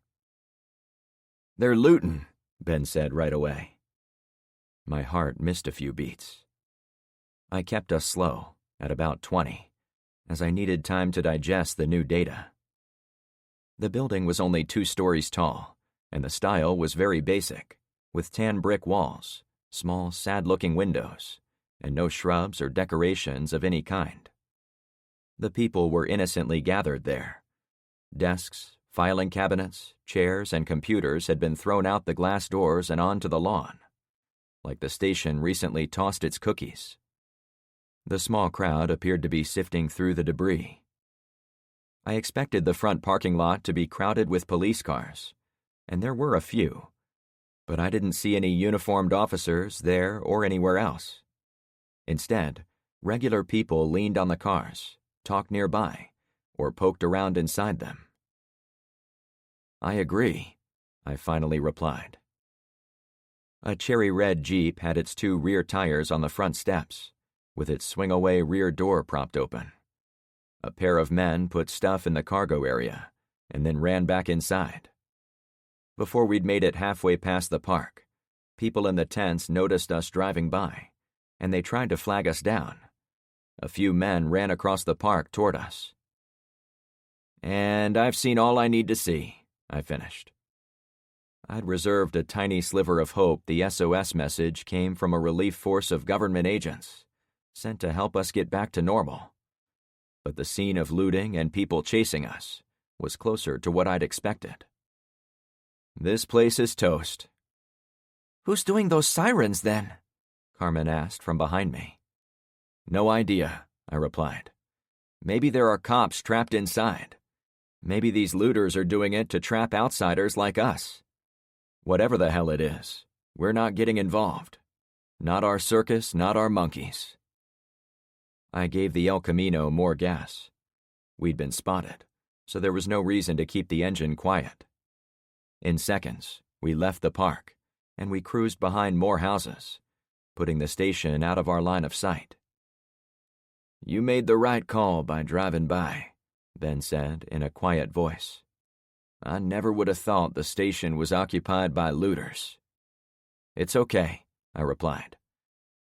"They're looting," Ben said right away. My heart missed a few beats. I kept us slow, at about 20, as I needed time to digest the new data. The building was only 2 stories tall, and the style was very basic, with tan brick walls, small, sad-looking windows, and no shrubs or decorations of any kind. The people were innocently gathered there. Desks, filing cabinets, chairs, and computers had been thrown out the glass doors and onto the lawn, like the station recently tossed its cookies. The small crowd appeared to be sifting through the debris. I expected the front parking lot to be crowded with police cars, and there were a few, but I didn't see any uniformed officers there or anywhere else. Instead, regular people leaned on the cars, talked nearby, or poked around inside them. "I agree," I finally replied. A cherry-red Jeep had its 2 rear tires on the front steps, with its swing-away rear door propped open. A pair of men put stuff in the cargo area and then ran back inside. Before we'd made it halfway past the park, people in the tents noticed us driving by, and they tried to flag us down. A few men ran across the park toward us. "And I've seen all I need to see," I finished. I'd reserved a tiny sliver of hope the SOS message came from a relief force of government agents, sent to help us get back to normal. But the scene of looting and people chasing us was closer to what I'd expected. "This place is toast." Who's doing those sirens then? Carmen asked from behind me. "No idea," I replied. "Maybe there are cops trapped inside. Maybe these looters are doing it to trap outsiders like us. Whatever the hell it is, we're not getting involved. Not our circus, not our monkeys." I gave the El Camino more gas. We'd been spotted, so there was no reason to keep the engine quiet. In seconds, we left the park, and we cruised behind more houses, putting the station out of our line of sight. "You made the right call by driving by," Ben said in a quiet voice. "I never would have thought the station was occupied by looters." "It's okay," I replied.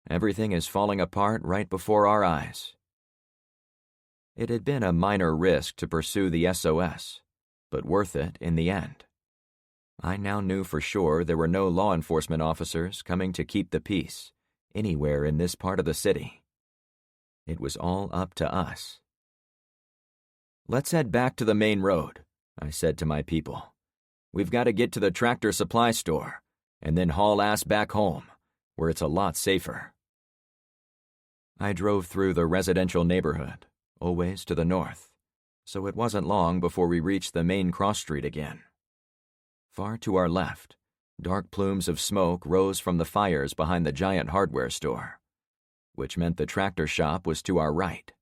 "Everything is falling apart right before our eyes." It had been a minor risk to pursue the SOS, but worth it in the end. I now knew for sure there were no law enforcement officers coming to keep the peace anywhere in this part of the city. It was all up to us. "Let's head back to the main road," I said to my people. "We've got to get to the tractor supply store, and then haul ass back home, where it's a lot safer." I drove through the residential neighborhood, always to the north, so it wasn't long before we reached the main cross street again. Far to our left, dark plumes of smoke rose from the fires behind the giant hardware store, which meant the tractor shop was to our right.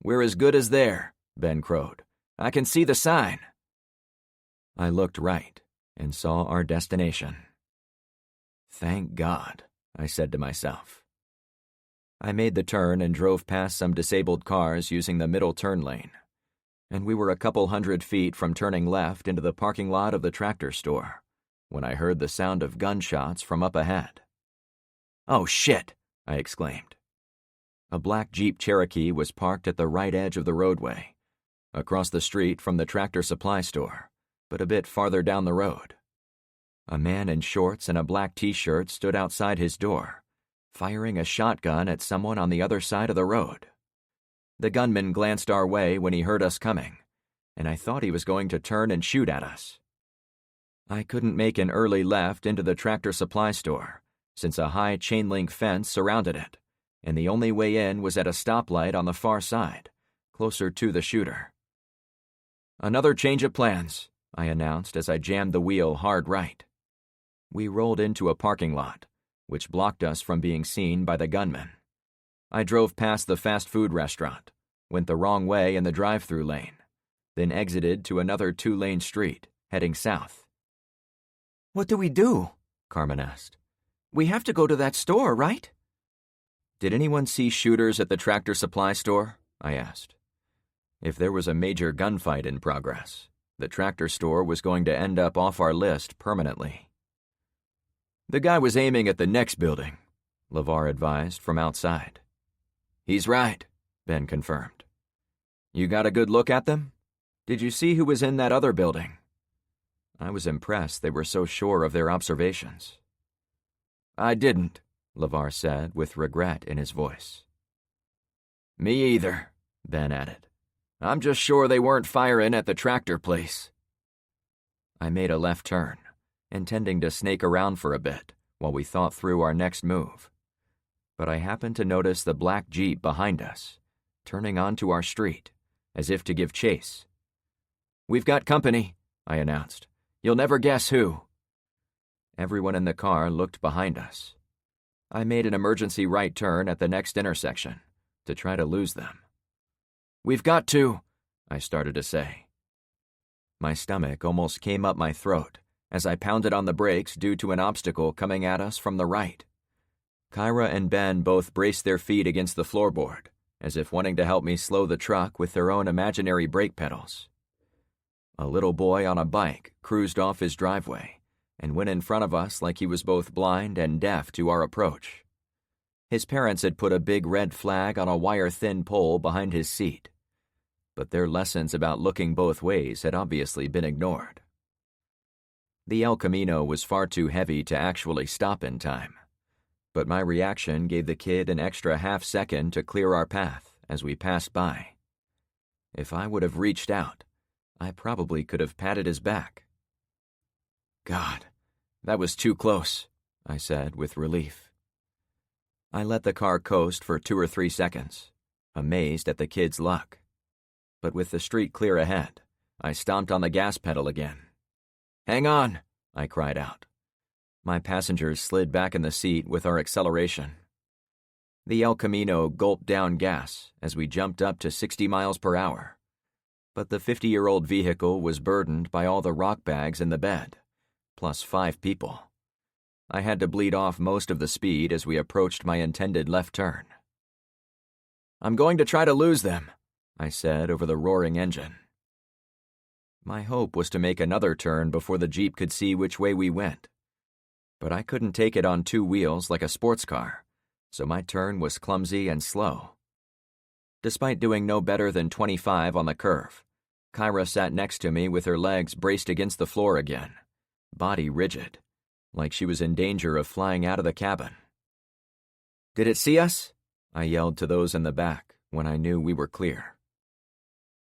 "We're as good as there," Ben crowed. "I can see the sign." I looked right and saw our destination. "Thank God," I said to myself. I made the turn and drove past some disabled cars using the middle turn lane, and we were a couple 100 feet from turning left into the parking lot of the tractor store when I heard the sound of gunshots from up ahead. "Oh shit!" I exclaimed. A black Jeep Cherokee was parked at the right edge of the roadway, across the street from the tractor supply store, but a bit farther down the road. A man in shorts and a black t-shirt stood outside his door, firing a shotgun at someone on the other side of the road. The gunman glanced our way when he heard us coming, and I thought he was going to turn and shoot at us. I couldn't make an early left into the tractor supply store, since a high chain-link fence surrounded it, and the only way in was at a stoplight on the far side, closer to the shooter. "Another change of plans," I announced as I jammed the wheel hard right. We rolled into a parking lot, which blocked us from being seen by the gunman. I drove past the fast food restaurant, went the wrong way in the drive-through lane, then exited to another 2-lane street, heading south. "What do we do?" Carmen asked. "We have to go to that store, right?" "Did anyone see shooters at the tractor supply store?" I asked. If there was a major gunfight in progress, the tractor store was going to end up off our list permanently. "The guy was aiming at the next building. LeVar advised from outside. He's right, Ben confirmed. You got a good look at them? Did you see who was in that other building? I was impressed they were so sure of their observations. I didn't, LeVar said with regret in his voice. Me either, Ben added. I'm just sure they weren't firing at the tractor place. I made a left turn, intending to snake around for a bit while we thought through our next move. But I happened to notice the black Jeep behind us, turning onto our street, as if to give chase. We've got company, I announced. You'll never guess who. Everyone in the car looked behind us. I made an emergency right turn at the next intersection to try to lose them. We've got to, I started to say. My stomach almost came up my throat as I pounded on the brakes due to an obstacle coming at us from the right. Kyra and Ben both braced their feet against the floorboard, as if wanting to help me slow the truck with their own imaginary brake pedals. A little boy on a bike cruised off his driveway and went in front of us like he was both blind and deaf to our approach. His parents had put a big red flag on a wire-thin pole behind his seat, but their lessons about looking both ways had obviously been ignored. The El Camino was far too heavy to actually stop in time, but my reaction gave the kid an extra half-second to clear our path as we passed by. If I would have reached out, I probably could have patted his back. God, that was too close, I said with relief. I let the car coast for 2 or 3 seconds, amazed at the kid's luck. But with the street clear ahead, I stomped on the gas pedal again. Hang on, I cried out. My passengers slid back in the seat with our acceleration. The El Camino gulped down gas as we jumped up to 60 miles per hour. But the 50-year-old vehicle was burdened by all the rock bags in the bed, plus 5 people. I had to bleed off most of the speed as we approached my intended left turn. I'm going to try to lose them, I said over the roaring engine. My hope was to make another turn before the Jeep could see which way we went. But I couldn't take it on 2 wheels like a sports car, so my turn was clumsy and slow. Despite doing no better than 25 on the curve, Kyra sat next to me with her legs braced against the floor again, body rigid, like she was in danger of flying out of the cabin. Did it see us? I yelled to those in the back when I knew we were clear.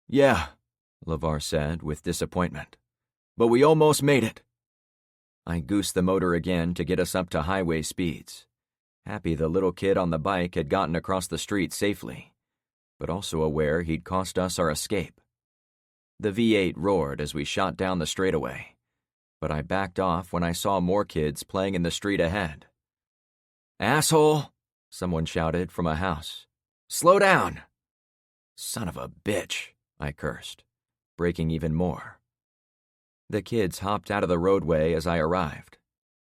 Yeah, LeVar said with disappointment. But we almost made it. I goosed the motor again to get us up to highway speeds, happy the little kid on the bike had gotten across the street safely, but also aware he'd cost us our escape. The V8 roared as we shot down the straightaway, but I backed off when I saw more kids playing in the street ahead. Asshole! Someone shouted from a house. Slow down! Son of a bitch, I cursed, braking even more. The kids hopped out of the roadway as I arrived.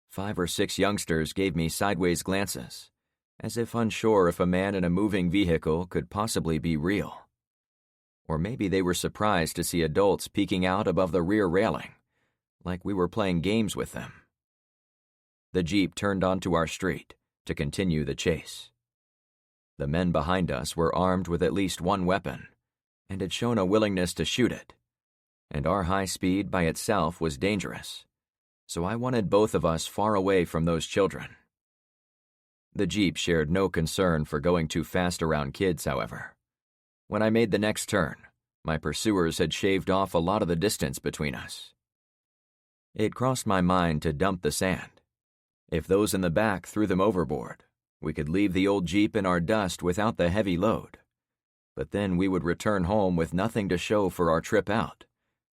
5 or 6 youngsters gave me sideways glances, as if unsure if a man in a moving vehicle could possibly be real. Or maybe they were surprised to see adults peeking out above the rear railing, like we were playing games with them. The Jeep turned onto our street to continue the chase. The men behind us were armed with at least one weapon, and had shown a willingness to shoot it. And our high speed by itself was dangerous, so I wanted both of us far away from those children. The Jeep shared no concern for going too fast around kids, however. When I made the next turn, my pursuers had shaved off a lot of the distance between us. It crossed my mind to dump the sand. If those in the back threw them overboard, we could leave the old Jeep in our dust without the heavy load. But then we would return home with nothing to show for our trip out,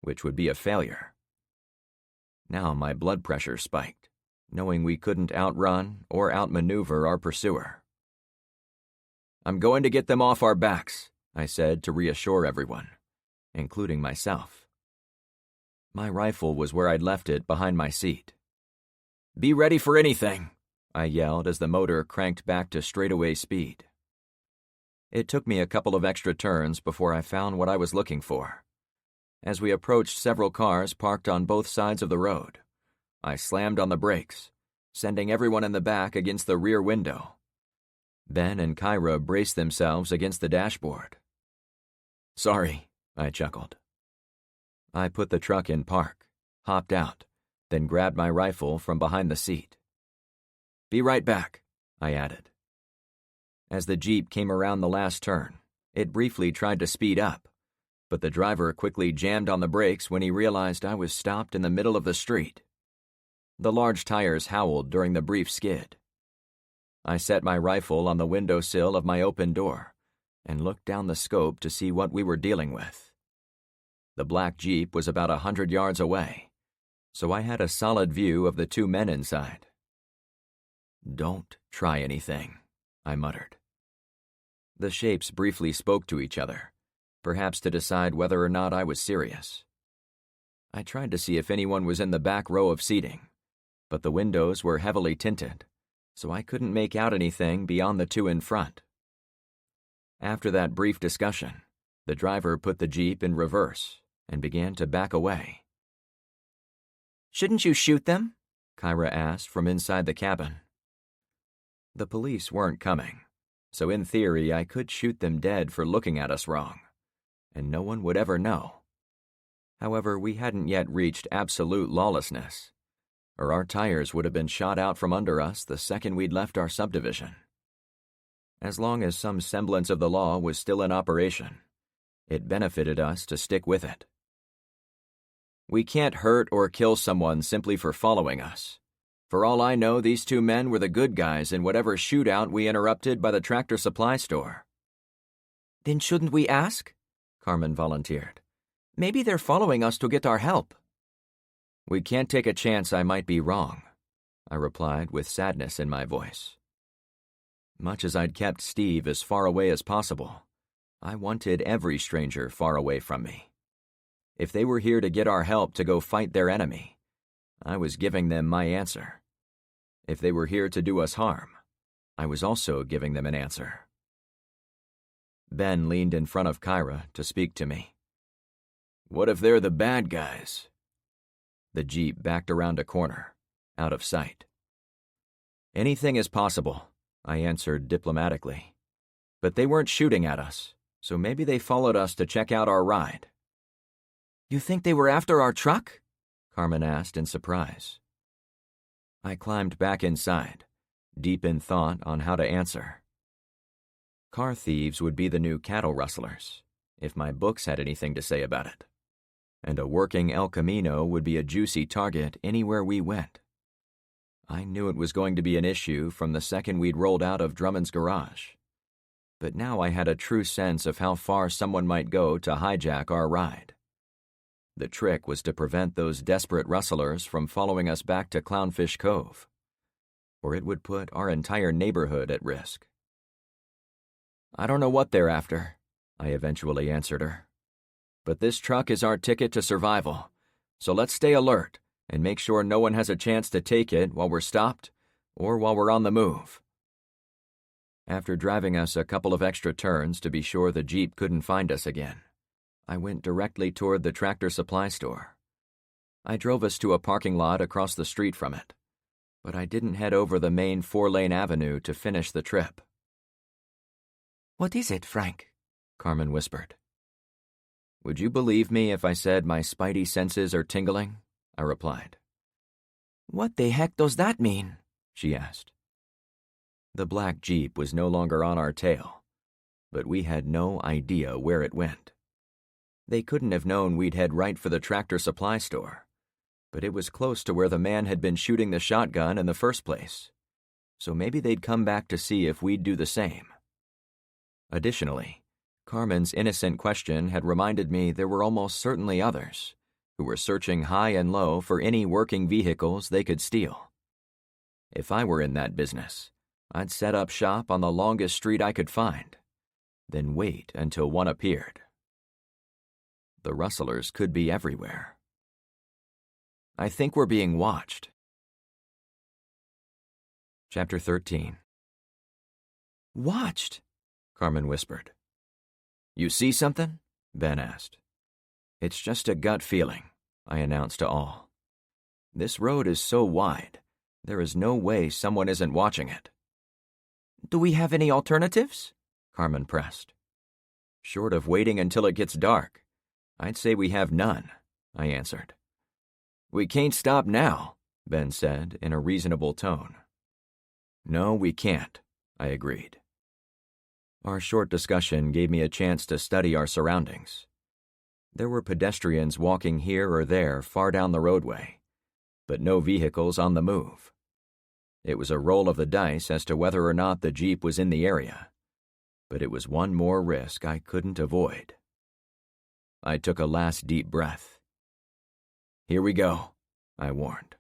which would be a failure. Now my blood pressure spiked, knowing we couldn't outrun or outmaneuver our pursuer. I'm going to get them off our backs, I said to reassure everyone, including myself. My rifle was where I'd left it behind my seat. Be ready for anything, I yelled as the motor cranked back to straightaway speed. It took me a couple of extra turns before I found what I was looking for. As we approached several cars parked on both sides of the road, I slammed on the brakes, sending everyone in the back against the rear window, Ben and Kyra braced themselves against the dashboard. "Sorry," I chuckled. I put the truck in park, hopped out, then grabbed my rifle from behind the seat. "Be right back," I added. As the Jeep came around the last turn, it briefly tried to speed up, but the driver quickly jammed on the brakes when he realized I was stopped in the middle of the street. The large tires howled during the brief skid. I set my rifle on the windowsill of my open door and looked down the scope to see what we were dealing with. The black Jeep was about 100 yards away, so I had a solid view of the two men inside. "Don't try anything," I muttered. The shapes briefly spoke to each other, perhaps to decide whether or not I was serious. I tried to see if anyone was in the back row of seating, but the windows were heavily tinted, so I couldn't make out anything beyond the two in front. After that brief discussion, the driver put the Jeep in reverse and began to back away. "Shouldn't you shoot them?" Kyra asked from inside the cabin. The police weren't coming, so in theory I could shoot them dead for looking at us wrong, and no one would ever know. However, we hadn't yet reached absolute lawlessness, or our tires would have been shot out from under us the second we'd left our subdivision. As long as some semblance of the law was still in operation, it benefited us to stick with it. We can't hurt or kill someone simply for following us. For all I know, these two men were the good guys in whatever shootout we interrupted by the tractor supply store. "Then shouldn't we ask?" Carmen volunteered. "Maybe they're following us to get our help." "We can't take a chance I might be wrong," I replied with sadness in my voice. Much as I'd kept Steve as far away as possible, I wanted every stranger far away from me. If they were here to get our help to go fight their enemy, I was giving them my answer. If they were here to do us harm, I was also giving them an answer. Ben leaned in front of Kyra to speak to me. "What if they're the bad guys?" The Jeep backed around a corner, out of sight. "Anything is possible," I answered diplomatically. "But they weren't shooting at us, so maybe they followed us to check out our ride." "You think they were after our truck?" Carmen asked in surprise. I climbed back inside, deep in thought on how to answer. Car thieves would be the new cattle rustlers, if my books had anything to say about it. And a working El Camino would be a juicy target anywhere we went. I knew it was going to be an issue from the second we'd rolled out of Drummond's garage. But now I had a true sense of how far someone might go to hijack our ride. The trick was to prevent those desperate rustlers from following us back to Clownfish Cove, or it would put our entire neighborhood at risk. "I don't know what they're after," I eventually answered her. "But this truck is our ticket to survival, so let's stay alert and make sure no one has a chance to take it while we're stopped or while we're on the move." After driving us a couple of extra turns to be sure the Jeep couldn't find us again, I went directly toward the tractor supply store. I drove us to a parking lot across the street from it, but I didn't head over the main 4-lane avenue to finish the trip. "What is it, Frank?" Carmen whispered. "Would you believe me if I said my spidey senses are tingling?" I replied. "What the heck does that mean?" she asked. The black Jeep was no longer on our tail, but we had no idea where it went. They couldn't have known we'd head right for the tractor supply store, but it was close to where the man had been shooting the shotgun in the first place, so maybe they'd come back to see if we'd do the same. Additionally, Carmen's innocent question had reminded me there were almost certainly others who were searching high and low for any working vehicles they could steal. If I were in that business, I'd set up shop on the longest street I could find, then wait until one appeared. The rustlers could be everywhere. I think we're being watched. Chapter 13. "Watched?" Carmen whispered. "You see something?" Ben asked. "It's just a gut feeling," I announced to all. "This road is so wide, there is no way someone isn't watching it." Do we have any alternatives? Carmen pressed. Short of waiting until it gets dark, I'd say we have none, I answered. We can't stop now, Ben said in a reasonable tone. No, we can't, I agreed. Our short discussion gave me a chance to study our surroundings. There were pedestrians walking here or there far down the roadway, but no vehicles on the move. It was a roll of the dice as to whether or not the Jeep was in the area, but it was one more risk I couldn't avoid. I took a last deep breath. Here we go, I warned.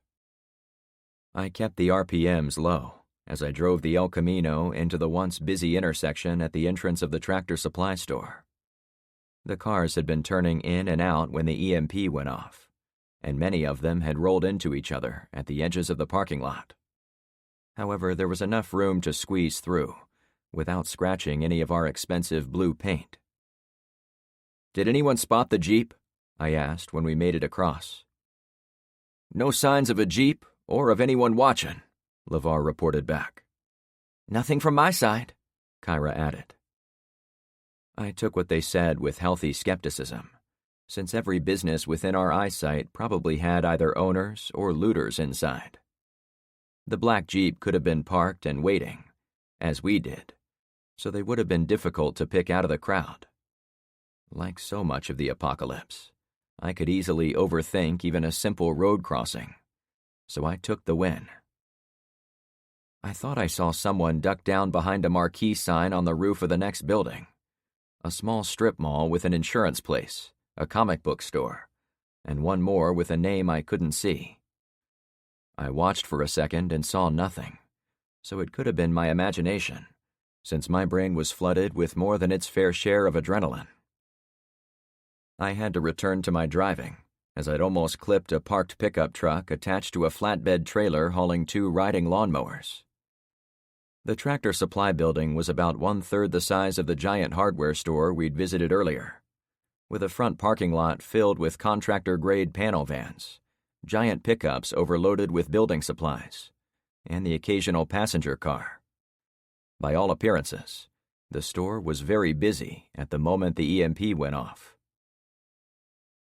I kept the RPMs low as I drove the El Camino into the once busy intersection at the entrance of the Tractor Supply store. The cars had been turning in and out when the EMP went off, and many of them had rolled into each other at the edges of the parking lot. However, there was enough room to squeeze through, without scratching any of our expensive blue paint. Did anyone spot the Jeep? I asked when we made it across. No signs of a Jeep or of anyone watching, LeVar reported back. Nothing from my side, Kyra added. I took what they said with healthy skepticism, since every business within our eyesight probably had either owners or looters inside. The black Jeep could have been parked and waiting, as we did, so they would have been difficult to pick out of the crowd. Like so much of the apocalypse, I could easily overthink even a simple road crossing, so I took the win. I thought I saw someone duck down behind a marquee sign on the roof of the next building, a small strip mall with an insurance place, a comic book store, and one more with a name I couldn't see. I watched for a second and saw nothing, so it could have been my imagination, since my brain was flooded with more than its fair share of adrenaline. I had to return to my driving, as I'd almost clipped a parked pickup truck attached to a flatbed trailer hauling 2 riding lawnmowers. The Tractor Supply building was about 1/3 the size of the giant hardware store we'd visited earlier, with a front parking lot filled with contractor-grade panel vans, giant pickups overloaded with building supplies, and the occasional passenger car. By all appearances, the store was very busy at the moment the EMP went off.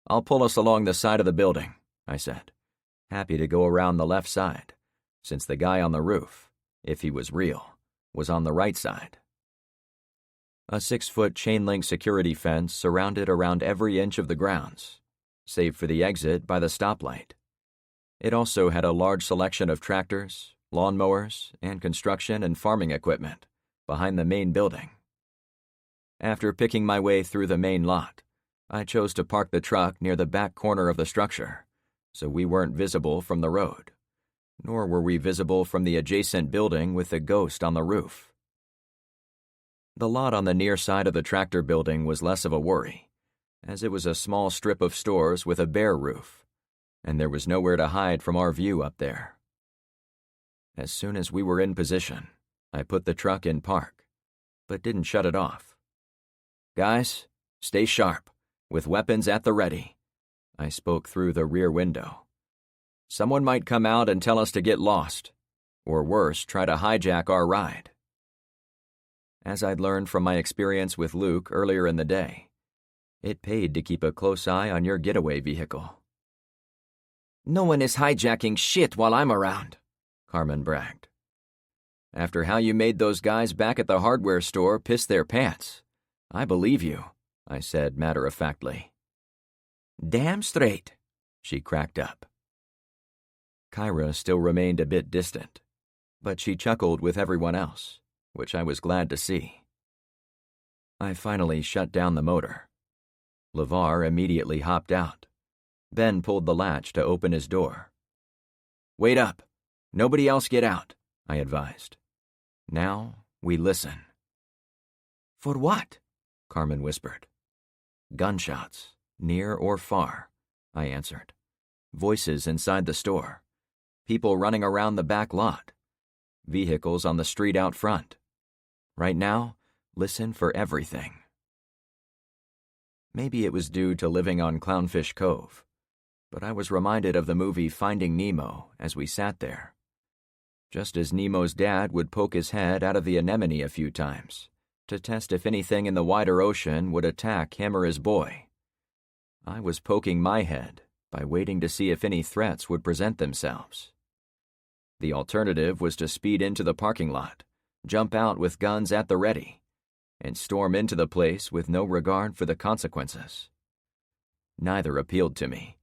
I'll pull us along the side of the building, I said, happy to go around the left side, since the guy on the roof, if he was real, was on the right side. A 6-foot chain-link security fence surrounded around every inch of the grounds, save for the exit by the stoplight. It also had a large selection of tractors, lawnmowers, and construction and farming equipment behind the main building. After picking my way through the main lot, I chose to park the truck near the back corner of the structure, so we weren't visible from the road, nor were we visible from the adjacent building with the ghost on the roof. The lot on the near side of the tractor building was less of a worry, as it was a small strip of stores with a bare roof, and there was nowhere to hide from our view up there. As soon as we were in position, I put the truck in park, but didn't shut it off. Guys, stay sharp, with weapons at the ready, I spoke through the rear window. Someone might come out and tell us to get lost, or worse, try to hijack our ride. As I'd learned from my experience with Luke earlier in the day, it paid to keep a close eye on your getaway vehicle. No one is hijacking shit while I'm around, Carmen bragged. After how you made those guys back at the hardware store piss their pants, I believe you, I said matter-of-factly. Damn straight, she cracked up. Kyra still remained a bit distant, but she chuckled with everyone else, which I was glad to see. I finally shut down the motor. LeVar immediately hopped out. Ben pulled the latch to open his door. Wait up. Nobody else get out, I advised. Now we listen. For what? Carmen whispered. Gunshots, near or far, I answered. Voices inside the store. People running around the back lot. Vehicles on the street out front. Right now, listen for everything. Maybe it was due to living on Clownfish Cove, but I was reminded of the movie Finding Nemo as we sat there. just as Nemo's dad would poke his head out of the anemone a few times to test if anything in the wider ocean would attack him or his boy. I was poking my head by waiting to see if any threats would present themselves. The alternative was to speed into the parking lot, jump out with guns at the ready, and storm into the place with no regard for the consequences. Neither appealed to me,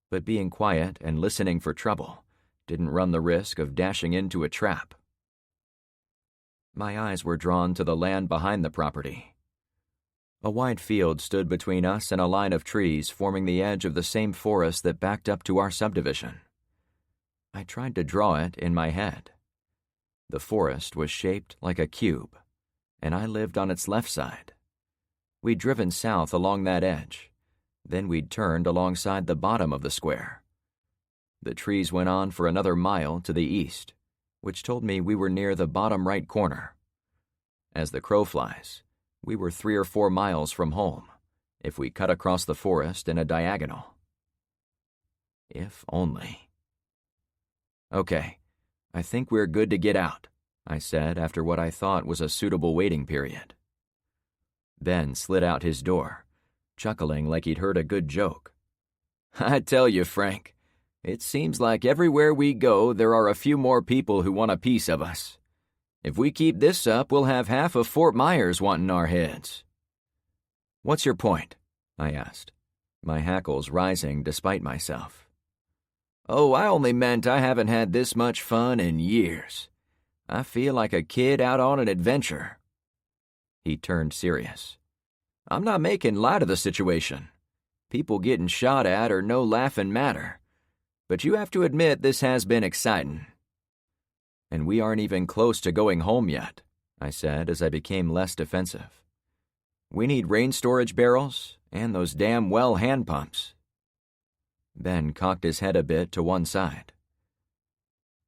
but being quiet and listening for trouble didn't run the risk of dashing into a trap. My eyes were drawn to the land behind the property. A wide field stood between us and a line of trees forming the edge of the same forest that backed up to our subdivision. I tried to draw it in my head. The forest was shaped like a cube, and I lived on its left side. We'd driven south along that edge. Then we'd turned alongside the bottom of the square. The trees went on for another mile to the east, which told me we were near the bottom right corner. As the crow flies, we were 3 or 4 miles from home if we cut across the forest in a diagonal. If only. Okay, I think we're good to get out, I said after what I thought was a suitable waiting period. Ben slid out his door, chuckling like he'd heard a good joke. I tell you, Frank, it seems like everywhere we go there are a few more people who want a piece of us. If we keep this up, we'll have half of Fort Myers wanting our heads. What's your point? I asked, my hackles rising despite myself. Oh, I only meant I haven't had this much fun in years. I feel like a kid out on an adventure. He turned serious. I'm not making light of the situation. People getting shot at are no laughing matter. But you have to admit this has been exciting. And we aren't even close to going home yet, I said as I became less defensive. We need rain storage barrels and those damn well hand pumps. Ben cocked his head a bit to one side.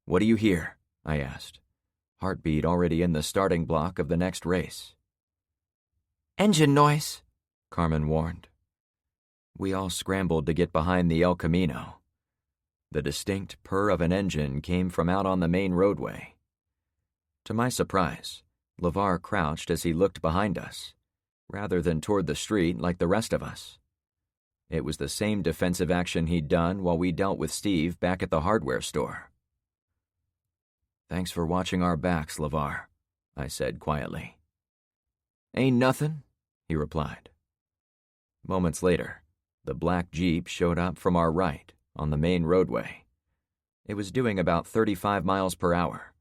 What do you hear? I asked, heartbeat already in the starting block of the next race. Engine noise, Carmen warned. We all scrambled to get behind the El Camino. The distinct purr of an engine came from out on the main roadway. To my surprise, LeVar crouched as he looked behind us, rather than toward the street like the rest of us. It was the same defensive action he'd done while we dealt with Steve back at the hardware store. Thanks for watching our backs, LeVar, I said quietly. Ain't nothing, he replied. Moments later, the black Jeep showed up from our right on the main roadway. It was doing about 35 miles per hour,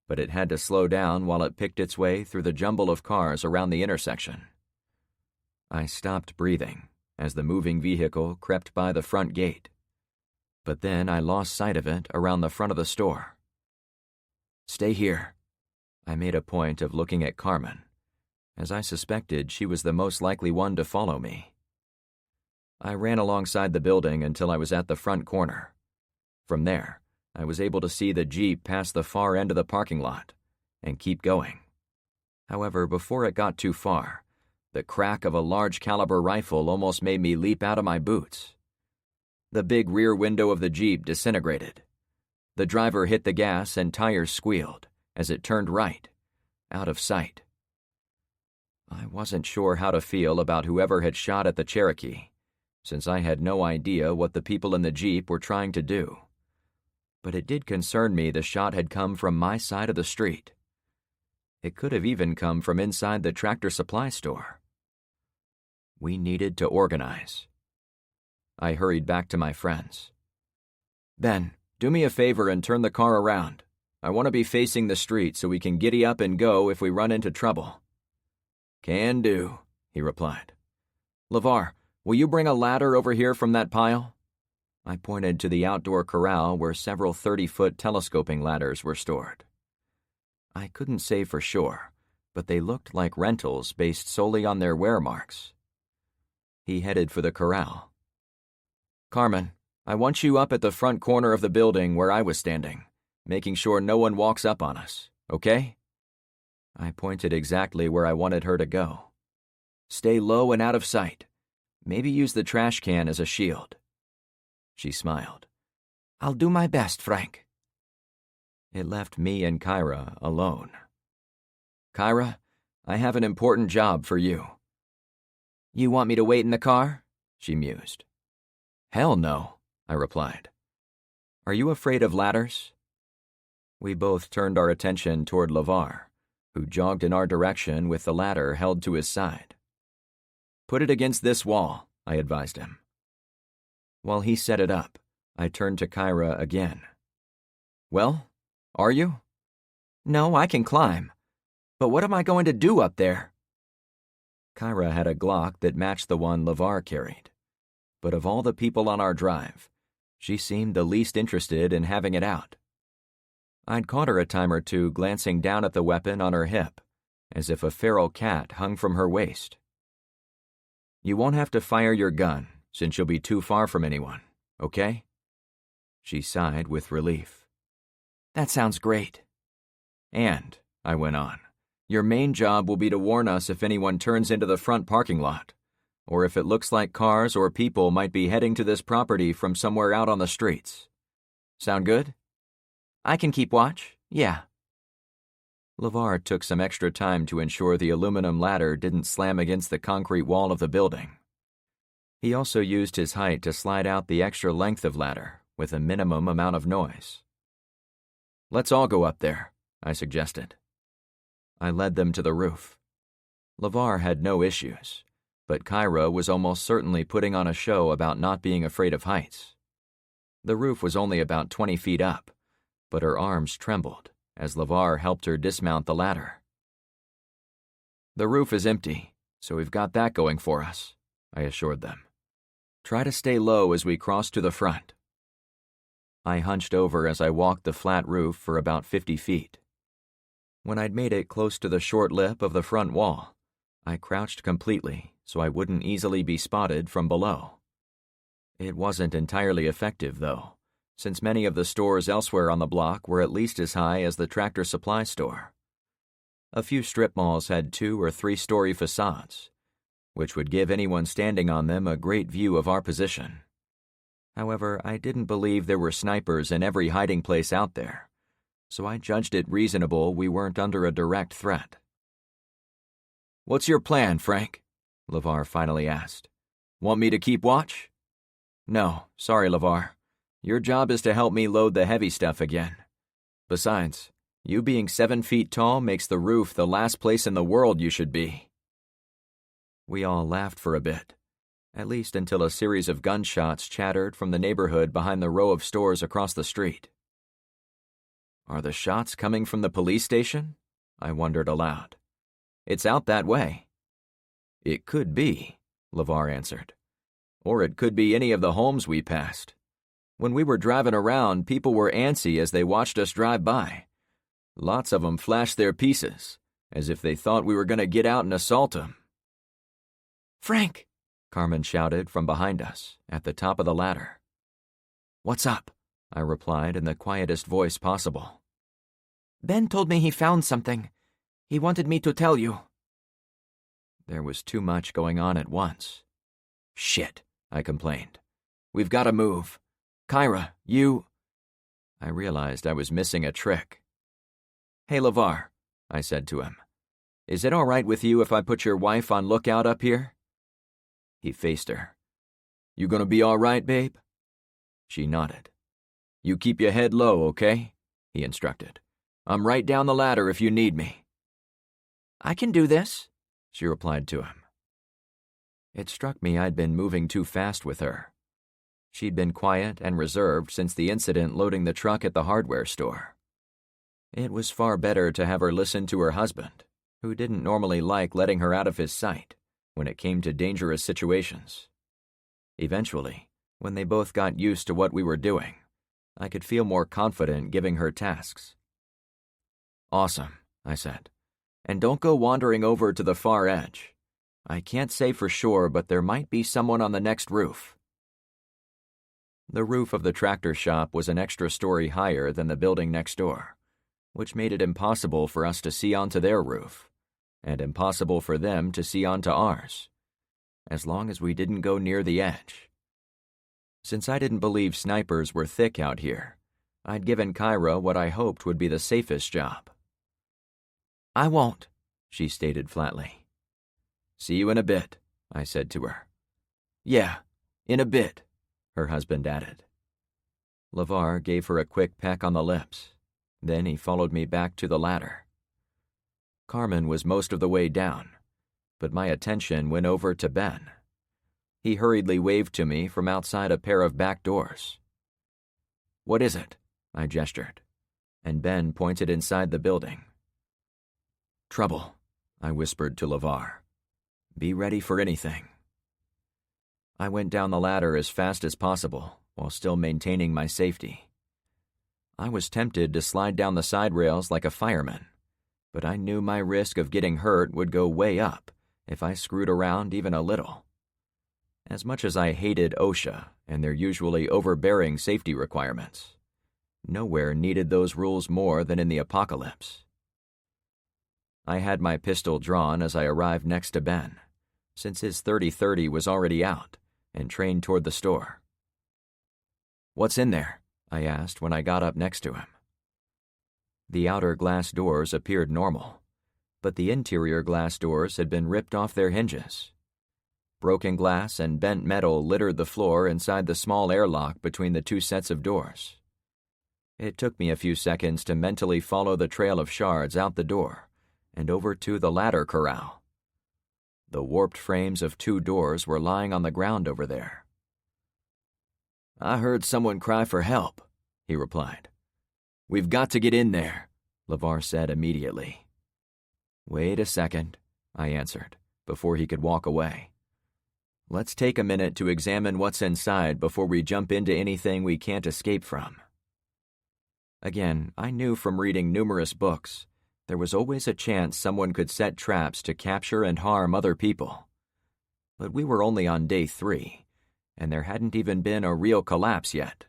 but it had to slow down while it picked its way through the jumble of cars around the intersection. I stopped breathing as the moving vehicle crept by the front gate, but then I lost sight of it around the front of the store. Stay here. I made a point of looking at Carmen, as I suspected she was the most likely one to follow me. I ran alongside the building until I was at the front corner. From there, I was able to see the Jeep pass the far end of the parking lot and keep going. However, before it got too far, the crack of a large-caliber rifle almost made me leap out of my boots. The big rear window of the Jeep disintegrated. The driver hit the gas and tires squealed as it turned right, out of sight. I wasn't sure how to feel about whoever had shot at the Cherokee, since I had no idea what the people in the Jeep were trying to do. But it did concern me the shot had come from my side of the street. It could have even come from inside the Tractor Supply store. We needed to organize. I hurried back to my friends. Ben, do me a favor and turn the car around. I want to be facing the street so we can giddy up and go if we run into trouble. Can do, he replied. LeVar, will you bring a ladder over here from that pile? I pointed to the outdoor corral where several 30-foot telescoping ladders were stored. I couldn't say for sure, but they looked like rentals based solely on their wear marks. He headed for the corral. Carmen, I want you up at the front corner of the building where I was standing, making sure no one walks up on us, okay? I pointed exactly where I wanted her to go. Stay low and out of sight. Maybe use the trash can as a shield. She smiled. I'll do my best, Frank. It left me and Kyra alone. "Kyra, I have an important job for you." You want me to wait in the car? She mused. "Hell no," I replied. "Are you afraid of ladders?" We both turned our attention toward LeVar, who jogged in our direction with the ladder held to his side. "Put it against this wall," I advised him. While he set it up, I turned to Kyra again. "Well, are you?" No, I can climb. But what am I going to do up there? Kyra had a Glock that matched the one LeVar carried. But of all the people on our drive, she seemed the least interested in having it out. I'd caught her a time or two glancing down at the weapon on her hip, as if a feral cat hung from her waist. "You won't have to fire your gun, since you'll be too far from anyone, okay?" She sighed with relief. That sounds great. "And," I went on, "your main job will be to warn us if anyone turns into the front parking lot, or if it looks like cars or people might be heading to this property from somewhere out on the streets. Sound good?" I can keep watch, yeah. LeVar took some extra time to ensure the aluminum ladder didn't slam against the concrete wall of the building. He also used his height to slide out the extra length of ladder with a minimum amount of noise. "Let's all go up there," I suggested. I led them to the roof. LeVar had no issues, but Kyra was almost certainly putting on a show about not being afraid of heights. The roof was only about 20 feet up, but her arms trembled as LeVar helped her dismount the ladder. "The roof is empty, so we've got that going for us," I assured them. "Try to stay low as we cross to the front." I hunched over as I walked the flat roof for about 50 feet. When I'd made it close to the short lip of the front wall, I crouched completely so I wouldn't easily be spotted from below. It wasn't entirely effective, though, since many of the stores elsewhere on the block were at least as high as the Tractor Supply store. A few strip malls had 2- or 3-story facades, which would give anyone standing on them a great view of our position. However, I didn't believe there were snipers in every hiding place out there, so I judged it reasonable we weren't under a direct threat. "What's your plan, Frank?" LeVar finally asked. "Want me to keep watch?" "No, sorry, LeVar. Your job is to help me load the heavy stuff again. Besides, you being 7 feet tall makes the roof the last place in the world you should be." We all laughed for a bit, at least until a series of gunshots chattered from the neighborhood behind the row of stores across the street. "Are the shots coming from the police station?" I wondered aloud. "It's out that way." "It could be," LeVar answered. "Or it could be any of the homes we passed. When we were driving around, people were antsy as they watched us drive by. Lots of them flashed their pieces, as if they thought we were going to get out and assault them." "Frank!" Carmen shouted from behind us, at the top of the ladder. "What's up?" I replied in the quietest voice possible. "Ben told me he found something. He wanted me to tell you." There was too much going on at once. "Shit," I complained. "We've got to move. Kyra, you—" I realized I was missing a trick. "Hey, LeVar," I said to him. "Is it all right with you if I put your wife on lookout up here?" He faced her. "You gonna be all right, babe?" She nodded. "You keep your head low, okay?" he instructed. "I'm right down the ladder if you need me." "I can do this," she replied to him. It struck me I'd been moving too fast with her. She'd been quiet and reserved since the incident loading the truck at the hardware store. It was far better to have her listen to her husband, who didn't normally like letting her out of his sight when it came to dangerous situations. Eventually, when they both got used to what we were doing, I could feel more confident giving her tasks. "Awesome," I said. "And don't go wandering over to the far edge. I can't say for sure, but there might be someone on the next roof." The roof of the tractor shop was an extra story higher than the building next door, which made it impossible for us to see onto their roof, and impossible for them to see onto ours, as long as we didn't go near the edge. Since I didn't believe snipers were thick out here, I'd given Kyra what I hoped would be the safest job. "I won't," she stated flatly. "See you in a bit," I said to her. "Yeah, in a bit," her husband added. LeVar gave her a quick peck on the lips. Then he followed me back to the ladder. Carmen was most of the way down, but my attention went over to Ben. He hurriedly waved to me from outside a pair of back doors. "What is it?" I gestured, and Ben pointed inside the building. "Trouble," I whispered to LeVar. "Be ready for anything." I went down the ladder as fast as possible, while still maintaining my safety. I was tempted to slide down the side rails like a fireman, but I knew my risk of getting hurt would go way up if I screwed around even a little. As much as I hated OSHA and their usually overbearing safety requirements, nowhere needed those rules more than in the apocalypse. I had my pistol drawn as I arrived next to Ben, since his 30-30 was already out, and trained toward the store. "What's in there?" I asked when I got up next to him. The outer glass doors appeared normal, but the interior glass doors had been ripped off their hinges. Broken glass and bent metal littered the floor inside the small airlock between the two sets of doors. It took me a few seconds to mentally follow the trail of shards out the door and over to the ladder corral. The warped frames of two doors were lying on the ground over there. "I heard someone cry for help," he replied. "We've got to get in there," LeVar said immediately. "Wait a second," I answered, before he could walk away. "Let's take a minute to examine what's inside before we jump into anything we can't escape from." Again, I knew from reading numerous books there was always a chance someone could set traps to capture and harm other people. But we were only on day 3, and there hadn't even been a real collapse yet.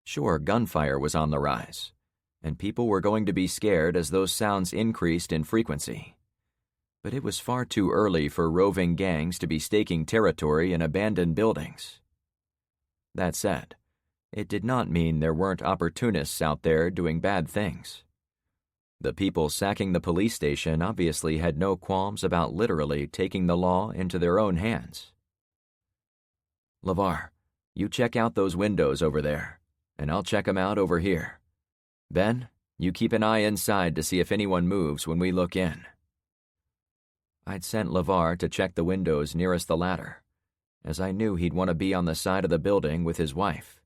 Sure, gunfire was on the rise, and people were going to be scared as those sounds increased in frequency. But it was far too early for roving gangs to be staking territory in abandoned buildings. That said, it did not mean there weren't opportunists out there doing bad things. The people sacking the police station obviously had no qualms about literally taking the law into their own hands. "LeVar, you check out those windows over there, and I'll check them out over here. Ben, you keep an eye inside to see if anyone moves when we look in." I'd sent LeVar to check the windows nearest the ladder, as I knew he'd want to be on the side of the building with his wife.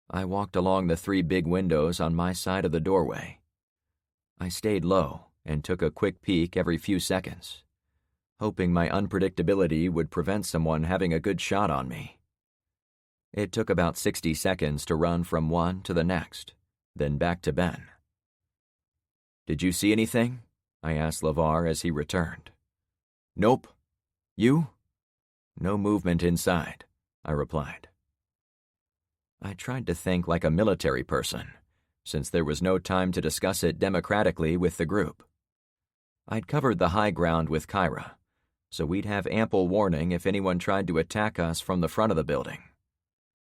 I walked along the 3 big windows on my side of the doorway. I stayed low and took a quick peek every few seconds, hoping my unpredictability would prevent someone having a good shot on me. It took about 60 seconds to run from one to the next, then back to Ben. "Did you see anything?" I asked LeVar as he returned. "Nope. You?" "No movement inside," I replied. I tried to think like a military person, since there was no time to discuss it democratically with the group. I'd covered the high ground with Kyra, so we'd have ample warning if anyone tried to attack us from the front of the building.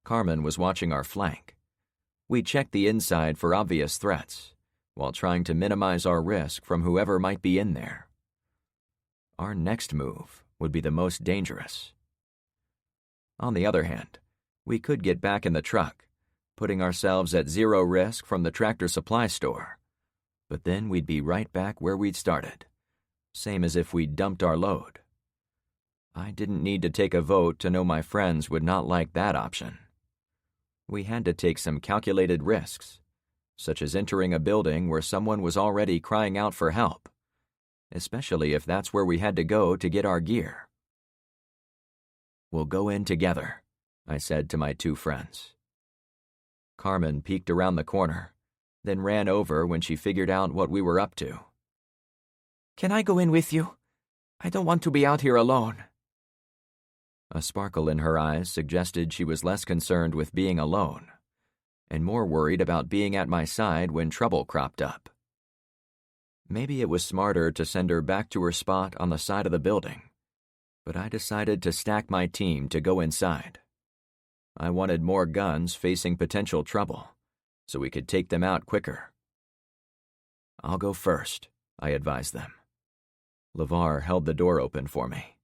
Carmen was watching our flank. We checked the inside for obvious threats, while trying to minimize our risk from whoever might be in there. Our next move would be the most dangerous. On the other hand, we could get back in the truck, putting ourselves at 0 risk from the Tractor Supply store, but then we'd be right back where we'd started, same as if we'd dumped our load. I didn't need to take a vote to know my friends would not like that option. We had to take some calculated risks, such as entering a building where someone was already crying out for help, especially if that's where we had to go to get our gear. "We'll go in together," I said to my 2 friends. Carmen peeked around the corner, then ran over when she figured out what we were up to. "Can I go in with you? I don't want to be out here alone." A sparkle in her eyes suggested she was less concerned with being alone, and more worried about being at my side when trouble cropped up. Maybe it was smarter to send her back to her spot on the side of the building, but I decided to stack my team to go inside. I wanted more guns facing potential trouble, so we could take them out quicker. "I'll go first," I advised them. LeVar held the door open for me.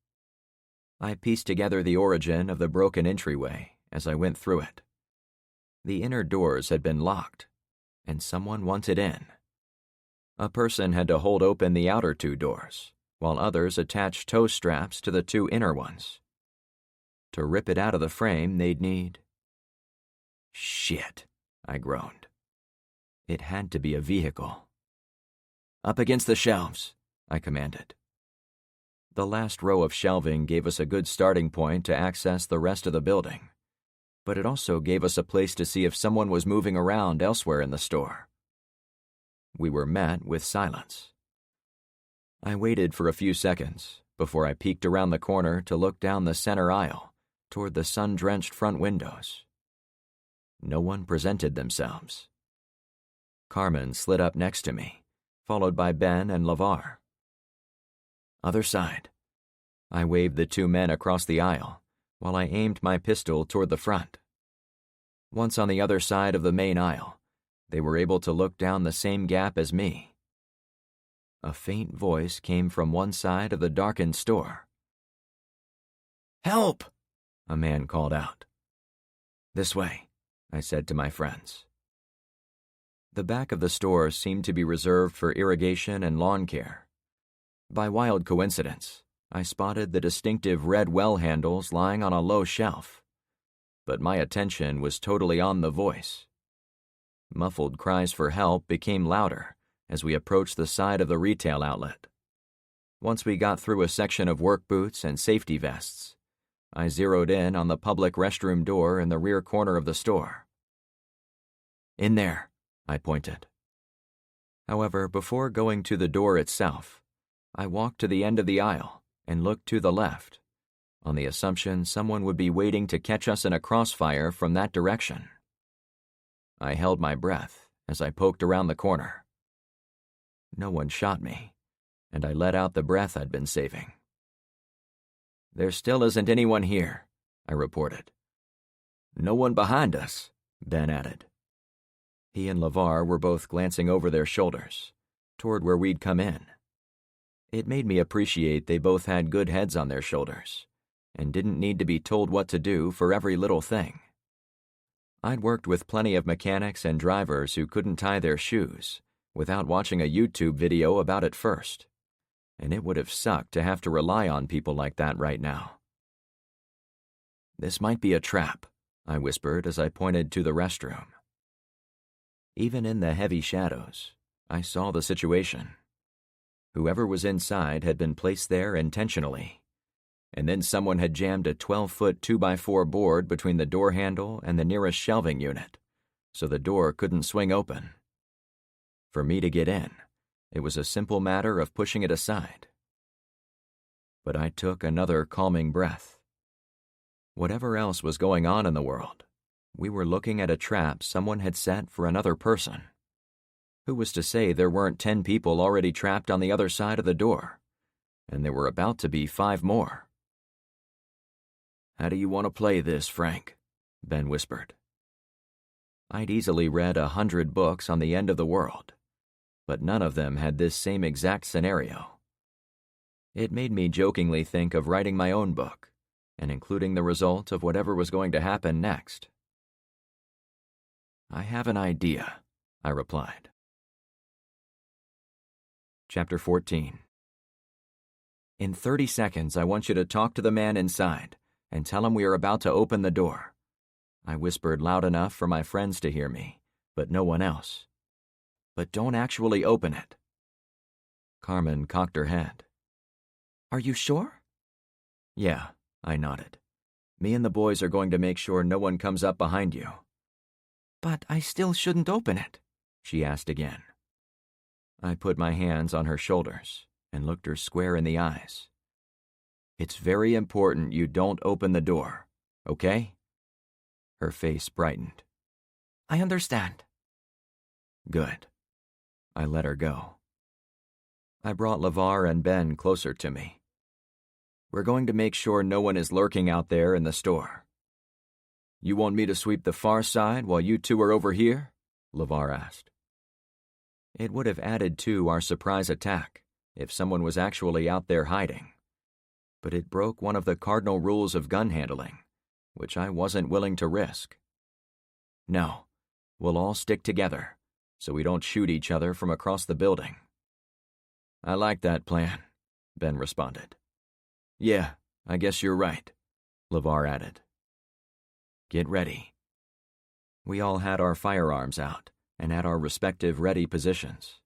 I pieced together the origin of the broken entryway as I went through it. The inner doors had been locked, and someone wanted in. A person had to hold open the outer two doors, while others attached tow straps to the two inner ones. To rip it out of the frame, they'd need... Shit, I groaned. It had to be a vehicle. "Up against the shelves," I commanded. The last row of shelving gave us a good starting point to access the rest of the building, but it also gave us a place to see if someone was moving around elsewhere in the store. We were met with silence. I waited for a few seconds before I peeked around the corner to look down the center aisle toward the sun-drenched front windows. No one presented themselves. Carmen slid up next to me, followed by Ben and LeVar. "Other side." I waved the two men across the aisle while I aimed my pistol toward the front. Once on the other side of the main aisle, they were able to look down the same gap as me. A faint voice came from one side of the darkened store. "Help!" a man called out. "This way," I said to my friends. The back of the store seemed to be reserved for irrigation and lawn care. By wild coincidence, I spotted the distinctive red well handles lying on a low shelf, but my attention was totally on the voice. Muffled cries for help became louder as we approached the side of the retail outlet. Once we got through a section of work boots and safety vests, I zeroed in on the public restroom door in the rear corner of the store. "In there," I pointed. However, before going to the door itself, I walked to the end of the aisle and looked to the left, on the assumption someone would be waiting to catch us in a crossfire from that direction. I held my breath as I poked around the corner. No one shot me, and I let out the breath I'd been saving. "There still isn't anyone here," I reported. "No one behind us," Ben added. He and LeVar were both glancing over their shoulders, toward where we'd come in. It made me appreciate they both had good heads on their shoulders, and didn't need to be told what to do for every little thing. I'd worked with plenty of mechanics and drivers who couldn't tie their shoes without watching a YouTube video about it first, and it would have sucked to have to rely on people like that right now. "This might be a trap," I whispered as I pointed to the restroom. Even in the heavy shadows, I saw the situation. Whoever was inside had been placed there intentionally, and then someone had jammed a 12-foot 2x4 board between the door handle and the nearest shelving unit, so the door couldn't swing open. For me to get in, it was a simple matter of pushing it aside. But I took another calming breath. Whatever else was going on in the world, we were looking at a trap someone had set for another person. Who was to say there weren't 10 people already trapped on the other side of the door, and there were about to be 5 more? "How do you want to play this, Frank?" Ben whispered. I'd easily read 100 books on the end of the world, but none of them had this same exact scenario. It made me jokingly think of writing my own book, and including the result of whatever was going to happen next. "I have an idea," I replied. Chapter 14. In 30 seconds, I want you to talk to the man inside and tell him we are about to open the door. I whispered loud enough for my friends to hear me, but no one else. But don't actually open it. Carmen cocked her head. "Are you sure?" "Yeah," I nodded. "Me and the boys are going to make sure no one comes up behind you." "But I still shouldn't open it," she asked again. I put my hands on her shoulders and looked her square in the eyes. "It's very important you don't open the door, okay?" Her face brightened. "I understand." Good. I let her go. I brought LeVar and Ben closer to me. "We're going to make sure no one is lurking out there in the store. You want me to sweep the far side while you two are over here?" LeVar asked. It would have added to our surprise attack if someone was actually out there hiding, but it broke one of the cardinal rules of gun handling, which I wasn't willing to risk. No, we'll all stick together, so we don't shoot each other from across the building. I like that plan, Ben responded. Yeah, I guess you're right, LeVar added. Get ready. We all had our firearms out and at our respective ready positions.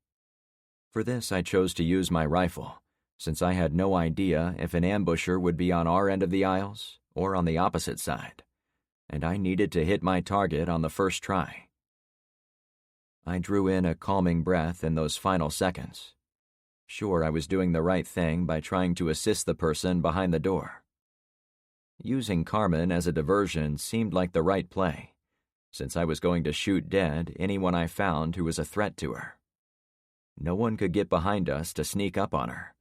For this, I chose to use my rifle, since I had no idea if an ambusher would be on our end of the aisles or on the opposite side, and I needed to hit my target on the first try. I drew in a calming breath in those final seconds. Sure, I was doing the right thing by trying to assist the person behind the door. Using Carmen as a diversion seemed like the right play, since I was going to shoot dead anyone I found who was a threat to her. No one could get behind us to sneak up on her,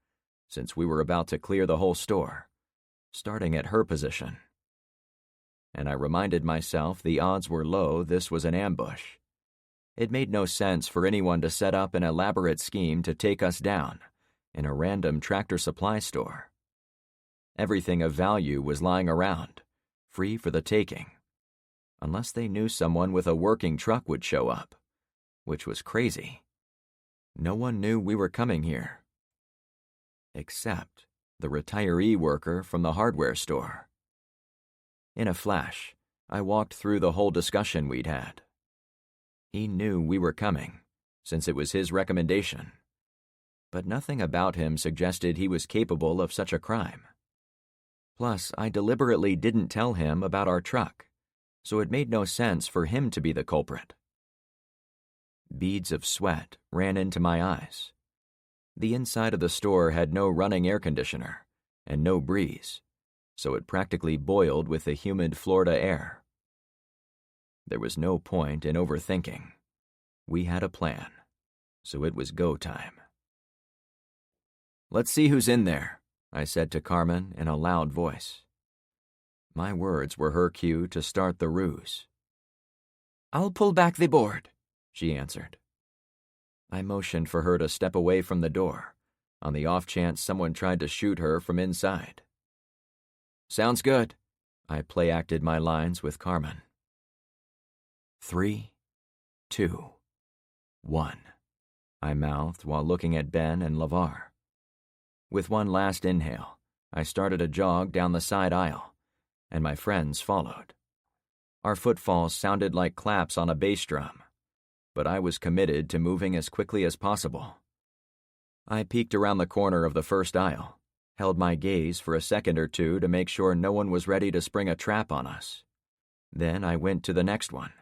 since we were about to clear the whole store, starting at her position. And I reminded myself the odds were low this was an ambush. It made no sense for anyone to set up an elaborate scheme to take us down in a random Tractor Supply store. Everything of value was lying around, free for the taking, unless they knew someone with a working truck would show up, which was crazy. No one knew we were coming here, except the retiree worker from the hardware store. In a flash, I walked through the whole discussion we'd had. He knew we were coming, since it was his recommendation, but nothing about him suggested he was capable of such a crime. Plus, I deliberately didn't tell him about our truck, so it made no sense for him to be the culprit. Beads of sweat ran into my eyes. The inside of the store had no running air conditioner and no breeze, so it practically boiled with the humid Florida air. There was no point in overthinking. We had a plan, so it was go time. Let's see who's in there, I said to Carmen in a loud voice. My words were her cue to start the ruse. I'll pull back the board, she answered. I motioned for her to step away from the door, on the off chance someone tried to shoot her from inside. Sounds good, I play-acted my lines with Carmen. 3, 2, 1, I mouthed while looking at Ben and LeVar. With one last inhale, I started a jog down the side aisle, and my friends followed. Our footfalls sounded like claps on a bass drum, but I was committed to moving as quickly as possible. I peeked around the corner of the first aisle, held my gaze for a second or two to make sure no one was ready to spring a trap on us. Then I went to the next one.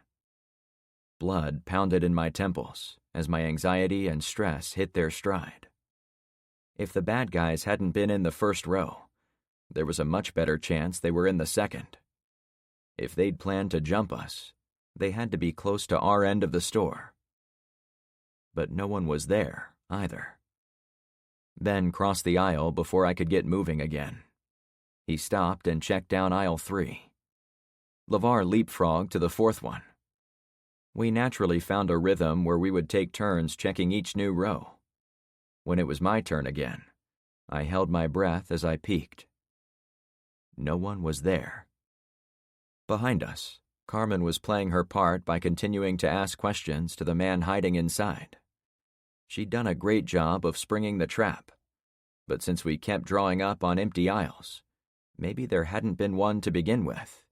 Blood pounded in my temples as my anxiety and stress hit their stride. If the bad guys hadn't been in the first row, there was a much better chance they were in the second. If they'd planned to jump us, they had to be close to our end of the store. But no one was there, either. Ben crossed the aisle before I could get moving again. He stopped and checked down aisle 3. LeVar leapfrogged to the fourth one. We naturally found a rhythm where we would take turns checking each new row. When it was my turn again, I held my breath as I peeked. No one was there. Behind us, Carmen was playing her part by continuing to ask questions to the man hiding inside. She'd done a great job of springing the trap, but since we kept drawing up on empty aisles, maybe there hadn't been one to begin with.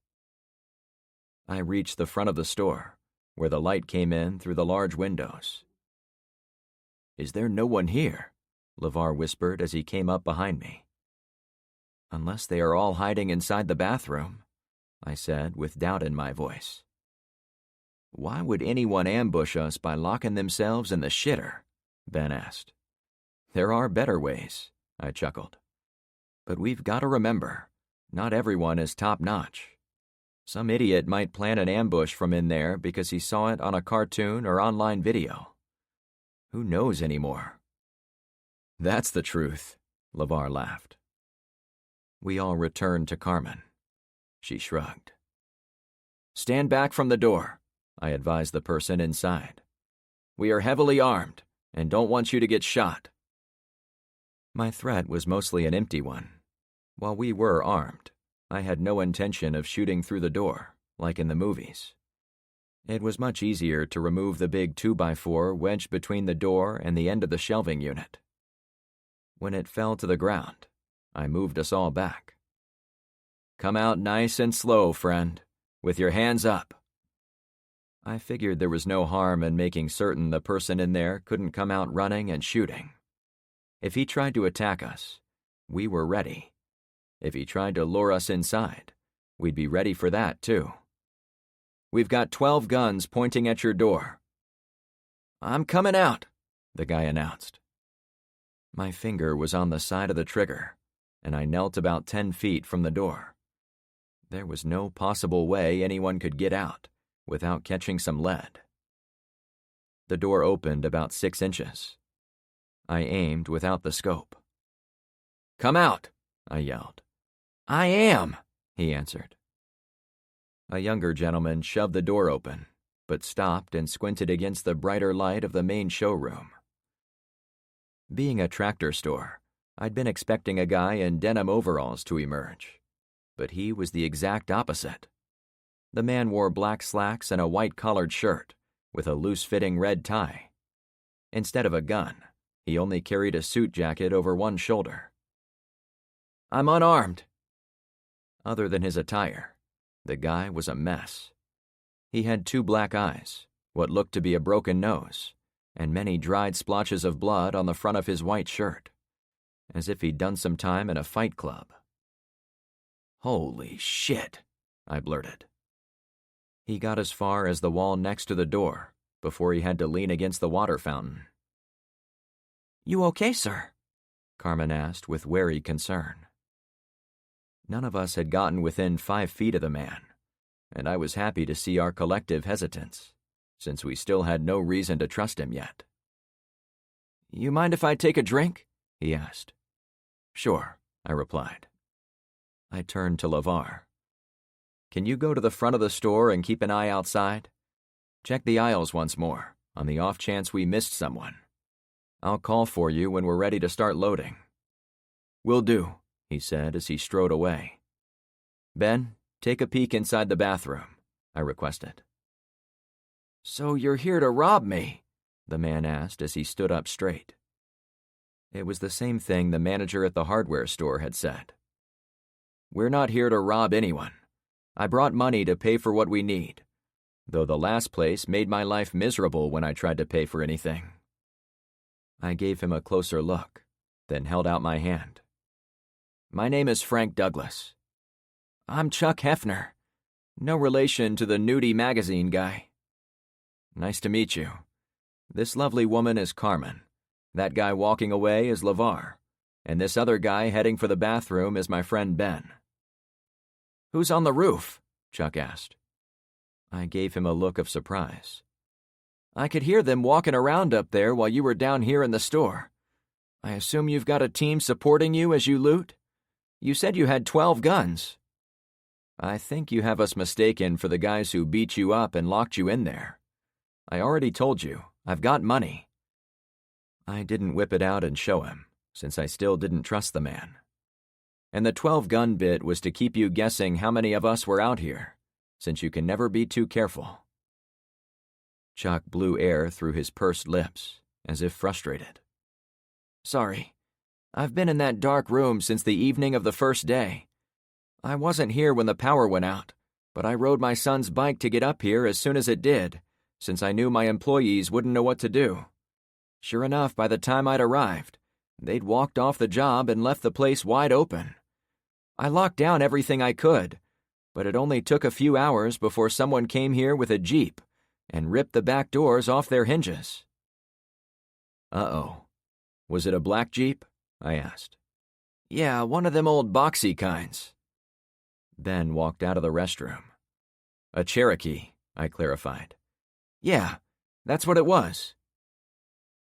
I reached the front of the store, where the light came in through the large windows. Is there no one here? LeVar whispered as he came up behind me. Unless they are all hiding inside the bathroom, I said with doubt in my voice. Why would anyone ambush us by locking themselves in the shitter? Ben asked. There are better ways, I chuckled. But we've got to remember, not everyone is top-notch. Some idiot might plan an ambush from in there because he saw it on a cartoon or online video. Who knows anymore? That's the truth, LeVar laughed. We all returned to Carmen. She shrugged. Stand back from the door, I advised the person inside. "We are heavily armed and don't want you to get shot." My threat was mostly an empty one. While we were armed, I had no intention of shooting through the door, like in the movies. It was much easier to remove the big 2x4 wedged between the door and the end of the shelving unit. When it fell to the ground, I moved us all back. "Come out nice and slow, friend, with your hands up." I figured there was no harm in making certain the person in there couldn't come out running and shooting. If he tried to attack us, we were ready. If he tried to lure us inside, we'd be ready for that too. "We've got 12 guns pointing at your door." "I'm coming out," the guy announced. My finger was on the side of the trigger, and I knelt about 10 feet from the door. There was no possible way anyone could get out without catching some lead. The door opened about 6 inches. I aimed without the scope. "Come out," I yelled. "I am," he answered. A younger gentleman shoved the door open, but stopped and squinted against the brighter light of the main showroom. Being a tractor store, I'd been expecting a guy in denim overalls to emerge, but he was the exact opposite. The man wore black slacks and a white collared shirt, with a loose-fitting red tie. Instead of a gun, he only carried a suit jacket over one shoulder. "I'm unarmed." Other than his attire, the guy was a mess. He had 2 black eyes, what looked to be a broken nose, and many dried splotches of blood on the front of his white shirt, as if he'd done some time in a fight club. "Holy shit," I blurted. He got as far as the wall next to the door before he had to lean against the water fountain. "You okay, sir?" Carmen asked with wary concern. None of us had gotten within 5 feet of the man, and I was happy to see our collective hesitance, since we still had no reason to trust him yet. "You mind if I take a drink?" he asked. "Sure," I replied. I turned to LeVar. "Can you go to the front of the store and keep an eye outside? Check the aisles once more, on the off chance we missed someone. I'll call for you when we're ready to start loading." "Will do," he said as he strode away. "Ben, take a peek inside the bathroom," I requested. "So you're here to rob me?" the man asked as he stood up straight. It was the same thing the manager at the hardware store had said. "We're not here to rob anyone. I brought money to pay for what we need, though the last place made my life miserable when I tried to pay for anything." I gave him a closer look, then held out my hand. "My name is Frank Douglas." "I'm Chuck Hefner. No relation to the Nudie magazine guy." "Nice to meet you. This lovely woman is Carmen. That guy walking away is LeVar, and this other guy heading for the bathroom is my friend Ben." "Who's on the roof?" Chuck asked. I gave him a look of surprise. "I could hear them walking around up there while you were down here in the store. I assume you've got a team supporting you as you loot? You said you had 12 guns." "I think you have us mistaken for the guys who beat you up and locked you in there. I already told you, I've got money." I didn't whip it out and show him, since I still didn't trust the man. And the 12-gun bit was to keep you guessing how many of us were out here, since you can never be too careful. Chuck blew air through his pursed lips, as if frustrated. "Sorry. I've been in that dark room since the evening of the first day. I wasn't here when the power went out, but I rode my son's bike to get up here as soon as it did, since I knew my employees wouldn't know what to do. Sure enough, by the time I'd arrived, they'd walked off the job and left the place wide open. I locked down everything I could, but it only took a few hours before someone came here with a Jeep and ripped the back doors off their hinges." "Uh-oh. Was it a black Jeep?" I asked. "Yeah, one of them old boxy kinds." Ben walked out of the restroom. "A Cherokee," I clarified. "Yeah, that's what it was."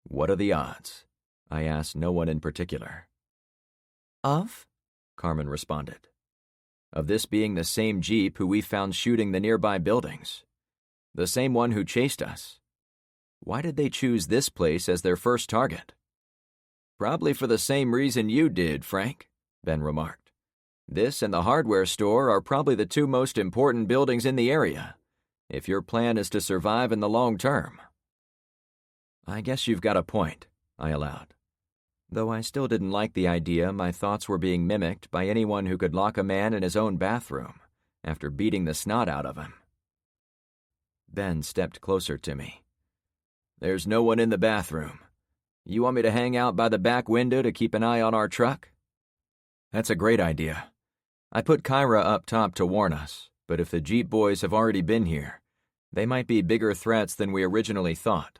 "What are the odds?" I asked no one in particular. "Of?" Carmen responded. "Of this being the same Jeep who we found shooting the nearby buildings. the same one who chased us. Why did they choose this place as their first target? Probably for the same reason you did, Frank, Ben remarked. This and the hardware store are probably the two most important buildings in the area, if your plan is to survive in the long term. I guess you've got a point, I allowed, though I still didn't like the idea my thoughts were being mimicked by anyone who could lock a man in his own bathroom after beating the snot out of him. Ben stepped closer to me. There's no one in the bathroom. You want me to hang out by the back window to keep an eye on our truck? That's a great idea. I put Kyra up top to warn us, but if the Jeep boys have already been here, they might be bigger threats than we originally thought.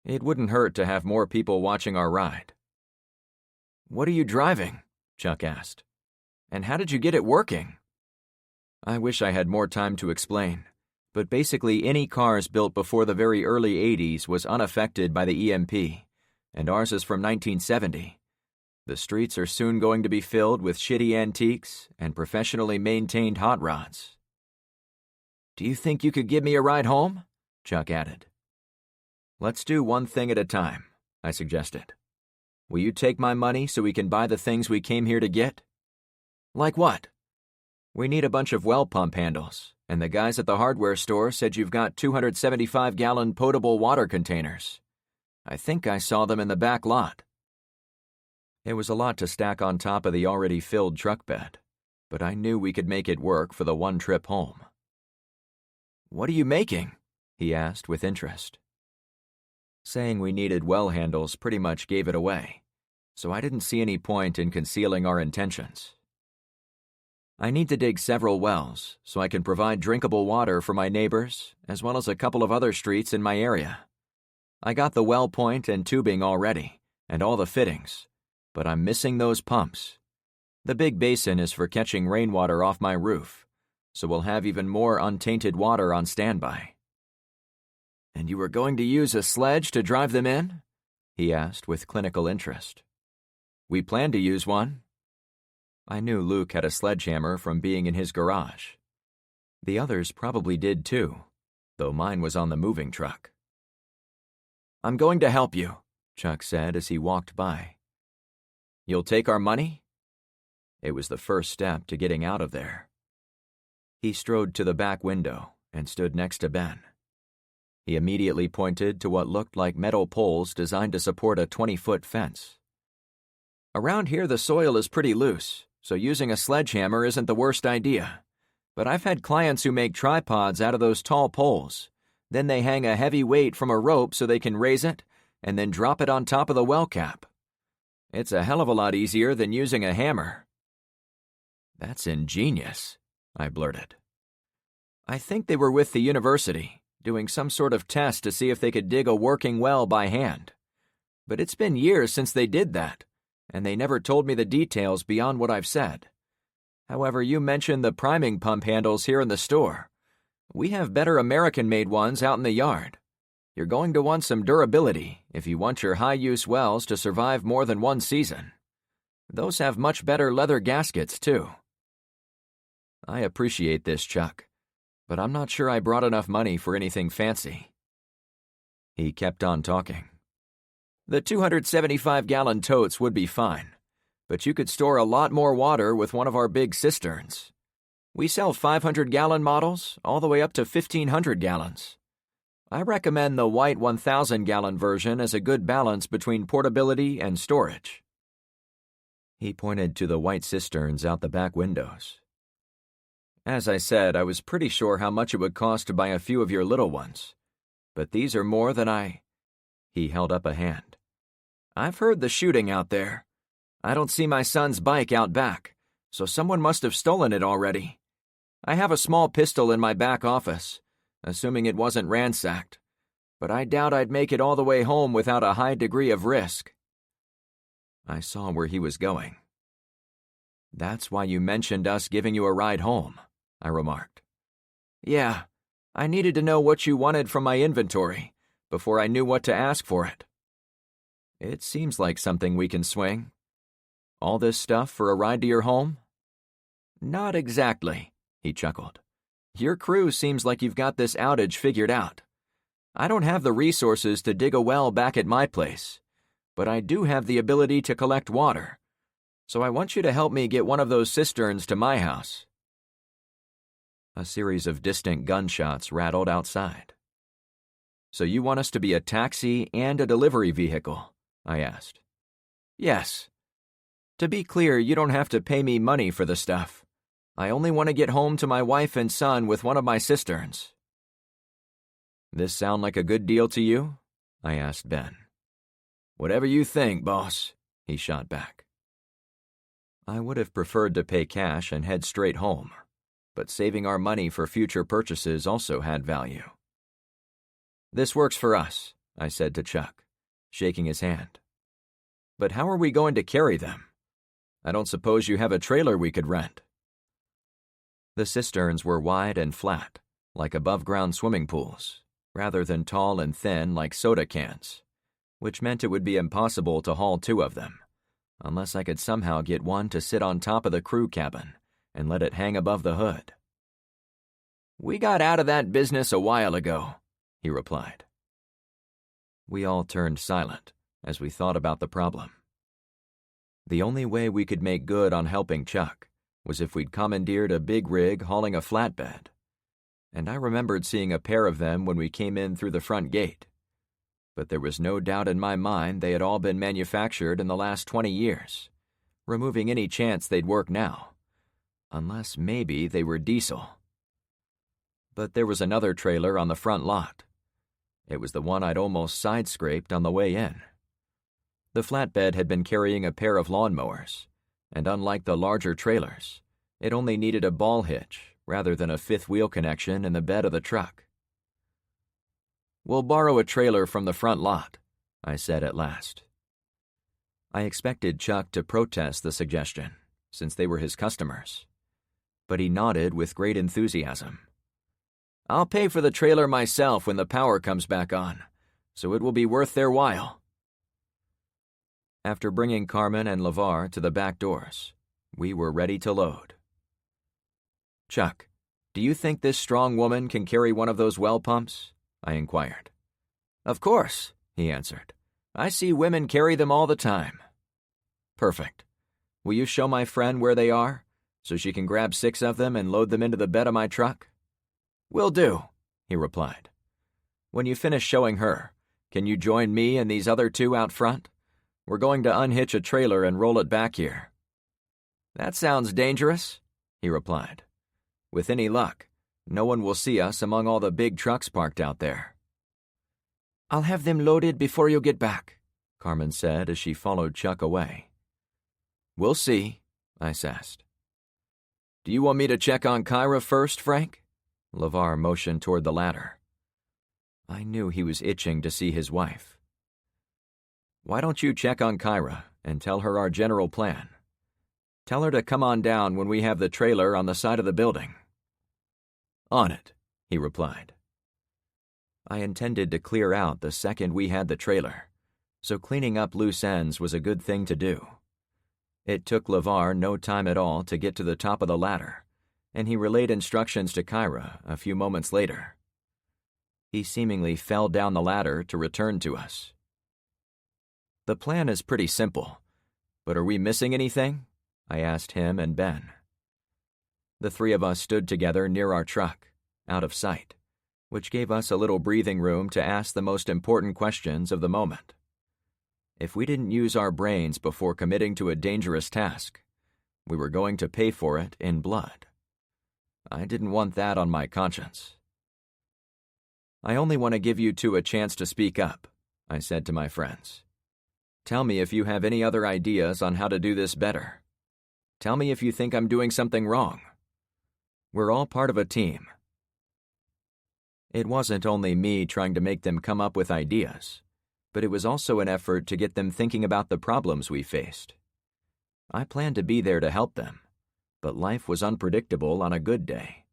It wouldn't hurt to have more people watching our ride. What are you driving? Chuck asked. And how did you get it working? I wish I had more time to explain, but basically any cars built before the very early 80s was unaffected by the EMP, and ours is from 1970. The streets are soon going to be filled with shitty antiques and professionally maintained hot rods. Do you think you could give me a ride home? Chuck added. Let's do one thing at a time, I suggested. Will you take my money so we can buy the things we came here to get? Like what? We need a bunch of well pump handles, and the guys at the hardware store said you've got 275-gallon potable water containers. I think I saw them in the back lot. It was a lot to stack on top of the already filled truck bed, but I knew we could make it work for the one trip home. What are you making? He asked with interest. Saying we needed well handles pretty much gave it away, so I didn't see any point in concealing our intentions. I need to dig several wells so I can provide drinkable water for my neighbors as well as a couple of other streets in my area. I got the well point and tubing already, and all the fittings, but I'm missing those pumps. The big basin is for catching rainwater off my roof, so we'll have even more untainted water on standby. And you were going to use a sledge to drive them in? He asked with clinical interest. We plan to use one. I knew Luke had a sledgehammer from being in his garage. The others probably did too, though mine was on the moving truck. I'm going to help you, Chuck said as he walked by. You'll take our money? It was the first step to getting out of there. He strode to the back window and stood next to Ben. He immediately pointed to what looked like metal poles designed to support a 20-foot fence. Around here the soil is pretty loose, so using a sledgehammer isn't the worst idea. But I've had clients who make tripods out of those tall poles. Then they hang a heavy weight from a rope so they can raise it, and then drop it on top of the well cap. It's a hell of a lot easier than using a hammer. That's ingenious, I blurted. I think they were with the university, doing some sort of test to see if they could dig a working well by hand. But it's been years since they did that, and they never told me the details beyond what I've said. However, you mentioned the priming pump handles here in the store. We have better American-made ones out in the yard. You're going to want some durability if you want your high-use wells to survive more than one season. Those have much better leather gaskets, too. I appreciate this, Chuck, but I'm not sure I brought enough money for anything fancy. He kept on talking. The 275-gallon totes would be fine, but you could store a lot more water with one of our big cisterns. We sell 500-gallon models all the way up to 1,500 gallons. I recommend the white 1,000-gallon version as a good balance between portability and storage. He pointed to the white cisterns out the back windows. As I said, I was pretty sure how much it would cost to buy a few of your little ones, but these are more than I... He held up a hand. I've heard the shooting out there. I don't see my son's bike out back, so someone must have stolen it already. I have a small pistol in my back office, assuming it wasn't ransacked, but I doubt I'd make it all the way home without a high degree of risk. I saw where he was going. That's why you mentioned us giving you a ride home, I remarked. Yeah, I needed to know what you wanted from my inventory before I knew what to ask for it. It seems like something we can swing. All this stuff for a ride to your home? Not exactly, he chuckled. Your crew seems like you've got this outage figured out. I don't have the resources to dig a well back at my place, but I do have the ability to collect water, so I want you to help me get one of those cisterns to my house." A series of distant gunshots rattled outside. "So you want us to be a taxi and a delivery vehicle?" I asked. "Yes. To be clear, you don't have to pay me money for the stuff. I only want to get home to my wife and son with one of my cisterns." "This sound like a good deal to you?" I asked Ben. "Whatever you think, boss," he shot back. I would have preferred to pay cash and head straight home, but saving our money for future purchases also had value. "This works for us," I said to Chuck, shaking his hand. "But how are we going to carry them? I don't suppose you have a trailer we could rent." The cisterns were wide and flat, like above-ground swimming pools, rather than tall and thin like soda cans, which meant it would be impossible to haul two of them, unless I could somehow get one to sit on top of the crew cabin and let it hang above the hood. "We got out of that business a while ago," he replied. We all turned silent as we thought about the problem. The only way we could make good on helping Chuck was if we'd commandeered a big rig hauling a flatbed, and I remembered seeing a pair of them when we came in through the front gate. But there was no doubt in my mind they had all been manufactured in the last 20 years, removing any chance they'd work now, unless maybe they were diesel. But there was another trailer on the front lot. It was the one I'd almost side-scraped on the way in. The flatbed had been carrying a pair of lawnmowers, and unlike the larger trailers, it only needed a ball hitch rather than a fifth-wheel connection in the bed of the truck. "We'll borrow a trailer from the front lot," I said at last. I expected Chuck to protest the suggestion, since they were his customers, but he nodded with great enthusiasm. "I'll pay for the trailer myself when the power comes back on, so it will be worth their while." After bringing Carmen and LeVar to the back doors, we were ready to load. "Chuck, do you think this strong woman can carry one of those well pumps?" I inquired. "Of course," he answered. "I see women carry them all the time." "Perfect. Will you show my friend where they are, so she can grab 6 of them and load them into the bed of my truck?" "Will do," he replied. "When you finish showing her, can you join me and these other 2 out front? We're going to unhitch a trailer and roll it back here." "That sounds dangerous," he replied. "With any luck, no one will see us among all the big trucks parked out there." "I'll have them loaded before you get back," Carmen said as she followed Chuck away. "We'll see," I sassed. "Do you want me to check on Kyra first, Frank?" LeVar motioned toward the ladder. I knew he was itching to see his wife. "Why don't you check on Kyra and tell her our general plan? Tell her to come on down when we have the trailer on the side of the building." "On it," he replied. I intended to clear out the second we had the trailer, so cleaning up loose ends was a good thing to do. It took LeVar no time at all to get to the top of the ladder, and he relayed instructions to Kyra a few moments later. He seemingly fell down the ladder to return to us. "The plan is pretty simple, but are we missing anything?" I asked him and Ben. The 3 of us stood together near our truck, out of sight, which gave us a little breathing room to ask the most important questions of the moment. If we didn't use our brains before committing to a dangerous task, we were going to pay for it in blood. I didn't want that on my conscience. "I only want to give you 2 a chance to speak up," I said to my friends. "Tell me if you have any other ideas on how to do this better. Tell me if you think I'm doing something wrong. We're all part of a team." It wasn't only me trying to make them come up with ideas, but it was also an effort to get them thinking about the problems we faced. I planned to be there to help them, but life was unpredictable on a good day.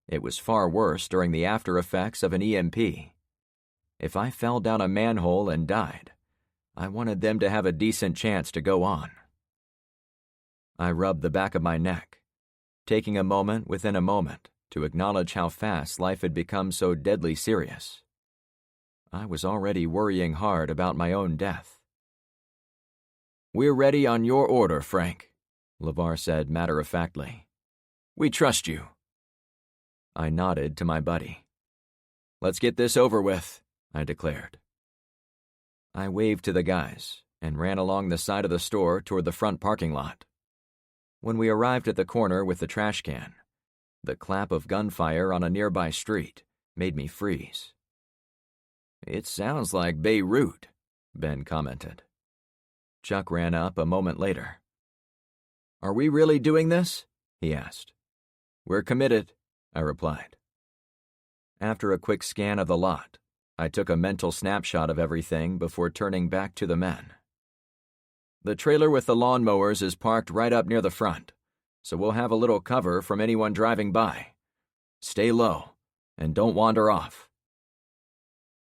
It was far worse during the after effects of an EMP. If I fell down a manhole and died, I wanted them to have a decent chance to go on. I rubbed the back of my neck, taking a moment within a moment to acknowledge how fast life had become so deadly serious. I was already worrying hard about my own death. "We're ready on your order, Frank," LeVar said matter-of-factly. "We trust you." I nodded to my buddy. "Let's get this over with," I declared. I waved to the guys and ran along the side of the store toward the front parking lot. When we arrived at the corner with the trash can, the clap of gunfire on a nearby street made me freeze. "It sounds like Beirut," Ben commented. Chuck ran up a moment later. "Are we really doing this?" he asked. "We're committed," I replied. After a quick scan of the lot, I took a mental snapshot of everything before turning back to the men. "The trailer with the lawnmowers is parked right up near the front, so we'll have a little cover from anyone driving by. Stay low, and don't wander off."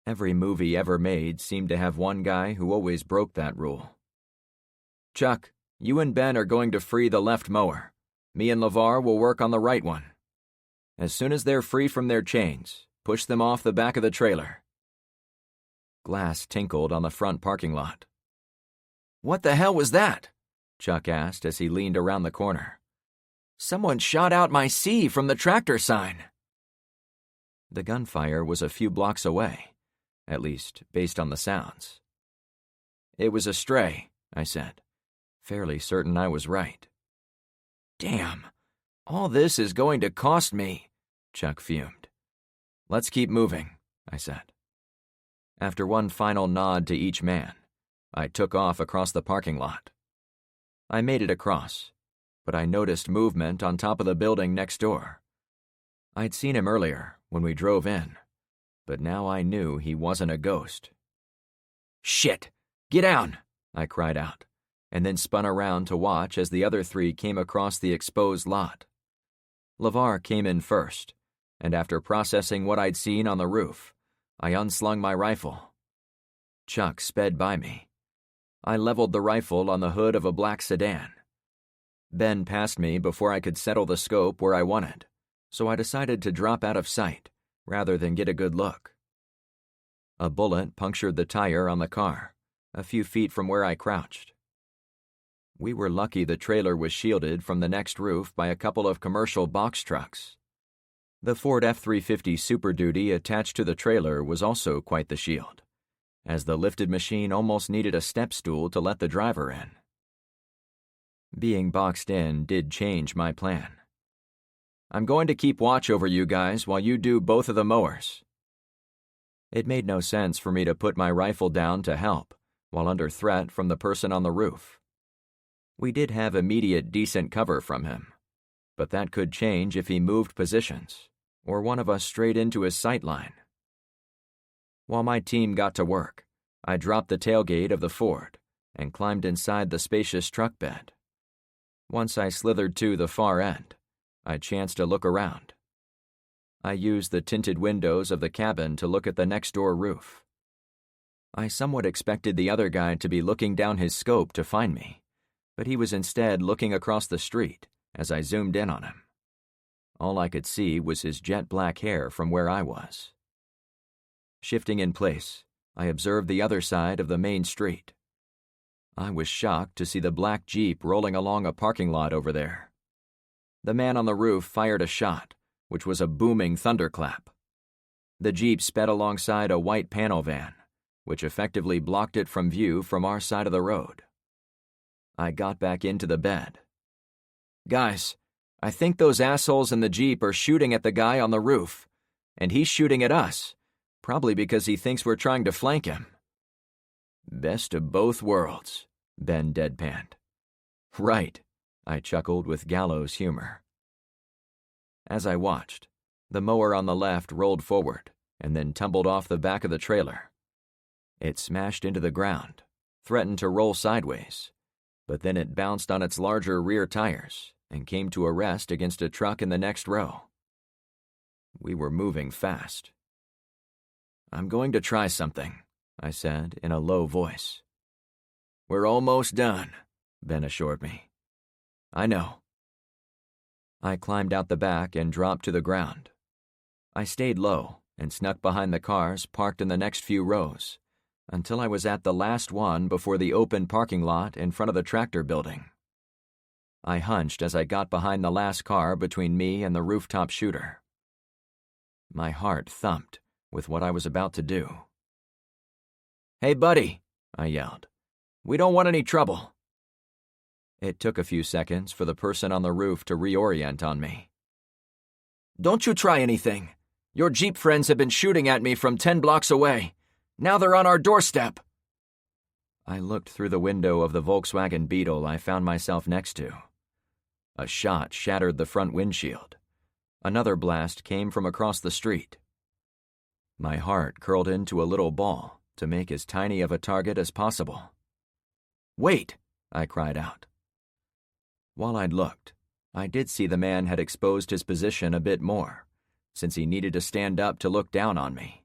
Every movie ever made seemed to have one guy who always broke that rule. "Chuck, you and Ben are going to free the left mower. Me and LeVar will work on the right one. As soon as they're free from their chains, push them off the back of the trailer." Glass tinkled on the front parking lot. "What the hell was that?" Chuck asked as he leaned around the corner. "Someone shot out my C from the tractor sign." The gunfire was a few blocks away, at least based on the sounds. "It was a stray," I said, fairly certain I was right. "Damn, all this is going to cost me," Chuck fumed. "Let's keep moving," I said. After one final nod to each man, I took off across the parking lot. I made it across, but I noticed movement on top of the building next door. I'd seen him earlier when we drove in, but now I knew he wasn't a ghost. "Shit! Get down!" I cried out, and then spun around to watch as the other three came across the exposed lot. LeVar came in first, and after processing what I'd seen on the roof, I unslung my rifle. Chuck sped by me. I leveled the rifle on the hood of a black sedan. Ben passed me before I could settle the scope where I wanted, so I decided to drop out of sight rather than get a good look. A bullet punctured the tire on the car, a few feet from where I crouched. We were lucky the trailer was shielded from the next roof by a couple of commercial box trucks. The Ford F-350 Super Duty attached to the trailer was also quite the shield, as the lifted machine almost needed a step stool to let the driver in. Being boxed in did change my plan. "I'm going to keep watch over you guys while you do both of the mowers." It made no sense for me to put my rifle down to help while under threat from the person on the roof. We did have immediate decent cover from him, but that could change if he moved positions, or one of us strayed into his sight line. While my team got to work, I dropped the tailgate of the Ford and climbed inside the spacious truck bed. Once I slithered to the far end, I chanced to look around. I used the tinted windows of the cabin to look at the next-door roof. I somewhat expected the other guy to be looking down his scope to find me, but he was instead looking across the street as I zoomed in on him. All I could see was his jet-black hair from where I was. Shifting in place, I observed the other side of the main street. I was shocked to see the black Jeep rolling along a parking lot over there. The man on the roof fired a shot, which was a booming thunderclap. The Jeep sped alongside a white panel van, which effectively blocked it from view from our side of the road. I got back into the bed. "Guys, I think those assholes in the Jeep are shooting at the guy on the roof, and he's shooting at us, probably because he thinks we're trying to flank him." "Best of both worlds," Ben deadpanned. "Right," I chuckled with gallows humor. As I watched, the mower on the left rolled forward and then tumbled off the back of the trailer. It smashed into the ground, threatened to roll sideways, but then it bounced on its larger rear tires and came to a rest against a truck in the next row. We were moving fast. "I'm going to try something," I said in a low voice. "We're almost done," Ben assured me. "I know." I climbed out the back and dropped to the ground. I stayed low and snuck behind the cars parked in the next few rows until I was at the last one before the open parking lot in front of the tractor building. I hunched as I got behind the last car between me and the rooftop shooter. My heart thumped with what I was about to do. "Hey, buddy," I yelled. "We don't want any trouble." It took a few seconds for the person on the roof to reorient on me. "Don't you try anything. Your Jeep friends have been shooting at me from 10 blocks away. Now they're on our doorstep." I looked through the window of the Volkswagen Beetle I found myself next to. A shot shattered the front windshield. Another blast came from across the street. My heart curled into a little ball to make as tiny of a target as possible. "Wait," I cried out. While I'd looked, I did see the man had exposed his position a bit more, since he needed to stand up to look down on me.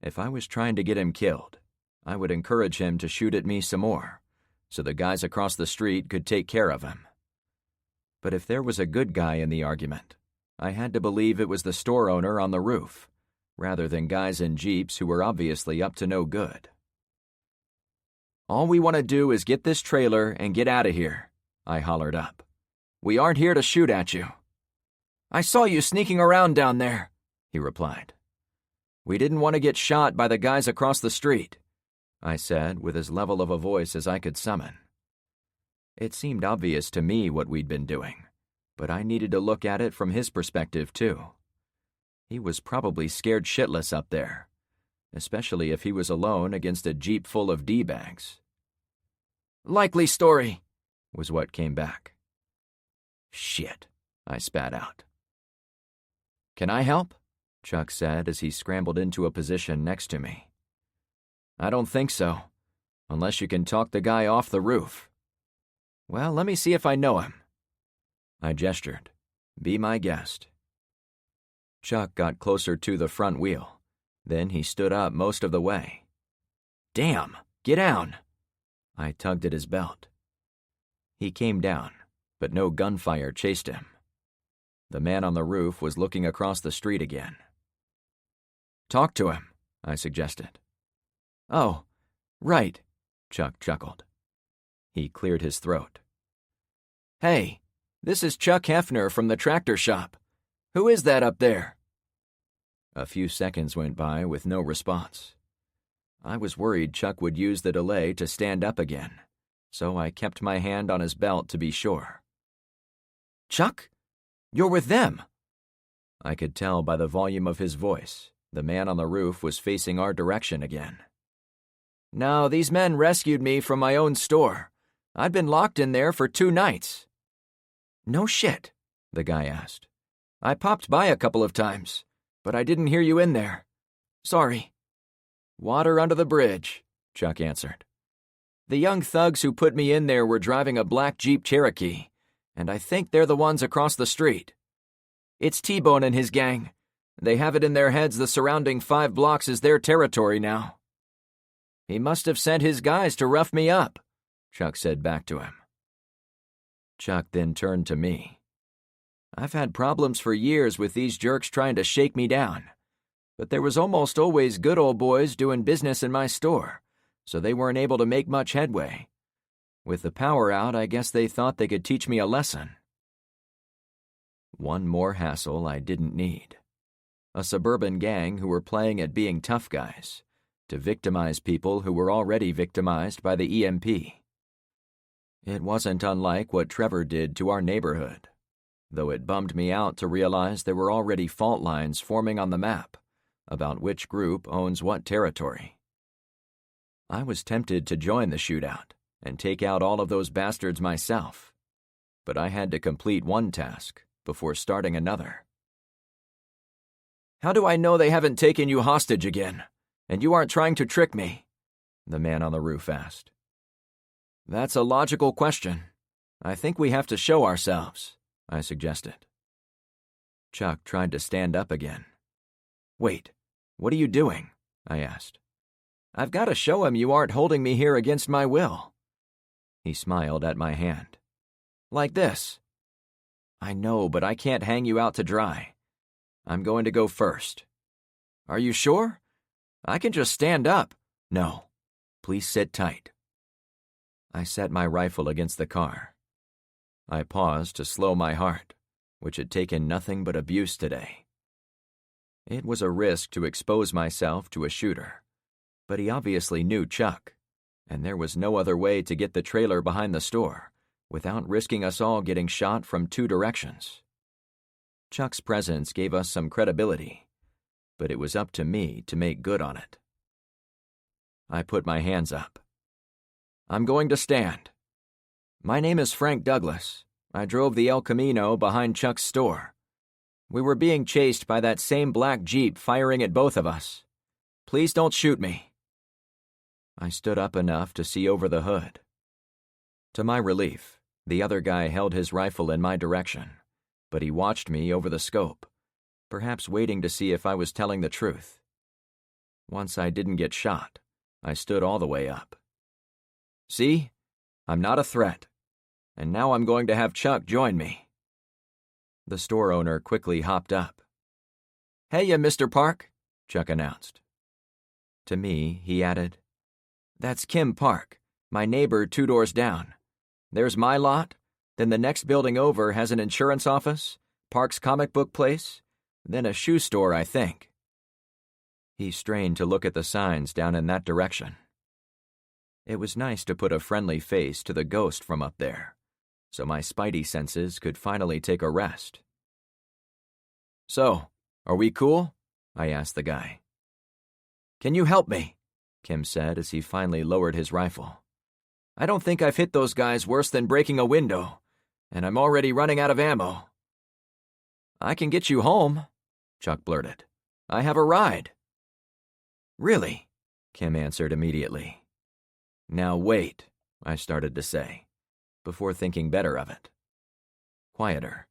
If I was trying to get him killed, I would encourage him to shoot at me some more, so the guys across the street could take care of him. But if there was a good guy in the argument, I had to believe it was the store owner on the roof, rather than guys in Jeeps who were obviously up to no good. "All we want to do is get this trailer and get out of here," I hollered up. "We aren't here to shoot at you." "I saw you sneaking around down there," he replied. "We didn't want to get shot by the guys across the street," I said with as level of a voice as I could summon. It seemed obvious to me what we'd been doing, but I needed to look at it from his perspective too. He was probably scared shitless up there, especially if he was alone against a Jeep full of D-bags. "Likely story," was what came back. "Shit," I spat out. "Can I help?" Chuck said as he scrambled into a position next to me. "I don't think so, unless you can talk the guy off the roof." "Well, let me see if I know him." I gestured. "Be my guest." Chuck got closer to the front wheel. Then he stood up most of the way. "Damn, get down." I tugged at his belt. He came down, but no gunfire chased him. The man on the roof was looking across the street again. "Talk to him," I suggested. "Oh, right," Chuck chuckled. He cleared his throat. "Hey, this is Chuck Hefner from the tractor shop. Who is that up there?" A few seconds went by with no response. I was worried Chuck would use the delay to stand up again, so I kept my hand on his belt to be sure. "Chuck? You're with them?" I could tell by the volume of his voice the man on the roof was facing our direction again. "No, these men rescued me from my own store. I'd been locked in there for 2 nights. "No shit?" the guy asked. "I popped by a couple of times, but I didn't hear you in there. Sorry." "Water under the bridge," Chuck answered. "The young thugs who put me in there were driving a black Jeep Cherokee, and I think they're the ones across the street. It's T-Bone and his gang. They have it in their heads the surrounding 5 blocks is their territory now." "He must have sent his guys to rough me up," Chuck said back to him. Chuck then turned to me. "I've had problems for years with these jerks trying to shake me down, but there was almost always good old boys doing business in my store, so they weren't able to make much headway. With the power out, I guess they thought they could teach me a lesson." One more hassle I didn't need. A suburban gang who were playing at being tough guys to victimize people who were already victimized by the EMP. It wasn't unlike what Trevor did to our neighborhood, though it bummed me out to realize there were already fault lines forming on the map about which group owns what territory. I was tempted to join the shootout and take out all of those bastards myself, but I had to complete one task before starting another. "How do I know they haven't taken you hostage again, and you aren't trying to trick me?" the man on the roof asked. "That's a logical question. I think we have to show ourselves," I suggested. Chuck tried to stand up again. "Wait, what are you doing?" I asked. "I've got to show him you aren't holding me here against my will." He smiled at my hand. "Like this." I know, but I can't hang you out to dry. I'm going to go first. Are you sure? I can just stand up. No. Please sit tight. I set my rifle against the car. I paused to slow my heart, which had taken nothing but abuse today. It was a risk to expose myself to a shooter, but he obviously knew Chuck, and there was no other way to get the trailer behind the store without risking us all getting shot from 2 directions. Chuck's presence gave us some credibility, but it was up to me to make good on it. I put my hands up. I'm going to stand. My name is Frank Douglas. I drove the El Camino behind Chuck's store. We were being chased by that same black Jeep firing at both of us. Please don't shoot me. I stood up enough to see over the hood. To my relief, the other guy held his rifle in my direction, but he watched me over the scope, perhaps waiting to see if I was telling the truth. Once I didn't get shot, I stood all the way up. See? I'm not a threat. And now I'm going to have Chuck join me. The store owner quickly hopped up. Heya, Mr. Park, Chuck announced. To me, he added, That's Kim Park, my neighbor 2 doors down. There's my lot, then the next building over has an insurance office, Park's comic book place, then a shoe store, I think. He strained to look at the signs down in that direction. It was nice to put a friendly face to the ghost from up there, so my spidey senses could finally take a rest. So, are we cool? I asked the guy. Can you help me? Kim said as he finally lowered his rifle. I don't think I've hit those guys worse than breaking a window, and I'm already running out of ammo. I can get you home, Chuck blurted. I have a ride. Really? Kim answered immediately. Now wait, I started to say, before thinking better of it. Quieter,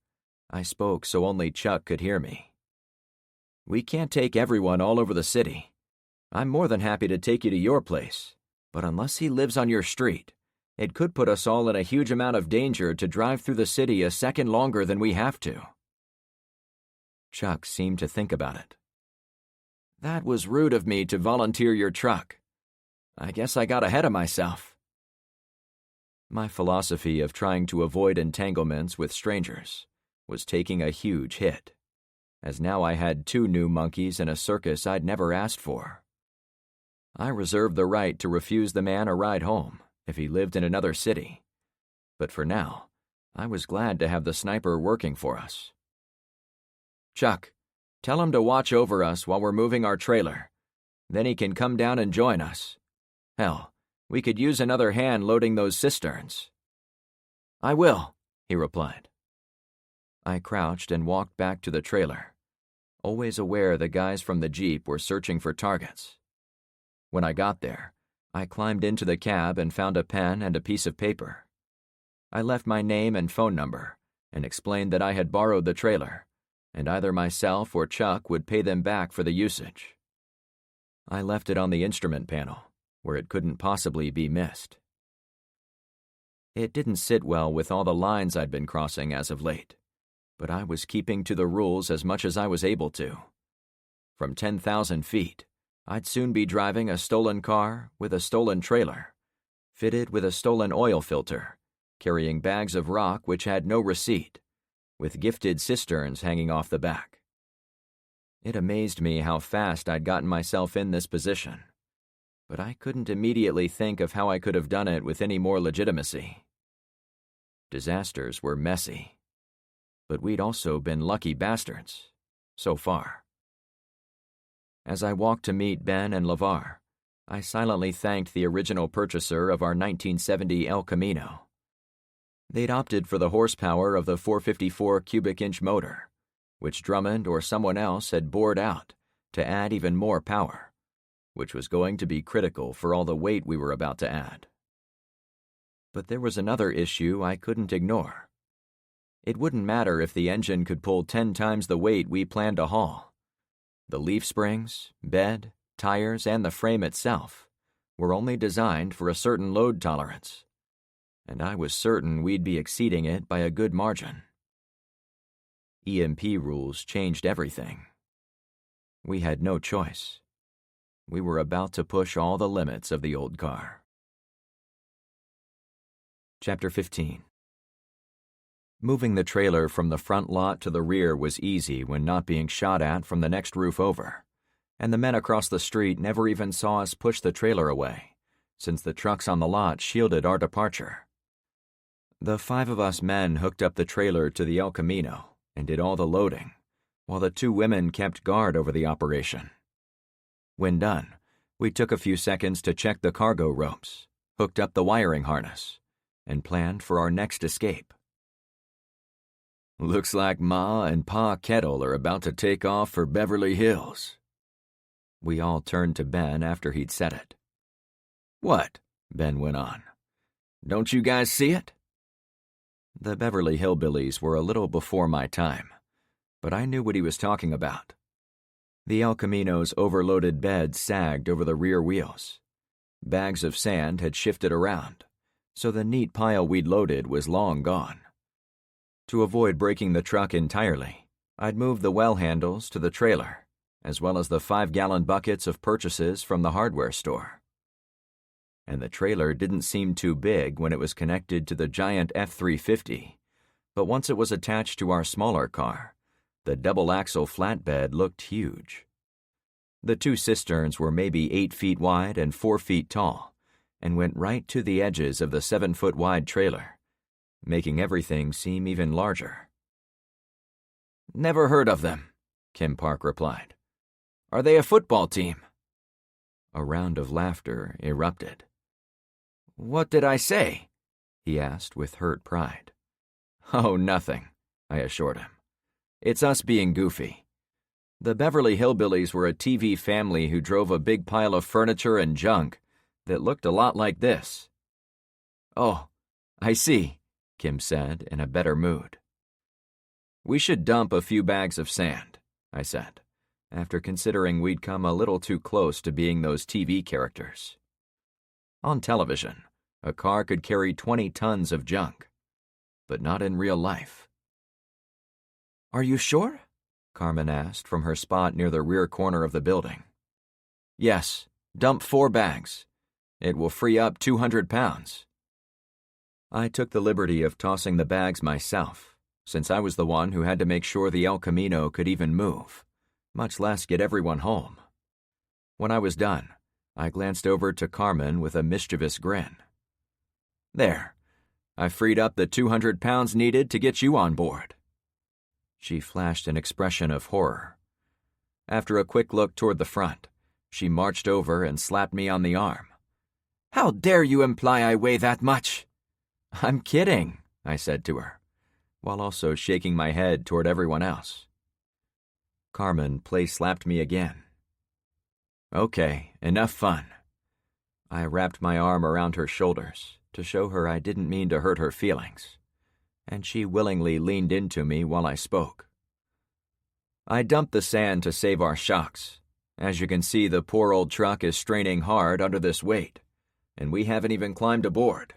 I spoke so only Chuck could hear me. We can't take everyone all over the city. I'm more than happy to take you to your place, but unless he lives on your street, it could put us all in a huge amount of danger to drive through the city a second longer than we have to. Chuck seemed to think about it. That was rude of me to volunteer your truck. I guess I got ahead of myself. My philosophy of trying to avoid entanglements with strangers was taking a huge hit, as now I had 2 new monkeys in a circus I'd never asked for. I reserved the right to refuse the man a ride home if he lived in another city, but for now, I was glad to have the sniper working for us. Chuck, tell him to watch over us while we're moving our trailer. Then he can come down and join us. Hell, we could use another hand loading those cisterns. I will, he replied. I crouched and walked back to the trailer, always aware the guys from the Jeep were searching for targets. When I got there, I climbed into the cab and found a pen and a piece of paper. I left my name and phone number and explained that I had borrowed the trailer, and either myself or Chuck would pay them back for the usage. I left it on the instrument panel, where it couldn't possibly be missed. It didn't sit well with all the lines I'd been crossing as of late, but I was keeping to the rules as much as I was able to. From 10,000 feet, I'd soon be driving a stolen car with a stolen trailer, fitted with a stolen oil filter, carrying bags of rock which had no receipt, with gifted cisterns hanging off the back. It amazed me how fast I'd gotten myself in this position, but I couldn't immediately think of how I could have done it with any more legitimacy. Disasters were messy, but we'd also been lucky bastards, so far. As I walked to meet Ben and LeVar, I silently thanked the original purchaser of our 1970 El Camino. They'd opted for the horsepower of the 454 cubic inch motor, which Drummond or someone else had bored out to add even more power, which was going to be critical for all the weight we were about to add. But there was another issue I couldn't ignore. It wouldn't matter if the engine could pull 10 times the weight we planned to haul. The leaf springs, bed, tires, and the frame itself were only designed for a certain load tolerance, and I was certain we'd be exceeding it by a good margin. EMP rules changed everything. We had no choice. We were about to push all the limits of the old car. Chapter 15. Moving the trailer from the front lot to the rear was easy when not being shot at from the next roof over, and the men across the street never even saw us push the trailer away, since the trucks on the lot shielded our departure. The 5 of us men hooked up the trailer to the El Camino and did all the loading, while the 2 women kept guard over the operation. When done, we took a few seconds to check the cargo ropes, hooked up the wiring harness, and planned for our next escape. Looks like Ma and Pa Kettle are about to take off for Beverly Hills. We all turned to Ben after he'd said it. What? Ben went on. Don't you guys see it? The Beverly Hillbillies were a little before my time, but I knew what he was talking about. The El Camino's overloaded bed sagged over the rear wheels. Bags of sand had shifted around, so the neat pile we'd loaded was long gone. To avoid breaking the truck entirely, I'd moved the well handles to the trailer, as well as the 5-gallon buckets of purchases from the hardware store. And the trailer didn't seem too big when it was connected to the giant F-350, but once it was attached to our smaller car, the double-axle flatbed looked huge. The 2 cisterns were maybe 8 feet wide and 4 feet tall, and went right to the edges of the 7-foot-wide trailer, making everything seem even larger. Never heard of them, Kim Park replied. Are they a football team? A round of laughter erupted. What did I say? He asked with hurt pride. Oh, nothing, I assured him. It's us being goofy. The Beverly Hillbillies were a TV family who drove a big pile of furniture and junk that looked a lot like this. Oh, I see, Kim said in a better mood. We should dump a few bags of sand, I said, after considering we'd come a little too close to being those TV characters. On television, a car could carry 20 tons of junk, but not in real life. Are you sure? Carmen asked from her spot near the rear corner of the building. Yes, dump 4 bags. It will free up 200 pounds. I took the liberty of tossing the bags myself, since I was the one who had to make sure the El Camino could even move, much less get everyone home. When I was done, I glanced over to Carmen with a mischievous grin. There, I freed up the 200 pounds needed to get you on board. She flashed an expression of horror. After a quick look toward the front, she marched over and slapped me on the arm. How dare you imply I weigh that much? I'm kidding, I said to her, while also shaking my head toward everyone else. Carmen slapped me again. Okay, enough fun. I wrapped my arm around her shoulders to show her I didn't mean to hurt her feelings, and she willingly leaned into me while I spoke. I dumped the sand to save our shocks. As you can see, the poor old truck is straining hard under this weight, and we haven't even climbed aboard.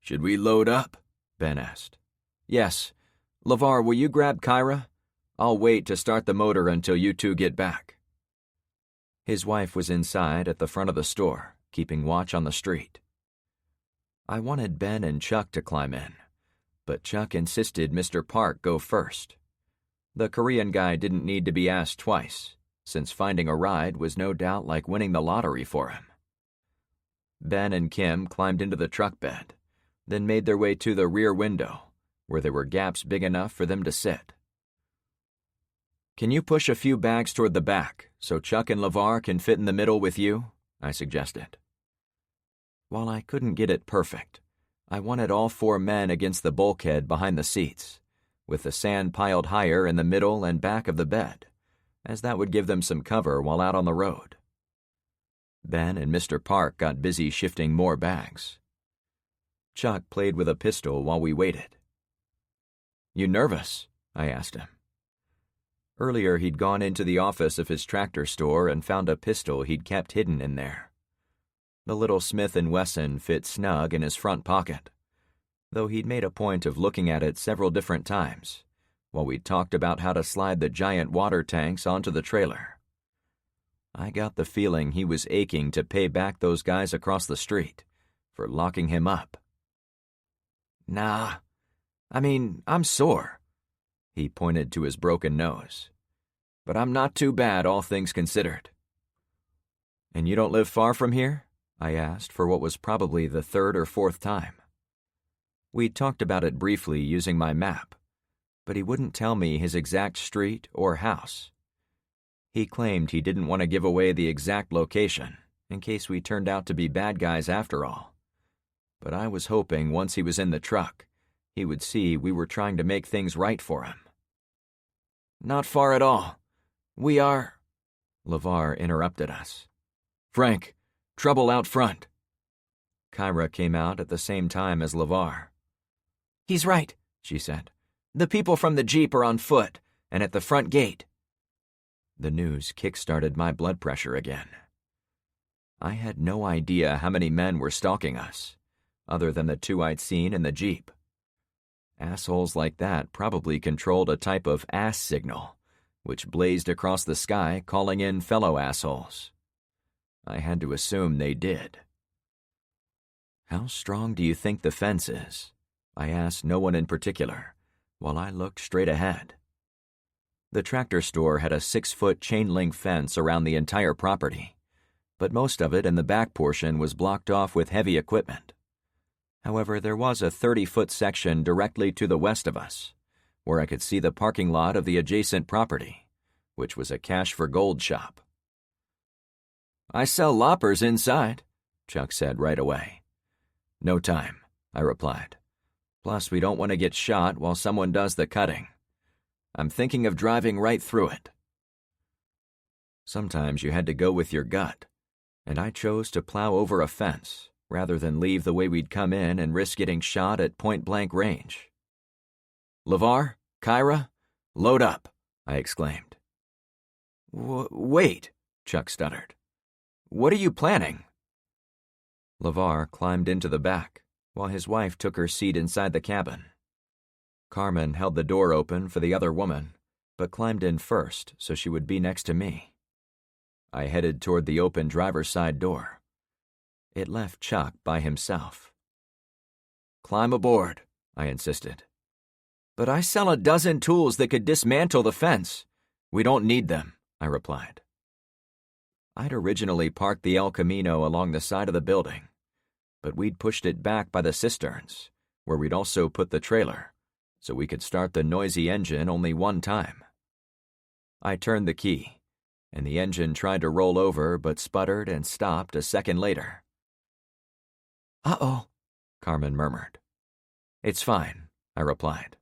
Should we load up? Ben asked. Yes. LeVar, will you grab Kyra? I'll wait to start the motor until you 2 get back. His wife was inside at the front of the store, keeping watch on the street. I wanted Ben and Chuck to climb in, but Chuck insisted Mr. Park go first. The Korean guy didn't need to be asked twice, since finding a ride was no doubt like winning the lottery for him. Ben and Kim climbed into the truck bed, then made their way to the rear window, where there were gaps big enough for them to sit. Can you push a few bags toward the back, so Chuck and LeVar can fit in the middle with you? I suggested. While I couldn't get it perfect, I wanted all 4 men against the bulkhead behind the seats, with the sand piled higher in the middle and back of the bed, as that would give them some cover while out on the road. Ben and Mr. Park got busy shifting more bags. Chuck played with a pistol while we waited. You nervous? I asked him. Earlier he'd gone into the office of his tractor store and found a pistol he'd kept hidden in there. The little Smith & Wesson fit snug in his front pocket, though he'd made a point of looking at it several different times, while we talked about how to slide the giant water tanks onto the trailer. I got the feeling he was aching to pay back those guys across the street for locking him up. Nah, I'm sore. He pointed to his broken nose. But I'm not too bad, all things considered. And you don't live far from here? I asked for what was probably the third or fourth time. We talked about it briefly using my map, but he wouldn't tell me his exact street or house. He claimed he didn't want to give away the exact location in case we turned out to be bad guys after all. But I was hoping once he was in the truck, he would see we were trying to make things right for him. Not far at all. We are... LeVar interrupted us. Frank, trouble out front. Kyra came out at the same time as LeVar. He's right, she said. The people from the Jeep are on foot and at the front gate. The news kick-started my blood pressure again. I had no idea how many men were stalking us, other than the two I'd seen in the Jeep. Assholes like that probably controlled a type of ass signal, which blazed across the sky calling in fellow assholes. I had to assume they did. How strong do you think the fence is? I asked no one in particular, while I looked straight ahead. The tractor store had a 6-foot chain-link fence around the entire property, but most of it in the back portion was blocked off with heavy equipment. However, there was a 30-foot section directly to the west of us, where I could see the parking lot of the adjacent property, which was a cash-for-gold shop. I sell loppers inside, Chuck said right away. No time, I replied. Plus, we don't want to get shot while someone does the cutting. I'm thinking of driving right through it. Sometimes you had to go with your gut, and I chose to plow over a fence rather than leave the way we'd come in and risk getting shot at point-blank range. LeVar, Kyra, load up, I exclaimed. Wait, Chuck stuttered. What are you planning? LeVar climbed into the back, while his wife took her seat inside the cabin. Carmen held the door open for the other woman, but climbed in first so she would be next to me. I headed toward the open driver's side door. It left Chuck by himself. Climb aboard, I insisted. But I sell a dozen tools that could dismantle the fence. We don't need them, I replied. I'd originally parked the El Camino along the side of the building, but we'd pushed it back by the cisterns, where we'd also put the trailer, so we could start the noisy engine only one time. I turned the key, and the engine tried to roll over but sputtered and stopped a second later. Uh-oh, Carmen murmured. It's fine, I replied.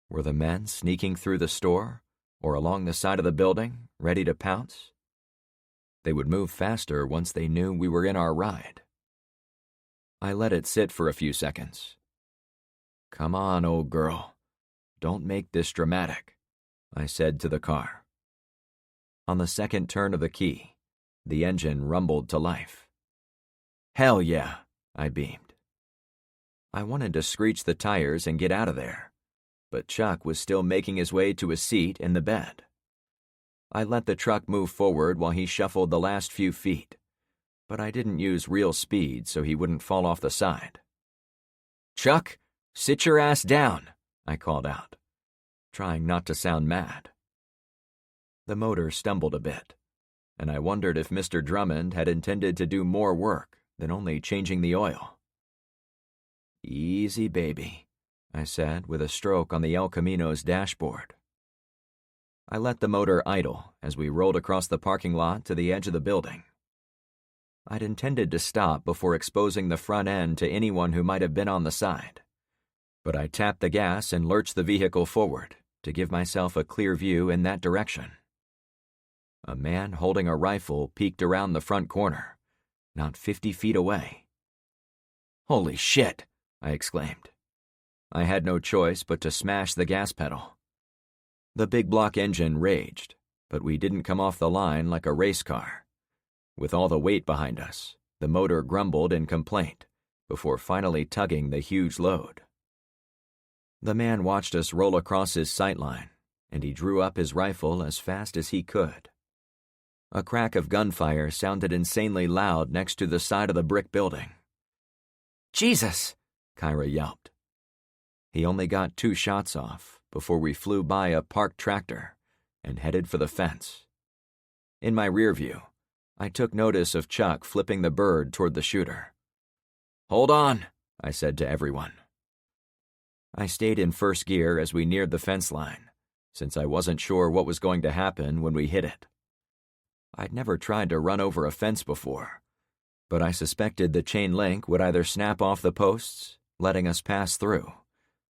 Were the men sneaking through the store or along the side of the building, ready to pounce? They would move faster once they knew we were in our ride. I let it sit for a few seconds. Come on, old girl. Don't make this dramatic, I said to the car. On the second turn of the key, the engine rumbled to life. Hell yeah, I beamed. I wanted to screech the tires and get out of there, but Chuck was still making his way to a seat in the bed. I let the truck move forward while he shuffled the last few feet, but I didn't use real speed so he wouldn't fall off the side. Chuck, sit your ass down, I called out, trying not to sound mad. The motor stumbled a bit, and I wondered if Mr. Drummond had intended to do more work than only changing the oil. Easy, baby, I said with a stroke on the El Camino's dashboard. I let the motor idle as we rolled across the parking lot to the edge of the building. I'd intended to stop before exposing the front end to anyone who might have been on the side, but I tapped the gas and lurched the vehicle forward to give myself a clear view in that direction. A man holding a rifle peeked around the front corner, not 50 feet away. Holy shit, I exclaimed. I had no choice but to smash the gas pedal. The big block engine raged, but we didn't come off the line like a race car. With all the weight behind us, the motor grumbled in complaint before finally tugging the huge load. The man watched us roll across his sightline, and he drew up his rifle as fast as he could. A crack of gunfire sounded insanely loud next to the side of the brick building. Jesus! Kyra yelped. He only got 2 shots off before we flew by a parked tractor and headed for the fence. In my rear view, I took notice of Chuck flipping the bird toward the shooter. "Hold on," I said to everyone. I stayed in first gear as we neared the fence line, since I wasn't sure what was going to happen when we hit it. I'd never tried to run over a fence before, but I suspected the chain link would either snap off the posts, letting us pass through,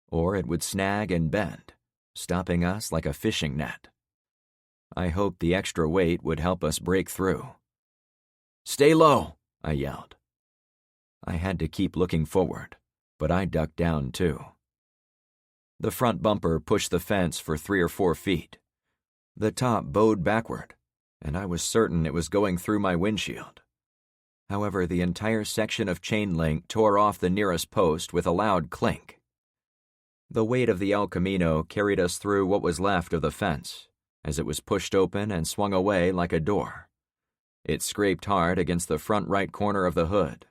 or it would snag and bend, stopping us like a fishing net. I hoped the extra weight would help us break through. "Stay low," I yelled. I had to keep looking forward, but I ducked down too. The front bumper pushed the fence for 3 or 4 feet. The top bowed backward, and I was certain it was going through my windshield. However, the entire section of chain link tore off the nearest post with a loud clink. The weight of the El Camino carried us through what was left of the fence, as it was pushed open and swung away like a door. It scraped hard against the front right corner of the hood.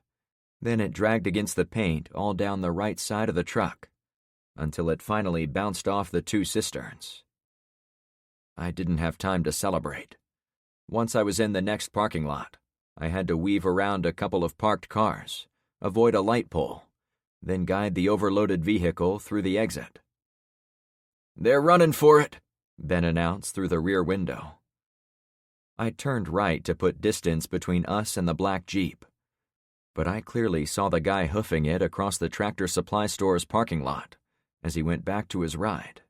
Then it dragged against the paint all down the right side of the truck, until it finally bounced off the 2 cisterns. I didn't have time to celebrate. Once I was in the next parking lot, I had to weave around a couple of parked cars, avoid a light pole, then guide the overloaded vehicle through the exit. "They're running for it," Ben announced through the rear window. I turned right to put distance between us and the black Jeep, but I clearly saw the guy hoofing it across the Tractor Supply Store's parking lot as he went back to his ride.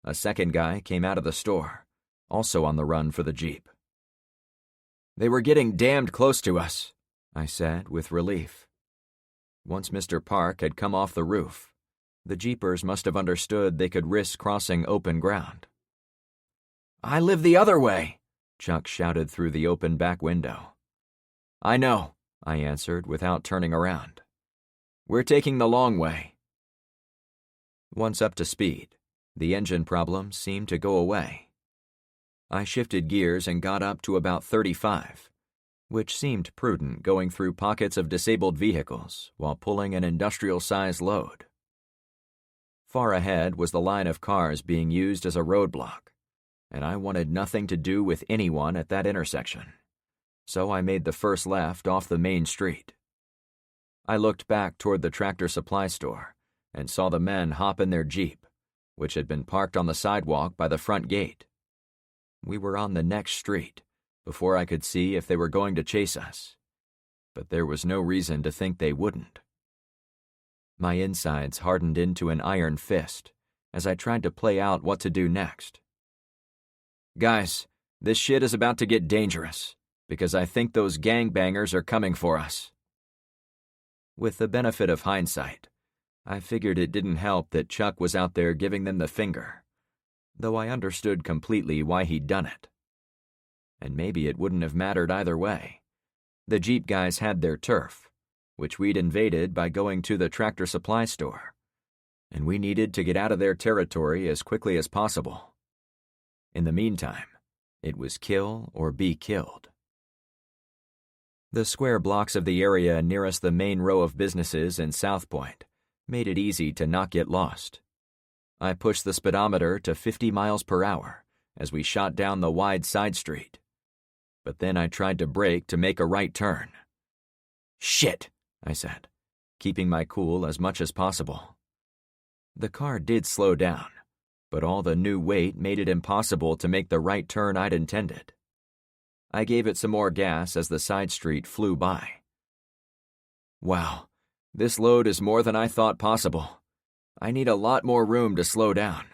A second guy came out of the store, also on the run for the Jeep. "They were getting damned close to us," I said with relief. Once Mr. Park had come off the roof, the Jeepers must have understood they could risk crossing open ground. "I live the other way," Chuck shouted through the open back window. "I know," I answered without turning around. "We're taking the long way." Once up to speed, the engine problem seemed to go away. I shifted gears and got up to about 35, which seemed prudent going through pockets of disabled vehicles while pulling an industrial-sized load. Far ahead was the line of cars being used as a roadblock, and I wanted nothing to do with anyone at that intersection, so I made the first left off the main street. I looked back toward the Tractor Supply Store and saw the men hop in their Jeep, which had been parked on the sidewalk by the front gate. We were on the next street before I could see if they were going to chase us, but there was no reason to think they wouldn't. My insides hardened into an iron fist as I tried to play out what to do next. "Guys, this shit is about to get dangerous, because I think those gangbangers are coming for us." With the benefit of hindsight, I figured it didn't help that Chuck was out there giving them the finger, though I understood completely why he'd done it. And maybe it wouldn't have mattered either way. The Jeep guys had their turf, which we'd invaded by going to the Tractor Supply Store, and we needed to get out of their territory as quickly as possible. In the meantime, it was kill or be killed. The square blocks of the area nearest the main row of businesses in South Point made it easy to not get lost. I pushed the speedometer to 50 miles per hour as we shot down the wide side street, but then I tried to brake to make a right turn. "Shit," I said, keeping my cool as much as possible. The car did slow down, but all the new weight made it impossible to make the right turn I'd intended. I gave it some more gas as the side street flew by. Wow, this load is more than I thought possible. I need a lot more room to slow down.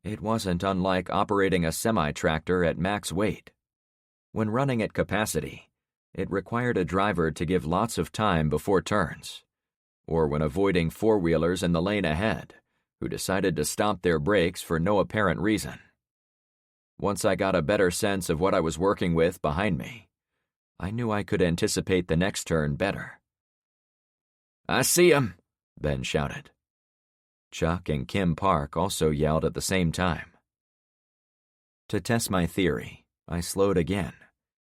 It wasn't unlike operating a semi-tractor at max weight. When running at capacity, it required a driver to give lots of time before turns, or when avoiding four-wheelers in the lane ahead, who decided to stomp their brakes for no apparent reason. Once I got a better sense of what I was working with behind me, I knew I could anticipate the next turn better. "I see him," Ben shouted. Chuck and Kim Park also yelled at the same time. To test my theory, I slowed again,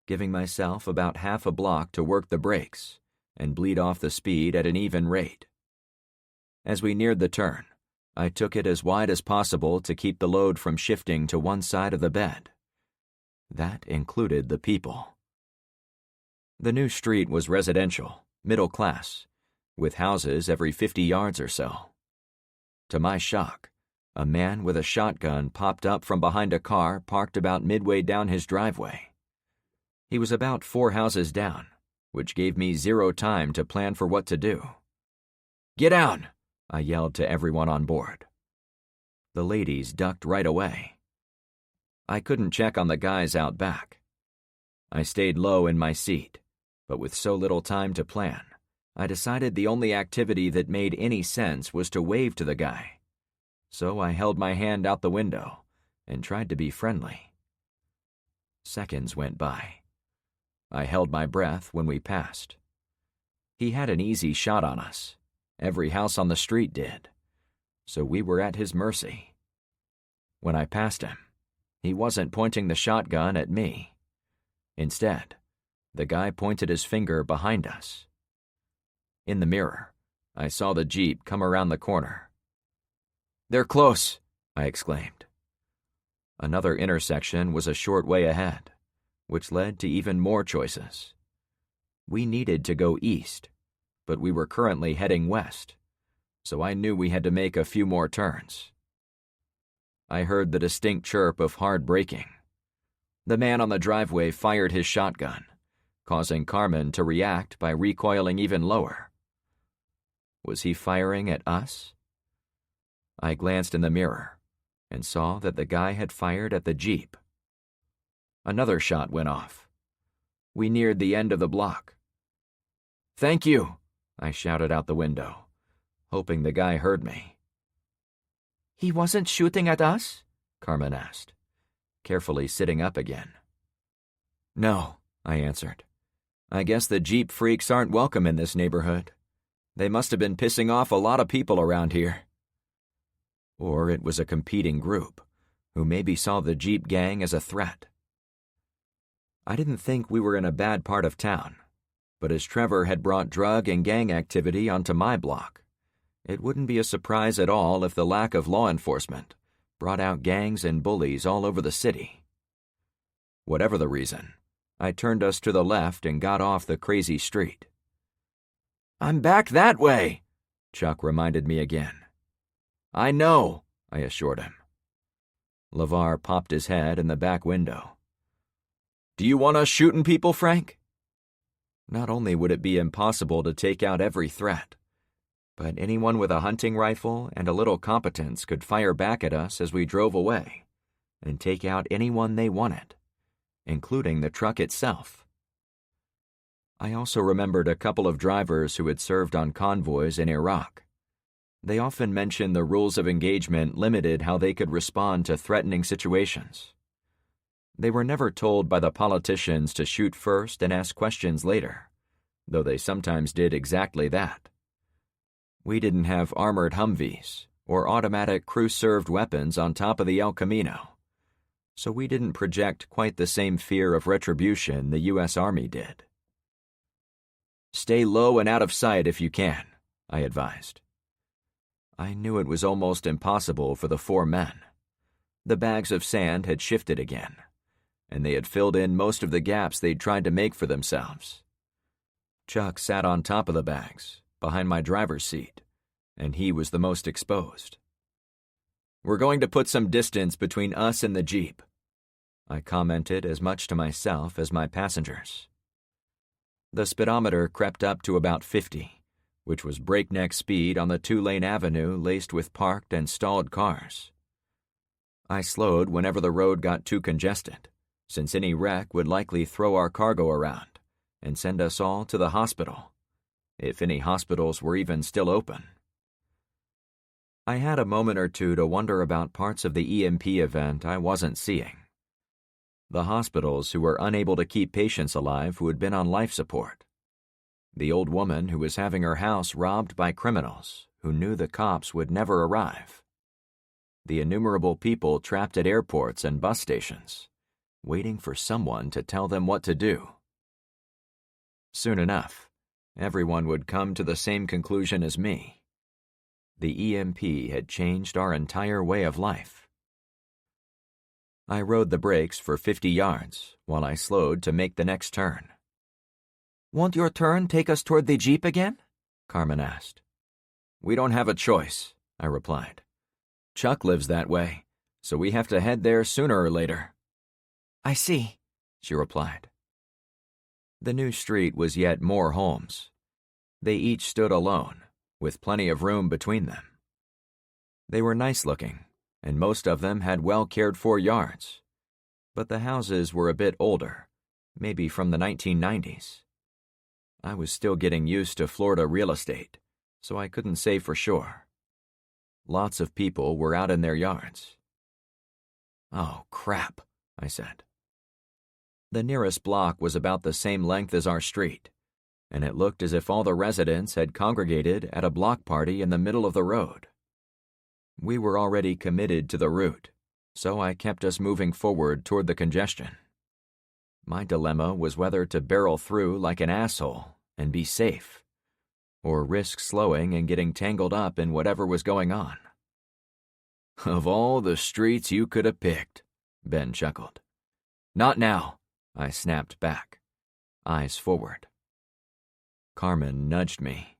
giving myself about half a block to work the brakes and bleed off the speed at an even rate. As we neared the turn, I took it as wide as possible to keep the load from shifting to one side of the bed. That included the people. The new street was residential, middle class, with houses every 50 yards or so. To my shock, a man with a shotgun popped up from behind a car parked about midway down his driveway. He was about 4 houses down, which gave me zero time to plan for what to do. "Get down!" I yelled to everyone on board. The ladies ducked right away. I couldn't check on the guys out back. I stayed low in my seat, but with so little time to plan, I decided the only activity that made any sense was to wave to the guy. So I held my hand out the window and tried to be friendly. Seconds went by. I held my breath when we passed. He had an easy shot on us. Every house on the street did. So we were at his mercy. When I passed him, he wasn't pointing the shotgun at me. Instead, the guy pointed his finger behind us. In the mirror, I saw the Jeep come around the corner. "They're close," I exclaimed. Another intersection was a short way ahead, which led to even more choices. We needed to go east, but we were currently heading west, so I knew we had to make a few more turns. I heard the distinct chirp of hard braking. The man on the driveway fired his shotgun, causing Carmen to react by recoiling even lower. Was he firing at us? I glanced in the mirror and saw that the guy had fired at the Jeep. Another shot went off. We neared the end of the block. "Thank you," I shouted out the window, hoping the guy heard me. "He wasn't shooting at us?" Carmen asked, carefully sitting up again. "No," I answered. "I guess the Jeep freaks aren't welcome in this neighborhood. They must have been pissing off a lot of people around here." Or it was a competing group, who maybe saw the Jeep gang as a threat. I didn't think we were in a bad part of town, but as Trevor had brought drug and gang activity onto my block, it wouldn't be a surprise at all if the lack of law enforcement brought out gangs and bullies all over the city. Whatever the reason, I turned us to the left and got off the crazy street. "I'm back that way," Chuck reminded me again. "I know," I assured him. LeVar popped his head in the back window. "Do you want us shooting people, Frank?" Not only would it be impossible to take out every threat, but anyone with a hunting rifle and a little competence could fire back at us as we drove away and take out anyone they wanted, including the truck itself. I also remembered a couple of drivers who had served on convoys in Iraq. They often mentioned the rules of engagement limited how they could respond to threatening situations. They were never told by the politicians to shoot first and ask questions later, though they sometimes did exactly that. We didn't have armored Humvees or automatic crew-served weapons on top of the El Camino, so we didn't project quite the same fear of retribution the U.S. Army did. "Stay low and out of sight if you can," I advised. I knew it was almost impossible for the 4 men. The bags of sand had shifted again, and they had filled in most of the gaps they'd tried to make for themselves. Chuck sat on top of the bags, behind my driver's seat, and he was the most exposed. "We're going to put some distance between us and the Jeep," I commented as much to myself as my passengers. The speedometer crept up to about 50, which was breakneck speed on the 2-lane avenue laced with parked and stalled cars. I slowed whenever the road got too congested, since any wreck would likely throw our cargo around and send us all to the hospital, if any hospitals were even still open. I had a moment or two to wonder about parts of the EMP event I wasn't seeing. The hospitals who were unable to keep patients alive who had been on life support. The old woman who was having her house robbed by criminals who knew the cops would never arrive. The innumerable people trapped at airports and bus stations, waiting for someone to tell them what to do. Soon enough, everyone would come to the same conclusion as me. The EMP had changed our entire way of life. I rode the brakes for 50 yards while I slowed to make the next turn. "Won't your turn take us toward the Jeep again?" Carmen asked. "We don't have a choice," I replied. "Chuck lives that way, so we have to head there sooner or later." "I see," she replied. The new street was yet more homes. They each stood alone, with plenty of room between them. They were nice-looking, and most of them had well-cared-for yards. But the houses were a bit older, maybe from the 1990s. I was still getting used to Florida real estate, so I couldn't say for sure. Lots of people were out in their yards. "Oh, crap," I said. The nearest block was about the same length as our street, and it looked as if all the residents had congregated at a block party in the middle of the road. We were already committed to the route, so I kept us moving forward toward the congestion. My dilemma was whether to barrel through like an asshole and be safe, or risk slowing and getting tangled up in whatever was going on. "Of all the streets you could have picked," Ben chuckled. "Not now," I snapped back, eyes forward. Carmen nudged me.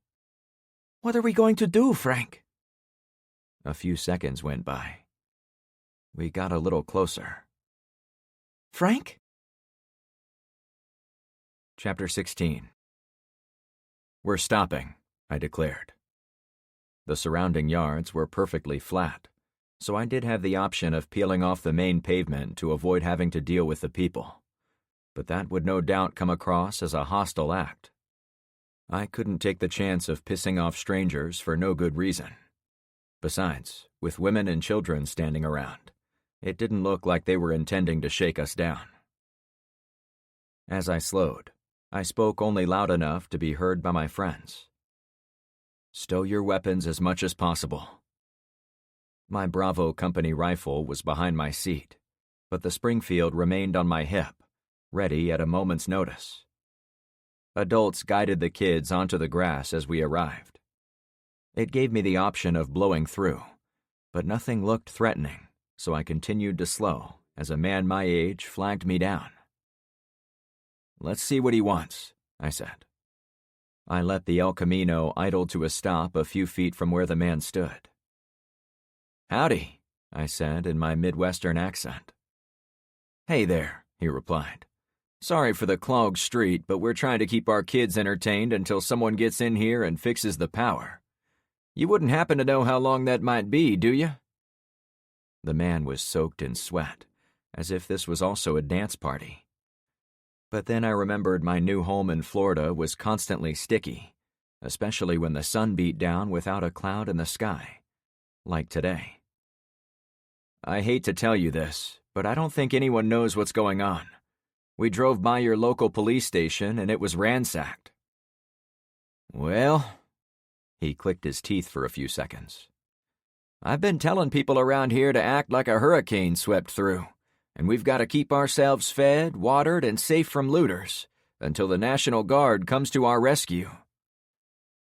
"What are we going to do, Frank?" A few seconds went by. We got a little closer. "Frank?" Chapter 16. "We're stopping," I declared. The surrounding yards were perfectly flat, so I did have the option of peeling off the main pavement to avoid having to deal with the people. But that would no doubt come across as a hostile act. I couldn't take the chance of pissing off strangers for no good reason. Besides, with women and children standing around, it didn't look like they were intending to shake us down. As I slowed, I spoke only loud enough to be heard by my friends. "Stow your weapons as much as possible." My Bravo Company rifle was behind my seat, but the Springfield remained on my hip, ready at a moment's notice. Adults guided the kids onto the grass as we arrived. It gave me the option of blowing through, but nothing looked threatening, so I continued to slow as a man my age flagged me down. "Let's see what he wants," I said. I let the El Camino idle to a stop a few feet from where the man stood. "Howdy," I said in my Midwestern accent. "Hey there," he replied. "Sorry for the clogged street, but we're trying to keep our kids entertained until someone gets in here and fixes the power. You wouldn't happen to know how long that might be, do you?" The man was soaked in sweat, as if this was also a dance party. But then I remembered my new home in Florida was constantly sticky, especially when the sun beat down without a cloud in the sky, like today. "I hate to tell you this, but I don't think anyone knows what's going on. We drove by your local police station and it was ransacked." "Well," he clicked his teeth for a few seconds, "I've been telling people around here to act like a hurricane swept through, and we've got to keep ourselves fed, watered, and safe from looters until the National Guard comes to our rescue."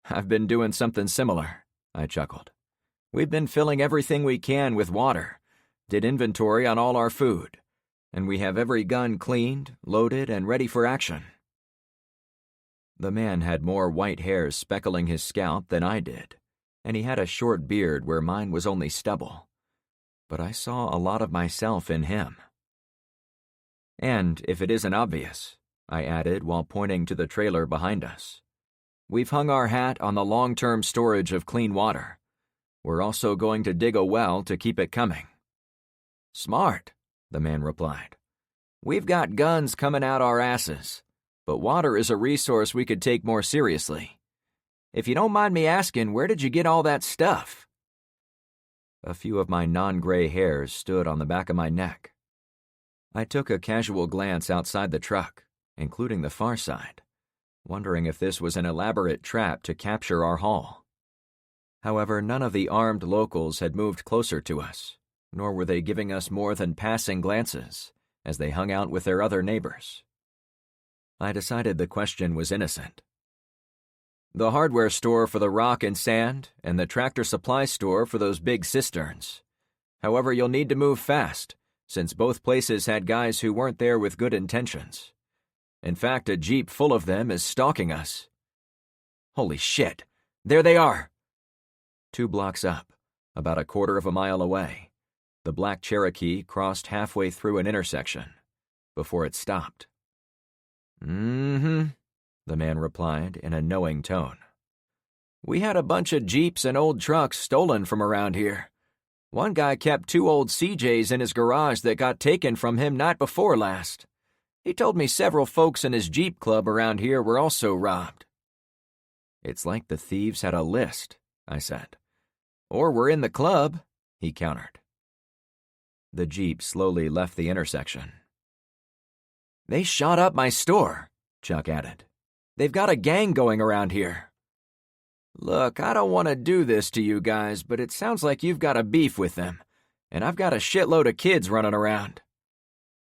"I've been doing something similar," I chuckled. "We've been filling everything we can with water, did inventory on all our food, and we have every gun cleaned, loaded, and ready for action." The man had more white hairs speckling his scalp than I did, and he had a short beard where mine was only stubble. But I saw a lot of myself in him. "And if it isn't obvious," I added while pointing to the trailer behind us, "we've hung our hat on the long-term storage of clean water. We're also going to dig a well to keep it coming." "Smart," the man replied. "We've got guns coming out our asses, but water is a resource we could take more seriously. If you don't mind me asking, where did you get all that stuff?" A few of my non-gray hairs stood on the back of my neck. I took a casual glance outside the truck, including the far side, wondering if this was an elaborate trap to capture our haul. However, none of the armed locals had moved closer to us, nor were they giving us more than passing glances as they hung out with their other neighbors. I decided the question was innocent. "The hardware store for the rock and sand, and the tractor supply store for those big cisterns. However, you'll need to move fast, since both places had guys who weren't there with good intentions. In fact, a jeep full of them is stalking us." "Holy shit! There they are!" 2 blocks up, about a quarter of a mile away, the black Cherokee crossed halfway through an intersection, before it stopped. "Mm-hmm," the man replied in a knowing tone. "We had a bunch of Jeeps and old trucks stolen from around here. One guy kept 2 old CJs in his garage that got taken from him night before last. He told me several folks in his Jeep club around here were also robbed." "It's like the thieves had a list," I said. "Or were in the club," he countered. The Jeep slowly left the intersection. "They shot up my store," Chuck added. "They've got a gang going around here." "Look, I don't want to do this to you guys, but it sounds like you've got a beef with them, and I've got a shitload of kids running around."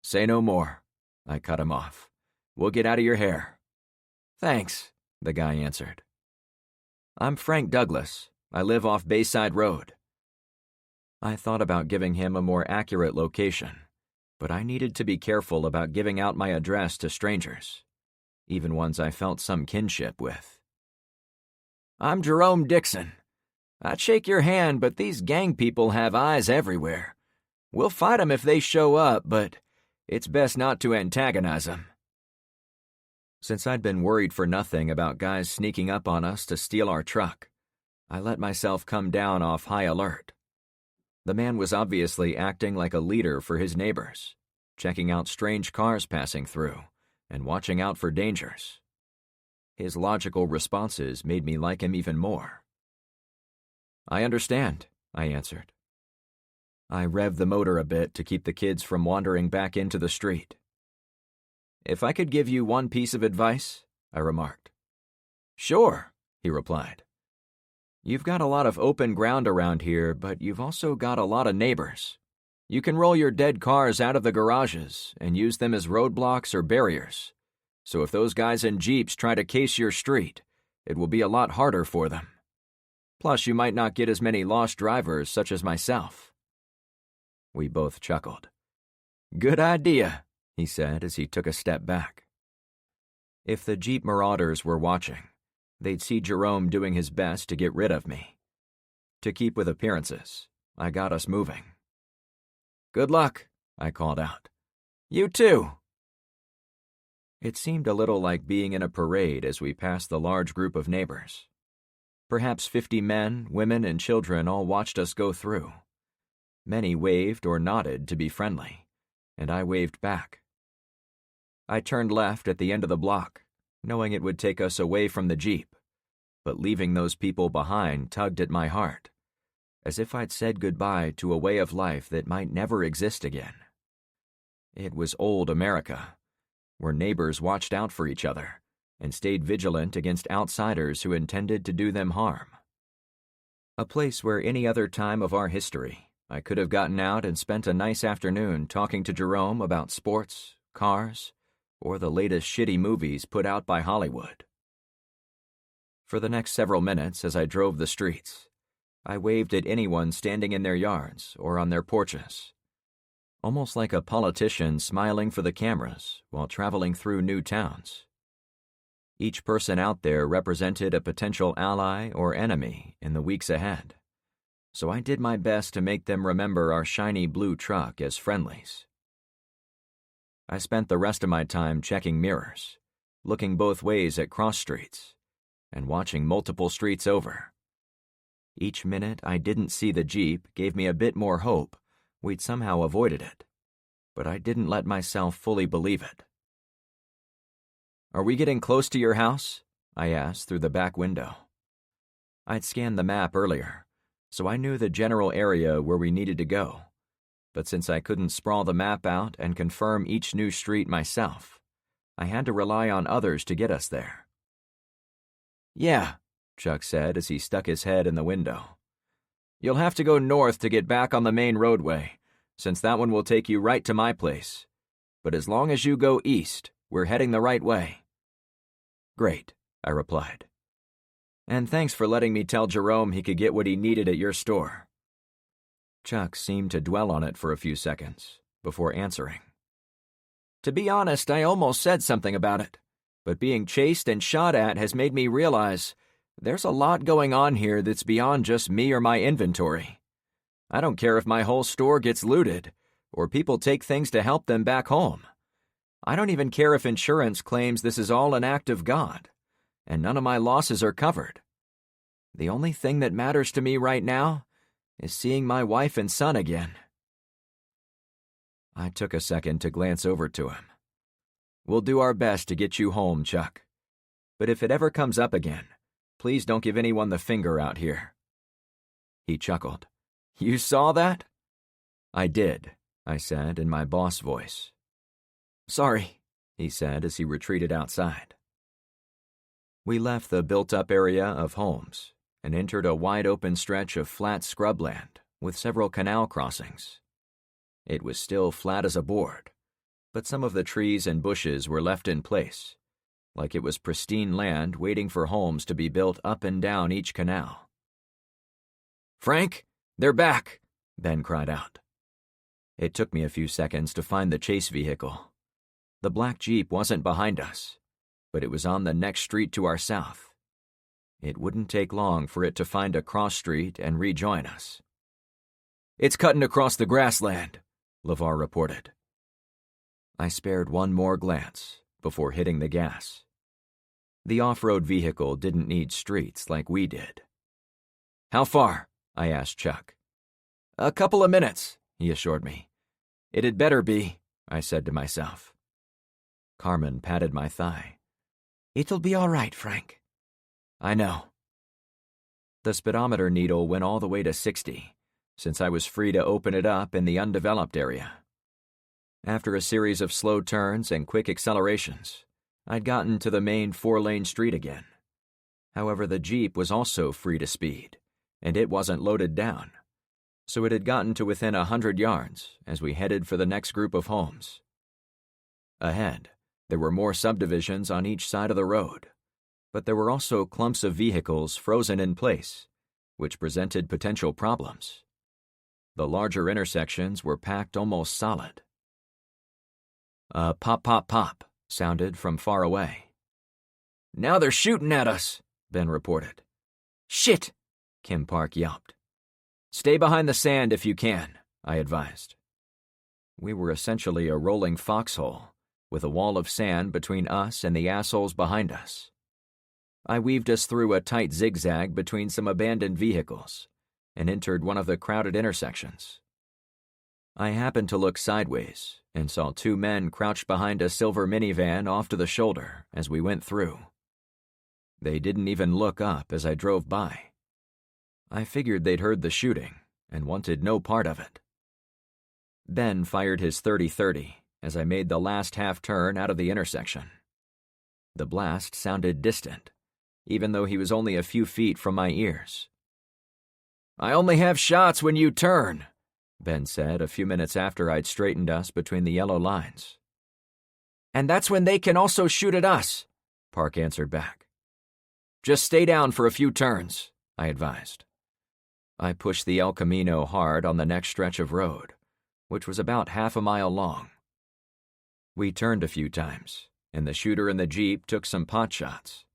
"Say no more," I cut him off. "We'll get out of your hair." "Thanks," the guy answered. "I'm Frank Douglas. I live off Bayside Road." I thought about giving him a more accurate location, but I needed to be careful about giving out my address to strangers, even ones I felt some kinship with. "I'm Jerome Dixon. I'd shake your hand, but these gang people have eyes everywhere. We'll fight 'em if they show up, but it's best not to antagonize 'em." Since I'd been worried for nothing about guys sneaking up on us to steal our truck, I let myself come down off high alert. The man was obviously acting like a leader for his neighbors, checking out strange cars passing through and watching out for dangers. His logical responses made me like him even more. "I understand," I answered. I revved the motor a bit to keep the kids from wandering back into the street. "If I could give you one piece of advice," I remarked. "Sure," he replied. "You've got a lot of open ground around here, but you've also got a lot of neighbors. You can roll your dead cars out of the garages and use them as roadblocks or barriers. So if those guys in Jeeps try to case your street, it will be a lot harder for them. Plus, you might not get as many lost drivers such as myself." We both chuckled. "Good idea," he said as he took a step back. If the Jeep marauders were watching, they'd see Jerome doing his best to get rid of me. To keep with appearances, I got us moving. "Good luck," I called out. "You too." It seemed a little like being in a parade as we passed the large group of neighbors. Perhaps 50 men, women, and children all watched us go through. Many waved or nodded to be friendly, and I waved back. I turned left at the end of the block, knowing it would take us away from the Jeep, but leaving those people behind tugged at my heart, as if I'd said goodbye to a way of life that might never exist again. It was old America, where neighbors watched out for each other and stayed vigilant against outsiders who intended to do them harm. A place where any other time of our history I could have gotten out and spent a nice afternoon talking to Jerome about sports, cars, or the latest shitty movies put out by Hollywood. For the next several minutes as I drove the streets, I waved at anyone standing in their yards or on their porches, almost like a politician smiling for the cameras while traveling through new towns. Each person out there represented a potential ally or enemy in the weeks ahead, so I did my best to make them remember our shiny blue truck as friendlies. I spent the rest of my time checking mirrors, looking both ways at cross streets, and watching multiple streets over. Each minute I didn't see the Jeep gave me a bit more hope we'd somehow avoided it, but I didn't let myself fully believe it. "Are we getting close to your house?" I asked through the back window. I'd scanned the map earlier, so I knew the general area where we needed to go, but since I couldn't sprawl the map out and confirm each new street myself, I had to rely on others to get us there. "Yeah," Chuck said as he stuck his head in the window. "You'll have to go north to get back on the main roadway, since that one will take you right to my place. But as long as you go east, we're heading the right way." "Great," I replied. "And thanks for letting me tell Jerome he could get what he needed at your store." Chuck seemed to dwell on it for a few seconds before answering. "To be honest, I almost said something about it, but being chased and shot at has made me realize there's a lot going on here that's beyond just me or my inventory. I don't care if my whole store gets looted or people take things to help them back home. I don't even care if insurance claims this is all an act of God, and none of my losses are covered. The only thing that matters to me right now is seeing my wife and son again." I took a second to glance over to him. "We'll do our best to get you home, Chuck. But if it ever comes up again, please don't give anyone the finger out here." He chuckled. "You saw that?" "I did," I said in my boss voice. "Sorry," he said as he retreated outside. We left the built-up area of homes and entered a wide-open stretch of flat scrubland with several canal crossings. It was still flat as a board, but some of the trees and bushes were left in place, like it was pristine land waiting for homes to be built up and down each canal. "Frank, they're back!" Ben cried out. It took me a few seconds to find the chase vehicle. The black Jeep wasn't behind us, but it was on the next street to our south. It wouldn't take long for it to find a cross street and rejoin us. "It's cutting across the grassland," LeVar reported. I spared one more glance before hitting the gas. The off-road vehicle didn't need streets like we did. "How far?" I asked Chuck. "A couple of minutes," he assured me. "It'd better be," I said to myself. Carmen patted my thigh. "It'll be all right, Frank." "I know." The speedometer needle went all the way to 60, since I was free to open it up in the undeveloped area. After a series of slow turns and quick accelerations, I'd gotten to the main 4-lane street again. However, the Jeep was also free to speed, and it wasn't loaded down, so it had gotten to within 100 yards as we headed for the next group of homes. Ahead, there were more subdivisions on each side of the road, but there were also clumps of vehicles frozen in place, which presented potential problems. The larger intersections were packed almost solid. A pop, pop, pop sounded from far away. "Now they're shooting at us," Ben reported. "Shit!" Kim Park yelped. "Stay behind the sand if you can," I advised. We were essentially a rolling foxhole, with a wall of sand between us and the assholes behind us. I weaved us through a tight zigzag between some abandoned vehicles and entered one of the crowded intersections. I happened to look sideways and saw 2 men crouched behind a silver minivan off to the shoulder as we went through. They didn't even look up as I drove by. I figured they'd heard the shooting and wanted no part of it. Ben fired his .30-30 as I made the last half turn out of the intersection. The blast sounded distant, even though he was only a few feet from my ears. "I only have shots when you turn," Ben said a few minutes after I'd straightened us between the yellow lines. "And that's when they can also shoot at us," Park answered back. "Just stay down for a few turns," I advised. I pushed the El Camino hard on the next stretch of road, which was about half a mile long. We turned a few times, and the shooter in the Jeep took some pot shots,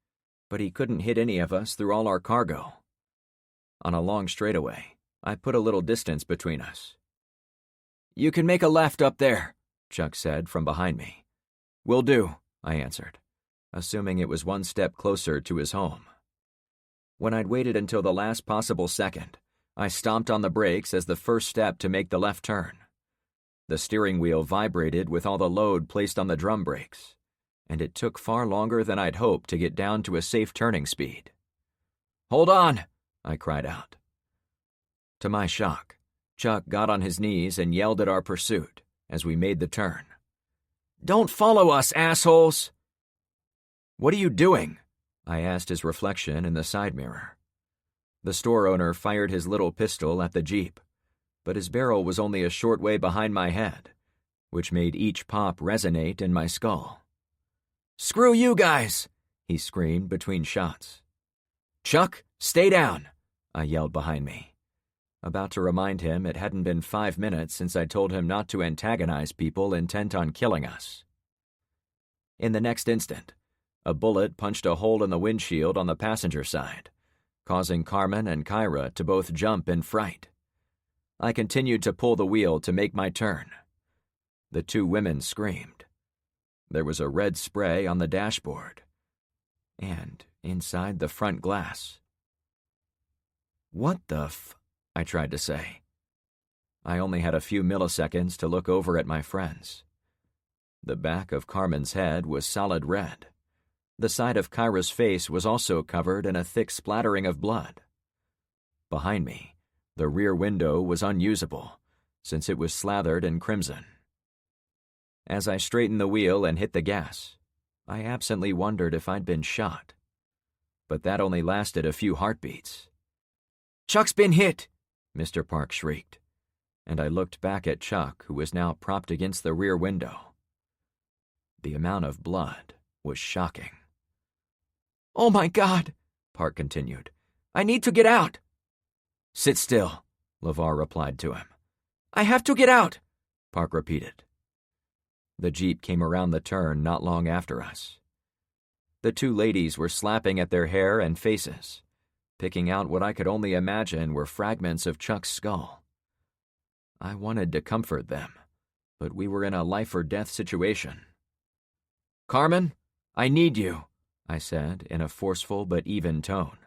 but he couldn't hit any of us through all our cargo. On a long straightaway, I put a little distance between us. "You can make a left up there," Chuck said from behind me. "Will do," I answered, assuming it was one step closer to his home. When I'd waited until the last possible second, I stomped on the brakes as the first step to make the left turn. The steering wheel vibrated with all the load placed on the drum brakes, and it took far longer than I'd hoped to get down to a safe turning speed. "Hold on!" I cried out. To my shock, Chuck got on his knees and yelled at our pursuit as we made the turn. "Don't follow us, assholes!" "What are you doing?" I asked his reflection in the side mirror. The store owner fired his little pistol at the Jeep, but his barrel was only a short way behind my head, which made each pop resonate in my skull. "Screw you guys!" he screamed between shots. "Chuck, stay down!" I yelled behind me, about to remind him it hadn't been 5 minutes since I told him not to antagonize people intent on killing us. In the next instant, a bullet punched a hole in the windshield on the passenger side, causing Carmen and Kyra to both jump in fright. I continued to pull the wheel to make my turn. The two women screamed. There was a red spray on the dashboard, and inside the front glass. "What the f—" I tried to say. I only had a few milliseconds to look over at my friends. The back of Carmen's head was solid red. The side of Kyra's face was also covered in a thick splattering of blood. Behind me, the rear window was unusable, since it was slathered in crimson. As I straightened the wheel and hit the gas, I absently wondered if I'd been shot. But that only lasted a few heartbeats. "Chuck's been hit!" Mr. Park shrieked, and I looked back at Chuck, who was now propped against the rear window. The amount of blood was shocking. "Oh my God," Park continued. "I need to get out." "Sit still," LeVar replied to him. "I have to get out," Park repeated. The Jeep came around the turn not long after us. The two ladies were slapping at their hair and faces, picking out what I could only imagine were fragments of Chuck's skull. I wanted to comfort them, but we were in a life-or-death situation. "Carmen, I need you," I said in a forceful but even tone.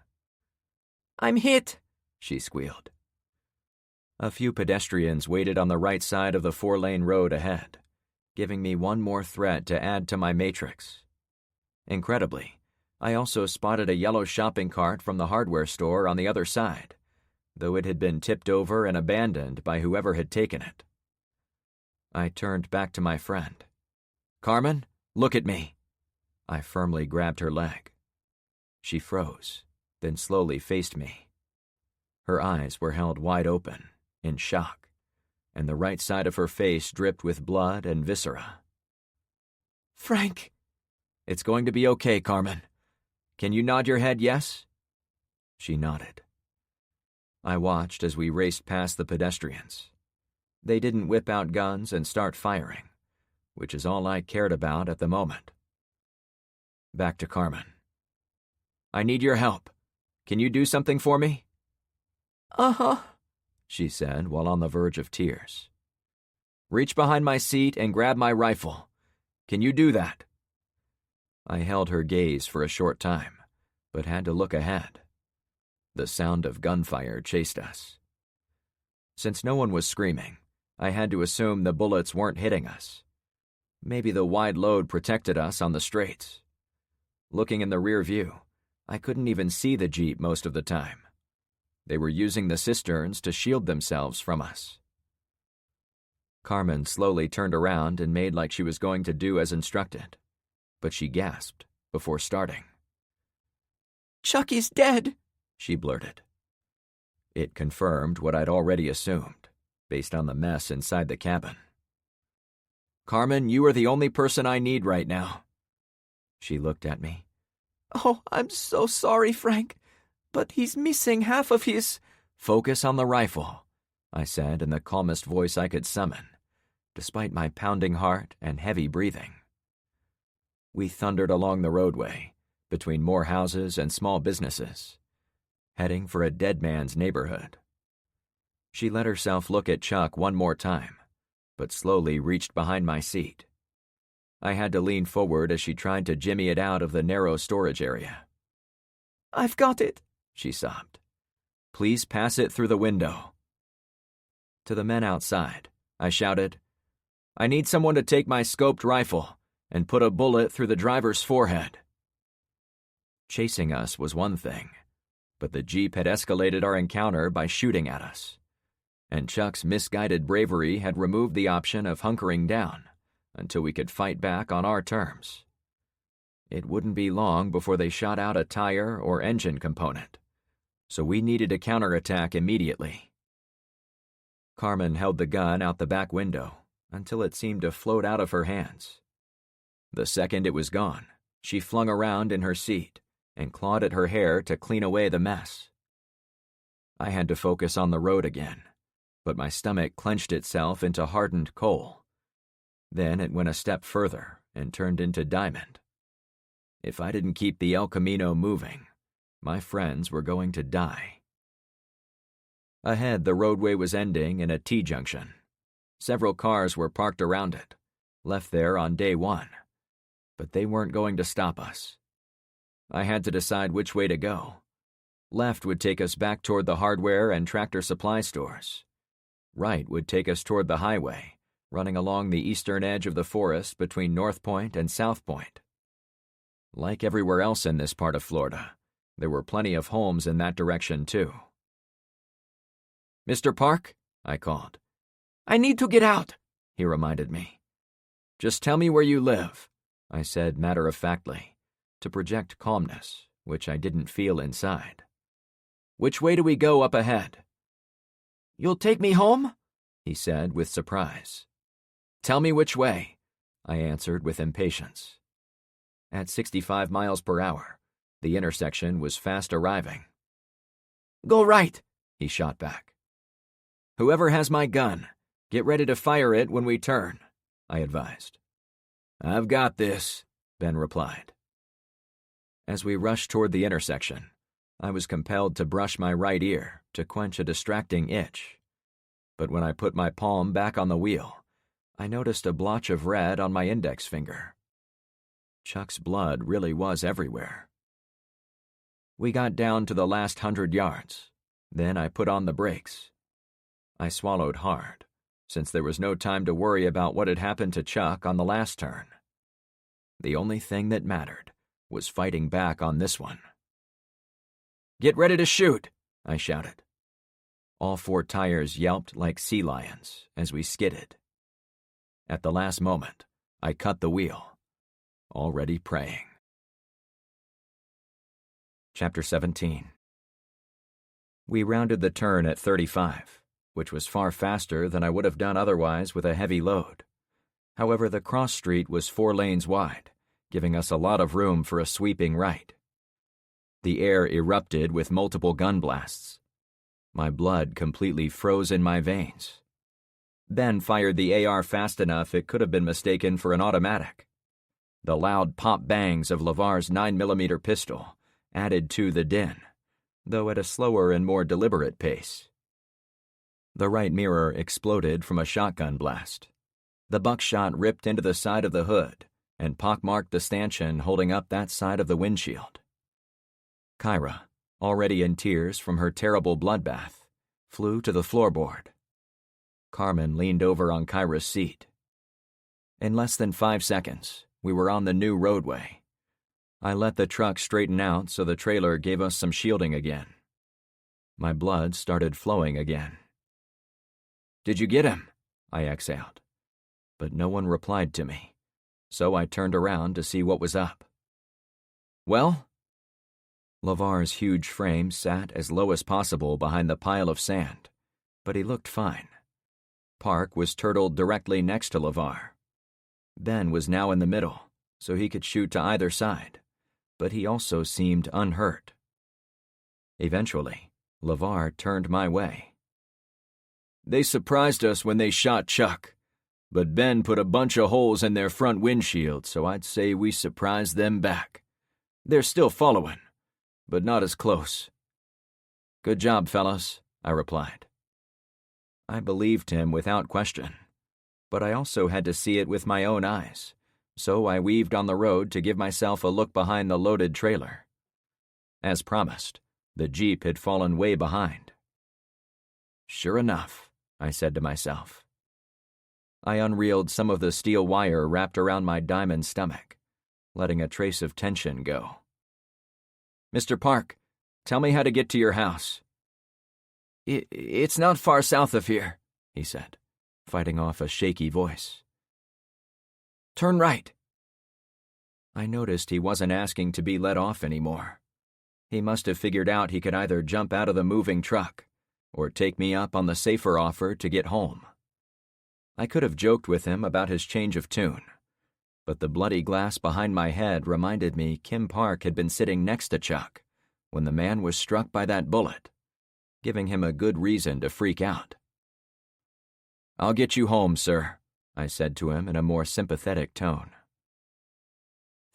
"I'm hit," she squealed. A few pedestrians waited on the right side of the 4-lane road ahead, giving me one more threat to add to my matrix. Incredibly, I also spotted a yellow shopping cart from the hardware store on the other side, though it had been tipped over and abandoned by whoever had taken it. I turned back to my friend. "Carmen, look at me." I firmly grabbed her leg. She froze, then slowly faced me. Her eyes were held wide open, in shock, and the right side of her face dripped with blood and viscera. "Frank." "It's going to be okay, Carmen. Can you nod your head yes?" She nodded. I watched as we raced past the pedestrians. They didn't whip out guns and start firing, which is all I cared about at the moment. Back to Carmen. "I need your help. Can you do something for me?" "Uh-huh," she said while on the verge of tears. "Reach behind my seat and grab my rifle. Can you do that?" I held her gaze for a short time, but had to look ahead. The sound of gunfire chased us. Since no one was screaming, I had to assume the bullets weren't hitting us. Maybe the wide load protected us on the straights. Looking in the rear view, I couldn't even see the Jeep most of the time. They were using the cisterns to shield themselves from us. Carmen slowly turned around and made like she was going to do as instructed, but she gasped before starting. "Chuck is dead," she blurted. It confirmed what I'd already assumed, based on the mess inside the cabin. "Carmen, you are the only person I need right now." She looked at me. "Oh, I'm so sorry, Frank, but he's missing half of his—" "Focus on the rifle," I said in the calmest voice I could summon, despite my pounding heart and heavy breathing. We thundered along the roadway, between more houses and small businesses, heading for a dead man's neighborhood. She let herself look at Chuck one more time, but slowly reached behind my seat. I had to lean forward as she tried to jimmy it out of the narrow storage area. "I've got it," she sobbed. "Please pass it through the window." To the men outside, I shouted, "I need someone to take my scoped rifle and put a bullet through the driver's forehead." Chasing us was one thing, but the Jeep had escalated our encounter by shooting at us, and Chuck's misguided bravery had removed the option of hunkering down until we could fight back on our terms. It wouldn't be long before they shot out a tire or engine component, so we needed to counterattack immediately. Carmen held the gun out the back window until it seemed to float out of her hands. The second it was gone, she flung around in her seat and clawed at her hair to clean away the mess. I had to focus on the road again, but my stomach clenched itself into hardened coal. Then it went a step further and turned into diamond. If I didn't keep the El Camino moving, my friends were going to die. Ahead, the roadway was ending in a T-junction. Several cars were parked around it, left there on day one, but they weren't going to stop us. I had to decide which way to go. Left would take us back toward the hardware and tractor supply stores. Right would take us toward the highway, running along the eastern edge of the forest between North Point and South Point. Like everywhere else in this part of Florida, there were plenty of homes in that direction too. "Mr. Park?" I called. "I need to get out," he reminded me. "Just tell me where you live," I said matter-of-factly, to project calmness, which I didn't feel inside. "Which way do we go up ahead?" "You'll take me home?" he said with surprise. "Tell me which way," I answered with impatience. At 65 miles per hour, the intersection was fast arriving. "Go right," he shot back. "Whoever has my gun, get ready to fire it when we turn," I advised. "I've got this," Ben replied. As we rushed toward the intersection, I was compelled to brush my right ear to quench a distracting itch. But when I put my palm back on the wheel, I noticed a blotch of red on my index finger. Chuck's blood really was everywhere. We got down to the last 100 yards. Then I put on the brakes. I swallowed hard, since there was no time to worry about what had happened to Chuck on the last turn. The only thing that mattered was fighting back on this one. "Get ready to shoot," I shouted. All 4 tires yelped like sea lions as we skidded. At the last moment, I cut the wheel, already praying. Chapter 17. We rounded the turn at 35, which was far faster than I would have done otherwise with a heavy load. However, the cross street was 4 lanes wide, giving us a lot of room for a sweeping right. The air erupted with multiple gun blasts. My blood completely froze in my veins. Ben fired the AR fast enough it could have been mistaken for an automatic. The loud pop bangs of LeVar's 9mm pistol added to the din, though at a slower and more deliberate pace. The right mirror exploded from a shotgun blast. The buckshot ripped into the side of the hood and pockmarked the stanchion holding up that side of the windshield. Kyra, already in tears from her terrible bloodbath, flew to the floorboard. Carmen leaned over on Kyra's seat. In less than 5 seconds, we were on the new roadway. I let the truck straighten out so the trailer gave us some shielding again. My blood started flowing again. "Did you get him?" I exhaled. But no one replied to me, so I turned around to see what was up. "Well?" LeVar's huge frame sat as low as possible behind the pile of sand, but he looked fine. Park was turtled directly next to LeVar. Ben was now in the middle, so he could shoot to either side, but he also seemed unhurt. Eventually, LeVar turned my way. "They surprised us when they shot Chuck, but Ben put a bunch of holes in their front windshield, so I'd say we surprised them back. They're still following, but not as close." "Good job, fellas," I replied. I believed him without question, but I also had to see it with my own eyes, so I weaved on the road to give myself a look behind the loaded trailer. As promised, the Jeep had fallen way behind. Sure enough, I said to myself. I unreeled some of the steel wire wrapped around my diamond stomach, letting a trace of tension go. "Mr. Park, tell me how to get to your house." It's not far south of here," he said, fighting off a shaky voice. "Turn right." I noticed he wasn't asking to be let off anymore. He must have figured out he could either jump out of the moving truck or take me up on the safer offer to get home. I could have joked with him about his change of tune, but the bloody glass behind my head reminded me Kim Park had been sitting next to Chuck when the man was struck by that bullet, giving him a good reason to freak out. "I'll get you home, sir," I said to him in a more sympathetic tone.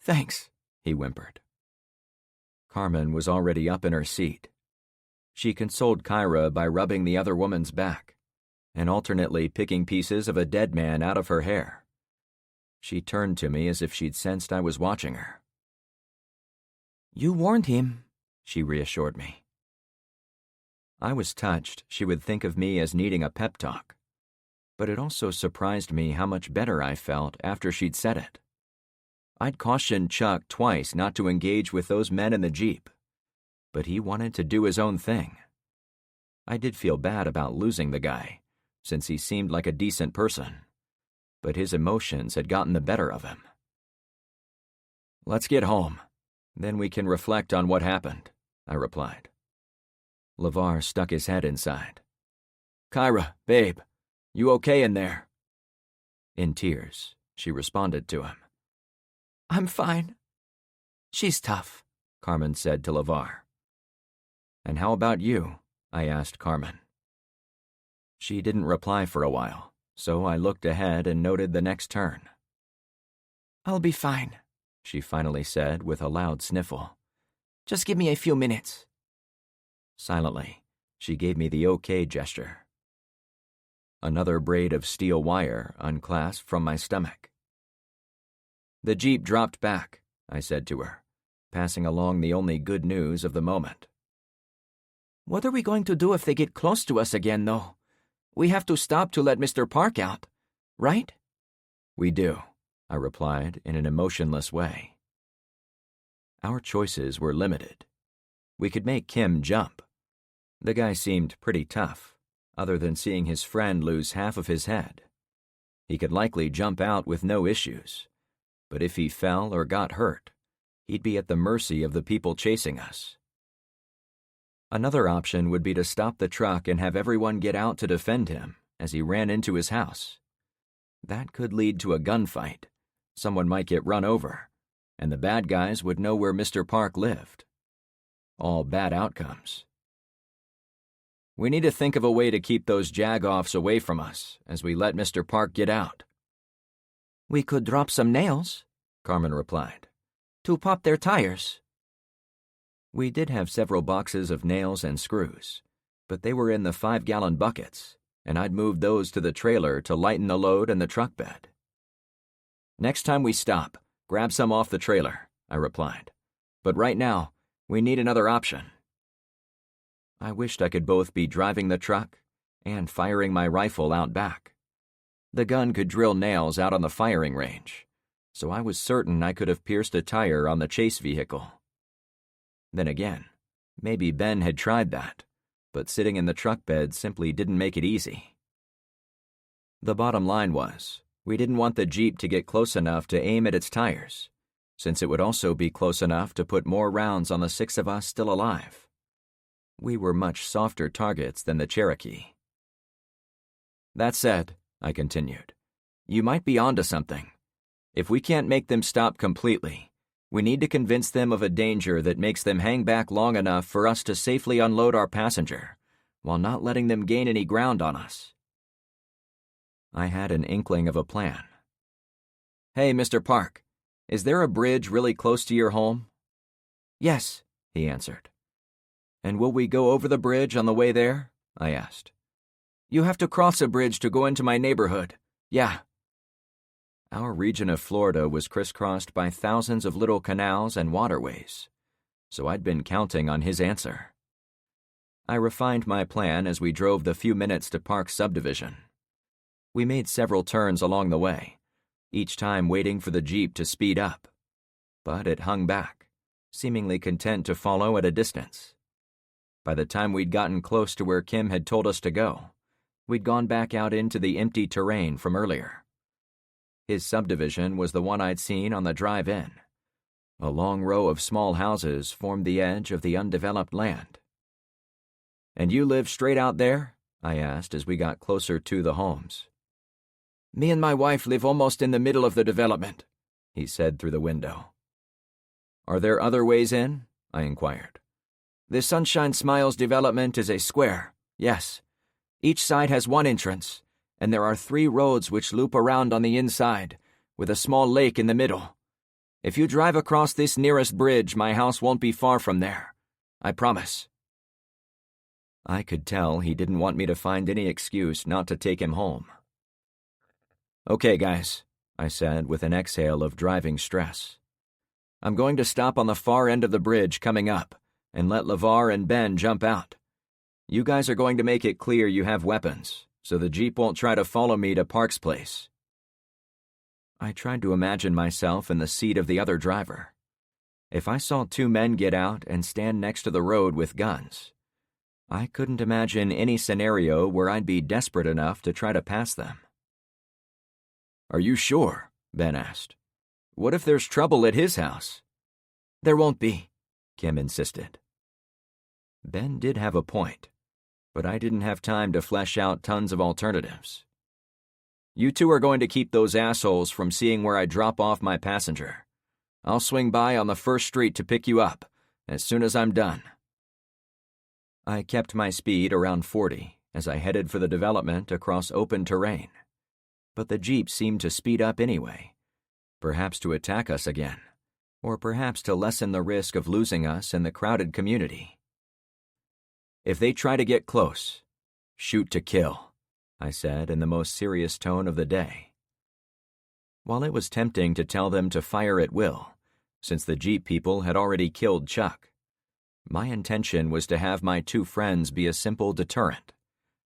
"Thanks," he whimpered. Carmen was already up in her seat. She consoled Kyra by rubbing the other woman's back and alternately picking pieces of a dead man out of her hair. She turned to me as if she'd sensed I was watching her. "You warned him," she reassured me. I was touched she would think of me as needing a pep talk, but it also surprised me how much better I felt after she'd said it. I'd cautioned Chuck twice not to engage with those men in the Jeep, but he wanted to do his own thing. I did feel bad about losing the guy, since he seemed like a decent person, but his emotions had gotten the better of him. "Let's get home, then we can reflect on what happened," I replied. LeVar stuck his head inside. "Kyra, babe, you okay in there?" In tears, she responded to him. "I'm fine." "She's tough," Carmen said to LeVar. "And how about you?" I asked Carmen. She didn't reply for a while, so I looked ahead and noted the next turn. "I'll be fine," she finally said with a loud sniffle. "Just give me a few minutes." Silently, she gave me the okay gesture. Another braid of steel wire unclasped from my stomach. "The Jeep dropped back," I said to her, passing along the only good news of the moment. "What are we going to do if they get close to us again, though? We have to stop to let Mr. Park out, right?" "We do," I replied in an emotionless way. Our choices were limited. We could make Kim jump. The guy seemed pretty tough, other than seeing his friend lose half of his head. He could likely jump out with no issues, but if he fell or got hurt, he'd be at the mercy of the people chasing us. Another option would be to stop the truck and have everyone get out to defend him as he ran into his house. That could lead to a gunfight. Someone might get run over, and the bad guys would know where Mr. Park lived. All bad outcomes. "We need to think of a way to keep those jag-offs away from us as we let Mr. Park get out." "We could drop some nails," Carmen replied. "to pop their tires." We did have several boxes of nails and screws, but they were in the 5-gallon buckets, and I'd moved those to the trailer to lighten the load in the truck bed. "Next time we stop, grab some off the trailer," I replied. "But right now, we need another option." I wished I could both be driving the truck and firing my rifle out back. The gun could drill nails out on the firing range, so I was certain I could have pierced a tire on the chase vehicle. Then again, maybe Ben had tried that, but sitting in the truck bed simply didn't make it easy. The bottom line was, we didn't want the Jeep to get close enough to aim at its tires, since it would also be close enough to put more rounds on the 6 of us still alive. We were much softer targets than the Cherokee. "That said," I continued, "you might be onto something. If we can't make them stop completely, we need to convince them of a danger that makes them hang back long enough for us to safely unload our passenger, while not letting them gain any ground on us." I had an inkling of a plan. "Hey, Mr. Park, is there a bridge really close to your home?" "Yes," he answered. "And will we go over the bridge on the way there?" I asked. "You have to cross a bridge to go into my neighborhood. Yeah." Our region of Florida was crisscrossed by thousands of little canals and waterways, so I'd been counting on his answer. I refined my plan as we drove the few minutes to Park's subdivision. We made several turns along the way, each time waiting for the Jeep to speed up, but it hung back, seemingly content to follow at a distance. By the time we'd gotten close to where Kim had told us to go, we'd gone back out into the empty terrain from earlier. His subdivision was the one I'd seen on the drive in, A long row of small houses formed the edge of the undeveloped land. "And you live straight out there?" I asked as we got closer to the homes. Me and my wife live almost in the middle of the development," he said through the window. "Are there other ways in?" I inquired. "The Sunshine Smiles development is a square, yes. Each side has one entrance, and there are 3 roads which loop around on the inside, with a small lake in the middle. If you drive across this nearest bridge, my house won't be far from there. I promise." I could tell he didn't want me to find any excuse not to take him home. "Okay, guys," I said with an exhale of driving stress. "I'm going to stop on the far end of the bridge coming up and let LeVar and Ben jump out. You guys are going to make it clear you have weapons, so the Jeep won't try to follow me to Park's place." I tried to imagine myself in the seat of the other driver. If I saw 2 men get out and stand next to the road with guns, I couldn't imagine any scenario where I'd be desperate enough to try to pass them. "Are you sure?" Ben asked. "What if there's trouble at his house?" "There won't be," Kim insisted. Ben did have a point, but I didn't have time to flesh out tons of alternatives. "You 2 are going to keep those assholes from seeing where I drop off my passenger. I'll swing by on the first street to pick you up as soon as I'm done." I kept my speed around 40 as I headed for the development across open terrain, but the Jeep seemed to speed up anyway, perhaps to attack us again, or perhaps to lessen the risk of losing us in the crowded community. "If they try to get close, shoot to kill," I said in the most serious tone of the day. While it was tempting to tell them to fire at will, since the Jeep people had already killed Chuck, my intention was to have my 2 friends be a simple deterrent,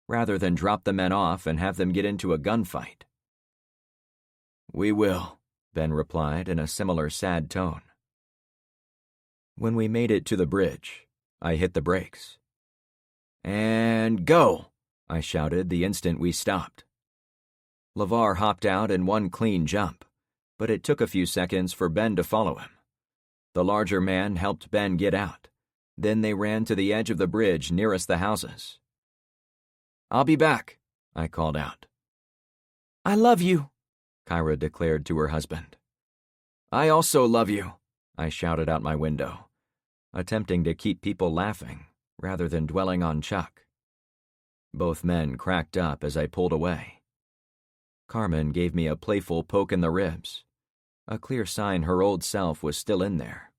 rather than drop the men off and have them get into a gunfight. "We will," Ben replied in a similar sad tone. When we made it to the bridge, I hit the brakes. "And go!" I shouted the instant we stopped. LeVar hopped out in one clean jump, but it took a few seconds for Ben to follow him. The larger man helped Ben get out. Then they ran to the edge of the bridge nearest the houses. "I'll be back," I called out. "I love you," Kyra declared to her husband. "I also love you," I shouted out my window, attempting to keep people laughing rather than dwelling on Chuck. Both men cracked up as I pulled away. Carmen gave me a playful poke in the ribs, a clear sign her old self was still in there.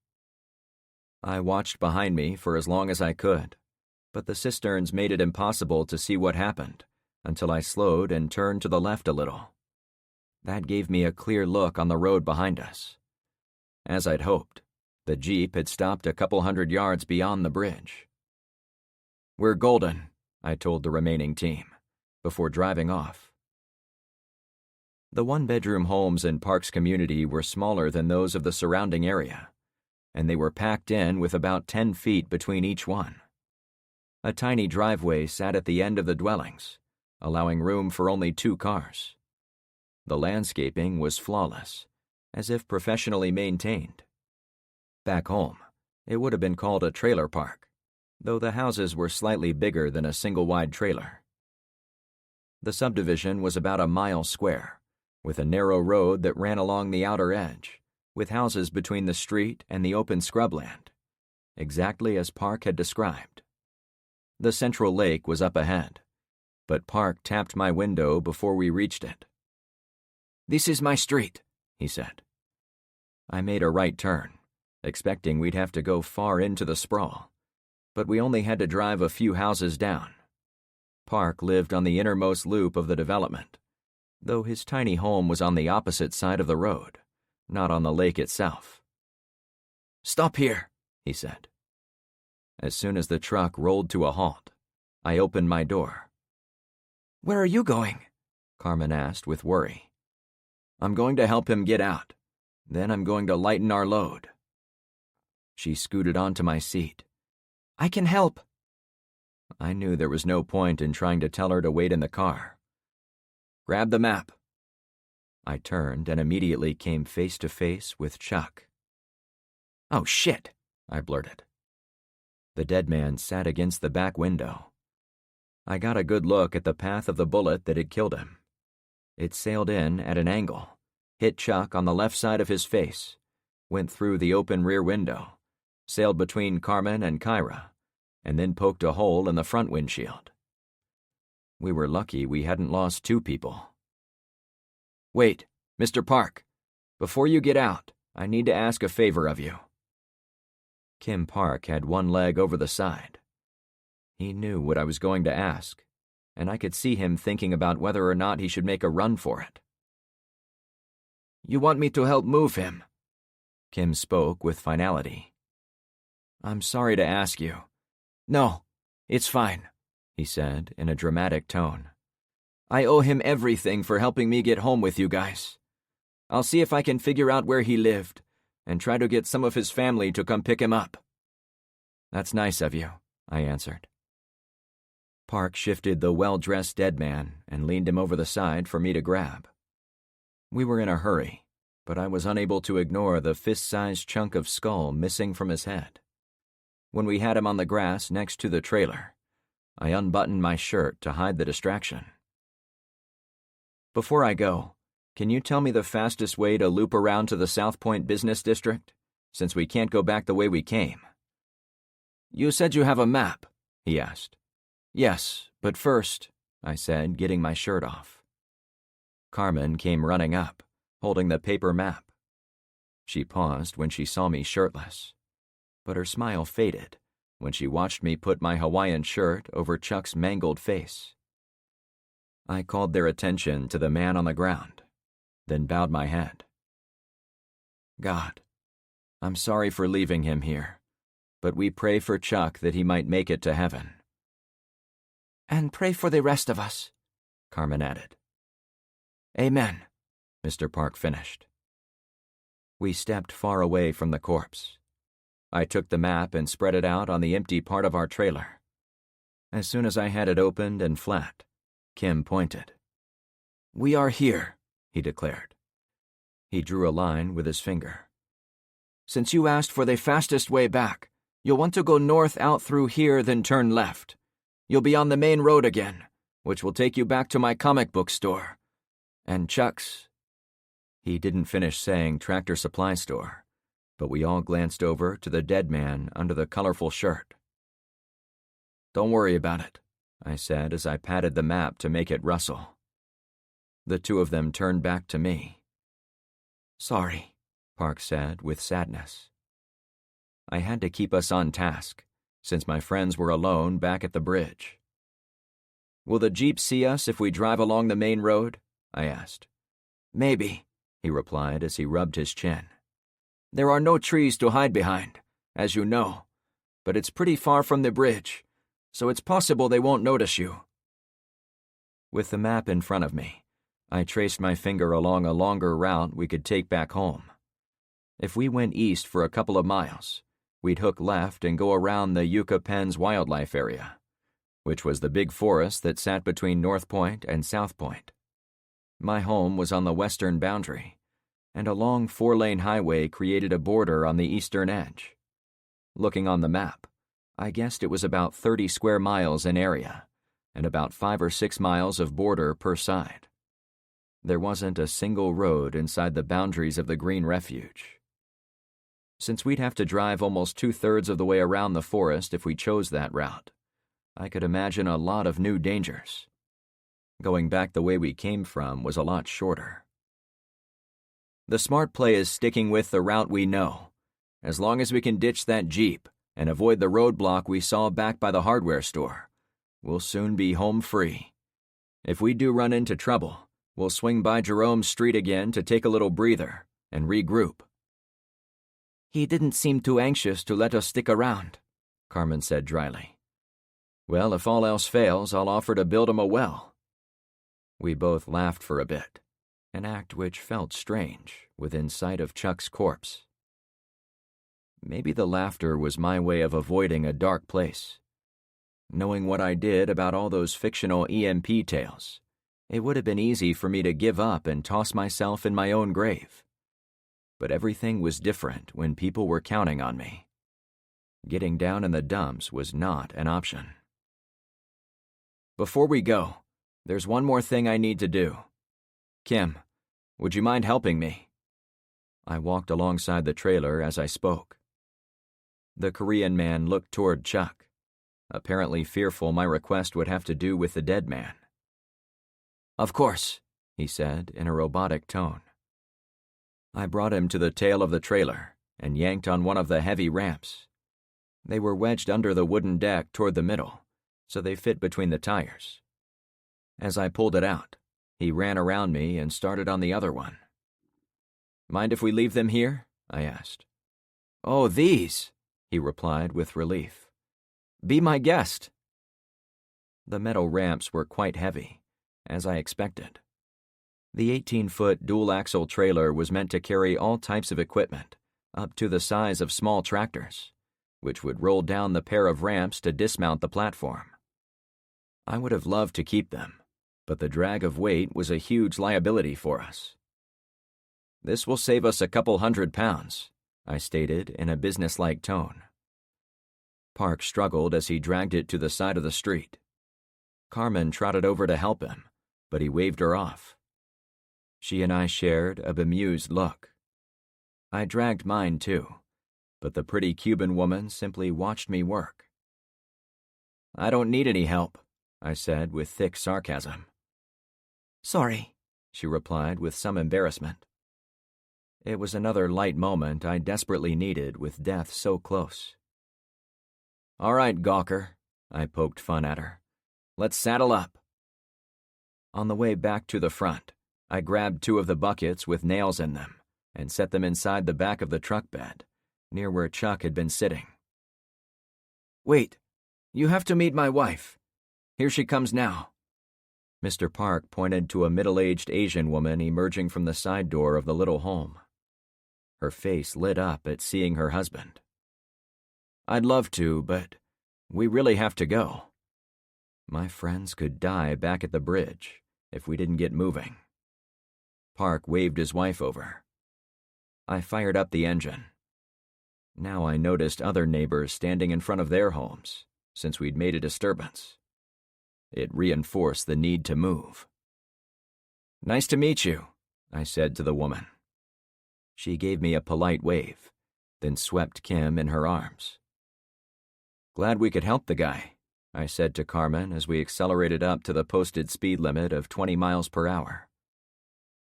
I watched behind me for as long as I could, but the cisterns made it impossible to see what happened until I slowed and turned to the left a little. That gave me a clear look on the road behind us. As I'd hoped, the Jeep had stopped a couple 100 yards beyond the bridge. "We're golden," I told the remaining team, before driving off. The 1-bedroom homes in Park's community were smaller than those of the surrounding area, and they were packed in with about 10 feet between each one. A tiny driveway sat at the end of the dwellings, allowing room for only 2 cars. The landscaping was flawless, as if professionally maintained. Back home, it would have been called a trailer park, though the houses were slightly bigger than a single-wide trailer. The subdivision was about a mile square, with a narrow road that ran along the outer edge, with houses between the street and the open scrubland, exactly as Park had described. The central lake was up ahead, but Park tapped my window before we reached it. "This is my street," he said. I made a right turn, expecting we'd have to go far into the sprawl, but we only had to drive a few houses down. Park lived on the innermost loop of the development, though his tiny home was on the opposite side of the road, not on the lake itself. "Stop here," he said. As soon as the truck rolled to a halt, I opened my door. "Where are you going?" Carmen asked with worry. "I'm going to help him get out. Then I'm going to lighten our load." She scooted onto my seat. "I can help." I knew there was no point in trying to tell her to wait in the car. "Grab the map." I turned and immediately came face to face with Chuck. "Oh, shit," I blurted. The dead man sat against the back window. I got a good look at the path of the bullet that had killed him. It sailed in at an angle, hit Chuck on the left side of his face, went through the open rear window, sailed between Carmen and Kyra, and then poked a hole in the front windshield. We were lucky we hadn't lost 2 people. "Wait, Mr. Park, before you get out, I need to ask a favor of you." Kim Park had one leg over the side. He knew what I was going to ask, and I could see him thinking about whether or not he should make a run for it. "You want me to help move him?" Kim spoke with finality. "I'm sorry to ask you." "No, it's fine," he said in a dramatic tone. "I owe him everything for helping me get home with you guys. I'll see if I can figure out where he lived and try to get some of his family to come pick him up." "That's nice of you," I answered. Park shifted the well-dressed dead man and leaned him over the side for me to grab. We were in a hurry, but I was unable to ignore the fist-sized chunk of skull missing from his head. When we had him on the grass next to the trailer, I unbuttoned my shirt to hide the distraction. "Before I go, can you tell me the fastest way to loop around to the South Point Business District, since we can't go back the way we came?" "You said you have a map," he asked. "Yes, but first," I said, getting my shirt off. Carmen came running up, holding the paper map. She paused when she saw me shirtless, but her smile faded when she watched me put my Hawaiian shirt over Chuck's mangled face. I called their attention to the man on the ground, then bowed my head. "God, I'm sorry for leaving him here, but we pray for Chuck that he might make it to heaven." "And pray for the rest of us," Carmen added. "Amen," Mr. Park finished. We stepped far away from the corpse. I took the map and spread it out on the empty part of our trailer. As soon as I had it opened and flat, Kim pointed. "We are here," he declared. He drew a line with his finger. "Since you asked for the fastest way back, you'll want to go north out through here, then turn left. You'll be on the main road again, which will take you back to my comic book store. And Chuck's." He didn't finish saying Tractor Supply Store, but we all glanced over to the dead man under the colorful shirt. "Don't worry about it," I said as I patted the map to make it rustle. The 2 of them turned back to me. "Sorry," Park said with sadness. I had to keep us on task, since my friends were alone back at the bridge. "Will the Jeep see us if we drive along the main road?" I asked. "Maybe," he replied as he rubbed his chin. "There are no trees to hide behind, as you know, but it's pretty far from the bridge, so it's possible they won't notice you." With the map in front of me, I traced my finger along a longer route we could take back home. If we went east for a couple of miles, we'd hook left and go around the Yucca Pens Wildlife Area, which was the big forest that sat between North Point and South Point. My home was on the western boundary, and a long 4-lane highway created a border on the eastern edge. Looking on the map, I guessed it was about 30 square miles in area, and about 5 or 6 miles of border per side. There wasn't a single road inside the boundaries of the Green Refuge. Since we'd have to drive almost 2/3 of the way around the forest if we chose that route, I could imagine a lot of new dangers. Going back the way we came from was a lot shorter. "The smart play is sticking with the route we know. As long as we can ditch that Jeep and avoid the roadblock we saw back by the hardware store, we'll soon be home free. If we do run into trouble, we'll swing by Jerome's street again to take a little breather and regroup." "He didn't seem too anxious to let us stick around," Carmen said dryly. "Well, if all else fails, I'll offer to build him a well." We both laughed for a bit, an act which felt strange within sight of Chuck's corpse. Maybe the laughter was my way of avoiding a dark place. Knowing what I did about all those fictional EMP tales, it would have been easy for me to give up and toss myself in my own grave. but everything was different when people were counting on me. Getting down in the dumps was not an option. Before we go, there's one more thing I need to do. Kim, would you mind helping me? I walked alongside the trailer as I spoke. The Korean man looked toward Chuck, apparently fearful my request would have to do with the dead man. Of course, he said in a robotic tone. I brought him to the tail of the trailer and yanked on one of the heavy ramps. They were wedged under the wooden deck toward the middle, so they fit between the tires. As I pulled it out, he ran around me and started on the other one. Mind if we leave them here? I asked. Oh, these, he replied with relief. Be my guest. The metal ramps were quite heavy, as I expected. The 18-foot dual-axle trailer was meant to carry all types of equipment, up to the size of small tractors, which would roll down the pair of ramps to dismount the platform. I would have loved to keep them, but the drag of weight was a huge liability for us. This will save us a couple 100 pounds, I stated in a businesslike tone. Park struggled as he dragged it to the side of the street. Carmen trotted over to help him, but he waved her off. She and I shared a bemused look. I dragged mine too, but the pretty Cuban woman simply watched me work. I don't need any help, I said with thick sarcasm. Sorry, she replied with some embarrassment. It was another light moment I desperately needed with death so close. All right, Gawker, I poked fun at her. Let's saddle up. On the way back to the front, I grabbed 2 of the buckets with nails in them and set them inside the back of the truck bed, near where Chuck had been sitting. Wait, you have to meet my wife. Here she comes now. Mr. Park pointed to a middle-aged Asian woman emerging from the side door of the little home. Her face lit up at seeing her husband. I'd love to, but we really have to go. My friends could die back at the bridge if we didn't get moving. Park waved his wife over. I fired up the engine. Now I noticed other neighbors standing in front of their homes, since we'd made a disturbance. It reinforced the need to move. Nice to meet you, I said to the woman. She gave me a polite wave, then swept Kim in her arms. Glad we could help the guy, I said to Carmen as we accelerated up to the posted speed limit of 20 miles per hour.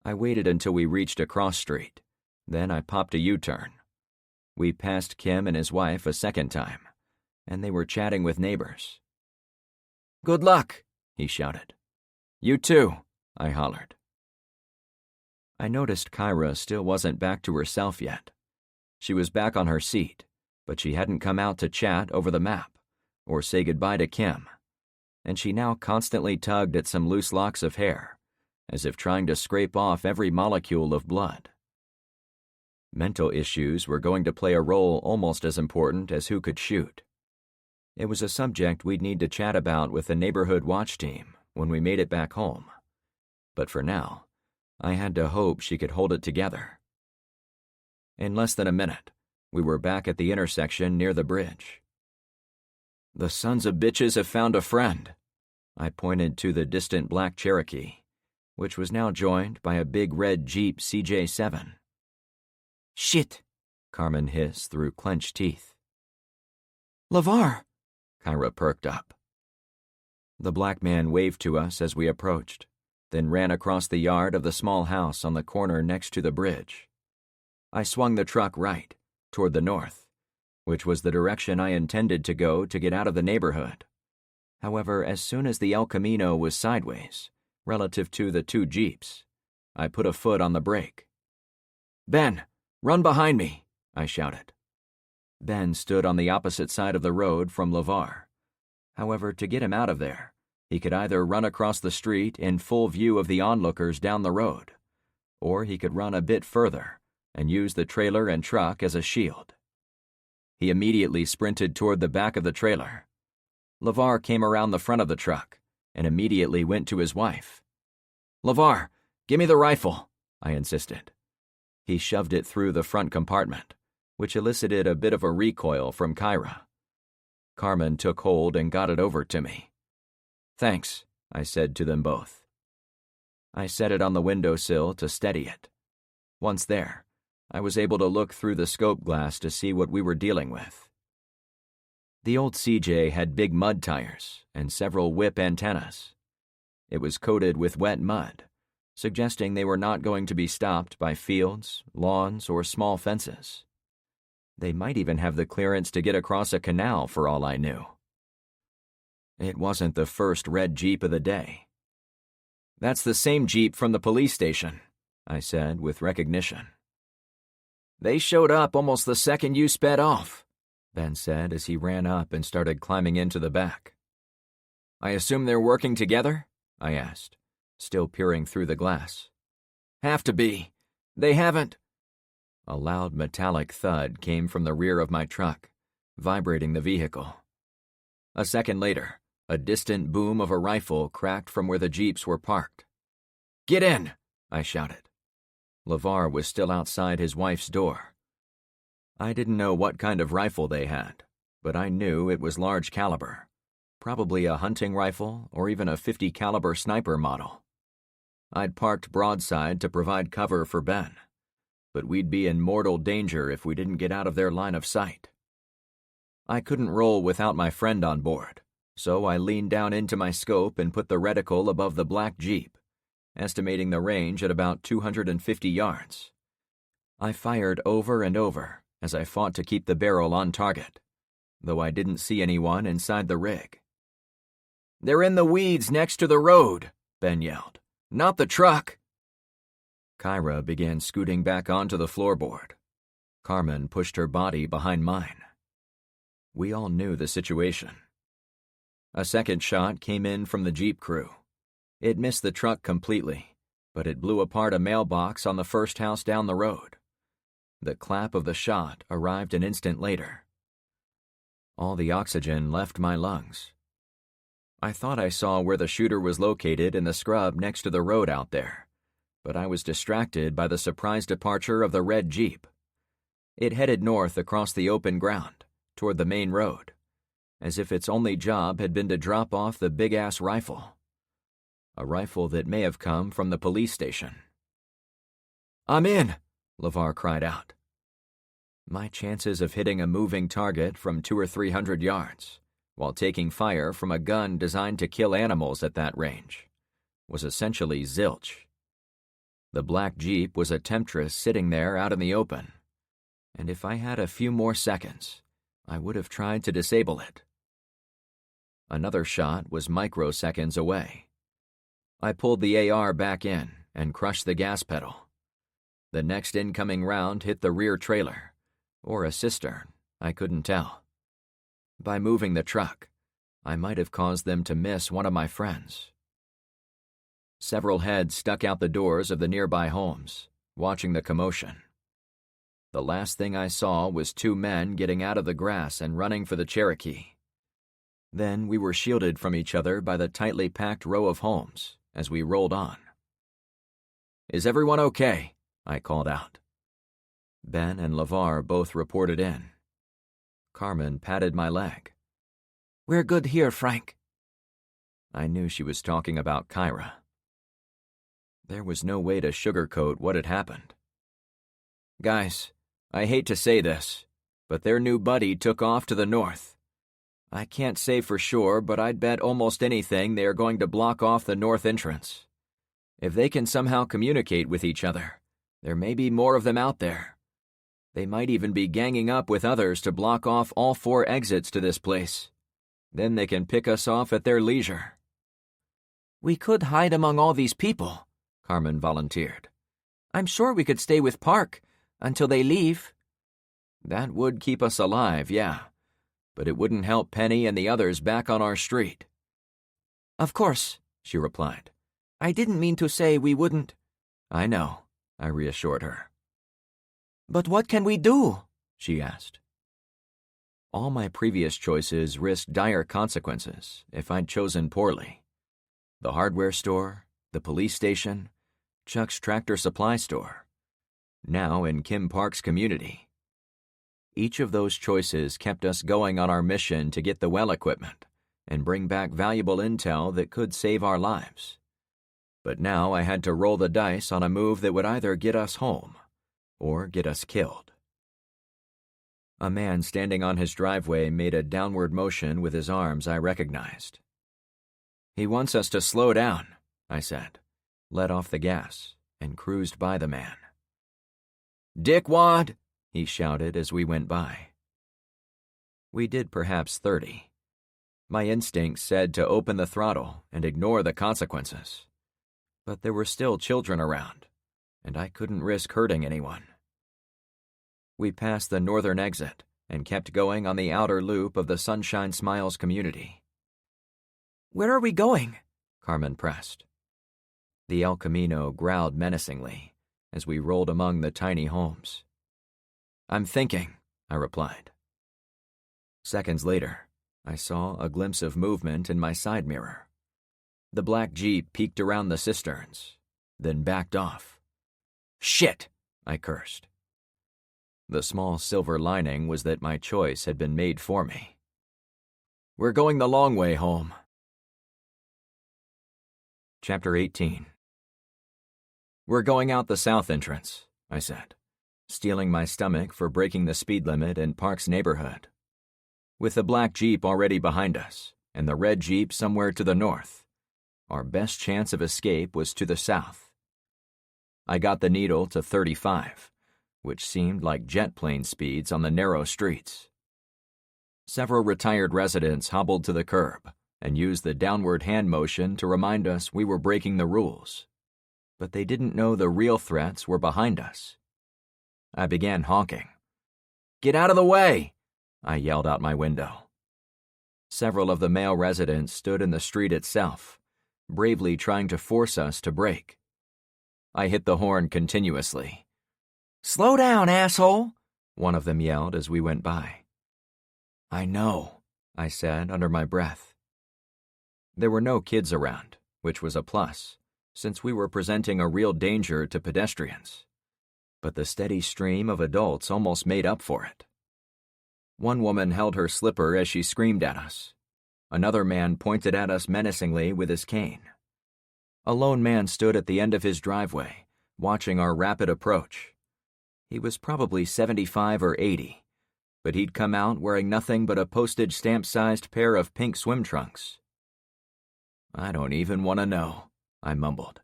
I waited until we reached a cross street, then I popped a U-turn. We passed Kim and his wife a second time, and they were chatting with neighbors. Good luck, he shouted. You too, I hollered. I noticed Kyra still wasn't back to herself yet. She was back on her seat, but she hadn't come out to chat over the map or say goodbye to Kim, and she now constantly tugged at some loose locks of hair, as if trying to scrape off every molecule of blood. Mental issues were going to play a role almost as important as who could shoot. It was a subject we'd need to chat about with the neighborhood watch team when we made it back home. But for now, I had to hope she could hold it together. In less than a minute, we were back at the intersection near the bridge. The sons of bitches have found a friend. I pointed to the distant black Cherokee, which was now joined by a big red Jeep CJ7. Shit, Carmen hissed through clenched teeth. LeVar, Kyra perked up. The black man waved to us as we approached, then ran across the yard of the small house on the corner next to the bridge. I swung the truck right, toward the north, which was the direction I intended to go to get out of the neighborhood. However, as soon as the El Camino was sideways, relative to the 2 Jeeps, I put a foot on the brake. Ben, run behind me, I shouted. Ben stood on the opposite side of the road from LeVar. However, to get him out of there, he could either run across the street in full view of the onlookers down the road, or he could run a bit further and use the trailer and truck as a shield. He immediately sprinted toward the back of the trailer. LeVar came around the front of the truck and immediately went to his wife. LeVar, give me the rifle, I insisted. He shoved it through the front compartment, which elicited a bit of a recoil from Kyra. Carmen took hold and got it over to me. "Thanks," I said to them both. I set it on the windowsill to steady it. Once there, I was able to look through the scope glass to see what we were dealing with. The old CJ had big mud tires and several whip antennas. It was coated with wet mud, suggesting they were not going to be stopped by fields, lawns, or small fences. They might even have the clearance to get across a canal for all I knew. It wasn't the first red Jeep of the day. "That's the same Jeep from the police station," I said with recognition. "They showed up almost the second you sped off," Ben said as he ran up and started climbing into the back. "I assume they're working together?" I asked, still peering through the glass. "Have to be. They haven't—" A loud metallic thud came from the rear of my truck, vibrating the vehicle. A second later, a distant boom of a rifle cracked from where the Jeeps were parked. "Get in!" I shouted. LeVar was still outside his wife's door. I didn't know what kind of rifle they had, but I knew it was large caliber, probably a hunting rifle or even a .50 caliber sniper model. I'd parked broadside to provide cover for Ben, but we'd be in mortal danger if we didn't get out of their line of sight. I couldn't roll without my friend on board, so I leaned down into my scope and put the reticle above the black Jeep, estimating the range at about 250 yards. I fired over and over as I fought to keep the barrel on target, though I didn't see anyone inside the rig. "They're in the weeds next to the road," Ben yelled. "Not the truck." Kyra began scooting back onto the floorboard. Carmen pushed her body behind mine. We all knew the situation. A second shot came in from the Jeep crew. It missed the truck completely, but it blew apart a mailbox on the first house down the road. The clap of the shot arrived an instant later. All the oxygen left my lungs. I thought I saw where the shooter was located in the scrub next to the road out there, but I was distracted by the surprise departure of the red Jeep. It headed north across the open ground, toward the main road, as if its only job had been to drop off the big-ass rifle. A rifle that may have come from the police station. "I'm in!" LeVar cried out. My chances of hitting a moving target from 200 or 300 yards, while taking fire from a gun designed to kill animals at that range, was essentially zilch. The black Jeep was a temptress sitting there out in the open, and if I had a few more seconds, I would have tried to disable it. Another shot was microseconds away. I pulled the AR back in and crushed the gas pedal. The next incoming round hit the rear trailer, or a cistern, I couldn't tell. By moving the truck, I might have caused them to miss one of my friends. Several heads stuck out the doors of the nearby homes, watching the commotion. The last thing I saw was two men getting out of the grass and running for the Cherokee. Then we were shielded from each other by the tightly packed row of homes as we rolled on. "Is everyone okay?" I called out. Ben and LeVar both reported in. Carmen patted my leg. "We're good here, Frank." I knew she was talking about Kyra. There was no way to sugarcoat what had happened. "Guys, I hate to say this, but their new buddy took off to the north. I can't say for sure, but I'd bet almost anything they are going to block off the north entrance. If they can somehow communicate with each other, there may be more of them out there. They might even be ganging up with others to block off all 4 exits to this place. Then they can pick us off at their leisure." "We could hide among all these people," Carmen volunteered. "I'm sure we could stay with Park until they leave." "That would keep us alive, yeah. But it wouldn't help Penny and the others back on our street." "Of course," she replied. "I didn't mean to say we wouldn't." "I know," I reassured her. "But what can we do?" she asked. All my previous choices risked dire consequences if I'd chosen poorly. The hardware store, the police station, Chuck's tractor supply store. now in Kim Park's community. Each of those choices kept us going on our mission to get the well equipment and bring back valuable intel that could save our lives. But now I had to roll the dice on a move that would either get us home or get us killed. A man standing on his driveway made a downward motion with his arms I recognized. "He wants us to slow down," I said, let off the gas, and cruised by the man. "Dickwad!" he shouted as we went by. We did perhaps 30. My instincts said to open the throttle and ignore the consequences. But there were still children around, and I couldn't risk hurting anyone. We passed the northern exit and kept going on the outer loop of the Sunshine Smiles community. Where are we going? Carmen pressed. The El Camino growled menacingly as we rolled among the tiny homes. "I'm thinking," I replied. Seconds later, I saw a glimpse of movement in my side mirror. The black Jeep peeked around the cisterns, then backed off. "Shit!" I cursed. The small silver lining was that my choice had been made for me. "We're going the long way home." Chapter 18. "We're going out the south entrance," I said, steeling my stomach for breaking the speed limit in Park's neighborhood. With the black Jeep already behind us, and the red Jeep somewhere to the north, our best chance of escape was to the south. I got the needle to 35, which seemed like jet plane speeds on the narrow streets. Several retired residents hobbled to the curb and used the downward hand motion to remind us we were breaking the rules. But they didn't know the real threats were behind us. I began honking. "Get out of the way!" I yelled out my window. Several of the male residents stood in the street itself, bravely trying to force us to brake. I hit the horn continuously. "Slow down, asshole!" one of them yelled as we went by. "I know," I said under my breath. There were no kids around, which was a plus, since we were presenting a real danger to pedestrians. But the steady stream of adults almost made up for it. One woman held her slipper as she screamed at us. Another man pointed at us menacingly with his cane. A lone man stood at the end of his driveway, watching our rapid approach. He was probably 75 or 80, but he'd come out wearing nothing but a postage stamp-sized pair of pink swim trunks. "I don't even want to know," I mumbled.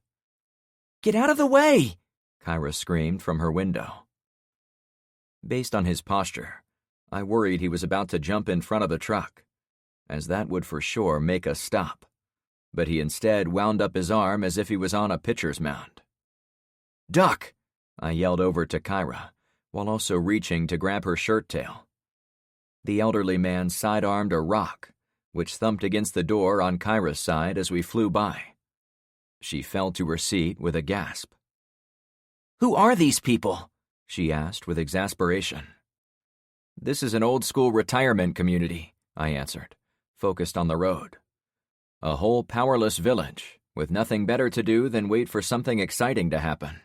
"Get out of the way!" Kyra screamed from her window. Based on his posture, I worried he was about to jump in front of the truck, as that would for sure make us stop. But he instead wound up his arm as if he was on a pitcher's mound. "Duck!" I yelled over to Kyra, while also reaching to grab her shirt tail. The elderly man side-armed a rock, which thumped against the door on Kyra's side as we flew by. She fell to her seat with a gasp. "Who are these people?" she asked with exasperation. "This is an old-school retirement community," I answered, focused on the road. "A whole powerless village, with nothing better to do than wait for something exciting to happen."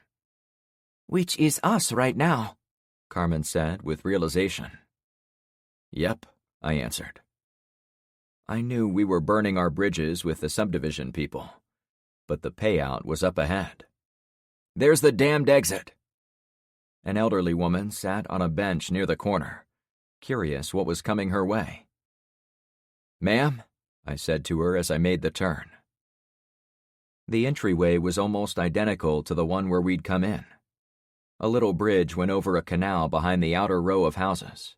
"Which is us right now," Carmen said with realization. "Yep," I answered. I knew we were burning our bridges with the subdivision people, but the payout was up ahead. "There's the damned exit." An elderly woman sat on a bench near the corner, curious what was coming her way. "Ma'am," I said to her as I made the turn. The entryway was almost identical to the one where we'd come in. A little bridge went over a canal behind the outer row of houses.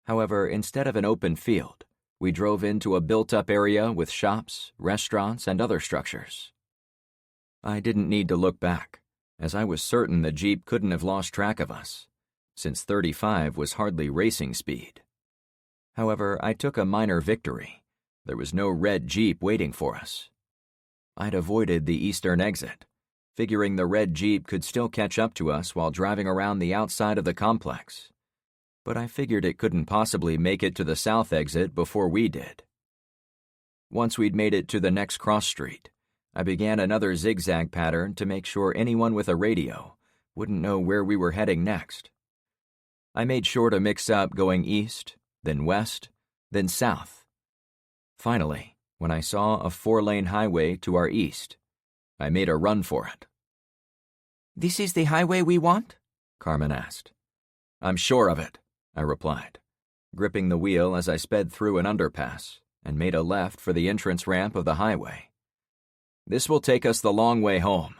However, instead of an open field, we drove into a built-up area with shops, restaurants, and other structures. I didn't need to look back, as I was certain the Jeep couldn't have lost track of us, since 35 was hardly racing speed. However, I took a minor victory. There was no red Jeep waiting for us. I'd avoided the eastern exit, figuring the red Jeep could still catch up to us while driving around the outside of the complex. But I figured it couldn't possibly make it to the south exit before we did. Once we'd made it to the next cross street, I began another zigzag pattern to make sure anyone with a radio wouldn't know where we were heading next. I made sure to mix up going east, then west, then south. Finally, when I saw a 4-lane highway to our east, I made a run for it. "This is the highway we want?" Carmen asked. "I'm sure of it," I replied, gripping the wheel as I sped through an underpass and made a left for the entrance ramp of the highway. "This will take us the long way home.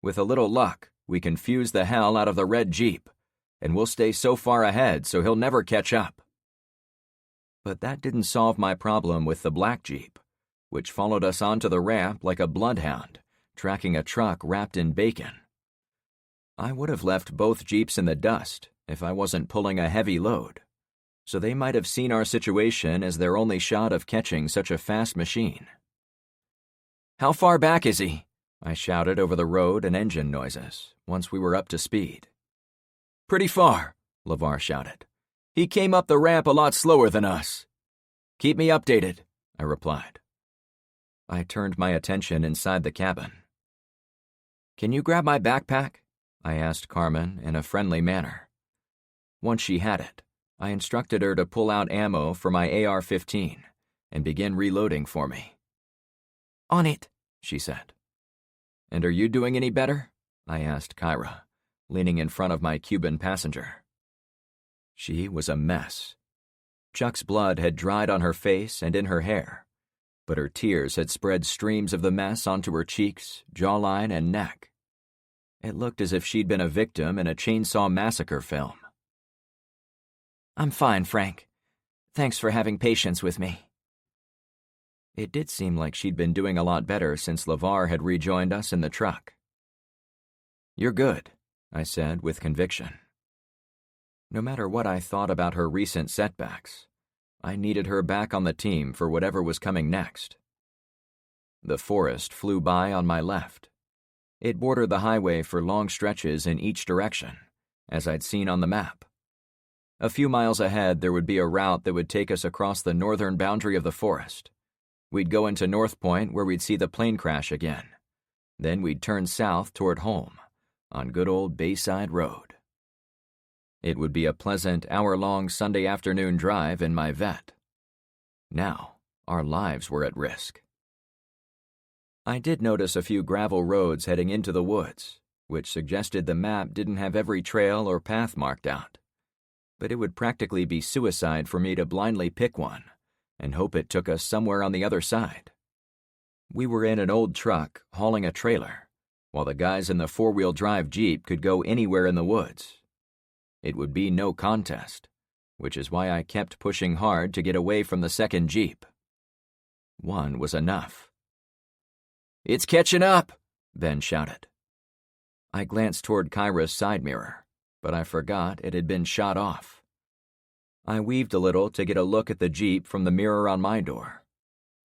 With a little luck, we can fuse the hell out of the red Jeep, and we'll stay so far ahead so he'll never catch up." But that didn't solve my problem with the black Jeep, which followed us onto the ramp like a bloodhound, tracking a truck wrapped in bacon. I would have left both Jeeps in the dust if I wasn't pulling a heavy load, so they might have seen our situation as their only shot of catching such a fast machine. "How far back is he?" I shouted over the road and engine noises, once we were up to speed. "Pretty far," LeVar shouted. "He came up the ramp a lot slower than us." "Keep me updated," I replied. I turned my attention inside the cabin. "Can you grab my backpack?" I asked Carmen in a friendly manner. Once she had it, I instructed her to pull out ammo for my AR-15 and begin reloading for me. "On it," she said. "And are you doing any better?" I asked Kyra, leaning in front of my Cuban passenger. She was a mess. Chuck's blood had dried on her face and in her hair, but her tears had spread streams of the mess onto her cheeks, jawline, and neck. It looked as if she'd been a victim in a chainsaw massacre film. "I'm fine, Frank. Thanks for having patience with me." It did seem like she'd been doing a lot better since LeVar had rejoined us in the truck. "You're good," I said with conviction. No matter what I thought about her recent setbacks, I needed her back on the team for whatever was coming next. The forest flew by on my left. It bordered the highway for long stretches in each direction, as I'd seen on the map. A few miles ahead, there would be a route that would take us across the northern boundary of the forest. We'd go into North Point where we'd see the plane crash again. Then we'd turn south toward home, on good old Bayside Road. It would be a pleasant hour-long Sunday afternoon drive in my Vet. Now, our lives were at risk. I did notice a few gravel roads heading into the woods, which suggested the map didn't have every trail or path marked out. But it would practically be suicide for me to blindly pick one and hope it took us somewhere on the other side. We were in an old truck hauling a trailer, while the guys in the 4-wheel drive Jeep could go anywhere in the woods. It would be no contest, which is why I kept pushing hard to get away from the second Jeep. One was enough. "It's catching up," Ben shouted. I glanced toward Kyra's side mirror, but I forgot it had been shot off. I weaved a little to get a look at the Jeep from the mirror on my door.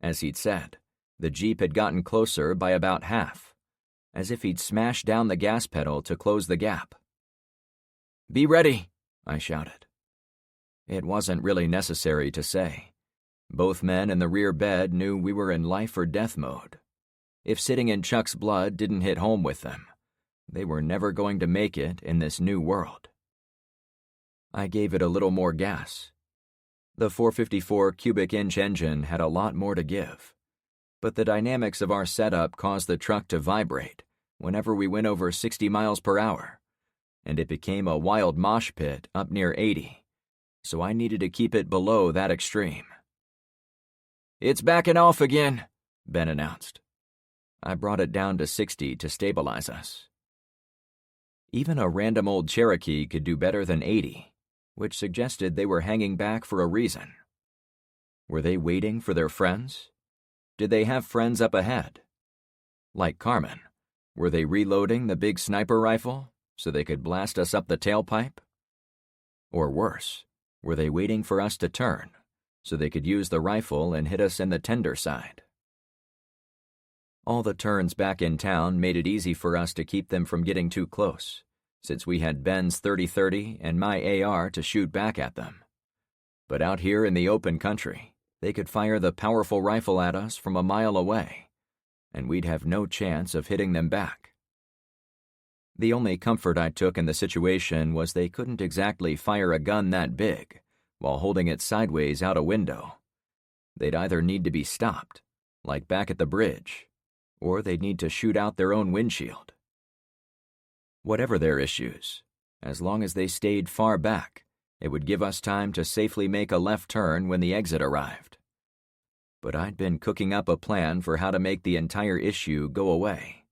As he'd said, the Jeep had gotten closer by about half, as if he'd smashed down the gas pedal to close the gap. "Be ready," I shouted. It wasn't really necessary to say. Both men in the rear bed knew we were in life or death mode. If sitting in Chuck's blood didn't hit home with them, they were never going to make it in this new world. I gave it a little more gas. The 454 cubic inch engine had a lot more to give, but the dynamics of our setup caused the truck to vibrate whenever we went over 60 miles per hour, and it became a wild mosh pit up near 80, so I needed to keep it below that extreme. "It's backing off again," Ben announced. I brought it down to 60 to stabilize us. Even a random old Cherokee could do better than 80, which suggested they were hanging back for a reason. Were they waiting for their friends? Did they have friends up ahead? Like Carmen, were they reloading the big sniper rifle so they could blast us up the tailpipe? Or worse, were they waiting for us to turn so they could use the rifle and hit us in the tender side? All the turns back in town made it easy for us to keep them from getting too close, since we had Ben's 30-30 and my AR to shoot back at them. But out here in the open country, they could fire the powerful rifle at us from a mile away, and we'd have no chance of hitting them back. The only comfort I took in the situation was they couldn't exactly fire a gun that big while holding it sideways out a window. They'd either need to be stopped, like back at the bridge, or they'd need to shoot out their own windshield. Whatever their issues, as long as they stayed far back, it would give us time to safely make a left turn when the exit arrived. But I'd been cooking up a plan for how to make the entire issue go away.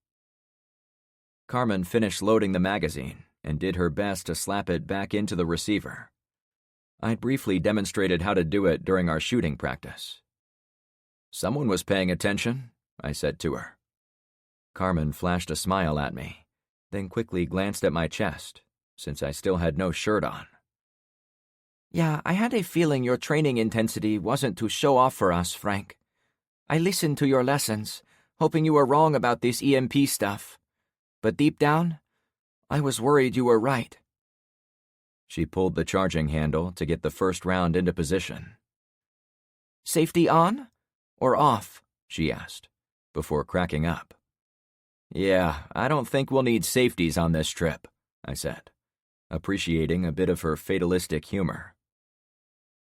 Carmen finished loading the magazine and did her best to slap it back into the receiver. I'd briefly demonstrated how to do it during our shooting practice. "Someone was paying attention," I said to her. Carmen flashed a smile at me, then quickly glanced at my chest, since I still had no shirt on. Yeah, I had a feeling your training intensity wasn't to show off for us, Frank. I listened to your lessons, hoping you were wrong about this EMP stuff. But deep down, I was worried you were right. She pulled the charging handle to get the first round into position. "Safety on or off?" she asked, before cracking up. "Yeah, I don't think we'll need safeties on this trip," I said, appreciating a bit of her fatalistic humor.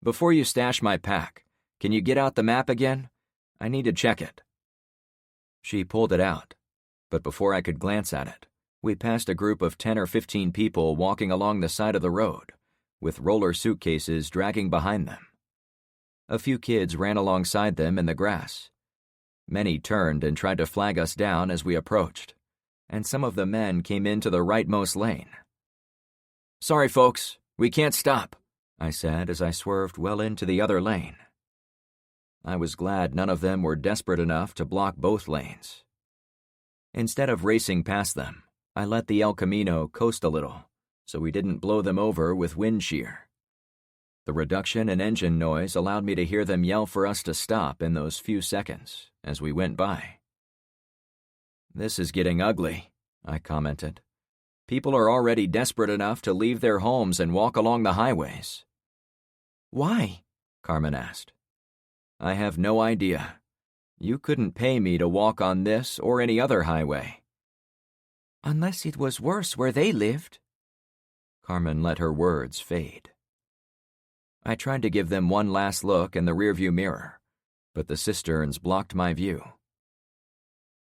"Before you stash my pack, can you get out the map again? I need to check it." She pulled it out, but before I could glance at it, we passed a group of 10 or 15 people walking along the side of the road, with roller suitcases dragging behind them. A few kids ran alongside them in the grass. Many turned and tried to flag us down as we approached, and some of the men came into the rightmost lane. "Sorry, folks, we can't stop," I said as I swerved well into the other lane. I was glad none of them were desperate enough to block both lanes. Instead of racing past them, I let the El Camino coast a little, so we didn't blow them over with wind shear. The reduction in engine noise allowed me to hear them yell for us to stop in those few seconds as we went by. "This is getting ugly," I commented. "People are already desperate enough to leave their homes and walk along the highways." "Why?" Carmen asked. "I have no idea. You couldn't pay me to walk on this or any other highway." "Unless it was worse where they lived." Carmen let her words fade. I tried to give them one last look in the rearview mirror, but the cisterns blocked my view.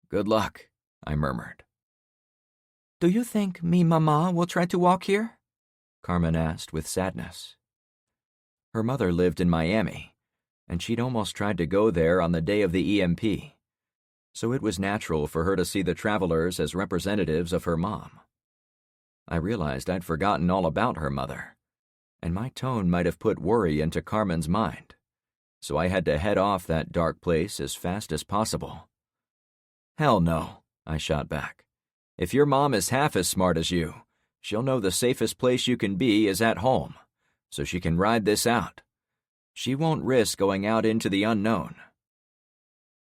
"Good luck," I murmured. "Do you think me mama will try to walk here?" Carmen asked with sadness. Her mother lived in Miami, and she'd almost tried to go there on the day of the EMP, so it was natural for her to see the travelers as representatives of her mom. I realized I'd forgotten all about her mother, and my tone might have put worry into Carmen's mind, so I had to head off that dark place as fast as possible. "Hell no," I shot back. "If your mom is half as smart as you, she'll know the safest place you can be is at home, so she can ride this out. She won't risk going out into the unknown."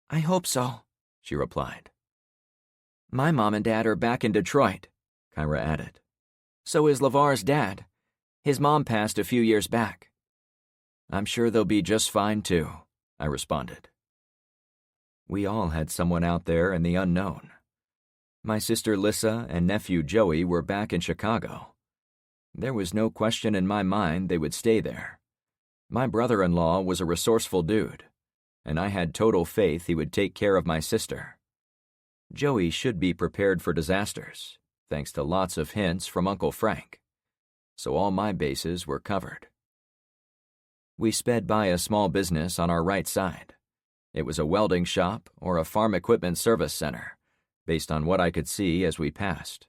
"I hope so," she replied. "My mom and dad are back in Detroit," Kyra added. "So is LeVar's dad. His mom passed a few years back." "I'm sure they'll be just fine too," I responded. We all had someone out there in the unknown. My sister Lissa and nephew Joey were back in Chicago. There was no question in my mind they would stay there. My brother-in-law was a resourceful dude, and I had total faith he would take care of my sister. Joey should be prepared for disasters, thanks to lots of hints from Uncle Frank, so all my bases were covered. We sped by a small business on our right side. It was a welding shop or a farm equipment service center, based on what I could see as we passed.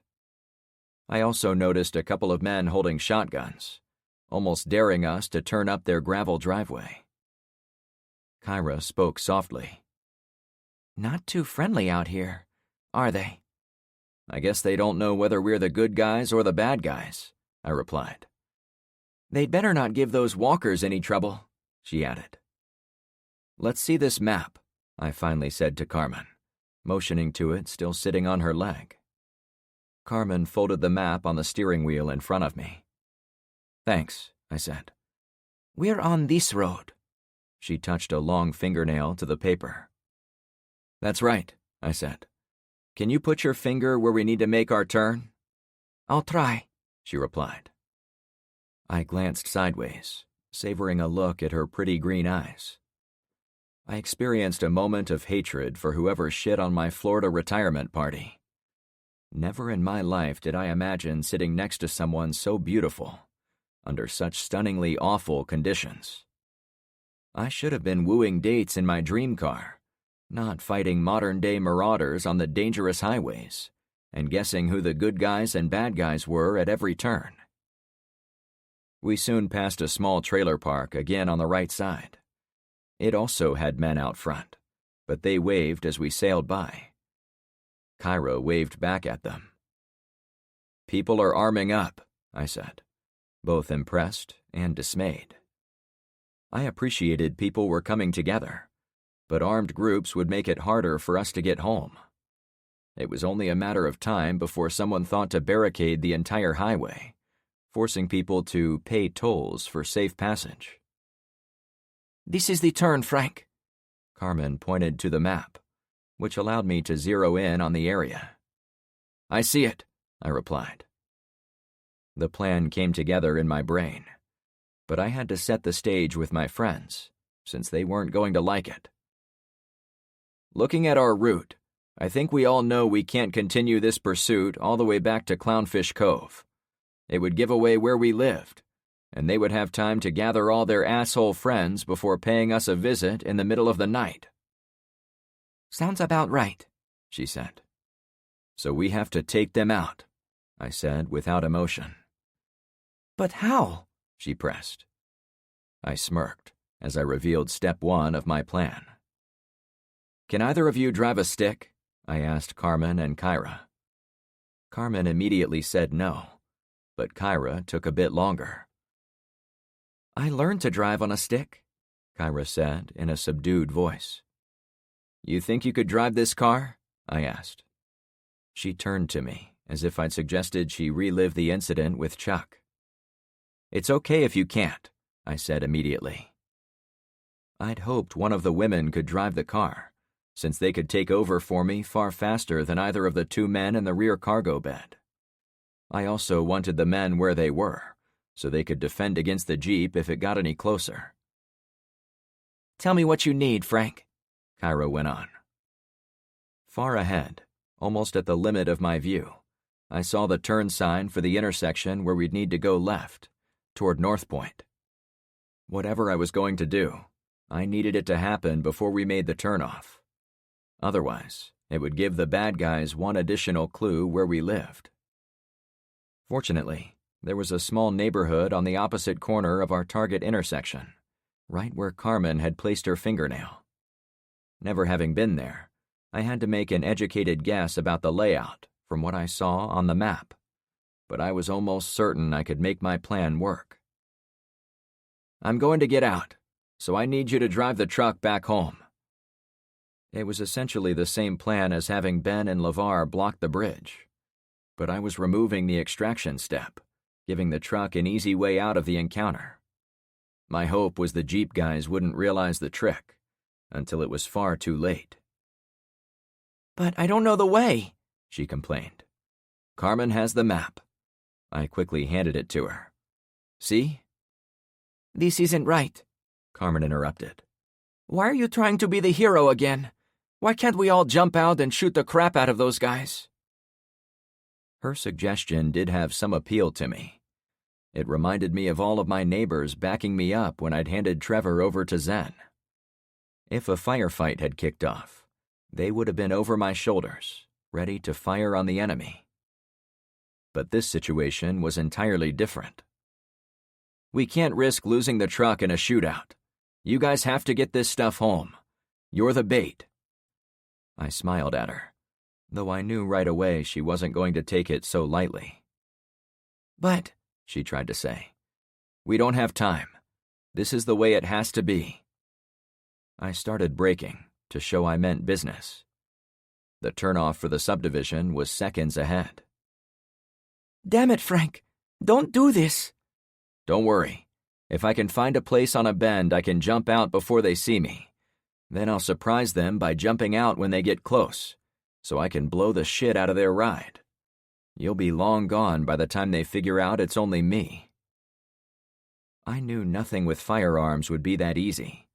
I also noticed a couple of men holding shotguns, almost daring us to turn up their gravel driveway. Kyra spoke softly. "Not too friendly out here, are they?" "I guess they don't know whether we're the good guys or the bad guys," I replied. "They'd better not give those walkers any trouble," she added. "Let's see this map," I finally said to Carmen, motioning to it still sitting on her leg. Carmen folded the map on the steering wheel in front of me. "Thanks," I said. "We're on this road." She touched a long fingernail to the paper. "That's right," I said. "Can you put your finger where we need to make our turn?" I'll try, she replied. I glanced sideways, savoring a look at her pretty green eyes. I experienced a moment of hatred for whoever shit on my Florida retirement party. Never in my life did I imagine sitting next to someone so beautiful, under such stunningly awful conditions. I should have been wooing dates in my dream car, not fighting modern-day marauders on the dangerous highways, and guessing who the good guys and bad guys were at every turn. We soon passed a small trailer park again on the right side. It also had men out front, but they waved as we sailed by. Kyra waved back at them. "People are arming up," I said, both impressed and dismayed. I appreciated people were coming together, but armed groups would make it harder for us to get home. It was only a matter of time before someone thought to barricade the entire highway, forcing people to pay tolls for safe passage. "This is the turn, Frank." Carmen pointed to the map, which allowed me to zero in on the area. "I see it," I replied. The plan came together in my brain, but I had to set the stage with my friends, since they weren't going to like it. "Looking at our route, I think we all know we can't continue this pursuit all the way back to Clownfish Cove. It would give away where we lived, and they would have time to gather all their asshole friends before paying us a visit in the middle of the night." "Sounds about right," she said. "So we have to take them out," I said without emotion. "But how?" she pressed. I smirked as I revealed step one of my plan. "Can either of you drive a stick?" I asked Carmen and Kyra. Carmen immediately said no, but Kyra took a bit longer. "I learned to drive on a stick," Kyra said in a subdued voice. "You think you could drive this car?" I asked. She turned to me, as if I'd suggested she relive the incident with Chuck. "It's okay if you can't," I said immediately. I'd hoped one of the women could drive the car, since they could take over for me far faster than either of the two men in the rear cargo bed. I also wanted the men where they were, so they could defend against the Jeep if it got any closer. "Tell me what you need, Frank," Kyra went on. Far ahead, almost at the limit of my view, I saw the turn sign for the intersection where we'd need to go left, toward North Point. Whatever I was going to do, I needed it to happen before we made the turnoff. Otherwise, it would give the bad guys one additional clue where we lived. Fortunately, there was a small neighborhood on the opposite corner of our target intersection, right where Carmen had placed her fingernail. Never having been there, I had to make an educated guess about the layout from what I saw on the map, but I was almost certain I could make my plan work. "I'm going to get out, so I need you to drive the truck back home." It was essentially the same plan as having Ben and LeVar block the bridge, but I was removing the extraction step, giving the truck an easy way out of the encounter. My hope was the Jeep guys wouldn't realize the trick until it was far too late. "But I don't know the way," she complained. "Carmen has the map." I quickly handed it to her. "See?" "This isn't right," Carmen interrupted. "Why are you trying to be the hero again? Why can't we all jump out and shoot the crap out of those guys?" Her suggestion did have some appeal to me. It reminded me of all of my neighbors backing me up when I'd handed Trevor over to Zen. If a firefight had kicked off, they would have been over my shoulders, ready to fire on the enemy. But this situation was entirely different. "We can't risk losing the truck in a shootout. You guys have to get this stuff home. You're the bait." I smiled at her, though I knew right away she wasn't going to take it so lightly. "But," she tried to say, "we don't have time. This is the way it has to be." I started braking to show I meant business. The turnoff for the subdivision was seconds ahead. "Damn it, Frank. Don't do this." "Don't worry. If I can find a place on a bend, I can jump out before they see me. Then I'll surprise them by jumping out when they get close, so I can blow the shit out of their ride." You'll be long gone by the time they figure out it's only me. I knew nothing with firearms would be that easy,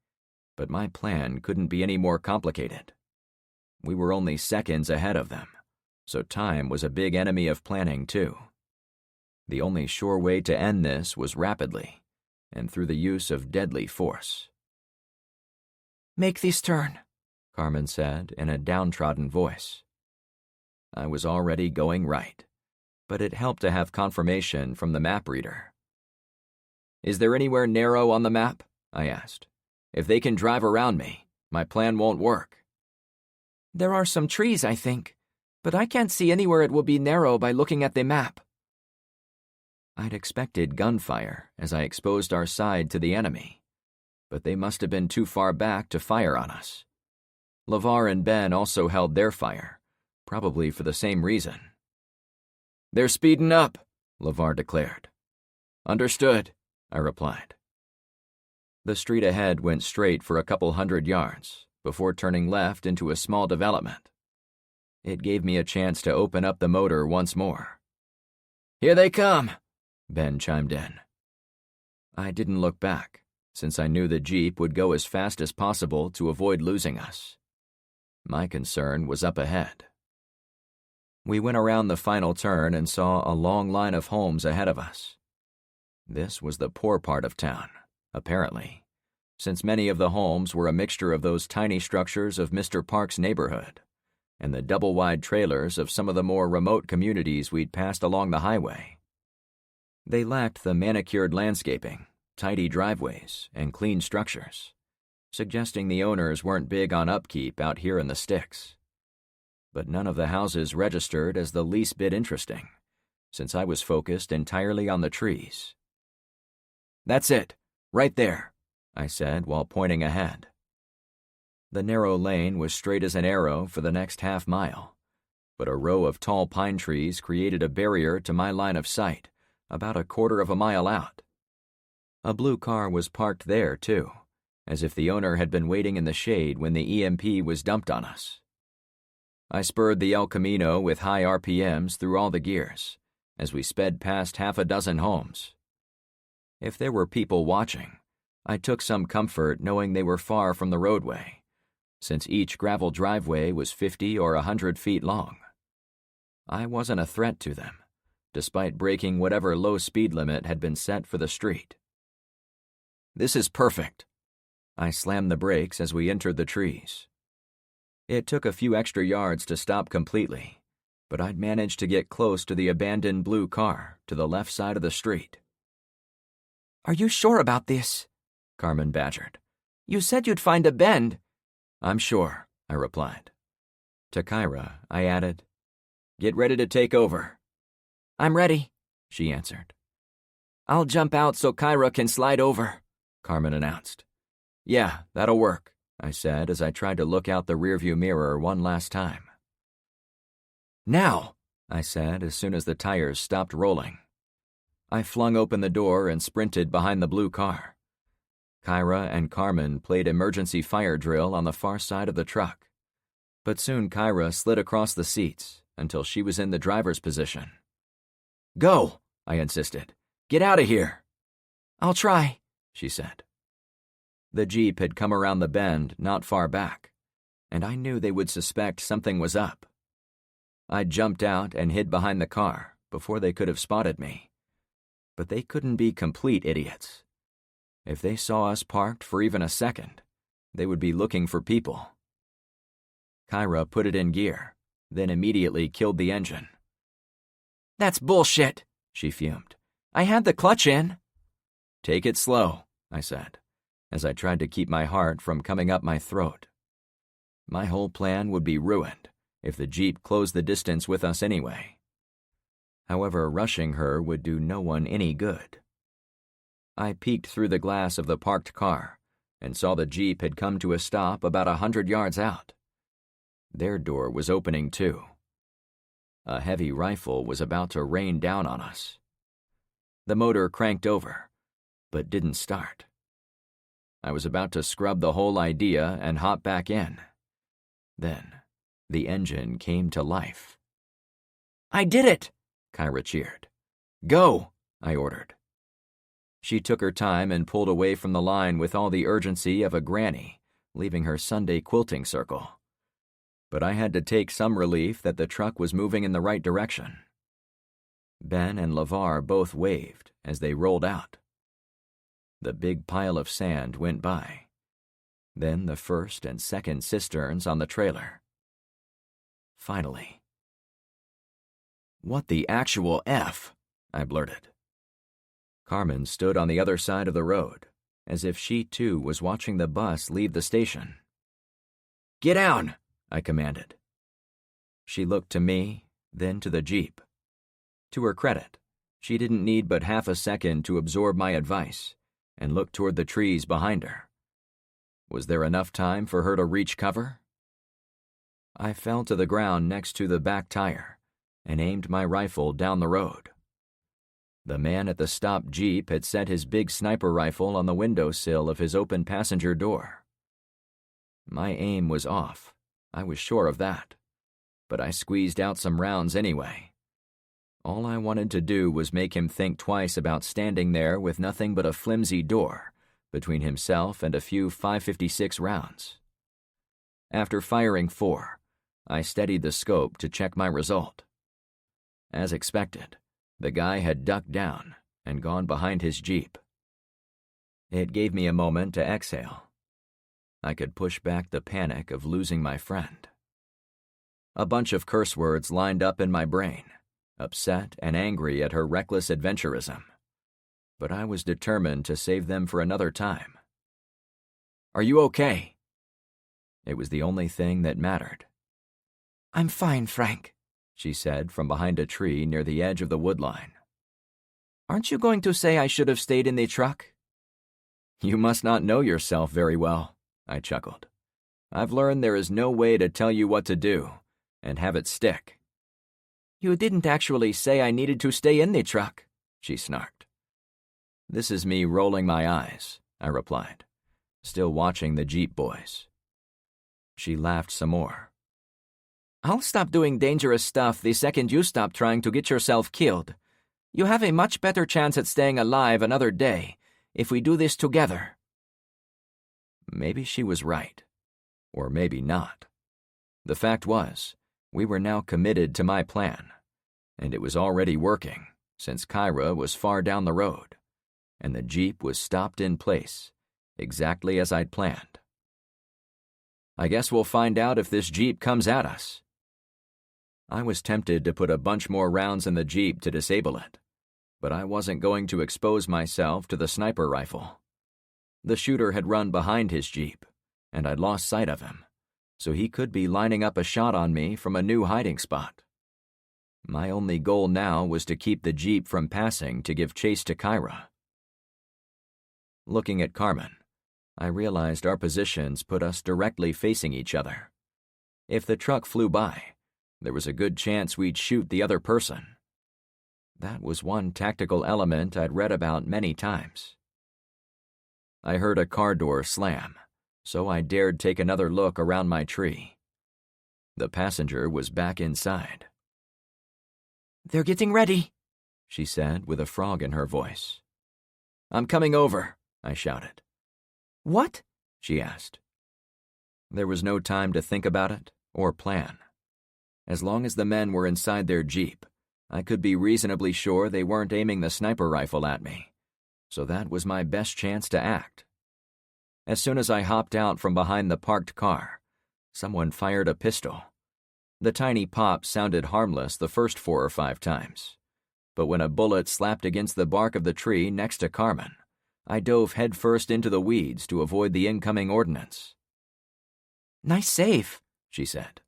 but my plan couldn't be any more complicated. We were only seconds ahead of them, so time was a big enemy of planning too. The only sure way to end this was rapidly, and through the use of deadly force. "Make this turn," Carmen said in a downtrodden voice. I was already going right, but it helped to have confirmation from the map reader. "Is there anywhere narrow on the map?" I asked. "If they can drive around me, my plan won't work." "There are some trees, I think, but I can't see anywhere it will be narrow by looking at the map." I'd expected gunfire as I exposed our side to the enemy, but they must have been too far back to fire on us. LeVar and Ben also held their fire, probably for the same reason. "They're speeding up," LeVar declared. "Understood," I replied. The street ahead went straight for a couple 100 yards before turning left into a small development. It gave me a chance to open up the motor once more. "Here they come," Ben chimed in. I didn't look back, since I knew the Jeep would go as fast as possible to avoid losing us. My concern was up ahead. We went around the final turn and saw a long line of homes ahead of us. This was the poor part of town, apparently, since many of the homes were a mixture of those tiny structures of Mr. Park's neighborhood and the double-wide trailers of some of the more remote communities we'd passed along the highway. They lacked the manicured landscaping, tidy driveways, and clean structures, suggesting the owners weren't big on upkeep out here in the sticks. But none of the houses registered as the least bit interesting, since I was focused entirely on the trees. "That's it, right there," I said while pointing ahead. The narrow lane was straight as an arrow for the next half-mile, but a row of tall pine trees created a barrier to my line of sight about a quarter of a mile out. A blue car was parked there, too, as if the owner had been waiting in the shade when the EMP was dumped on us. I spurred the El Camino with high RPMs through all the gears, as we sped past half a dozen homes. If there were people watching, I took some comfort knowing they were far from the roadway, since each gravel driveway was 50 or 100 feet long. I wasn't a threat to them, despite breaking whatever low speed limit had been set for the street. "This is perfect." I slammed the brakes as we entered the trees. It took a few extra yards to stop completely, but I'd managed to get close to the abandoned blue car to the left side of the street. "Are you sure about this?" Carmen badgered. "You said you'd find a bend." "I'm sure," I replied. To Kyra, I added, "Get ready to take over." "I'm ready," she answered. "I'll jump out so Kyra can slide over," Carmen announced. "Yeah, that'll work," I said as I tried to look out the rearview mirror one last time. "Now," I said as soon as the tires stopped rolling. I flung open the door and sprinted behind the blue car. Kyra and Carmen played emergency fire drill on the far side of the truck, but soon Kyra slid across the seats until she was in the driver's position. "Go," I insisted. "Get out of here." "I'll try," she said. The Jeep had come around the bend not far back, and I knew they would suspect something was up. I jumped out and hid behind the car before they could have spotted me. But they couldn't be complete idiots. If they saw us parked for even a second, they would be looking for people. Kyra put it in gear, then immediately killed the engine. "That's bullshit," she fumed. "I had the clutch in." "Take it slow," I said, as I tried to keep my heart from coming up my throat. My whole plan would be ruined if the Jeep closed the distance with us anyway. However, rushing her would do no one any good. I peeked through the glass of the parked car and saw the Jeep had come to a stop about 100 yards out. Their door was opening too. A heavy rifle was about to rain down on us. The motor cranked over, but didn't start. I was about to scrub the whole idea and hop back in. Then, the engine came to life. "I did it!" Kyra cheered. Go, I ordered. She took her time and pulled away from the line with all the urgency of a granny, leaving her Sunday quilting circle. But I had to take some relief that the truck was moving in the right direction. Ben and LeVar both waved as they rolled out. The big pile of sand went by. Then the first and second cisterns on the trailer. Finally. What the actual F? I blurted. Carmen stood on the other side of the road, as if she too was watching the bus leave the station. Get down, I commanded. She looked to me, then to the Jeep. To her credit, she didn't need but half a second to absorb my advice and look toward the trees behind her. Was there enough time for her to reach cover? I fell to the ground next to the back tire and aimed my rifle down the road. The man at the stopped Jeep had set his big sniper rifle on the windowsill of his open passenger door. My aim was off, I was sure of that, but I squeezed out some rounds anyway. All I wanted to do was make him think twice about standing there with nothing but a flimsy door between himself and a few .556 rounds. After firing 4, I steadied the scope to check my result. As expected, the guy had ducked down and gone behind his Jeep. It gave me a moment to exhale. I could push back the panic of losing my friend. A bunch of curse words lined up in my brain, upset and angry at her reckless adventurism. But I was determined to save them for another time. Are you okay? It was the only thing that mattered. I'm fine, Frank, she said from behind a tree near the edge of the woodline. Aren't you going to say I should have stayed in the truck? You must not know yourself very well, I chuckled. I've learned there is no way to tell you what to do and have it stick. You didn't actually say I needed to stay in the truck, she snarked. This is me rolling my eyes, I replied, still watching the Jeep boys. She laughed some more. I'll stop doing dangerous stuff the second you stop trying to get yourself killed. You have a much better chance at staying alive another day if we do this together. Maybe she was right, or maybe not. The fact was, we were now committed to my plan, and it was already working since Kyra was far down the road, and the Jeep was stopped in place, exactly as I'd planned. I guess we'll find out if this Jeep comes at us. I was tempted to put a bunch more rounds in the Jeep to disable it, but I wasn't going to expose myself to the sniper rifle. The shooter had run behind his Jeep, and I'd lost sight of him, so he could be lining up a shot on me from a new hiding spot. My only goal now was to keep the Jeep from passing to give chase to Kyra. Looking at Carmen, I realized our positions put us directly facing each other. If the truck flew by, there was a good chance we'd shoot the other person. That was one tactical element I'd read about many times. I heard a car door slam, so I dared take another look around my tree. The passenger was back inside. They're getting ready, she said with a frog in her voice. I'm coming over, I shouted. What? She asked. There was no time to think about it or plan. As long as the men were inside their Jeep, I could be reasonably sure they weren't aiming the sniper rifle at me, so that was my best chance to act. As soon as I hopped out from behind the parked car, someone fired a pistol. The tiny pop sounded harmless the first 4 or 5 times, but when a bullet slapped against the bark of the tree next to Carmen, I dove headfirst into the weeds to avoid the incoming ordnance. Nice save, she said,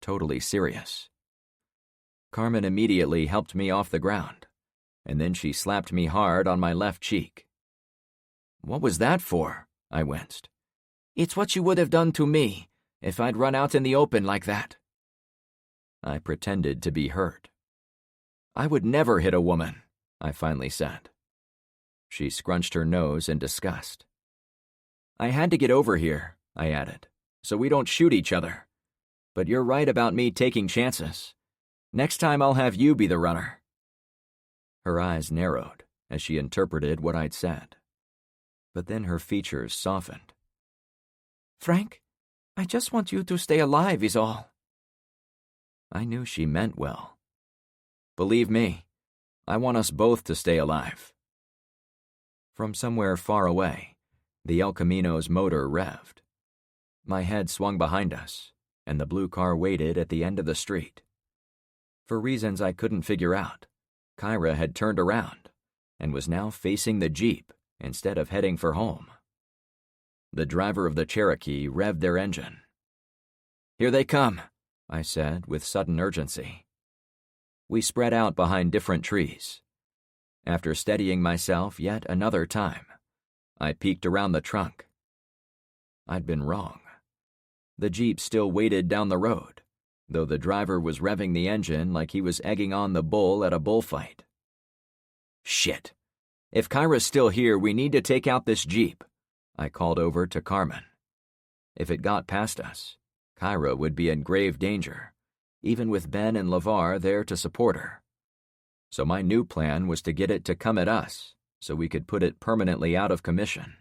totally serious. Carmen immediately helped me off the ground, and then she slapped me hard on my left cheek. What was that for? I winced. It's what you would have done to me if I'd run out in the open like that. I pretended to be hurt. I would never hit a woman, I finally said. She scrunched her nose in disgust. I had to get over here, I added, so we don't shoot each other. But you're right about me taking chances. Next time I'll have you be the runner. Her eyes narrowed as she interpreted what I'd said. But then her features softened. Frank, I just want you to stay alive is all. I knew she meant well. Believe me, I want us both to stay alive. From somewhere far away, the El Camino's motor revved. My head swung behind us, and the blue car waited at the end of the street. For reasons I couldn't figure out, Kyra had turned around and was now facing the Jeep instead of heading for home. The driver of the Cherokee revved their engine. "Here they come," I said with sudden urgency. We spread out behind different trees. After steadying myself yet another time, I peeked around the trunk. I'd been wrong. The Jeep still waited down the road, though the driver was revving the engine like he was egging on the bull at a bullfight. "Shit! If Kyra's still here, we need to take out this Jeep," I called over to Carmen. If it got past us, Kyra would be in grave danger, even with Ben and LeVar there to support her. So my new plan was to get it to come at us so we could put it permanently out of commission.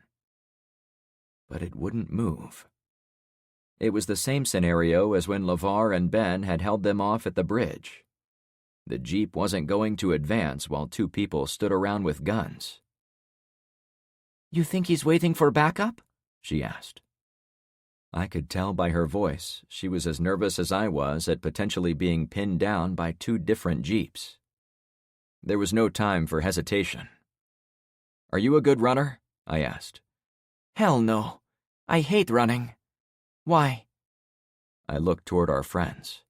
But it wouldn't move. It was the same scenario as when LeVar and Ben had held them off at the bridge. The Jeep wasn't going to advance while two people stood around with guns. You think he's waiting for backup? She asked. I could tell by her voice she was as nervous as I was at potentially being pinned down by two different Jeeps. There was no time for hesitation. "Are you a good runner?" I asked. Hell no. I hate running. Why? I looked toward our friends.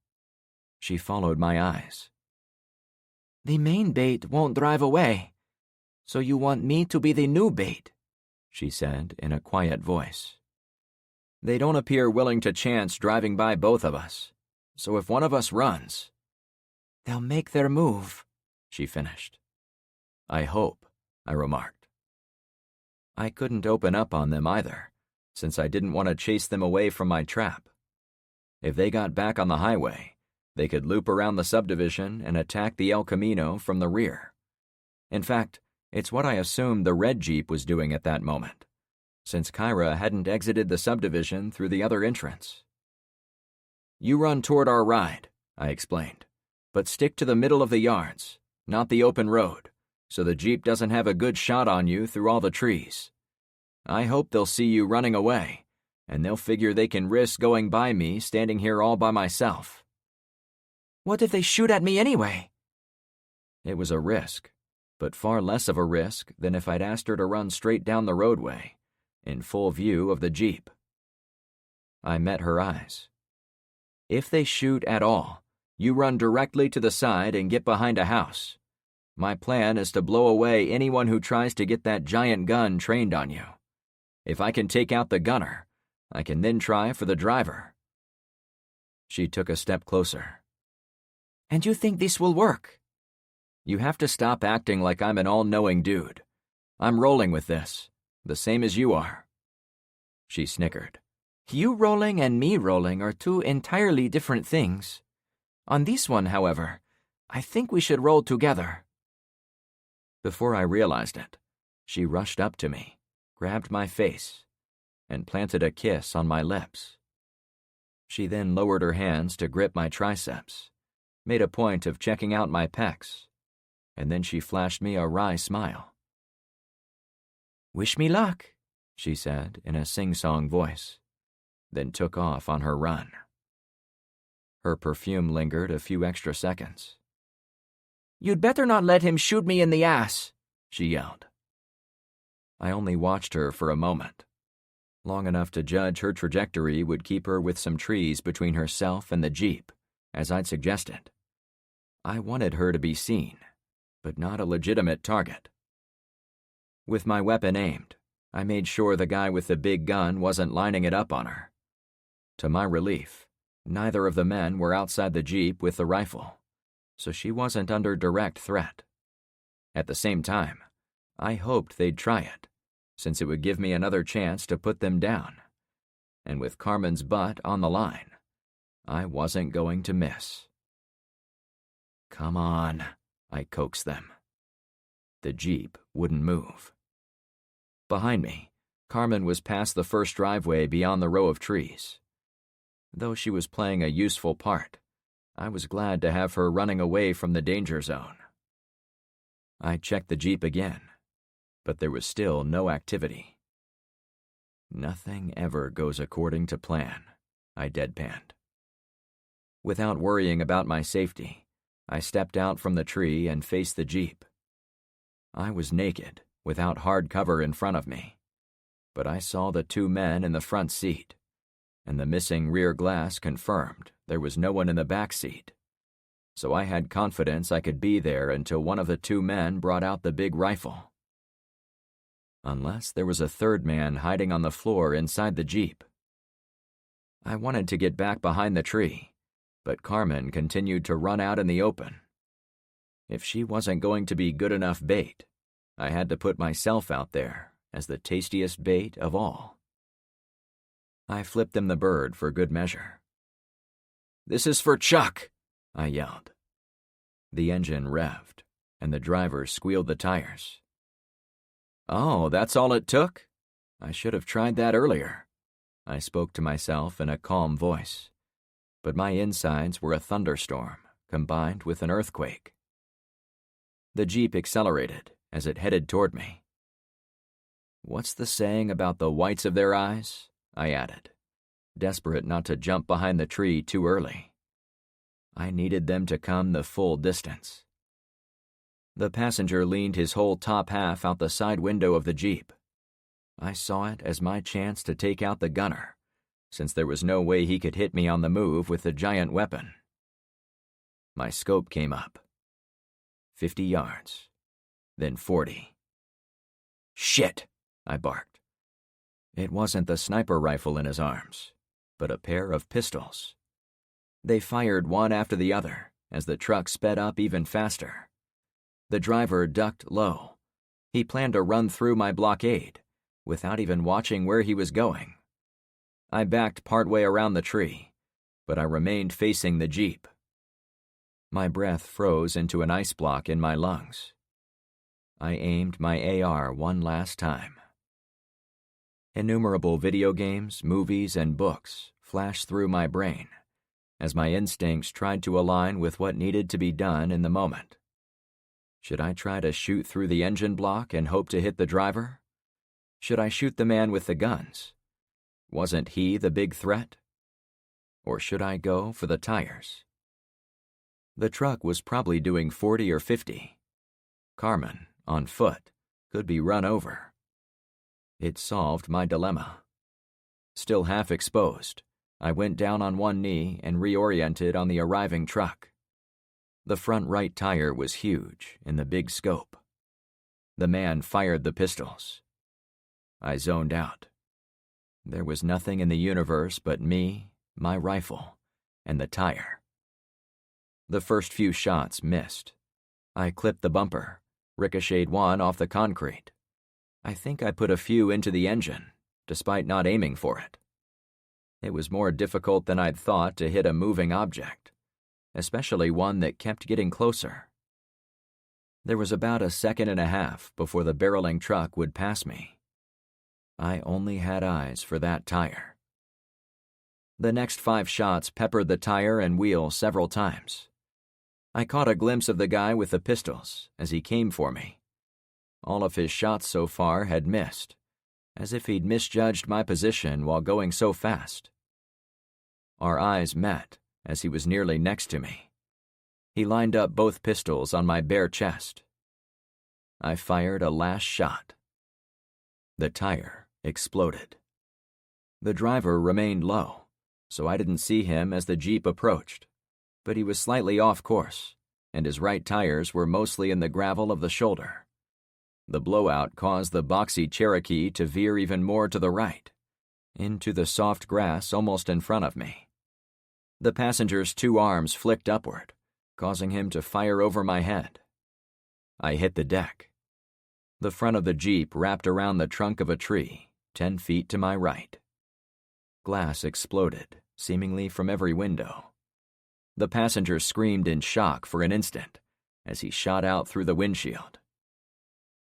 She followed my eyes. The main bait won't drive away, so you want me to be the new bait, she said in a quiet voice. They don't appear willing to chance driving by both of us, so if one of us runs... They'll make their move, she finished. I hope, I remarked. I couldn't open up on them either, since I didn't want to chase them away from my trap. If they got back on the highway, they could loop around the subdivision and attack the El Camino from the rear. In fact, it's what I assumed the red Jeep was doing at that moment, since Kyra hadn't exited the subdivision through the other entrance. "You run toward our ride," I explained, "but stick to the middle of the yards, not the open road, so the Jeep doesn't have a good shot on you through all the trees. I hope they'll see you running away, and they'll figure they can risk going by me standing here all by myself." What if they shoot at me anyway? It was a risk, but far less of a risk than if I'd asked her to run straight down the roadway, in full view of the Jeep. I met her eyes. "If they shoot at all, you run directly to the side and get behind a house. My plan is to blow away anyone who tries to get that giant gun trained on you. If I can take out the gunner, I can then try for the driver." She took a step closer. And you think this will work? You have to stop acting like I'm an all-knowing dude. I'm rolling with this, the same as you are. She snickered. You rolling and me rolling are two entirely different things. On this one, however, I think we should roll together. Before I realized it, she rushed up to me, grabbed my face, and planted a kiss on my lips. She then lowered her hands to grip my triceps, made a point of checking out my pecs, and then she flashed me a wry smile. "Wish me luck," she said in a sing-song voice, then took off on her run. Her perfume lingered a few extra seconds. "You'd better not let him shoot me in the ass," she yelled. I only watched her for a moment, long enough to judge her trajectory would keep her with some trees between herself and the Jeep, as I'd suggested. I wanted her to be seen, but not a legitimate target. With my weapon aimed, I made sure the guy with the big gun wasn't lining it up on her. To my relief, neither of the men were outside the Jeep with the rifle, so she wasn't under direct threat. At the same time, I hoped they'd try it, since it would give me another chance to put them down. And with Carmen's butt on the line, I wasn't going to miss. "Come on," I coaxed them. The Jeep wouldn't move. Behind me, Carmen was past the first driveway beyond the row of trees. Though she was playing a useful part, I was glad to have her running away from the danger zone. I checked the Jeep again, but there was still no activity. Nothing ever goes according to plan, I deadpanned. Without worrying about my safety, I stepped out from the tree and faced the Jeep. I was naked, without hard cover in front of me, but I saw the two men in the front seat, and the missing rear glass confirmed there was no one in the back seat. So I had confidence I could be there until one of the two men brought out the big rifle. Unless there was a third man hiding on the floor inside the Jeep. I wanted to get back behind the tree, but Carmen continued to run out in the open. If she wasn't going to be good enough bait, I had to put myself out there as the tastiest bait of all. I flipped them the bird for good measure. "This is for Chuck," I yelled. The engine revved, and the driver squealed the tires. "Oh, that's all it took? I should have tried that earlier," I spoke to myself in a calm voice, but my insides were a thunderstorm combined with an earthquake. The Jeep accelerated as it headed toward me. "What's the saying about the whites of their eyes?" I added, desperate not to jump behind the tree too early. I needed them to come the full distance. The passenger leaned his whole top half out the side window of the Jeep. I saw it as my chance to take out the gunner, since there was no way he could hit me on the move with the giant weapon. My scope came up. 50 yards, then 40. "Shit!" I barked. It wasn't the sniper rifle in his arms, but a pair of pistols. They fired one after the other as the truck sped up even faster. The driver ducked low. He planned to run through my blockade, without even watching where he was going. I backed partway around the tree, but I remained facing the Jeep. My breath froze into an ice block in my lungs. I aimed my AR one last time. Innumerable video games, movies, and books flashed through my brain as my instincts tried to align with what needed to be done in the moment. Should I try to shoot through the engine block and hope to hit the driver? Should I shoot the man with the guns? Wasn't he the big threat? Or should I go for the tires? The truck was probably doing 40 or 50. Carmen, on foot, could be run over. It solved my dilemma. Still half exposed, I went down on one knee and reoriented on the arriving truck. The front right tire was huge in the big scope. The man fired the pistols. I zoned out. There was nothing in the universe but me, my rifle, and the tire. The first few shots missed. I clipped the bumper, ricocheted one off the concrete. I think I put a few into the engine, despite not aiming for it. It was more difficult than I'd thought to hit a moving object, especially one that kept getting closer. There was about a second and a half before the barreling truck would pass me. I only had eyes for that tire. The next 5 shots peppered the tire and wheel several times. I caught a glimpse of the guy with the pistols as he came for me. All of his shots so far had missed, as if he'd misjudged my position while going so fast. Our eyes met as he was nearly next to me. He lined up both pistols on my bare chest. I fired a last shot. The tire exploded. The driver remained low, so I didn't see him as the Jeep approached, but he was slightly off course, and his right tires were mostly in the gravel of the shoulder. The blowout caused the boxy Cherokee to veer even more to the right, into the soft grass almost in front of me. The passenger's 2 arms flicked upward, causing him to fire over my head. I hit the deck. The front of the Jeep wrapped around the trunk of a tree, 10 feet to my right. Glass exploded, seemingly from every window. The passenger screamed in shock for an instant as he shot out through the windshield.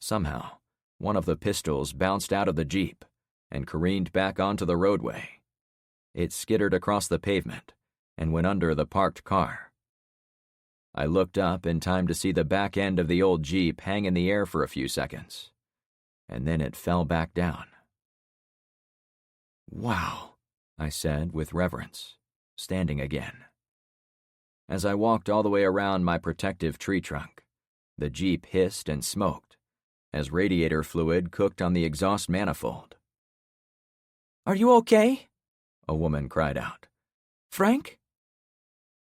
Somehow, one of the pistols bounced out of the Jeep and careened back onto the roadway. It skittered across the pavement and went under the parked car. I looked up in time to see the back end of the old Jeep hang in the air for a few seconds, and then it fell back down. "Wow," I said with reverence, standing again. As I walked all the way around my protective tree trunk, the Jeep hissed and smoked as radiator fluid cooked on the exhaust manifold. "Are you okay?" A woman cried out. "Frank?"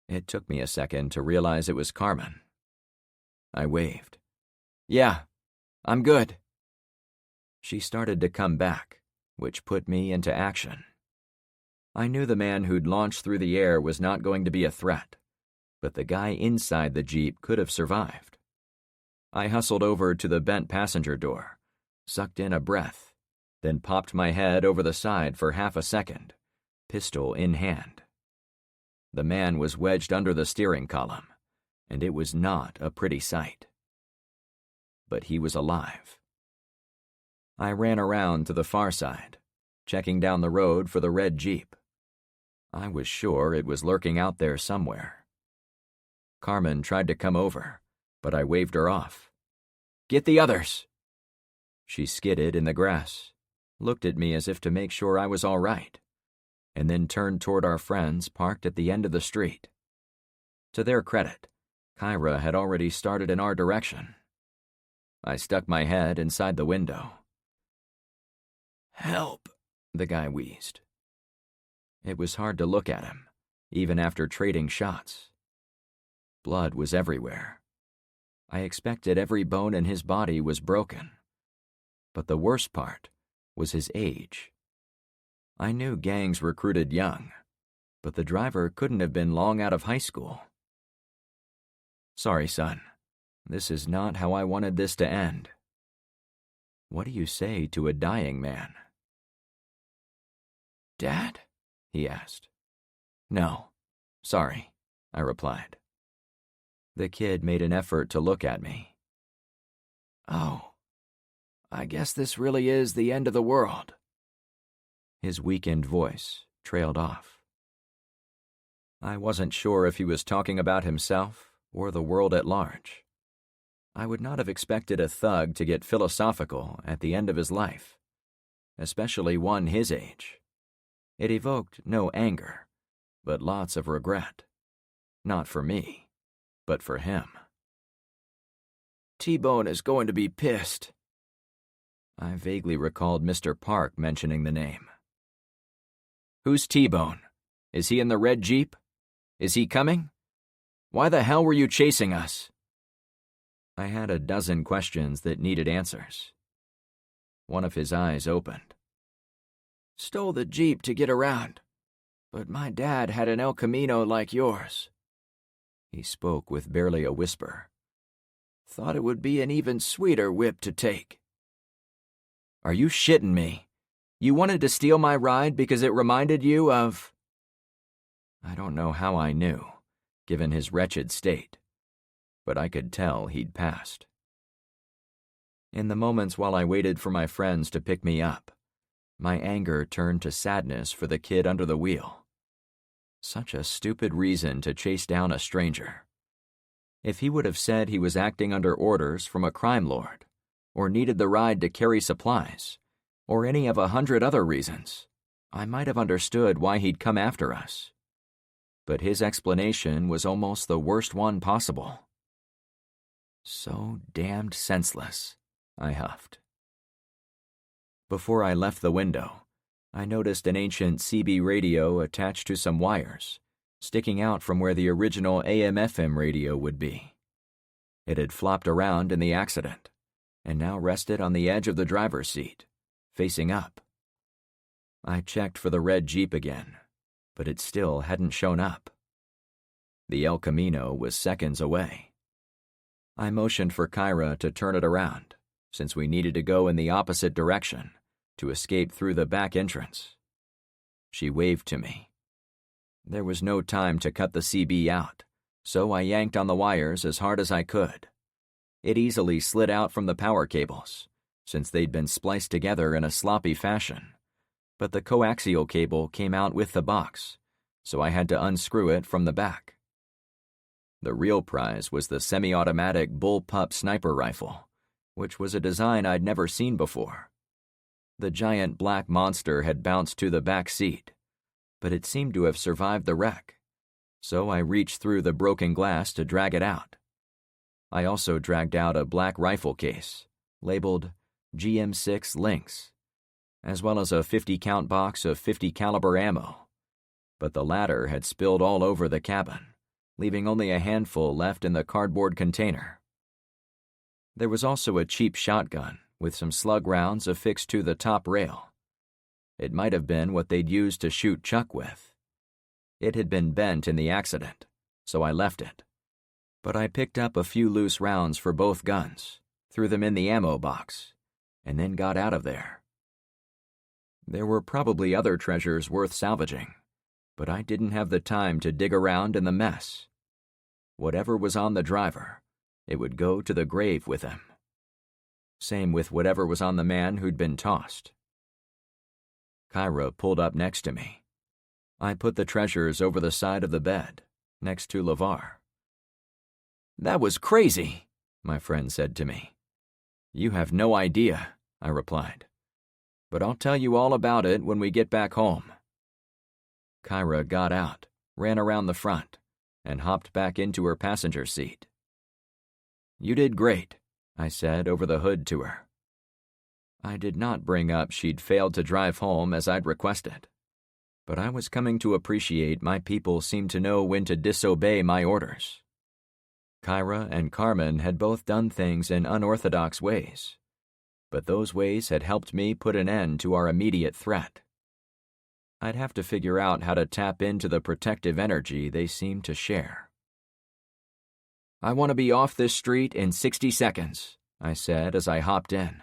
It took me a second to realize it was Carmen. I waved. "Yeah, I'm good." She started to come back, which put me into action. I knew the man who'd launched through the air was not going to be a threat, but the guy inside the Jeep could have survived. I hustled over to the bent passenger door, sucked in a breath, then popped my head over the side for half a second, pistol in hand. The man was wedged under the steering column, and it was not a pretty sight. But he was alive. I ran around to the far side, checking down the road for the red Jeep. I was sure it was lurking out there somewhere. Carmen tried to come over, but I waved her off. "Get the others." She skidded in the grass, looked at me as if to make sure I was all right, and then turned toward our friends parked at the end of the street. To their credit, Kyra had already started in our direction. I stuck my head inside the window. "Help," the guy wheezed. It was hard to look at him, even after trading shots. Blood was everywhere. I expected every bone in his body was broken. But the worst part was his age. I knew gangs recruited young, but the driver couldn't have been long out of high school. "Sorry, son. This is not how I wanted this to end." What do you say to a dying man? "Dad?" he asked. "No, sorry," I replied. The kid made an effort to look at me. "Oh, I guess this really is the end of the world." His weakened voice trailed off. I wasn't sure if he was talking about himself or the world at large. I would not have expected a thug to get philosophical at the end of his life, especially one his age. It evoked no anger, but lots of regret. Not for me, but for him. "T-Bone is going to be pissed." I vaguely recalled Mr. Park mentioning the name. "Who's T-Bone? Is he in the red Jeep? Is he coming? Why the hell were you chasing us?" I had a dozen questions that needed answers. One of his eyes opened. "Stole the Jeep to get around, but my dad had an El Camino like yours." He spoke with barely a whisper. "Thought it would be an even sweeter whip to take." "Are you shitting me? You wanted to steal my ride because it reminded you of—" I don't know how I knew, given his wretched state, but I could tell he'd passed. In the moments while I waited for my friends to pick me up, my anger turned to sadness for the kid under the wheel. Such a stupid reason to chase down a stranger. If he would have said he was acting under orders from a crime lord, or needed the ride to carry supplies, or any of 100 other reasons, I might have understood why he'd come after us. But his explanation was almost the worst one possible. So damned senseless, I huffed. Before I left the window, I noticed an ancient CB radio attached to some wires, sticking out from where the original AM/FM radio would be. It had flopped around in the accident, and now rested on the edge of the driver's seat, facing up. I checked for the red Jeep again, but it still hadn't shown up. The El Camino was seconds away. I motioned for Kyra to turn it around, since we needed to go in the opposite direction to escape through the back entrance. She waved to me. There was no time to cut the CB out, so I yanked on the wires as hard as I could. It easily slid out from the power cables, since they'd been spliced together in a sloppy fashion, but the coaxial cable came out with the box, so I had to unscrew it from the back. The real prize was the semi-automatic bullpup sniper rifle, which was a design I'd never seen before. The giant black monster had bounced to the back seat, but it seemed to have survived the wreck, so I reached through the broken glass to drag it out. I also dragged out a black rifle case, labeled GM6 Lynx, as well as a 50-count box of .50 caliber ammo, but the latter had spilled all over the cabin, leaving only a handful left in the cardboard container. There was also a cheap shotgun with some slug rounds affixed to the top rail. It might have been what they'd used to shoot Chuck with. It had been bent in the accident, so I left it. But I picked up a few loose rounds for both guns, threw them in the ammo box, and then got out of there. There were probably other treasures worth salvaging, but I didn't have the time to dig around in the mess. Whatever was on the driver, it would go to the grave with him. Same with whatever was on the man who'd been tossed. Kyra pulled up next to me. I put the treasures over the side of the bed, next to LeVar. "That was crazy," my friend said to me. "You have no idea," I replied. "But I'll tell you all about it when we get back home." Kyra got out, ran around the front, and hopped back into her passenger seat. "You did great," I said over the hood to her. I did not bring up she'd failed to drive home as I'd requested, but I was coming to appreciate my people seemed to know when to disobey my orders. Kyra and Carmen had both done things in unorthodox ways, but those ways had helped me put an end to our immediate threat. I'd have to figure out how to tap into the protective energy they seemed to share. "I want to be off this street in 60 seconds, I said as I hopped in.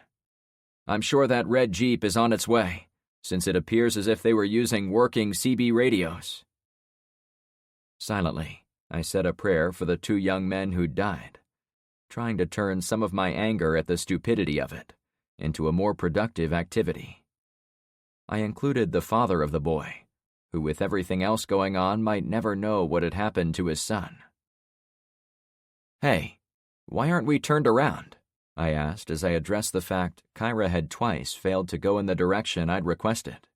"I'm sure that red Jeep is on its way, since it appears as if they were using working CB radios." Silently, I said a prayer for the 2 young men who'd died, trying to turn some of my anger at the stupidity of it into a more productive activity. I included the father of the boy, who with everything else going on might never know what had happened to his son. "Hey, why aren't we turned around?" I asked as I addressed the fact Kyra had twice failed to go in the direction I'd requested.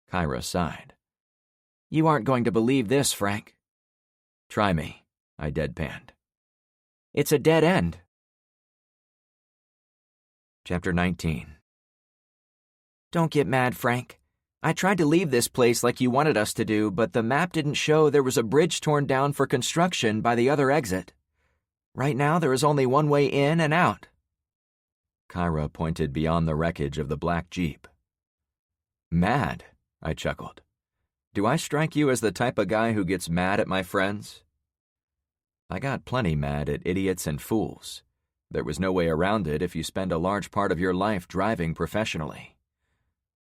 Kyra sighed. "You aren't going to believe this, Frank." "Try me," I deadpanned. "It's a dead end." Chapter 19. "Don't get mad, Frank. I tried to leave this place like you wanted us to do, but the map didn't show there was a bridge torn down for construction by the other exit. Right now there is only one way in and out." Kyra pointed beyond the wreckage of the black Jeep. "Mad?" I chuckled. "Do I strike you as the type of guy who gets mad at my friends?" I got plenty mad at idiots and fools. There was no way around it if you spend a large part of your life driving professionally.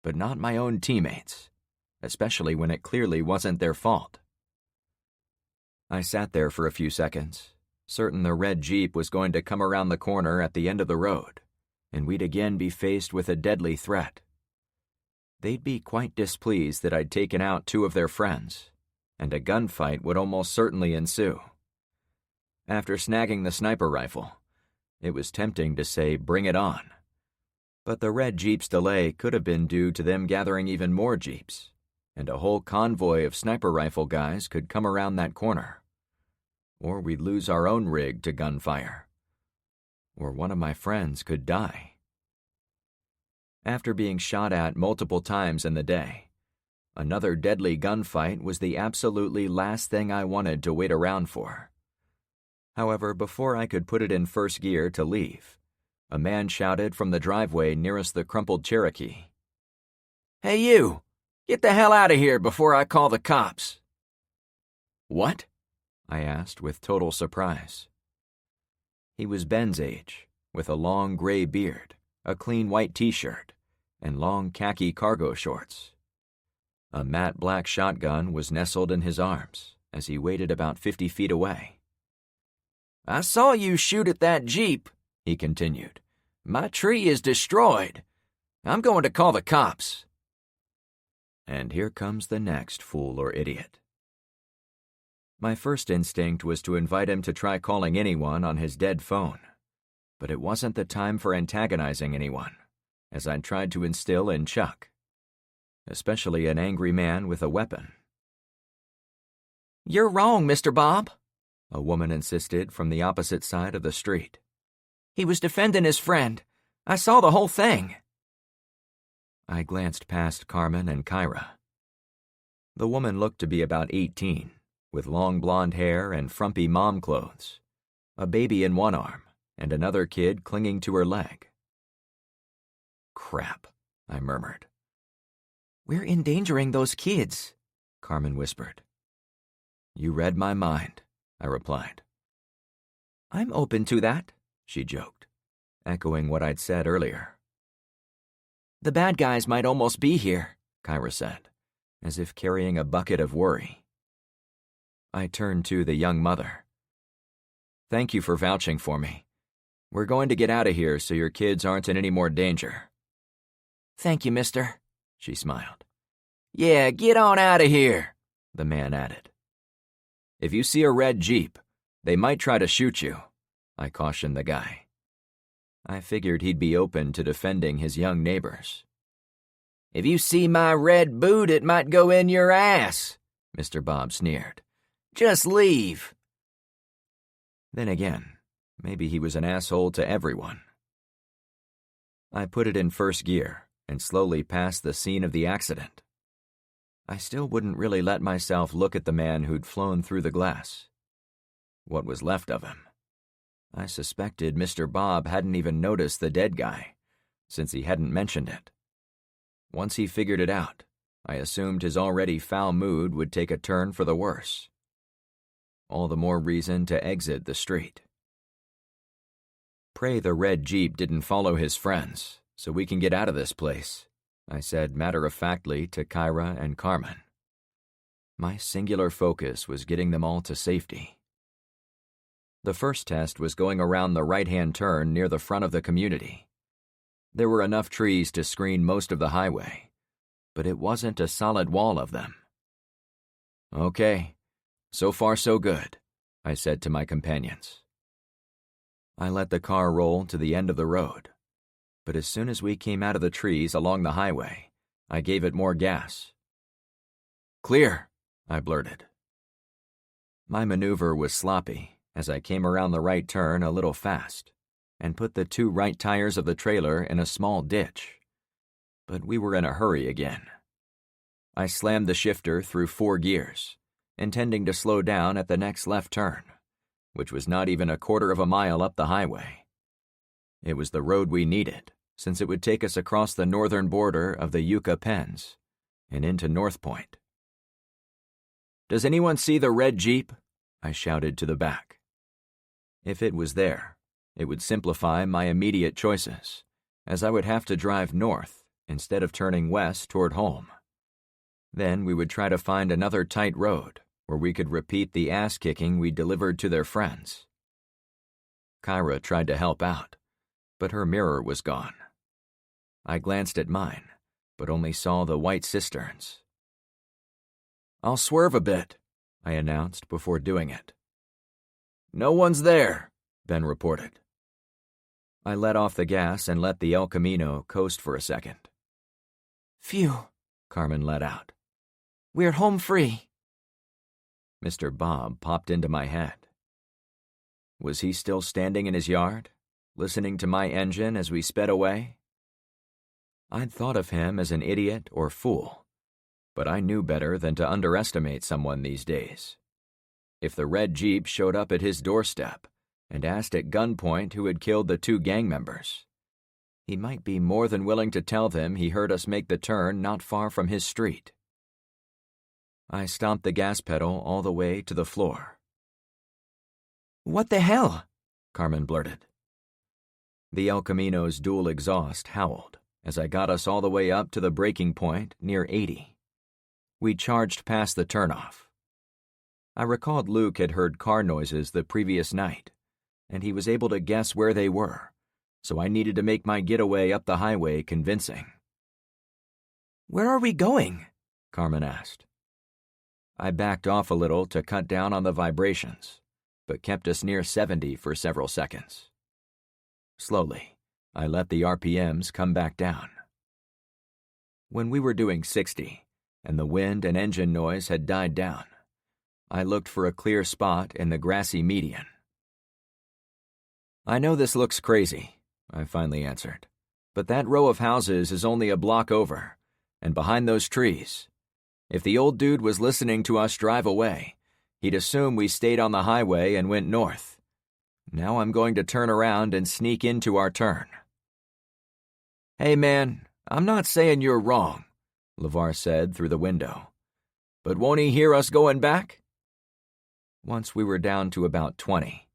But not my own teammates, especially when it clearly wasn't their fault. I sat there for a few seconds, certain the red Jeep was going to come around the corner at the end of the road, and we'd again be faced with a deadly threat. They'd be quite displeased that I'd taken out 2 of their friends, and a gunfight would almost certainly ensue. After snagging the sniper rifle, it was tempting to say bring it on. But the red Jeep's delay could have been due to them gathering even more Jeeps, and a whole convoy of sniper rifle guys could come around that corner. Or we'd lose our own rig to gunfire. Or one of my friends could die. After being shot at multiple times in the day, another deadly gunfight was the absolutely last thing I wanted to wait around for. However, before I could put it in first gear to leave, a man shouted from the driveway nearest the crumpled Cherokee. "Hey you! Get the hell out of here before I call the cops!" "What?" I asked with total surprise. He was Ben's age, with a long gray beard, a clean white t-shirt, and long khaki cargo shorts. A matte black shotgun was nestled in his arms as he waited about 50 feet away. I saw you shoot at that Jeep, he continued. My tree is destroyed. I'm going to call the cops. And here comes the next fool or idiot. My first instinct was to invite him to try calling anyone on his dead phone, but it wasn't the time for antagonizing anyone, as I'd tried to instill in Chuck, especially an angry man with a weapon. You're wrong, Mr. Bob, a woman insisted from the opposite side of the street. He was defending his friend. I saw the whole thing. I glanced past Carmen and Kyra. The woman looked to be about 18, with long blonde hair and frumpy mom clothes, a baby in one arm, and another kid clinging to her leg. Crap, I murmured. We're endangering those kids, Carmen whispered. You read my mind, I replied. I'm open to that, she joked, echoing what I'd said earlier. The bad guys might almost be here, Kyra said, as if carrying a bucket of worry. I turned to the young mother. Thank you for vouching for me. We're going to get out of here so your kids aren't in any more danger. Thank you, mister, she smiled. Yeah, get on out of here, the man added. If you see a red Jeep, they might try to shoot you, I cautioned the guy. I figured he'd be open to defending his young neighbors. If you see my red boot, it might go in your ass, Mr. Bob sneered. Just leave. Then again, maybe he was an asshole to everyone. I put it in first gear and slowly passed the scene of the accident. I still wouldn't really let myself look at the man who'd flown through the glass. What was left of him? I suspected Mr. Bob hadn't even noticed the dead guy, since he hadn't mentioned it. Once he figured it out, I assumed his already foul mood would take a turn for the worse. All the more reason to exit the street. Pray the red Jeep didn't follow his friends, so we can get out of this place, I said matter-of-factly to Kyra and Carmen. My singular focus was getting them all to safety. The first test was going around the right-hand turn near the front of the community. There were enough trees to screen most of the highway, but it wasn't a solid wall of them. Okay, so far so good, I said to my companions. I let the car roll to the end of the road, but as soon as we came out of the trees along the highway, I gave it more gas. Clear, I blurted. My maneuver was sloppy as I came around the right turn a little fast and put the two right tires of the trailer in a small ditch. But we were in a hurry again. I slammed the shifter through 4 gears, intending to slow down at the next left turn, which was not even a quarter of a mile up the highway. It was the road we needed, since it would take us across the northern border of the Yucca Pens and into North Point. Does anyone see the red Jeep? I shouted to the back. If it was there, it would simplify my immediate choices, as I would have to drive north instead of turning west toward home. Then we would try to find another tight road where we could repeat the ass-kicking we delivered to their friends. Kyra tried to help out, but her mirror was gone. I glanced at mine, but only saw the white cisterns. I'll swerve a bit, I announced before doing it. No one's there, Ben reported. I let off the gas and let the El Camino coast for a second. Phew, Carmen let out. We're home free. Mr. Bob popped into my head. Was he still standing in his yard, listening to my engine as we sped away? I'd thought of him as an idiot or fool, but I knew better than to underestimate someone these days. If the red Jeep showed up at his doorstep and asked at gunpoint who had killed the 2 gang members, he might be more than willing to tell them he heard us make the turn not far from his street. I stomped the gas pedal all the way to the floor. What the hell? Carmen blurted. The El Camino's dual exhaust howled as I got us all the way up to the breaking point near 80. We charged past the turnoff. I recalled Luke had heard car noises the previous night, and he was able to guess where they were, so I needed to make my getaway up the highway convincing. "Where are we going?" Carmen asked. I backed off a little to cut down on the vibrations, but kept us near 70 for several seconds. Slowly, I let the RPMs come back down. When we were doing 60, and the wind and engine noise had died down, I looked for a clear spot in the grassy median. "I know this looks crazy," I finally answered, "but that row of houses is only a block over, and behind those trees. If the old dude was listening to us drive away, he'd assume we stayed on the highway and went north. Now I'm going to turn around and sneak into our turn." "Hey man, I'm not saying you're wrong," LeVar said through the window. "But won't he hear us going back?" Once we were down to about 20,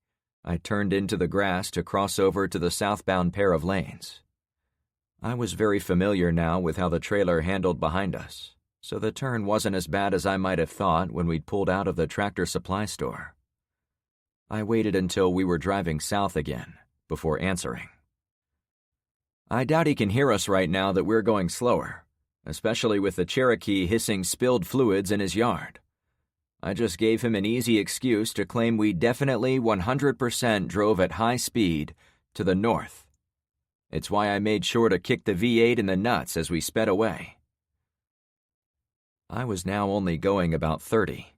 I turned into the grass to cross over to the southbound pair of lanes. I was very familiar now with how the trailer handled behind us, so the turn wasn't as bad as I might have thought when we'd pulled out of the Tractor Supply store. I waited until we were driving south again before answering. "I doubt he can hear us right now that we're going slower, especially with the Cherokee hissing spilled fluids in his yard. I just gave him an easy excuse to claim we definitely 100% drove at high speed to the north. It's why I made sure to kick the V8 in the nuts as we sped away." I was now only going about 30,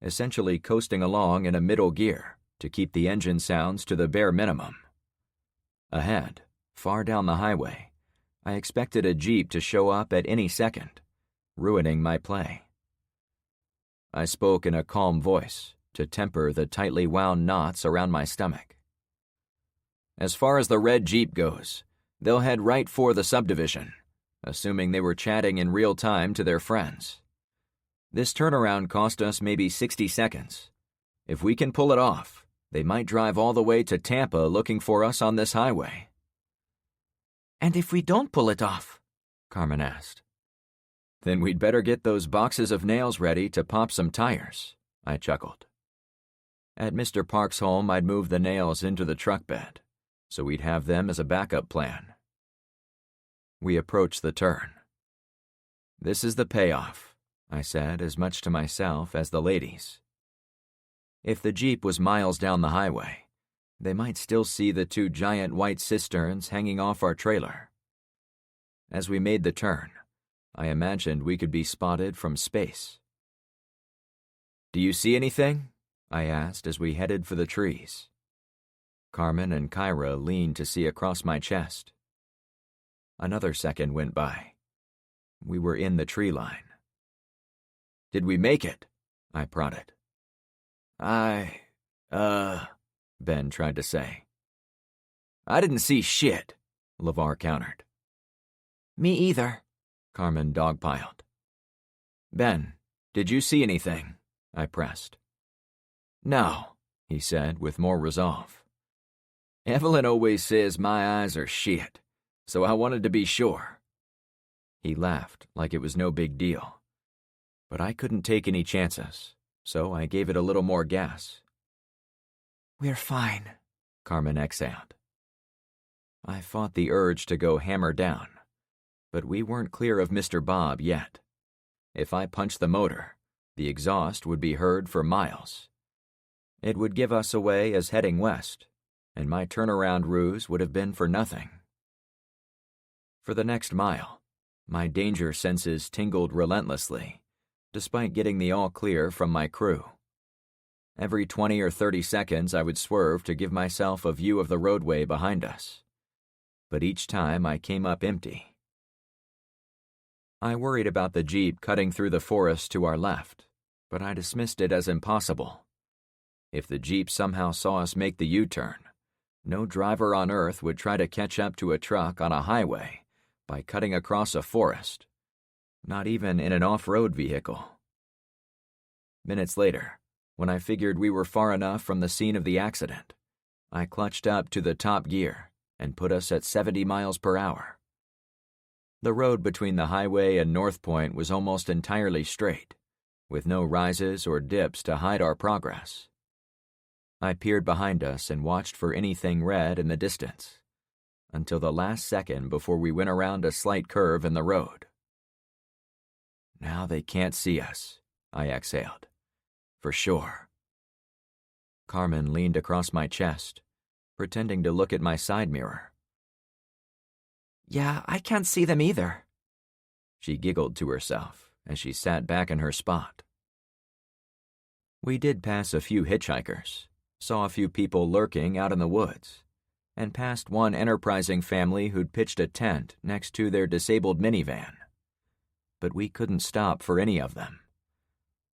essentially coasting along in a middle gear to keep the engine sounds to the bare minimum. Ahead, far down the highway, I expected a Jeep to show up at any second, ruining my play. I spoke in a calm voice to temper the tightly wound knots around my stomach. "As far as the red Jeep goes, they'll head right for the subdivision, assuming they were chatting in real time to their friends. This turnaround cost us maybe 60 seconds. If we can pull it off, they might drive all the way to Tampa looking for us on this highway." "And if we don't pull it off?" Carmen asked. "Then we'd better get those boxes of nails ready to pop some tires," I chuckled. At Mr. Park's home, I'd moved the nails into the truck bed, so we'd have them as a backup plan. We approached the turn. "This is the payoff," I said, as much to myself as the ladies. If the Jeep was miles down the highway, they might still see the two giant white cisterns hanging off our trailer. As we made the turn, I imagined we could be spotted from space. "Do you see anything?" I asked as we headed for the trees. Carmen and Kyra leaned to see across my chest. Another second went by. We were in the tree line. "Did we make it?" I prodded. Ben tried to say. "I didn't see shit," LeVar countered. "Me either," Carmen dogpiled. "Ben, did you see anything?" I pressed. "No," he said with more resolve. "Evelyn always says my eyes are shit, so I wanted to be sure." He laughed like it was no big deal. But I couldn't take any chances, so I gave it a little more gas. "We're fine," Carmen exhaled. I fought the urge to go hammer down, but we weren't clear of Mr. Bob yet. If I punched the motor, the exhaust would be heard for miles. It would give us away as heading west, and my turnaround ruse would have been for nothing. For the next mile, my danger senses tingled relentlessly, despite getting the all-clear from my crew. Every 20 or 30 seconds I would swerve to give myself a view of the roadway behind us. But each time I came up empty. I worried about the Jeep cutting through the forest to our left, but I dismissed it as impossible. If the Jeep somehow saw us make the U-turn, no driver on earth would try to catch up to a truck on a highway by cutting across a forest, not even in an off-road vehicle. Minutes later, when I figured we were far enough from the scene of the accident, I clutched up to the top gear and put us at 70 miles per hour. The road between the highway and North Point was almost entirely straight, with no rises or dips to hide our progress. I peered behind us and watched for anything red in the distance, until the last second before we went around a slight curve in the road. Now they can't see us, I exhaled. For sure. Carmen leaned across my chest, pretending to look at my side mirror. Yeah, I can't see them either. She giggled to herself as she sat back in her spot. We did pass a few hitchhikers, saw a few people lurking out in the woods, and passed one enterprising family who'd pitched a tent next to their disabled minivan. But we couldn't stop for any of them.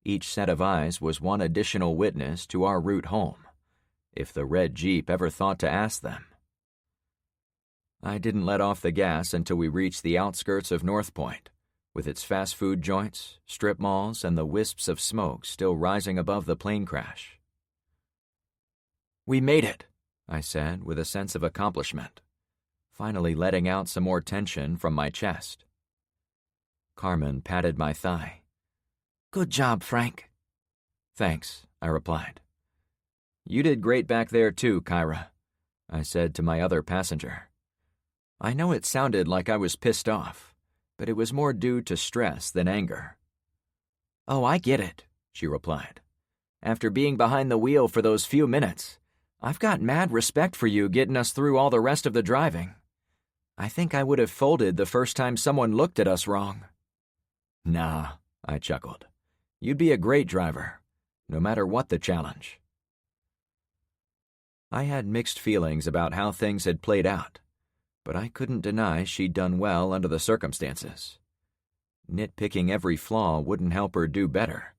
Each set of eyes was one additional witness to our route home, if the red Jeep ever thought to ask them. I didn't let off the gas until we reached the outskirts of North Point, with its fast food joints, strip malls, and the wisps of smoke still rising above the plane crash. "We made it," I said with a sense of accomplishment, finally letting out some more tension from my chest. Carmen patted my thigh. "Good job, Frank." "Thanks," I replied. "You did great back there too, Kyra," I said to my other passenger. I know it sounded like I was pissed off, but it was more due to stress than anger. "Oh, I get it," she replied. "After being behind the wheel for those few minutes, I've got mad respect for you getting us through all the rest of the driving. I think I would have folded the first time someone looked at us wrong." "Nah," I chuckled. "You'd be a great driver, no matter what the challenge." I had mixed feelings about how things had played out, but I couldn't deny she'd done well under the circumstances. Nitpicking every flaw wouldn't help her do better,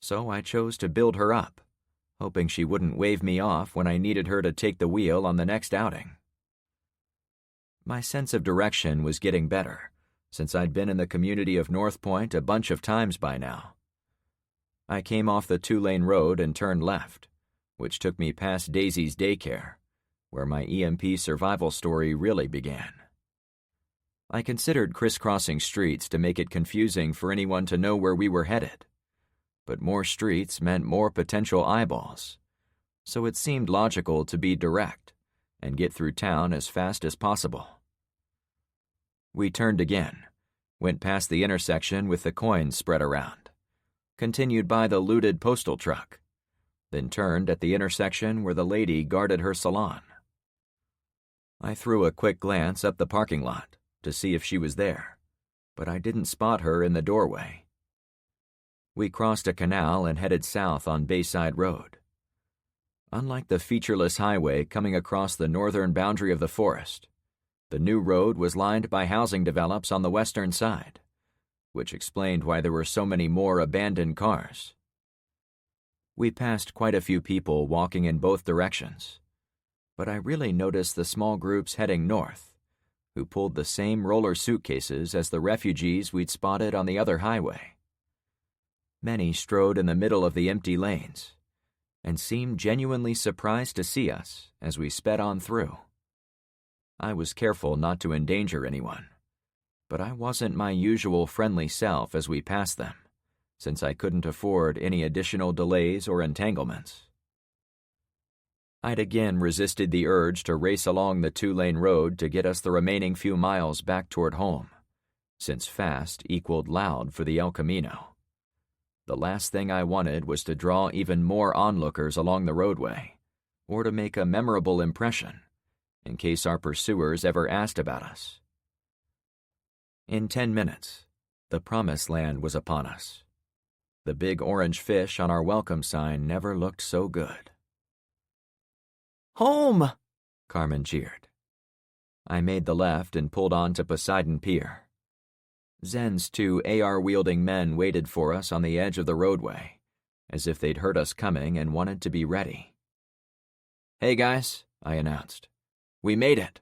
so I chose to build her up, hoping she wouldn't wave me off when I needed her to take the wheel on the next outing. My sense of direction was getting better, since I'd been in the community of North Point a bunch of times by now. I came off the 2-lane road and turned left, which took me past Daisy's daycare, where my EMP survival story really began. I considered crisscrossing streets to make it confusing for anyone to know where we were headed, but more streets meant more potential eyeballs, so it seemed logical to be direct and get through town as fast as possible. We turned again, went past the intersection with the coins spread around, continued by the looted postal truck, then turned at the intersection where the lady guarded her salon. I threw a quick glance up the parking lot to see if she was there, but I didn't spot her in the doorway. We crossed a canal and headed south on Bayside Road. Unlike the featureless highway coming across the northern boundary of the forest, the new road was lined by housing develops on the western side, which explained why there were so many more abandoned cars. We passed quite a few people walking in both directions, but I really noticed the small groups heading north, who pulled the same roller suitcases as the refugees we'd spotted on the other highway. Many strode in the middle of the empty lanes, and seemed genuinely surprised to see us as we sped on through. I was careful not to endanger anyone, but I wasn't my usual friendly self as we passed them, since I couldn't afford any additional delays or entanglements. I'd again resisted the urge to race along the 2-lane road to get us the remaining few miles back toward home, since fast equaled loud for the El Camino. The last thing I wanted was to draw even more onlookers along the roadway, or to make a memorable impression, in case our pursuers ever asked about us. In 10 minutes, the promised land was upon us. The big orange fish on our welcome sign never looked so good. "Home!" Carmen cheered. I made the left and pulled on to Poseidon Pier. Zen's 2 AR-wielding men waited for us on the edge of the roadway, as if they'd heard us coming and wanted to be ready. "Hey guys," I announced. "We made it."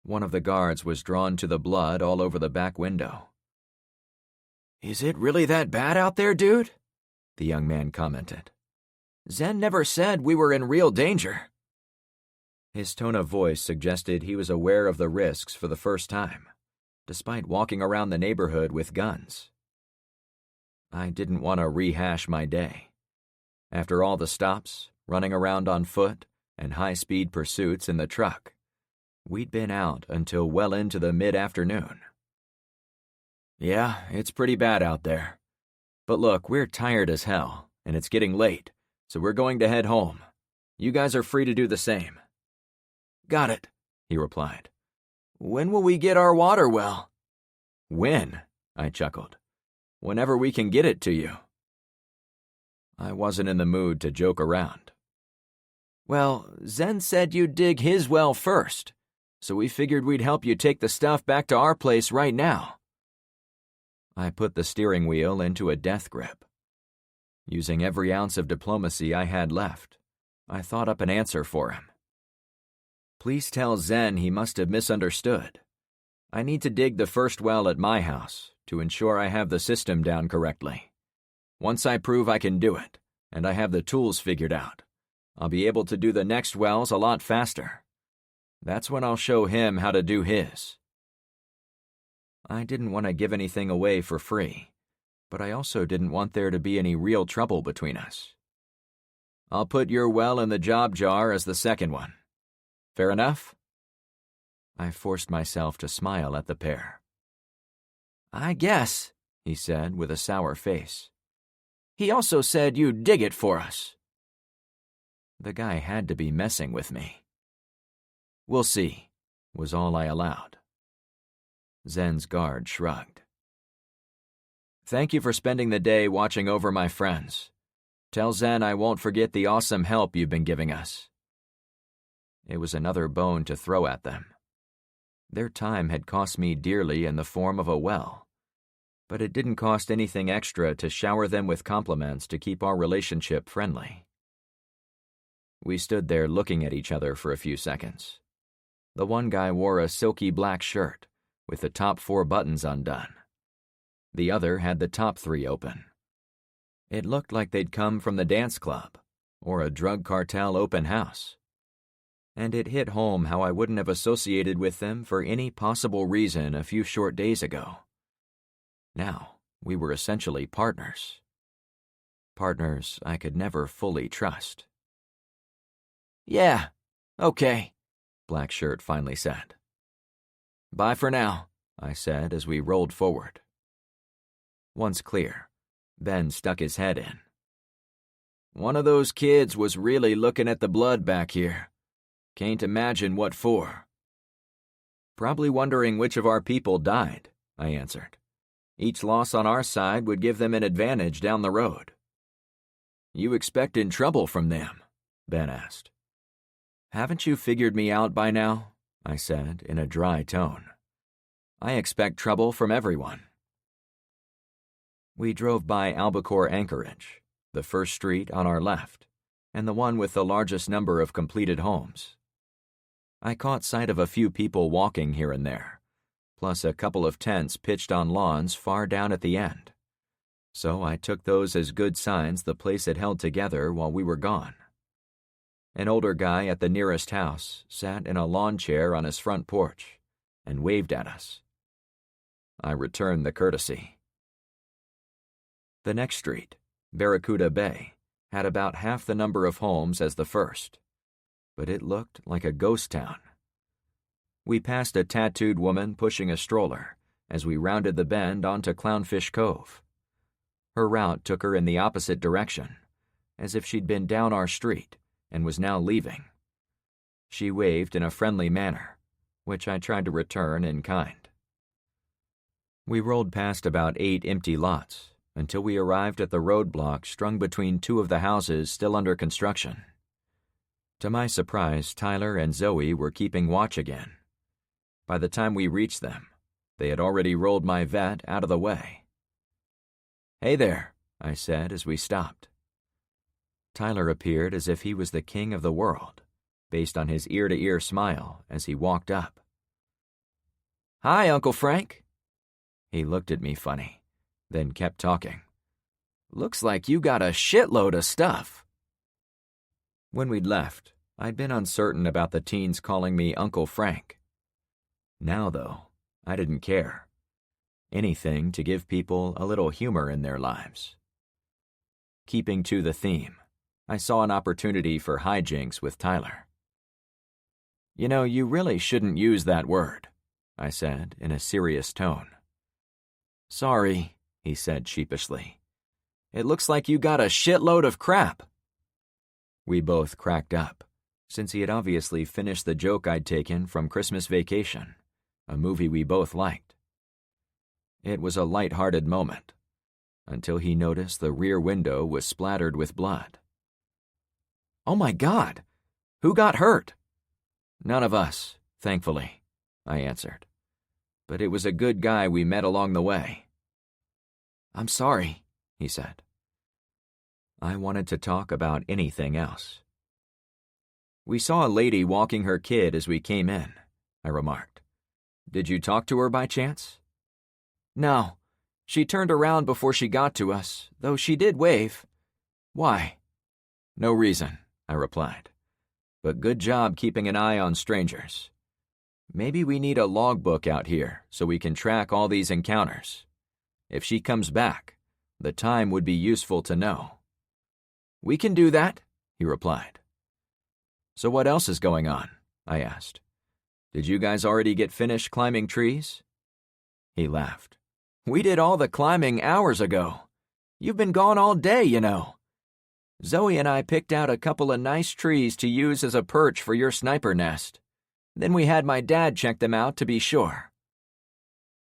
One of the guards was drawn to the blood all over the back window. "Is it really that bad out there, dude?" the young man commented. "Zen never said we were in real danger." His tone of voice suggested he was aware of the risks for the first time, despite walking around the neighborhood with guns. I didn't want to rehash my day. After all the stops, running around on foot, and high-speed pursuits in the truck. We'd been out until well into the mid-afternoon. Yeah, it's pretty bad out there. But look, we're tired as hell, and it's getting late, so we're going to head home. You guys are free to do the same. Got it, he replied. When will we get our water well? When? I chuckled. Whenever we can get it to you. I wasn't in the mood to joke around. Well, Zen said you'd dig his well first, so we figured we'd help you take the stuff back to our place right now. I put the steering wheel into a death grip. Using every ounce of diplomacy I had left, I thought up an answer for him. Please tell Zen he must have misunderstood. I need to dig the first well at my house to ensure I have the system down correctly. Once I prove I can do it, and I have the tools figured out, I'll be able to do the next wells a lot faster. That's when I'll show him how to do his. I didn't want to give anything away for free, but I also didn't want there to be any real trouble between us. I'll put your well in the job jar as the second one. Fair enough? I forced myself to smile at the pair. I guess, he said with a sour face. He also said you'd dig it for us. The guy had to be messing with me. We'll see, was all I allowed. Zen's guard shrugged. Thank you for spending the day watching over my friends. Tell Zen I won't forget the awesome help you've been giving us. It was another bone to throw at them. Their time had cost me dearly in the form of a well, but it didn't cost anything extra to shower them with compliments to keep our relationship friendly. We stood there looking at each other for a few seconds. The one guy wore a silky black shirt with the top 4 buttons undone. The other had the top 3 open. It looked like they'd come from the dance club or a drug cartel open house. And it hit home how I wouldn't have associated with them for any possible reason a few short days ago. Now, we were essentially partners. Partners I could never fully trust. Yeah, okay, Blackshirt finally said. Bye for now, I said as we rolled forward. Once clear, Ben stuck his head in. One of those kids was really looking at the blood back here. Can't imagine what for. Probably wondering which of our people died, I answered. Each loss on our side would give them an advantage down the road. You expecting trouble from them? Ben asked. Haven't you figured me out by now? I said in a dry tone. I expect trouble from everyone. We drove by Albacore Anchorage, the first street on our left, and the one with the largest number of completed homes. I caught sight of a few people walking here and there, plus a couple of tents pitched on lawns far down at the end. So I took those as good signs the place had held together while we were gone. An older guy at the nearest house sat in a lawn chair on his front porch and waved at us. I returned the courtesy. The next street, Barracuda Bay, had about half the number of homes as the first, but it looked like a ghost town. We passed a tattooed woman pushing a stroller as we rounded the bend onto Clownfish Cove. Her route took her in the opposite direction, as if she'd been down our street and was now leaving. She waved in a friendly manner, which I tried to return in kind. We rolled past about 8 empty lots until we arrived at the roadblock strung between 2 of the houses still under construction. To my surprise, Tyler and Zoe were keeping watch again. By the time we reached them, they had already rolled my vet out of the way. Hey there, I said as we stopped. Tyler appeared as if he was the king of the world, based on his ear-to-ear smile as he walked up. Hi, Uncle Frank. He looked at me funny, then kept talking. Looks like you got a shitload of stuff. When we'd left, I'd been uncertain about the teens calling me Uncle Frank. Now, though, I didn't care. Anything to give people a little humor in their lives. Keeping to the theme, I saw an opportunity for hijinks with Tyler. "You know, you really shouldn't use that word," I said in a serious tone. "Sorry," he said sheepishly. "It looks like you got a shitload of crap." We both cracked up, since he had obviously finished the joke I'd taken from Christmas Vacation, a movie we both liked. It was a light-hearted moment, until he noticed the rear window was splattered with blood. "Oh my God! Who got hurt?" "None of us, thankfully," I answered. "But it was a good guy we met along the way." "I'm sorry," he said. I wanted to talk about anything else. "We saw a lady walking her kid as we came in," I remarked. "Did you talk to her by chance?" "No. She turned around before she got to us, though she did wave." "Why?" "No reason," I replied. "But good job keeping an eye on strangers. Maybe we need a logbook out here so we can track all these encounters. If she comes back, the time would be useful to know." "We can do that," he replied. "So what else is going on?" I asked. "Did you guys already get finished climbing trees?" He laughed. "We did all the climbing hours ago. You've been gone all day, you know. Zoe and I picked out a couple of nice trees to use as a perch for your sniper nest. Then we had my dad check them out to be sure."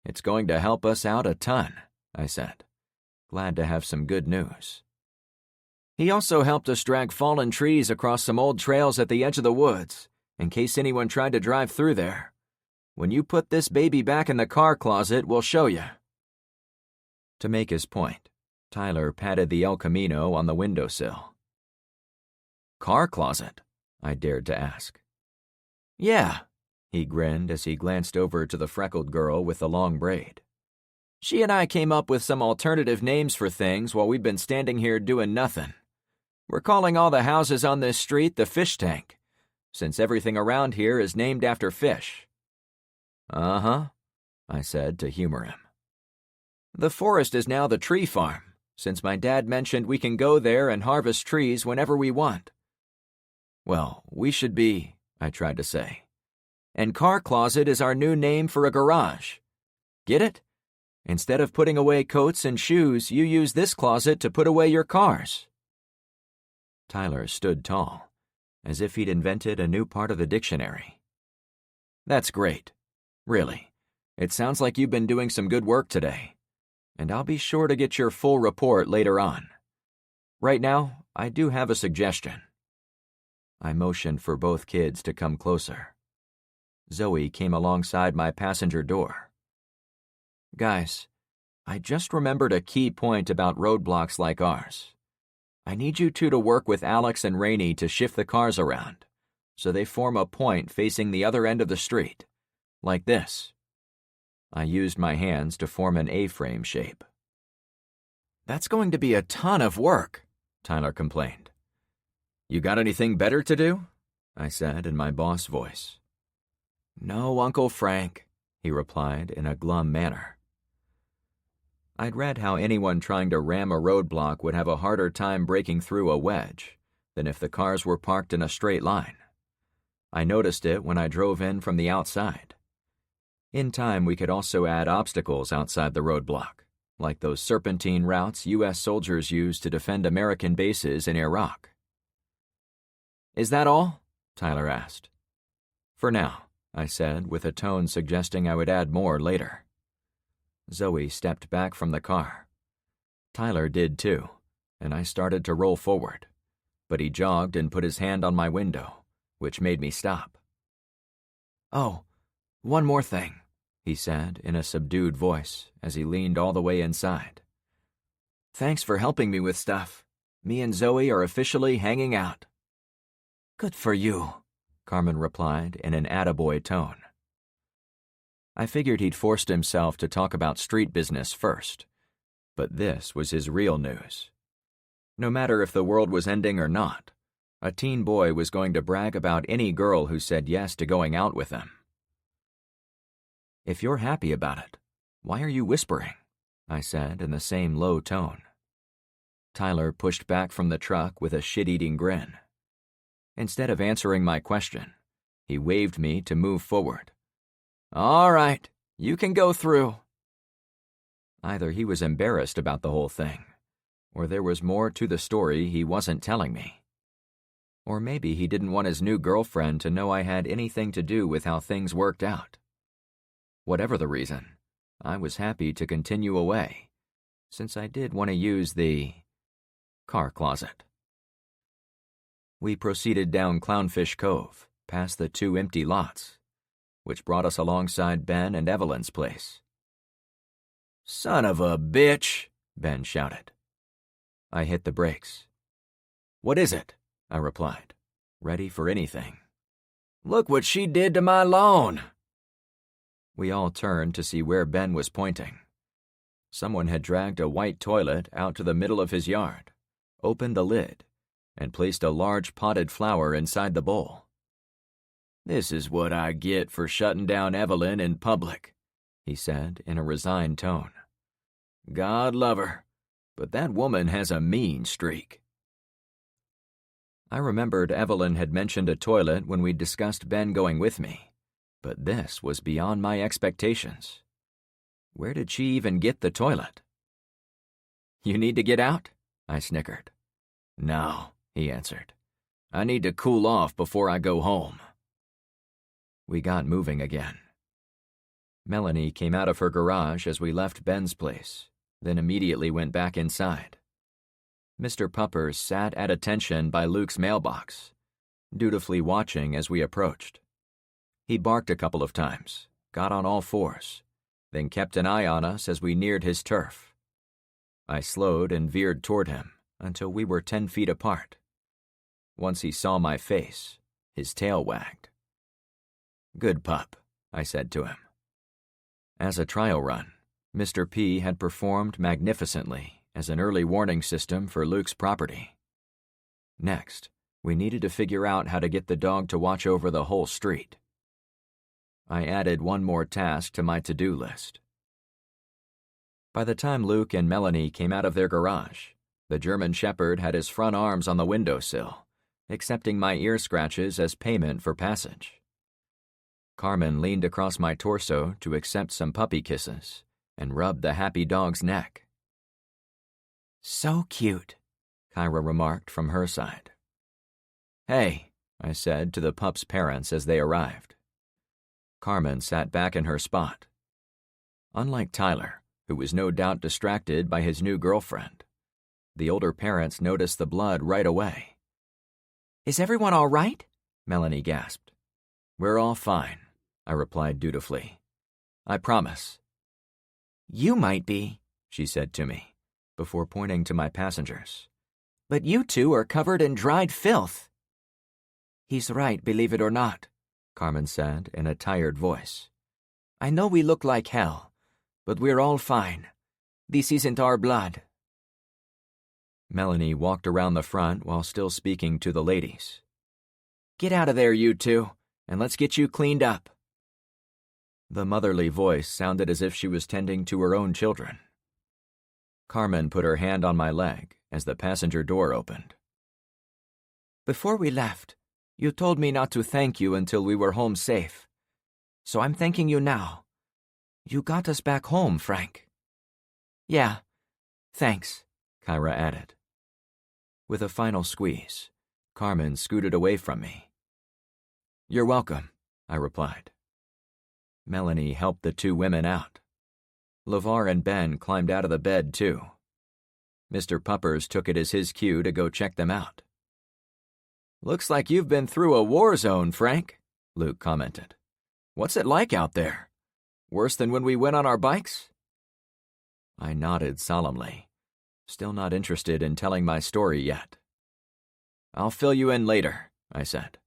"It's going to help us out a ton," I said, glad to have some good news. "He also helped us drag fallen trees across some old trails at the edge of the woods, in case anyone tried to drive through there. When you put this baby back in the car closet, we'll show you." To make his point, Tyler patted the El Camino on the windowsill. "Car closet?" I dared to ask. "Yeah," he grinned as he glanced over to the freckled girl with the long braid. "She and I came up with some alternative names for things while we've been standing here doing nothing. We're calling all the houses on this street the fish tank, since everything around here is named after fish." "Uh-huh," I said to humor him. "The forest is now the tree farm, since my dad mentioned we can go there and harvest trees whenever we want." "Well, we should be," I tried to say. "And car closet is our new name for a garage. Get it? Instead of putting away coats and shoes, you use this closet to put away your cars." Tyler stood tall, as if he'd invented a new part of the dictionary. "That's great. Really, it sounds like you've been doing some good work today, and I'll be sure to get your full report later on. Right now, I do have a suggestion." I motioned for both kids to come closer. Zoe came alongside my passenger door. "Guys, I just remembered a key point about roadblocks like ours. I need you two to work with Alex and Rainey to shift the cars around, so they form a point facing the other end of the street, like this." I used my hands to form an A-frame shape. "That's going to be a ton of work," Tyler complained. "You got anything better to do?" I said in my boss voice. "No, Uncle Frank," he replied in a glum manner. I'd read how anyone trying to ram a roadblock would have a harder time breaking through a wedge than if the cars were parked in a straight line. I noticed it when I drove in from the outside. In time, we could also add obstacles outside the roadblock, like those serpentine routes U.S. soldiers used to defend American bases in Iraq. "Is that all?" Tyler asked. "For now," I said, with a tone suggesting I would add more later. Zoe stepped back from the car. Tyler did too, and I started to roll forward, but he jogged and put his hand on my window, which made me stop. "Oh, one more thing," he said in a subdued voice as he leaned all the way inside. "Thanks for helping me with stuff. Me and Zoe are officially hanging out." "Good for you," Carmen replied in an attaboy tone. I figured he'd forced himself to talk about street business first, but this was his real news. No matter if the world was ending or not, a teen boy was going to brag about any girl who said yes to going out with him. "If you're happy about it, why are you whispering?" I said in the same low tone. Tyler pushed back from the truck with a shit-eating grin. Instead of answering my question, he waved me to move forward. "All right, you can go through." Either he was embarrassed about the whole thing, or there was more to the story he wasn't telling me. Or maybe he didn't want his new girlfriend to know I had anything to do with how things worked out. Whatever the reason, I was happy to continue away, since I did want to use the car closet. We proceeded down Clownfish Cove, past the 2 empty lots, which brought us alongside Ben and Evelyn's place. "Son of a bitch," Ben shouted. I hit the brakes. "What is it?" I replied, ready for anything. "Look what she did to my lawn." We all turned to see where Ben was pointing. Someone had dragged a white toilet out to the middle of his yard, opened the lid, and placed a large potted flower inside the bowl. "This is what I get for shutting down Evelyn in public," he said in a resigned tone. "God love her, but that woman has a mean streak." I remembered Evelyn had mentioned a toilet when we discussed Ben going with me, but this was beyond my expectations. Where did she even get the toilet? "You need to get out?" I snickered. "No," he answered. "I need to cool off before I go home." We got moving again. Melanie came out of her garage as we left Ben's place, then immediately went back inside. Mr. Puppers sat at attention by Luke's mailbox, dutifully watching as we approached. He barked a couple of times, got on all fours, then kept an eye on us as we neared his turf. I slowed and veered toward him until we were 10 feet apart. Once he saw my face, his tail wagged. "Good pup," I said to him. As a trial run, Mr. P had performed magnificently as an early warning system for Luke's property. Next, we needed to figure out how to get the dog to watch over the whole street. I added one more task to my to-do list. By the time Luke and Melanie came out of their garage, the German Shepherd had his front arms on the windowsill, accepting my ear scratches as payment for passage. Carmen leaned across my torso to accept some puppy kisses and rubbed the happy dog's neck. So cute, Kyra remarked from her side. "Hey," I said to the pup's parents as they arrived. Carmen sat back in her spot. Unlike Tyler, who was no doubt distracted by his new girlfriend, the older parents noticed the blood right away. "Is everyone all right?" Melanie gasped. "We're all fine," I replied dutifully. "I promise." "You might be," she said to me, before pointing to my passengers. "But you two are covered in dried filth." "He's right, believe it or not," Carmen said in a tired voice. "I know we look like hell, but we're all fine. This isn't our blood." Melanie walked around the front while still speaking to the ladies. "Get out of there, you two, and let's get you cleaned up." The motherly voice sounded as if she was tending to her own children. Carmen put her hand on my leg as the passenger door opened. "Before we left, you told me not to thank you until we were home safe. So I'm thanking you now. You got us back home, Frank." "Yeah, thanks," Kyra added. With a final squeeze, Carmen scooted away from me. "You're welcome," I replied. Melanie helped the 2 women out. LeVar and Ben climbed out of the bed, too. Mr. Puppers took it as his cue to go check them out. "Looks like you've been through a war zone, Frank," Luke commented. "What's it like out there? Worse than when we went on our bikes?" I nodded solemnly, still not interested in telling my story yet. "I'll fill you in later," I said.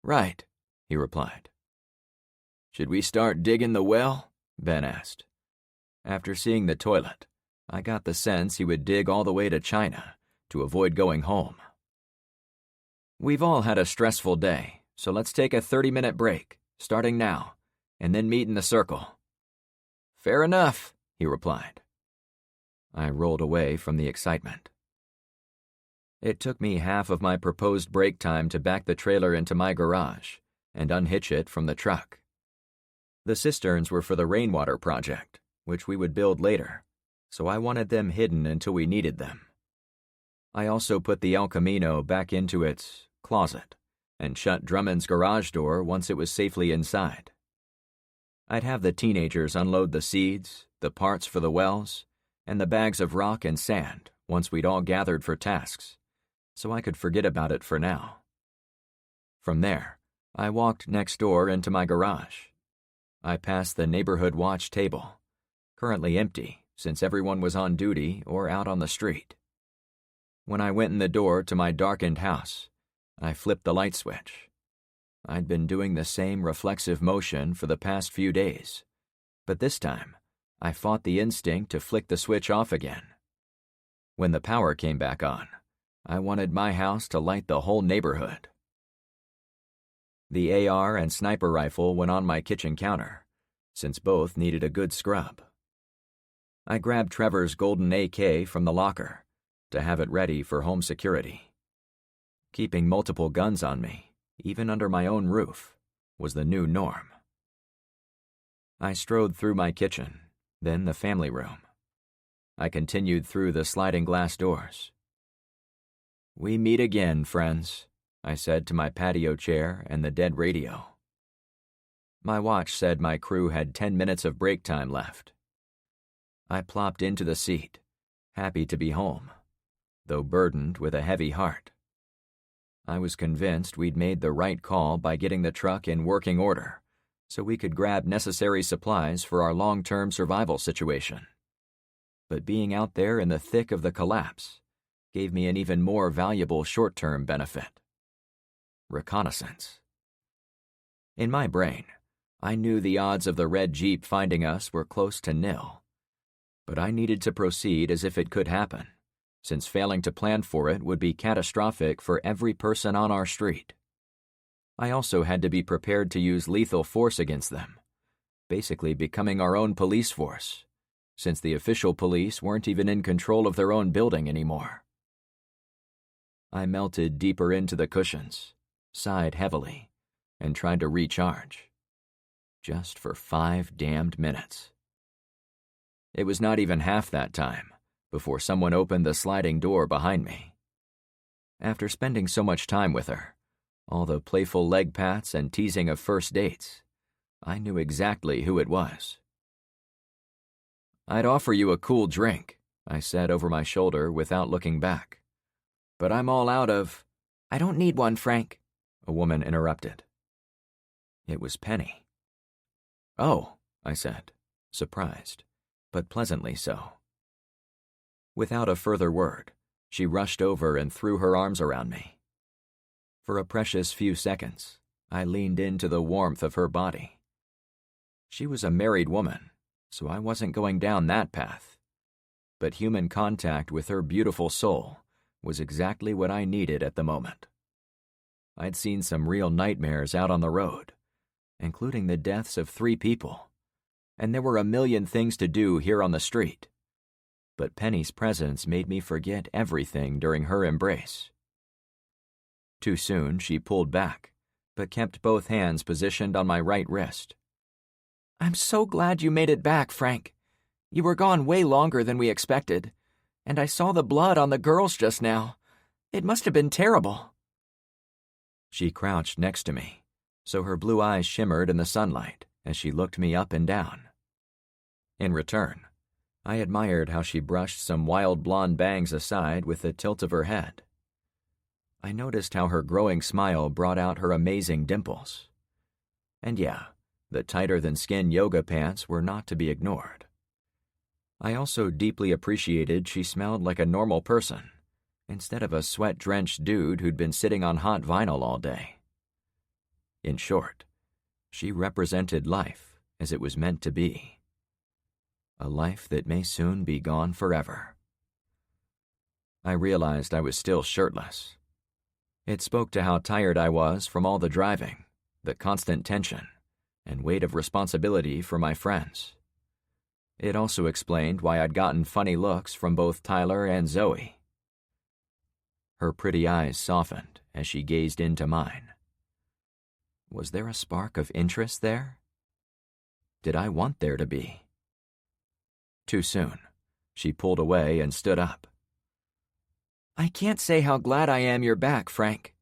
"Right," he replied. "Should we start digging the well?" Ben asked. After seeing the toilet, I got the sense he would dig all the way to China to avoid going home. "We've all had a stressful day, so let's take a 30-minute break, starting now, and then meet in the circle." "Fair enough," he replied. I rolled away from the excitement. It took me half of my proposed break time to back the trailer into my garage and unhitch it from the truck. The cisterns were for the rainwater project, which we would build later, so I wanted them hidden until we needed them. I also put the El Camino back into its closet and shut Drummond's garage door once it was safely inside. I'd have the teenagers unload the seeds, the parts for the wells, and the bags of rock and sand once we'd all gathered for tasks, so I could forget about it for now. From there, I walked next door into my garage. I passed the neighborhood watch table, currently empty since everyone was on duty or out on the street. When I went in the door to my darkened house, I flipped the light switch. I'd been doing the same reflexive motion for the past few days, but this time, I fought the instinct to flick the switch off again. When the power came back on, I wanted my house to light the whole neighborhood. The AR and sniper rifle went on my kitchen counter, since both needed a good scrub. I grabbed Trevor's golden AK from the locker to have it ready for home security. Keeping multiple guns on me, even under my own roof, was the new norm. I strode through my kitchen, then the family room. I continued through the sliding glass doors. "We meet again, friends," I said to my patio chair and the dead radio. My watch said my crew had 10 minutes of break time left. I plopped into the seat, happy to be home, though burdened with a heavy heart. I was convinced we'd made the right call by getting the truck in working order, so we could grab necessary supplies for our long-term survival situation. But being out there in the thick of the collapse gave me an even more valuable short-term benefit: reconnaissance. In my brain, I knew the odds of the red Jeep finding us were close to nil, but I needed to proceed as if it could happen, since failing to plan for it would be catastrophic for every person on our street. I also had to be prepared to use lethal force against them, basically becoming our own police force, since the official police weren't even in control of their own building anymore. I melted deeper into the cushions, sighed heavily, and tried to recharge. Just for 5 damned minutes. It was not even half that time before someone opened the sliding door behind me. After spending so much time with her, all the playful leg pats and teasing of first dates, I knew exactly who it was. "I'd offer you a cool drink," I said over my shoulder without looking back. "But I'm all out of—" "I don't need one, Frank," a woman interrupted. It was Penny. "Oh," I said, surprised, but pleasantly so. Without a further word, she rushed over and threw her arms around me. For a precious few seconds, I leaned into the warmth of her body. She was a married woman, so I wasn't going down that path. But human contact with her beautiful soul was exactly what I needed at the moment. I'd seen some real nightmares out on the road, including the deaths of 3 people, and there were a million things to do here on the street. But Penny's presence made me forget everything during her embrace. Too soon, she pulled back, but kept both hands positioned on my right wrist. "I'm so glad you made it back, Frank. You were gone way longer than we expected, and I saw the blood on the girls just now. It must have been terrible." She crouched next to me, so her blue eyes shimmered in the sunlight as she looked me up and down. In return, I admired how she brushed some wild blonde bangs aside with the tilt of her head. I noticed how her growing smile brought out her amazing dimples. And yeah, the tighter-than-skin yoga pants were not to be ignored. I also deeply appreciated she smelled like a normal person, instead of a sweat-drenched dude who'd been sitting on hot vinyl all day. In short, she represented life as it was meant to be. A life that may soon be gone forever. I realized I was still shirtless. It spoke to how tired I was from all the driving, the constant tension, and weight of responsibility for my friends. It also explained why I'd gotten funny looks from both Tyler and Zoe. Her pretty eyes softened as she gazed into mine. Was there a spark of interest there? Did I want there to be? Too soon. She pulled away and stood up. I can't say how glad I am you're back, Frank.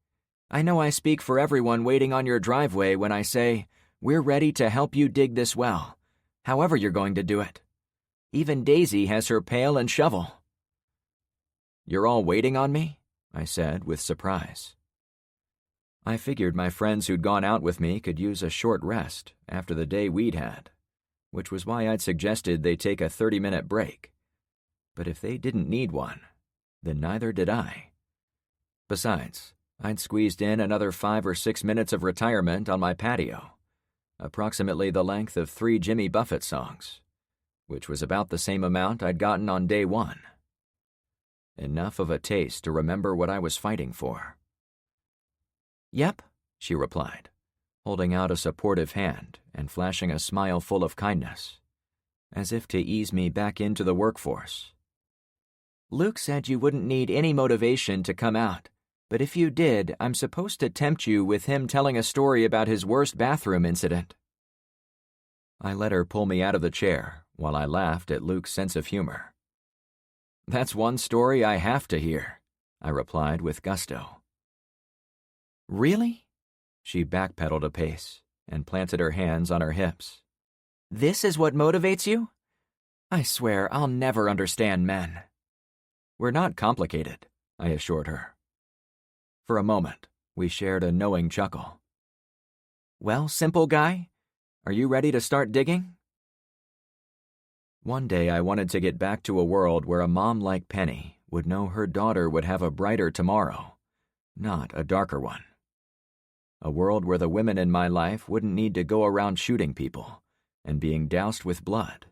I know I speak for everyone waiting on your driveway when I say, we're ready to help you dig this well, however you're going to do it. Even Daisy has her pail and shovel. You're all waiting on me? I said with surprise. I figured my friends who'd gone out with me could use a short rest after the day we'd had, which was why I'd suggested they take a 30-minute break. But if they didn't need one, then neither did I. Besides, I'd squeezed in another 5 or 6 minutes of retirement on my patio, approximately the length of 3 Jimmy Buffett songs, which was about the same amount I'd gotten on day 1. Enough of a taste to remember what I was fighting for. Yep, she replied, holding out a supportive hand and flashing a smile full of kindness, as if to ease me back into the workforce. Luke said you wouldn't need any motivation to come out, but if you did, I'm supposed to tempt you with him telling a story about his worst bathroom incident. I let her pull me out of the chair while I laughed at Luke's sense of humor. That's one story I have to hear, I replied with gusto. Really? She backpedaled a pace and planted her hands on her hips. This is what motivates you? I swear I'll never understand men. We're not complicated, I assured her. For a moment, we shared a knowing chuckle. Well, simple guy, are you ready to start digging? One day I wanted to get back to a world where a mom like Penny would know her daughter would have a brighter tomorrow, not a darker one. A world where the women in my life wouldn't need to go around shooting people and being doused with blood.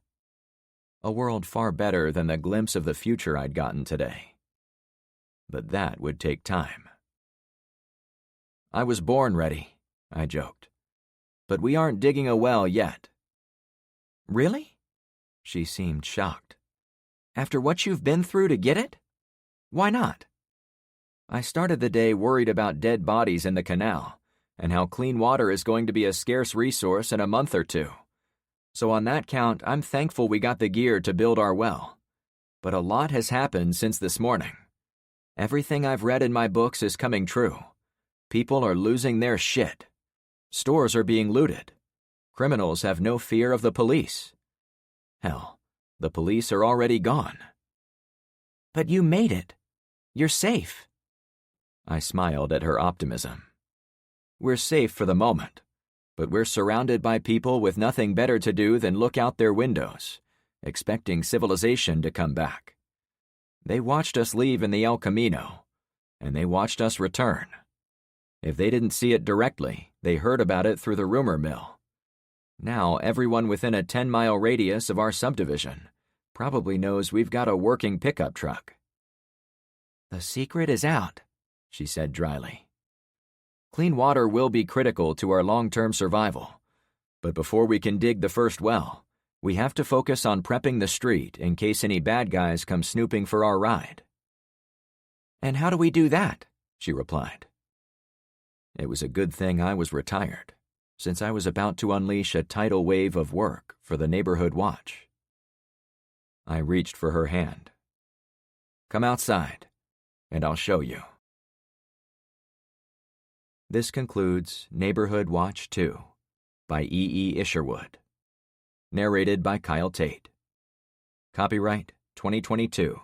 A world far better than the glimpse of the future I'd gotten today. But that would take time. I was born ready, I joked. But we aren't digging a well yet. Really? She seemed shocked. After what you've been through to get it? Why not? I started the day worried about dead bodies in the canal and how clean water is going to be a scarce resource in a month or 2. So on that count, I'm thankful we got the gear to build our well. But a lot has happened since this morning. Everything I've read in my books is coming true. People are losing their shit. Stores are being looted. Criminals have no fear of the police. Hell, the police are already gone. But you made it. You're safe. I smiled at her optimism. We're safe for the moment, but we're surrounded by people with nothing better to do than look out their windows, expecting civilization to come back. They watched us leave in the El Camino, and they watched us return. If they didn't see it directly, they heard about it through the rumor mill. Now everyone within a 10-mile radius of our subdivision probably knows we've got a working pickup truck. The secret is out, she said dryly. Clean water will be critical to our long-term survival, but before we can dig the first well, we have to focus on prepping the street in case any bad guys come snooping for our ride. And how do we do that? She replied. It was a good thing I was retired, since I was about to unleash a tidal wave of work for the neighborhood watch. I reached for her hand. Come outside, and I'll show you. This concludes Neighborhood Watch 2 by E. Isherwood. Narrated by Kyle Tate. Copyright 2022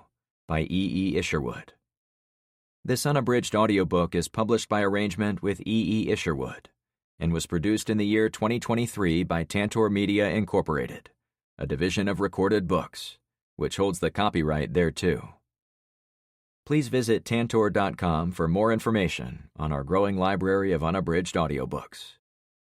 by E. Isherwood. This unabridged audiobook is published by arrangement with E. Isherwood and was produced in the year 2023 by Tantor Media Incorporated, a division of Recorded Books, which holds the copyright thereto. Please visit tantor.com for more information on our growing library of unabridged audiobooks.